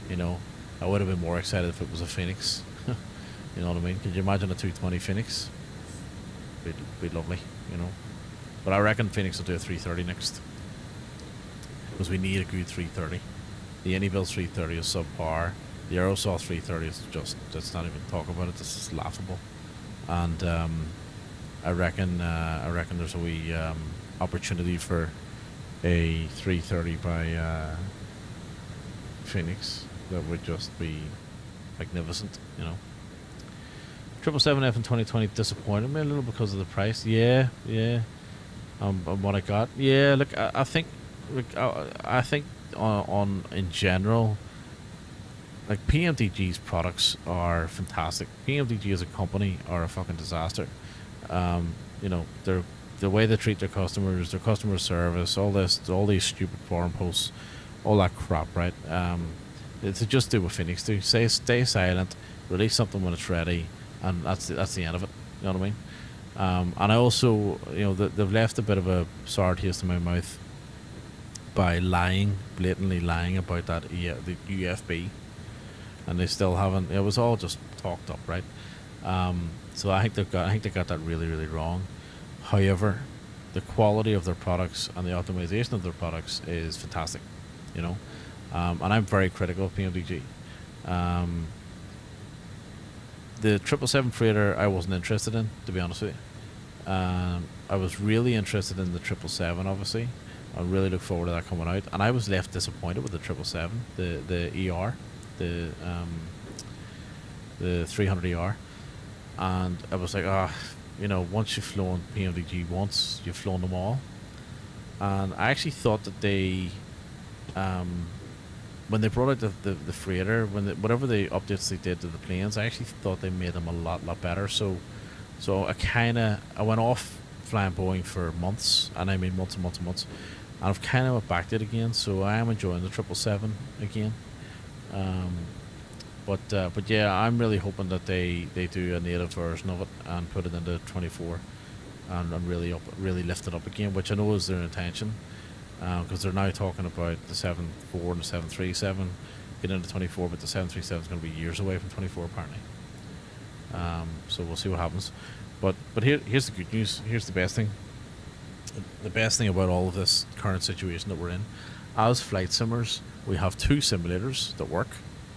You know, I would have been more excited if it was a Phoenix. You know what I mean? Could you imagine a 220 Phoenix? Be lovely, you know. But I reckon Phoenix will do a 330 next, because we need a good 330. The AnyBuild 330 is subpar. The Aerosoft 330 is just, let's not even talk about it. This is laughable. And I reckon there's a wee opportunity for a 330 by Phoenix that would just be magnificent, you know. 777F in 2020 disappointed me a little because of the price. Yeah. what I got. Yeah, look, I think, look, I think on in general, like PMDG's products are fantastic. PMDG as a company are a fucking disaster. You know, the way they treat their customers, their customer service, all these stupid forum posts, all that crap, right? To just do what Phoenix do, stay silent, release something when it's ready, and that's the end of it. You know what I mean? And I also, you know, they've left a bit of a sour taste in my mouth by blatantly lying about that the UFB, and they still haven't. It was all just talked up, right? So I think they got that really, really wrong. However, the quality of their products and the optimization of their products is fantastic, you know. And I'm very critical of PMDG. The 777 freighter I wasn't interested in, to be honest with you. I was really interested in the 777, obviously. I really look forward to that coming out. And I was left disappointed with the 777, the ER, the 300 ER. And I was like, you know, once you've flown PMDG once, you've flown them all. And I actually thought that they, when they brought out the freighter, whatever the updates they did to the planes, I actually thought they made them a lot better. So I went off flying Boeing for months, and I mean months and months and months, and I've kind of went back to it again. So I am enjoying the 777 again. But yeah, I'm really hoping that they do a native version of it and put it into 24 and really lift it up again, which I know is their intention, because they're now talking about the 747 and the 737 getting into 24, but the 737 is going to be years away from 24 apparently. So we'll see what happens. But here's the good news. Here's the best thing. The best thing about all of this current situation that we're in, as flight simmers, we have two simulators that work.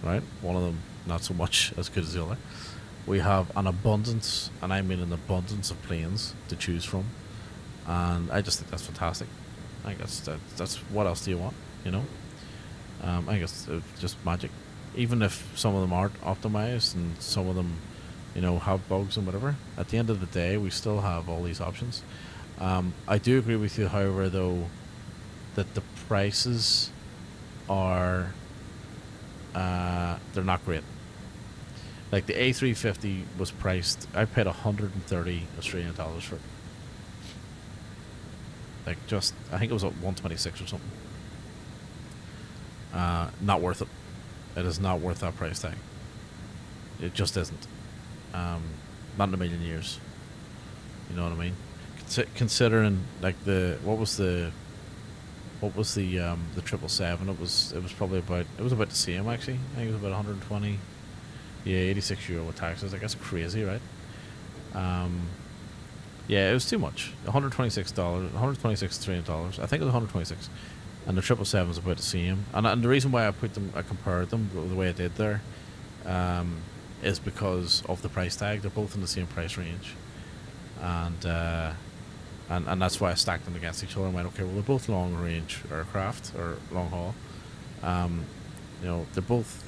Right, one of them not so much as good as the other. We have an abundance, and I mean an abundance of planes to choose from, and I just think that's fantastic. I think that's what else do you want, you know? I think it's just magic. Even if some of them aren't optimized and some of them, you know, have bugs and whatever, at the end of the day, we still have all these options. I do agree with you, however, though, that the prices are they're not great. Like the A350 was priced, I paid 130 Australian dollars for it. Like I think it was at 126 or something. Not worth it. It is not worth that price tag. It just isn't. Not in a million years. You know what I mean? Considering like what was the 777? It was probably about the same actually. I think it was about 120. Yeah, 86 euro with taxes. Like that's crazy, right? Yeah, it was too much. $126, $126 I think it was 126, and the 777 was about the same. And the reason why I compared them the way I did there, is because of the price tag. They're both in the same price range, and that's why I stacked them against each other and went, okay, well, they're both long range aircraft or long haul. You know, they're both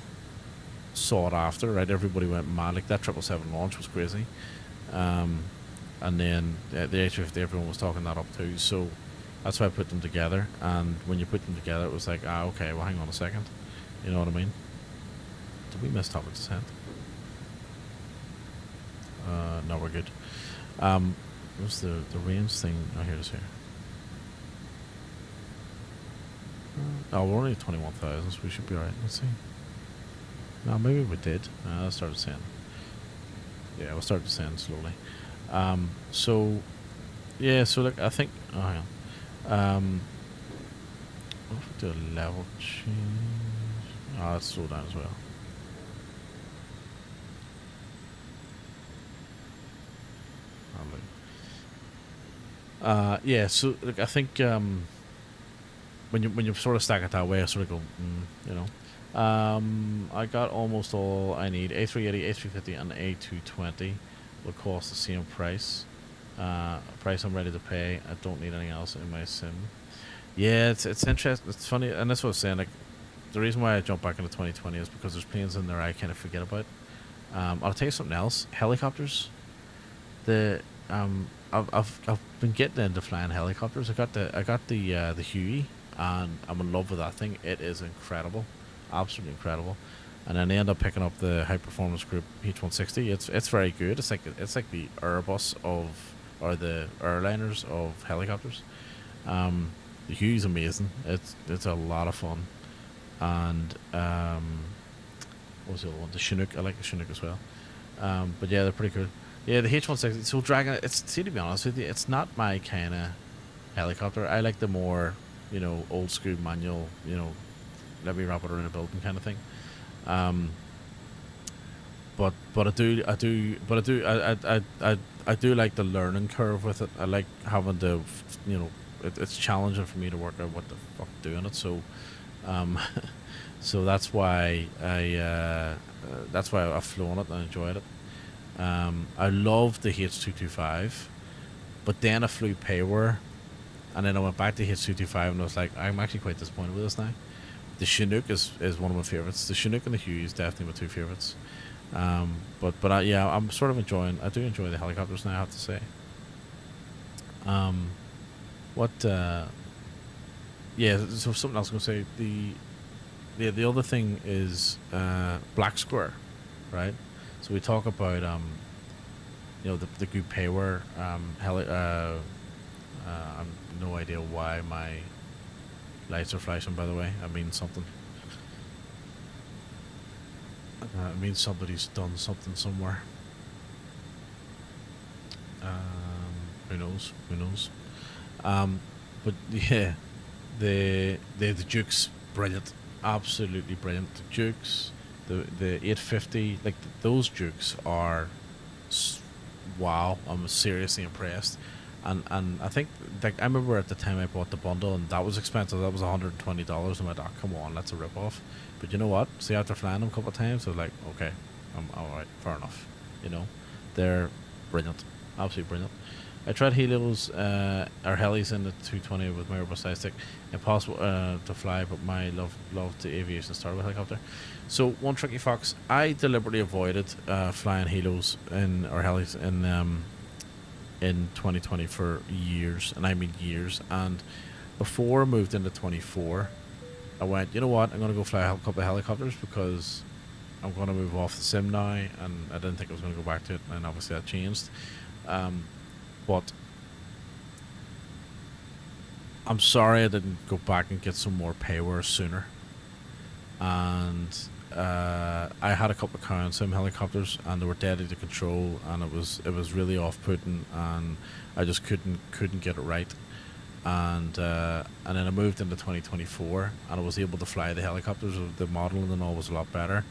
sought after, right? Everybody went mad. Like that 777 launch was crazy. And then the A350, everyone was talking that up too. So that's why I put them together. And when you put them together, it was like, okay, well, hang on a second. You know what I mean? Did we miss topic descent? No, we're good. What's the range thing? Oh, here it is here. Oh, we're only at 21,000, so we should be alright. Let's see. No, maybe we did. Let's start descending. Yeah, we'll start descending slowly. So, yeah, so look, I think, oh, hang on. What if we do a level change? Oh, let's slow down as well. Yeah, so look, I think when you sort of stack it that way, I sort of go, you know. I got almost all I need. A380, A350, and A220 will cost the same price. Price I'm ready to pay. I don't need anything else in my sim. Yeah, it's interesting. It's funny, and that's what I was saying. Like, the reason why I jumped back into 2020 is because there's planes in there I kind of forget about. I'll tell you something else. Helicopters. I've been getting into flying helicopters. I got the Huey, and I'm in love with that thing. It is incredible, absolutely incredible. And then I end up picking up the high performance group H160. It's very good. It's like the Airbus of, or the airliners of helicopters. The Huey's amazing. It's a lot of fun. And what was the other one? The Chinook. I like the Chinook as well. But yeah, they're pretty cool. Yeah, the H160. So Dragon. See, to be honest with you, it's not my kind of helicopter. I like the more, old school manual. Let me wrap it around a building kind of thing. But I do like the learning curve with it. I like having to, it's challenging for me to work out what the fuck doing it. So, so that's why I've flown it and enjoyed it. I love the H225, but then I flew Payware, and then I went back to H225 and I was like, I'm actually quite disappointed with this now. The Chinook is one of my favorites. The Chinook and the Huey is definitely my two favorites. But I'm sort of enjoying. I do enjoy the helicopters now, I have to say. So something else I was going to say. The other thing is Black Square, right? So we talk about the good Payware I've no idea why my lights are flashing, by the way. I mean something. It means somebody's done something somewhere. Who knows? But yeah, the Duke's brilliant, absolutely brilliant. The Dukes, the 850, like those Dukes are wow. I'm seriously impressed. And I think, like, I remember at the time I bought the bundle and that was expensive. That was $120. I'm like, oh, come on, that's a rip off. But you know what? See, after flying them a couple of times, I was like, okay, I'm alright, fair enough. They're brilliant, absolutely brilliant. I tried Helios or helis in the 220 with my Airbus side stick. Impossible to fly, but my love to aviation started with helicopter. So one tricky fox, I deliberately avoided flying Helios or helis in 2020 for years, and I mean years. And before I moved into 24, I went, you know what, I'm going to go fly a couple of helicopters because I'm going to move off the sim now, and I didn't think I was going to go back to it, and obviously that changed. But I'm sorry I didn't go back and get some more Payware sooner. And I had a couple of Cow Sim helicopters, and they were dead to control, and it was really off-putting, and I just couldn't get it right. And then I moved into 2024, and I was able to fly the helicopters. The modeling and all was a lot better,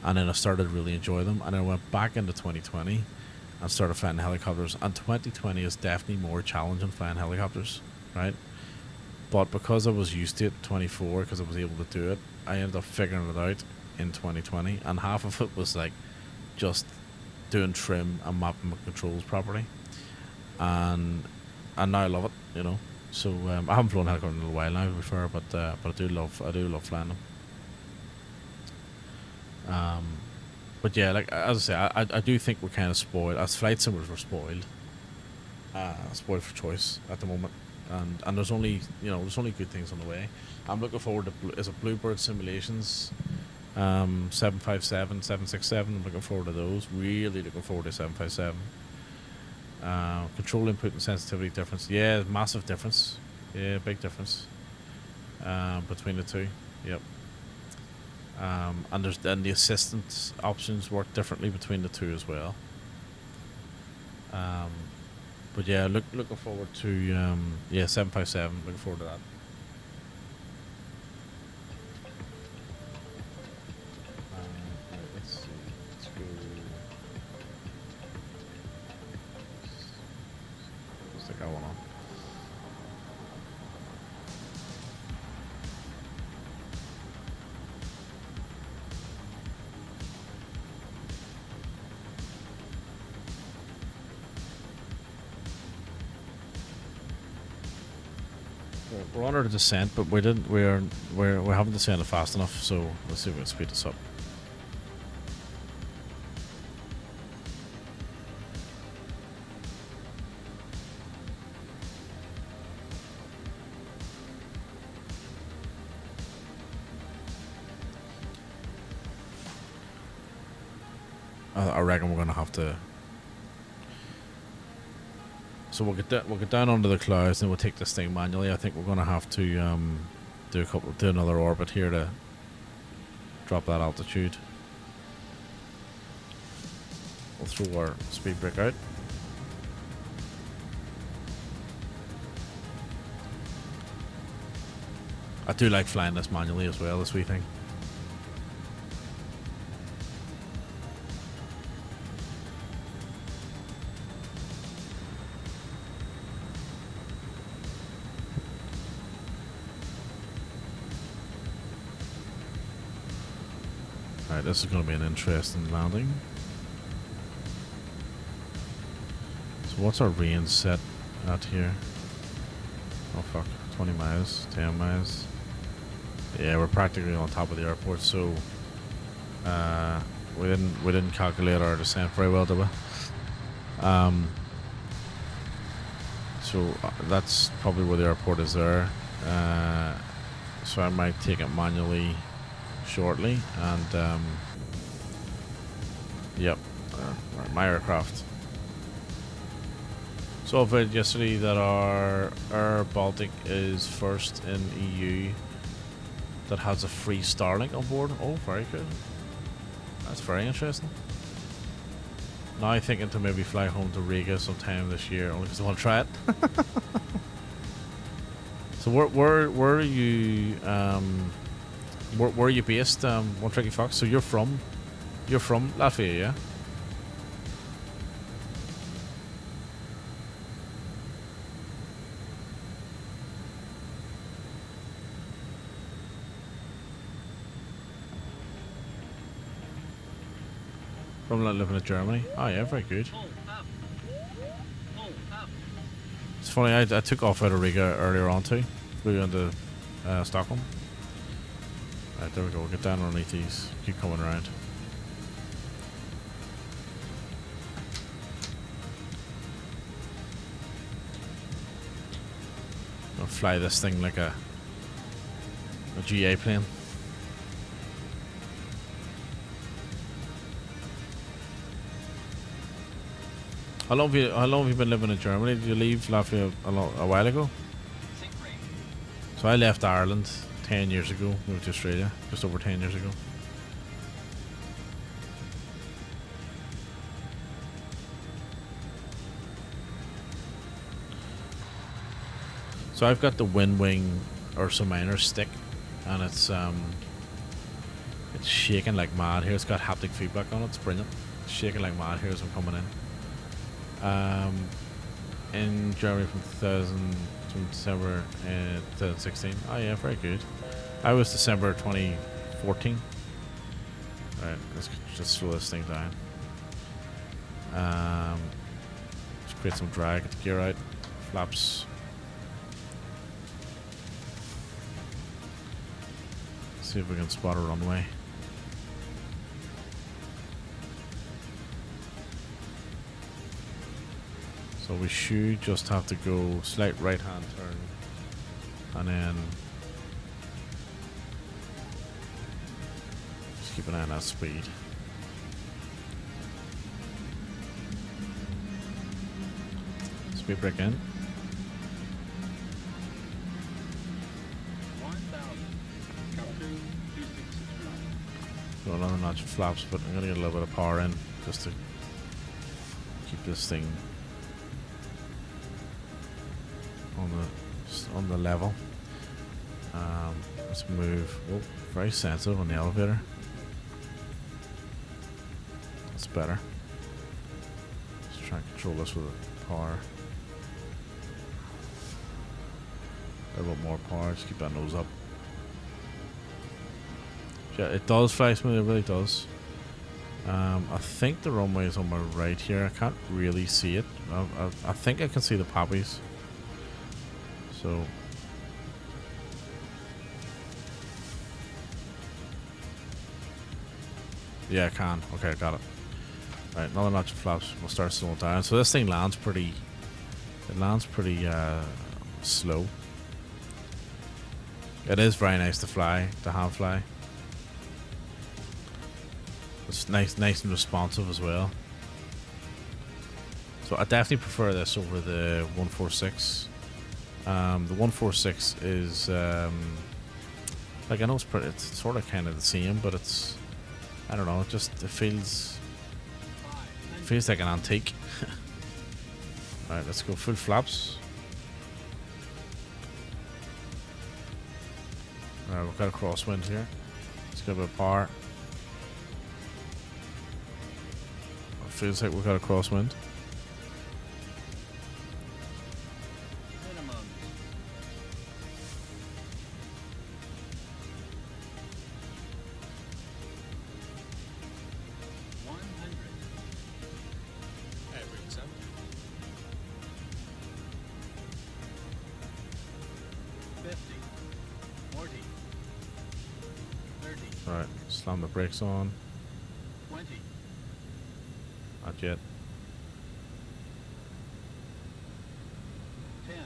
and then I started to really enjoy them. And I went back into 2020 and started flying helicopters. And 2020 is definitely more challenging flying helicopters, right? But because I was used to it 24, because I was able to do it, I ended up figuring it out in 2020, and half of it was like just doing trim and mapping my controls properly, and now I love it, So I haven't flown a helicopter in a little while now, to be fair, but I do love flying them. But yeah, like as I say, I do think we're kind of spoiled. As flight simmers, we're spoiled for choice at the moment, and there's only good things on the way. I'm looking forward to Bluebird simulations, 757, 767. I'm looking forward to those. Really looking forward to 757. Control input and sensitivity difference. Yeah, massive difference. Yeah, big difference between the two. Yep. And the assistance options work differently between the two as well. But yeah, looking forward to 757. Looking forward to that. Let's see. Let's go. Let's stick that one on. We're on our descent, but we're having descended fast enough, so let's see if we can speed this up. I reckon we're gonna have to. So we'll get down under the clouds and we'll take this thing manually. I think we're gonna have to do another orbit here to drop that altitude. We'll throw our speed brake out. I do like flying this manually as well, this wee thing. Alright, this is going to be an interesting landing. So what's our range set at here? Oh fuck, 20 miles, 10 miles. Yeah, we're practically on top of the airport, so we didn't calculate our descent very well, did we? So that's probably where the airport is there. So I might take it manually shortly, and yep, my aircraft. So I read yesterday that our Air Baltic is first in EU that has a free Starlink on board. Oh, very good. That's very interesting. Now I'm thinking to maybe fly home to Riga sometime this year, only because I want to try it. So where are you? Where are you based? One Tricky Fox. So you're from Latvia, yeah? From living in Germany. Oh yeah, very good. It's funny, I took off out of Riga earlier on too. Flew into Stockholm. Right, there we go. We'll get down underneath these. Keep coming around. I'll fly this thing like a GA plane. How long have you been living in Germany? Did you leave Latvia a while ago? So I left Ireland 10 years ago, moved to Australia, just over 10 years ago. So I've got the Wind Wing Ursa Minor stick, and it's shaking like mad here. It's got haptic feedback on it. It's brilliant. It's shaking like mad here as I'm coming in. In Germany from December 2016. Oh yeah, very good. I was December 2014. Right, let's just slow this thing down. Just create some drag, get the gear out, flaps. See if we can spot a runway. So we should just have to go slight right hand turn and then just keep an eye on that speed. Speed brake in. Go another notch of flaps, but I'm gonna get a little bit of power in just to keep this thing on the level. Let's move. Oh, very sensitive on the elevator. That's better. Let's try and control this with power. A little bit more power. Just keep that nose up. Yeah, it does fly smooth. It really does. I think the runway is on my right here. I can't really see it. I think I can see the poppies. So yeah, I can. Okay, I got it. Right, another notch of flaps. We'll start slowing down. So this thing lands pretty. It lands pretty slow. It is very nice to fly, to hand fly. It's nice and responsive as well. So I definitely prefer this over the 146. The 146 is like, I know it's sort of kind of the same, but it's, I don't know, it feels like an antique. Alright, let's go full flaps. Alright, we've got a crosswind here. Let's give it a power. It feels like we've got a crosswind. Alright, slam the brakes on. 20. Not yet. 10.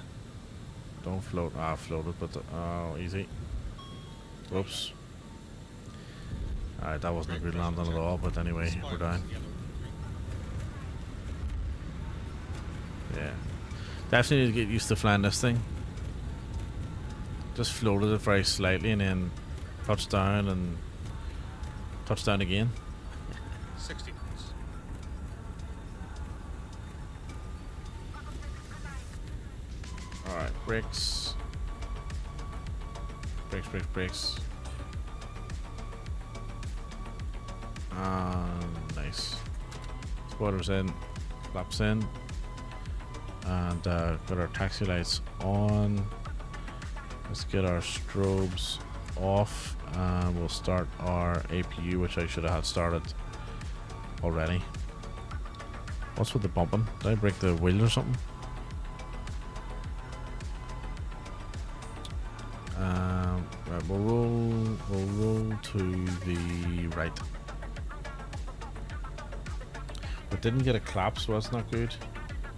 Don't float. Ah, floated, but oh, easy. Whoops. Alright, that wasn't a good landing at all, but anyway, we're down. Yeah. Definitely need to get used to flying this thing. Just floated it very slightly and then touched down and touched down again. 60 knots. Alright, brakes. Brakes. Nice. Spoilers in, flaps in, and got our taxi lights on. Let's get our strobes off, and we'll start our APU, which I should have had started already. What's with the bumping? Did I break the wheel or something? Right, we'll roll to the right. But didn't get a clap, so that's not good.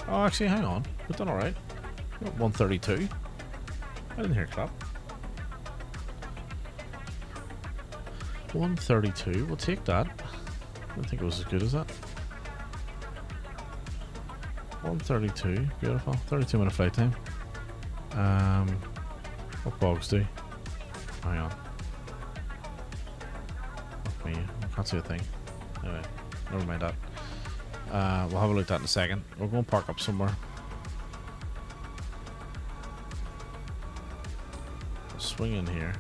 Oh, actually, hang on. We've done alright. 132. I didn't hear a clap. 132. We'll take that. I don't think it was as good as that. 132. Beautiful. 32-minute flight time. What bogs do? Hang on. Fuck me. I can't see a thing. Anyway, never mind that. We'll have a look at that in a second. We're going to park up somewhere. We'll swing in here.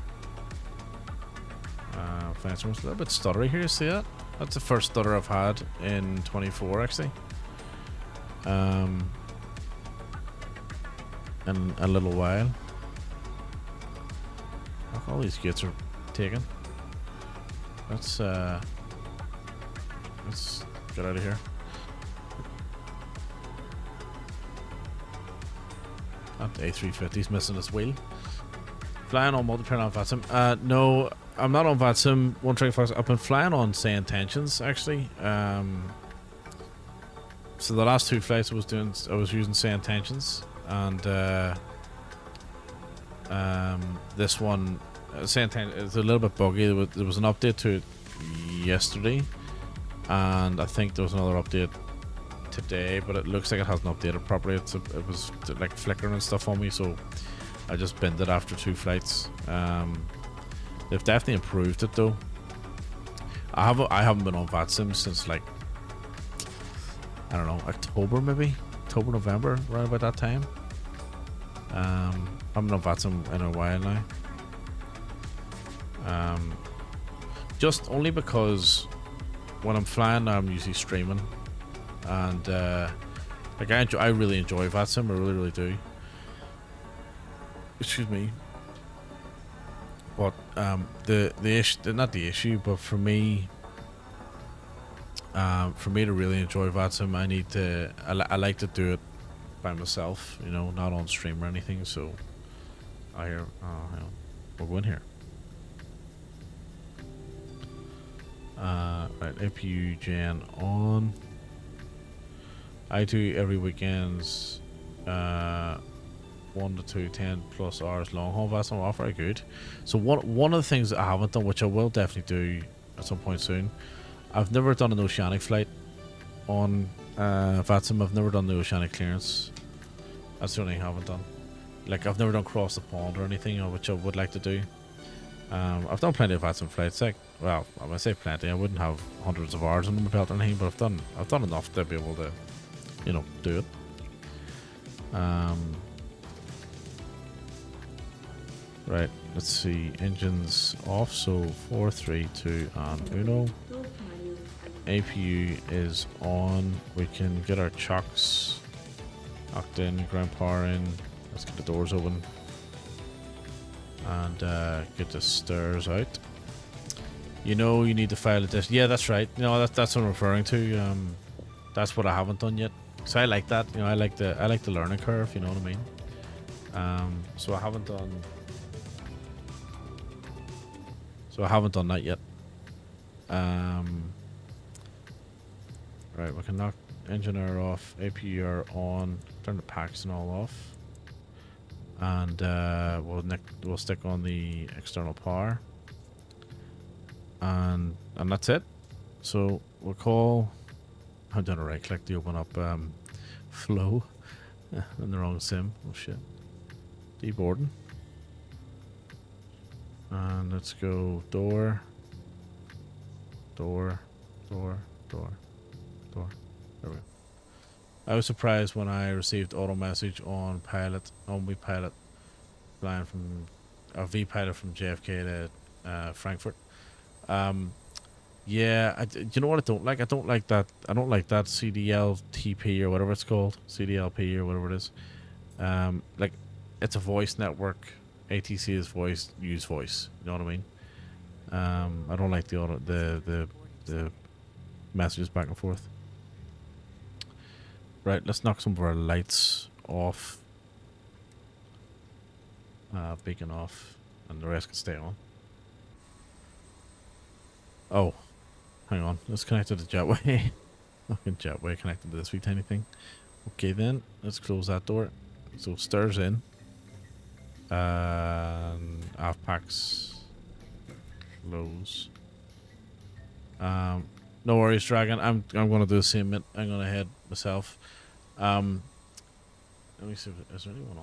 Fence room's a little bit stuttery here, you see that? That's the first stutter I've had in 24 actually. In a little while. Look, all these gates are taken. Let's get out of here. That A350's missing its wheel. Flying on multi-turn on VATSIM. No, I'm not on VATSIM. One track first. I've been flying on Say Intentions actually. So the last two flights I was using Say Intentions, and this one Say Intentions is a little bit buggy. There was an update to it yesterday, and I think there was another update today, but it looks like it hasn't updated properly. It was like flickering and stuff on me, so I just binned it after two flights. They've definitely improved it though. I haven't been on VATSIM since like, I don't know, October maybe? October, November, right about that time. I haven't been on VATSIM in a while now. Just only because when I'm flying now I'm usually streaming, and like I really enjoy VATSIM, I really do. Excuse me. But the issue, not the issue, but for me to really enjoy VATSIM, I need to. I like to do it by myself, you know, not on stream or anything. So I hear. Oh, hang on. We're going here. Right, APU gen on. I do every weekends. 1 to 2 10 plus hours long haul VATSIM. Oh, very good. So one of the things that I haven't done, which I will definitely do at some point soon, I've never done an oceanic flight on VATSIM. I've never done the oceanic clearance. That's the only thing I haven't done. Like, I've never done cross the pond or anything, which I would like to do. I've done plenty of VATSIM flights. Like, well, when I say plenty, I wouldn't have hundreds of hours under my belt or anything, but I've done enough to be able to, you know, do it. Right, let's see. Engines off, so 4, 3, 2, and uno. APU is on. We can get our chocks locked in, ground power in. Let's get the doors open and get the stairs out. You know, you need to file a disk. Yeah, that's right. You know, that's what I'm referring to. That's what I haven't done yet. So I like that. You know, I like the learning curve. You know what I mean? So I haven't done. So I haven't done that yet. Right, we can knock engine air off, APU on, turn the packs and all off, and we'll stick on the external power, and that's it. So we'll call. I'm doing a right click to open up flow in the wrong sim. Oh shit. Deboarding. And let's go door. There we go. I was surprised when I received auto message on VPilot flying from VPilot from JFK to Frankfurt. Yeah, you know what I don't like? I don't like that CDLTP or whatever it's called, CDLP or whatever it is. Like, it's a voice network. ATC is voice, use voice. You know what I mean? I don't like the messages back and forth. Right, let's knock some of our lights off. Beacon off, and the rest can stay on. Oh, hang on. Let's connect to the jetway. Fucking jetway connected to this wee tiny thing. Okay then, let's close that door. So stairs in. Aft packs. Lows. No worries, Dragon. I'm gonna do the same. I'm gonna head myself. Let me see. Is there anyone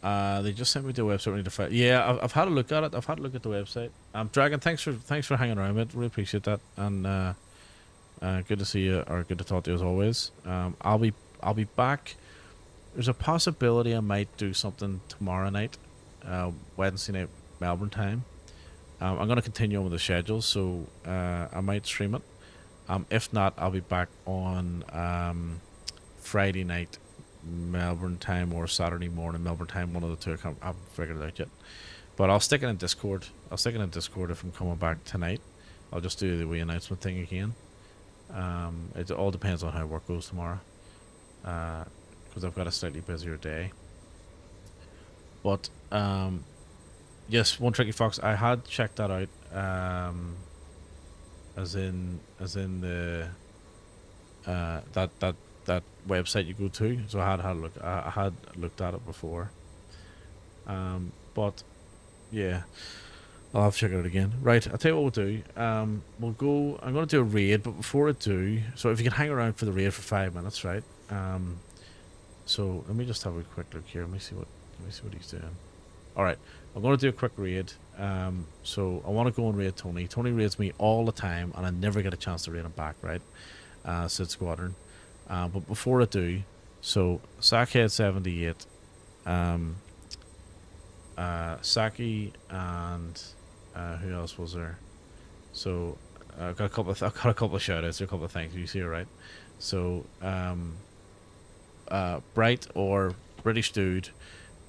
on? They just sent me to the website. We need to find. Yeah, I've had a look at it. I've had a look at the website. Dragon, thanks for hanging around, mate. Really appreciate that. And good to see you, or good to talk to you as always. I'll be back. There's a possibility I might do something tomorrow night, Wednesday night Melbourne time. I'm going to continue on with the schedule, so I might stream it. If not, I'll be back on Friday night Melbourne time or Saturday morning Melbourne time, one of the two. I haven't figured it out yet. But I'll stick it in Discord. If I'm coming back tonight. I'll just do the wee announcement thing again. It all depends on how work goes tomorrow. Because I've got a slightly busier day. But yes, One Tricky Fox, I had checked that out. As in the that website you go to. So I had a look. I had looked at it before. But yeah, I'll have to check it out again. Right, I'll tell you what we'll do. We'll go. I'm going to do a raid, but before I do, so if you can hang around for the raid for 5 minutes, right? So let me just have a quick look here. Let me see what he's doing. All right, I'm going to do a quick raid. So I want to go and raid Tony. Tony raids me all the time, and I never get a chance to raid him back, right? Sid Squadron. But before I do, so Sackhead 78, Saki, and who else was there? So I've got a couple of shout outs, a couple of thanks. You see it, right? So Bright or British Dude,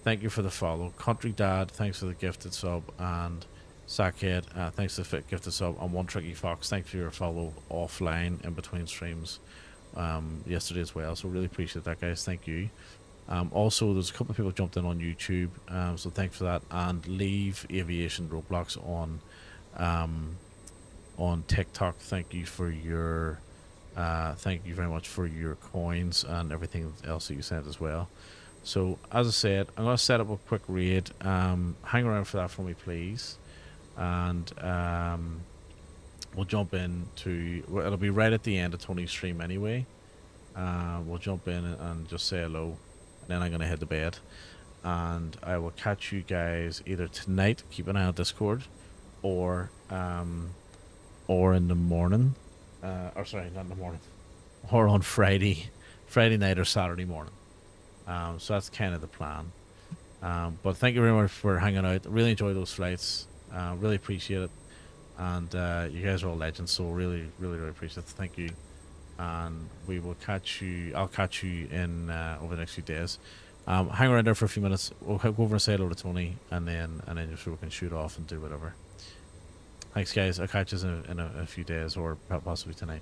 thank you for the follow. Country Dad, thanks for the gifted sub, and Sackhead, thanks for the gifted sub, and One Tricky Fox, thanks for your follow offline in between streams yesterday as well. So really appreciate that, guys. Thank you. Also, there's a couple of people jumped in on YouTube, so thanks for that. And Leave Aviation Roblox on TikTok. Thank you for your thank you very much for your coins and everything else that you sent as well. So as I said, I'm going to set up a quick raid. Hang around for that for me, please. And we'll jump into. Well, it'll be right at the end of Tony's stream anyway. We'll jump in and just say hello, and then I'm gonna head to bed, and I will catch you guys either tonight. Keep an eye on Discord, or in the morning, or sorry, not in the morning, or on Friday night or Saturday morning. So that's kind of the plan. But thank you very much for hanging out. Really enjoy those flights. Really appreciate it. And you guys are all legends, so really appreciate it. Thank you. And we will catch you. I'll catch you in over the next few days. Hang around there for a few minutes. We'll go over and say hello to Tony, and then just we can shoot off and do whatever. Thanks, guys. I'll catch you in a few days, or possibly tonight.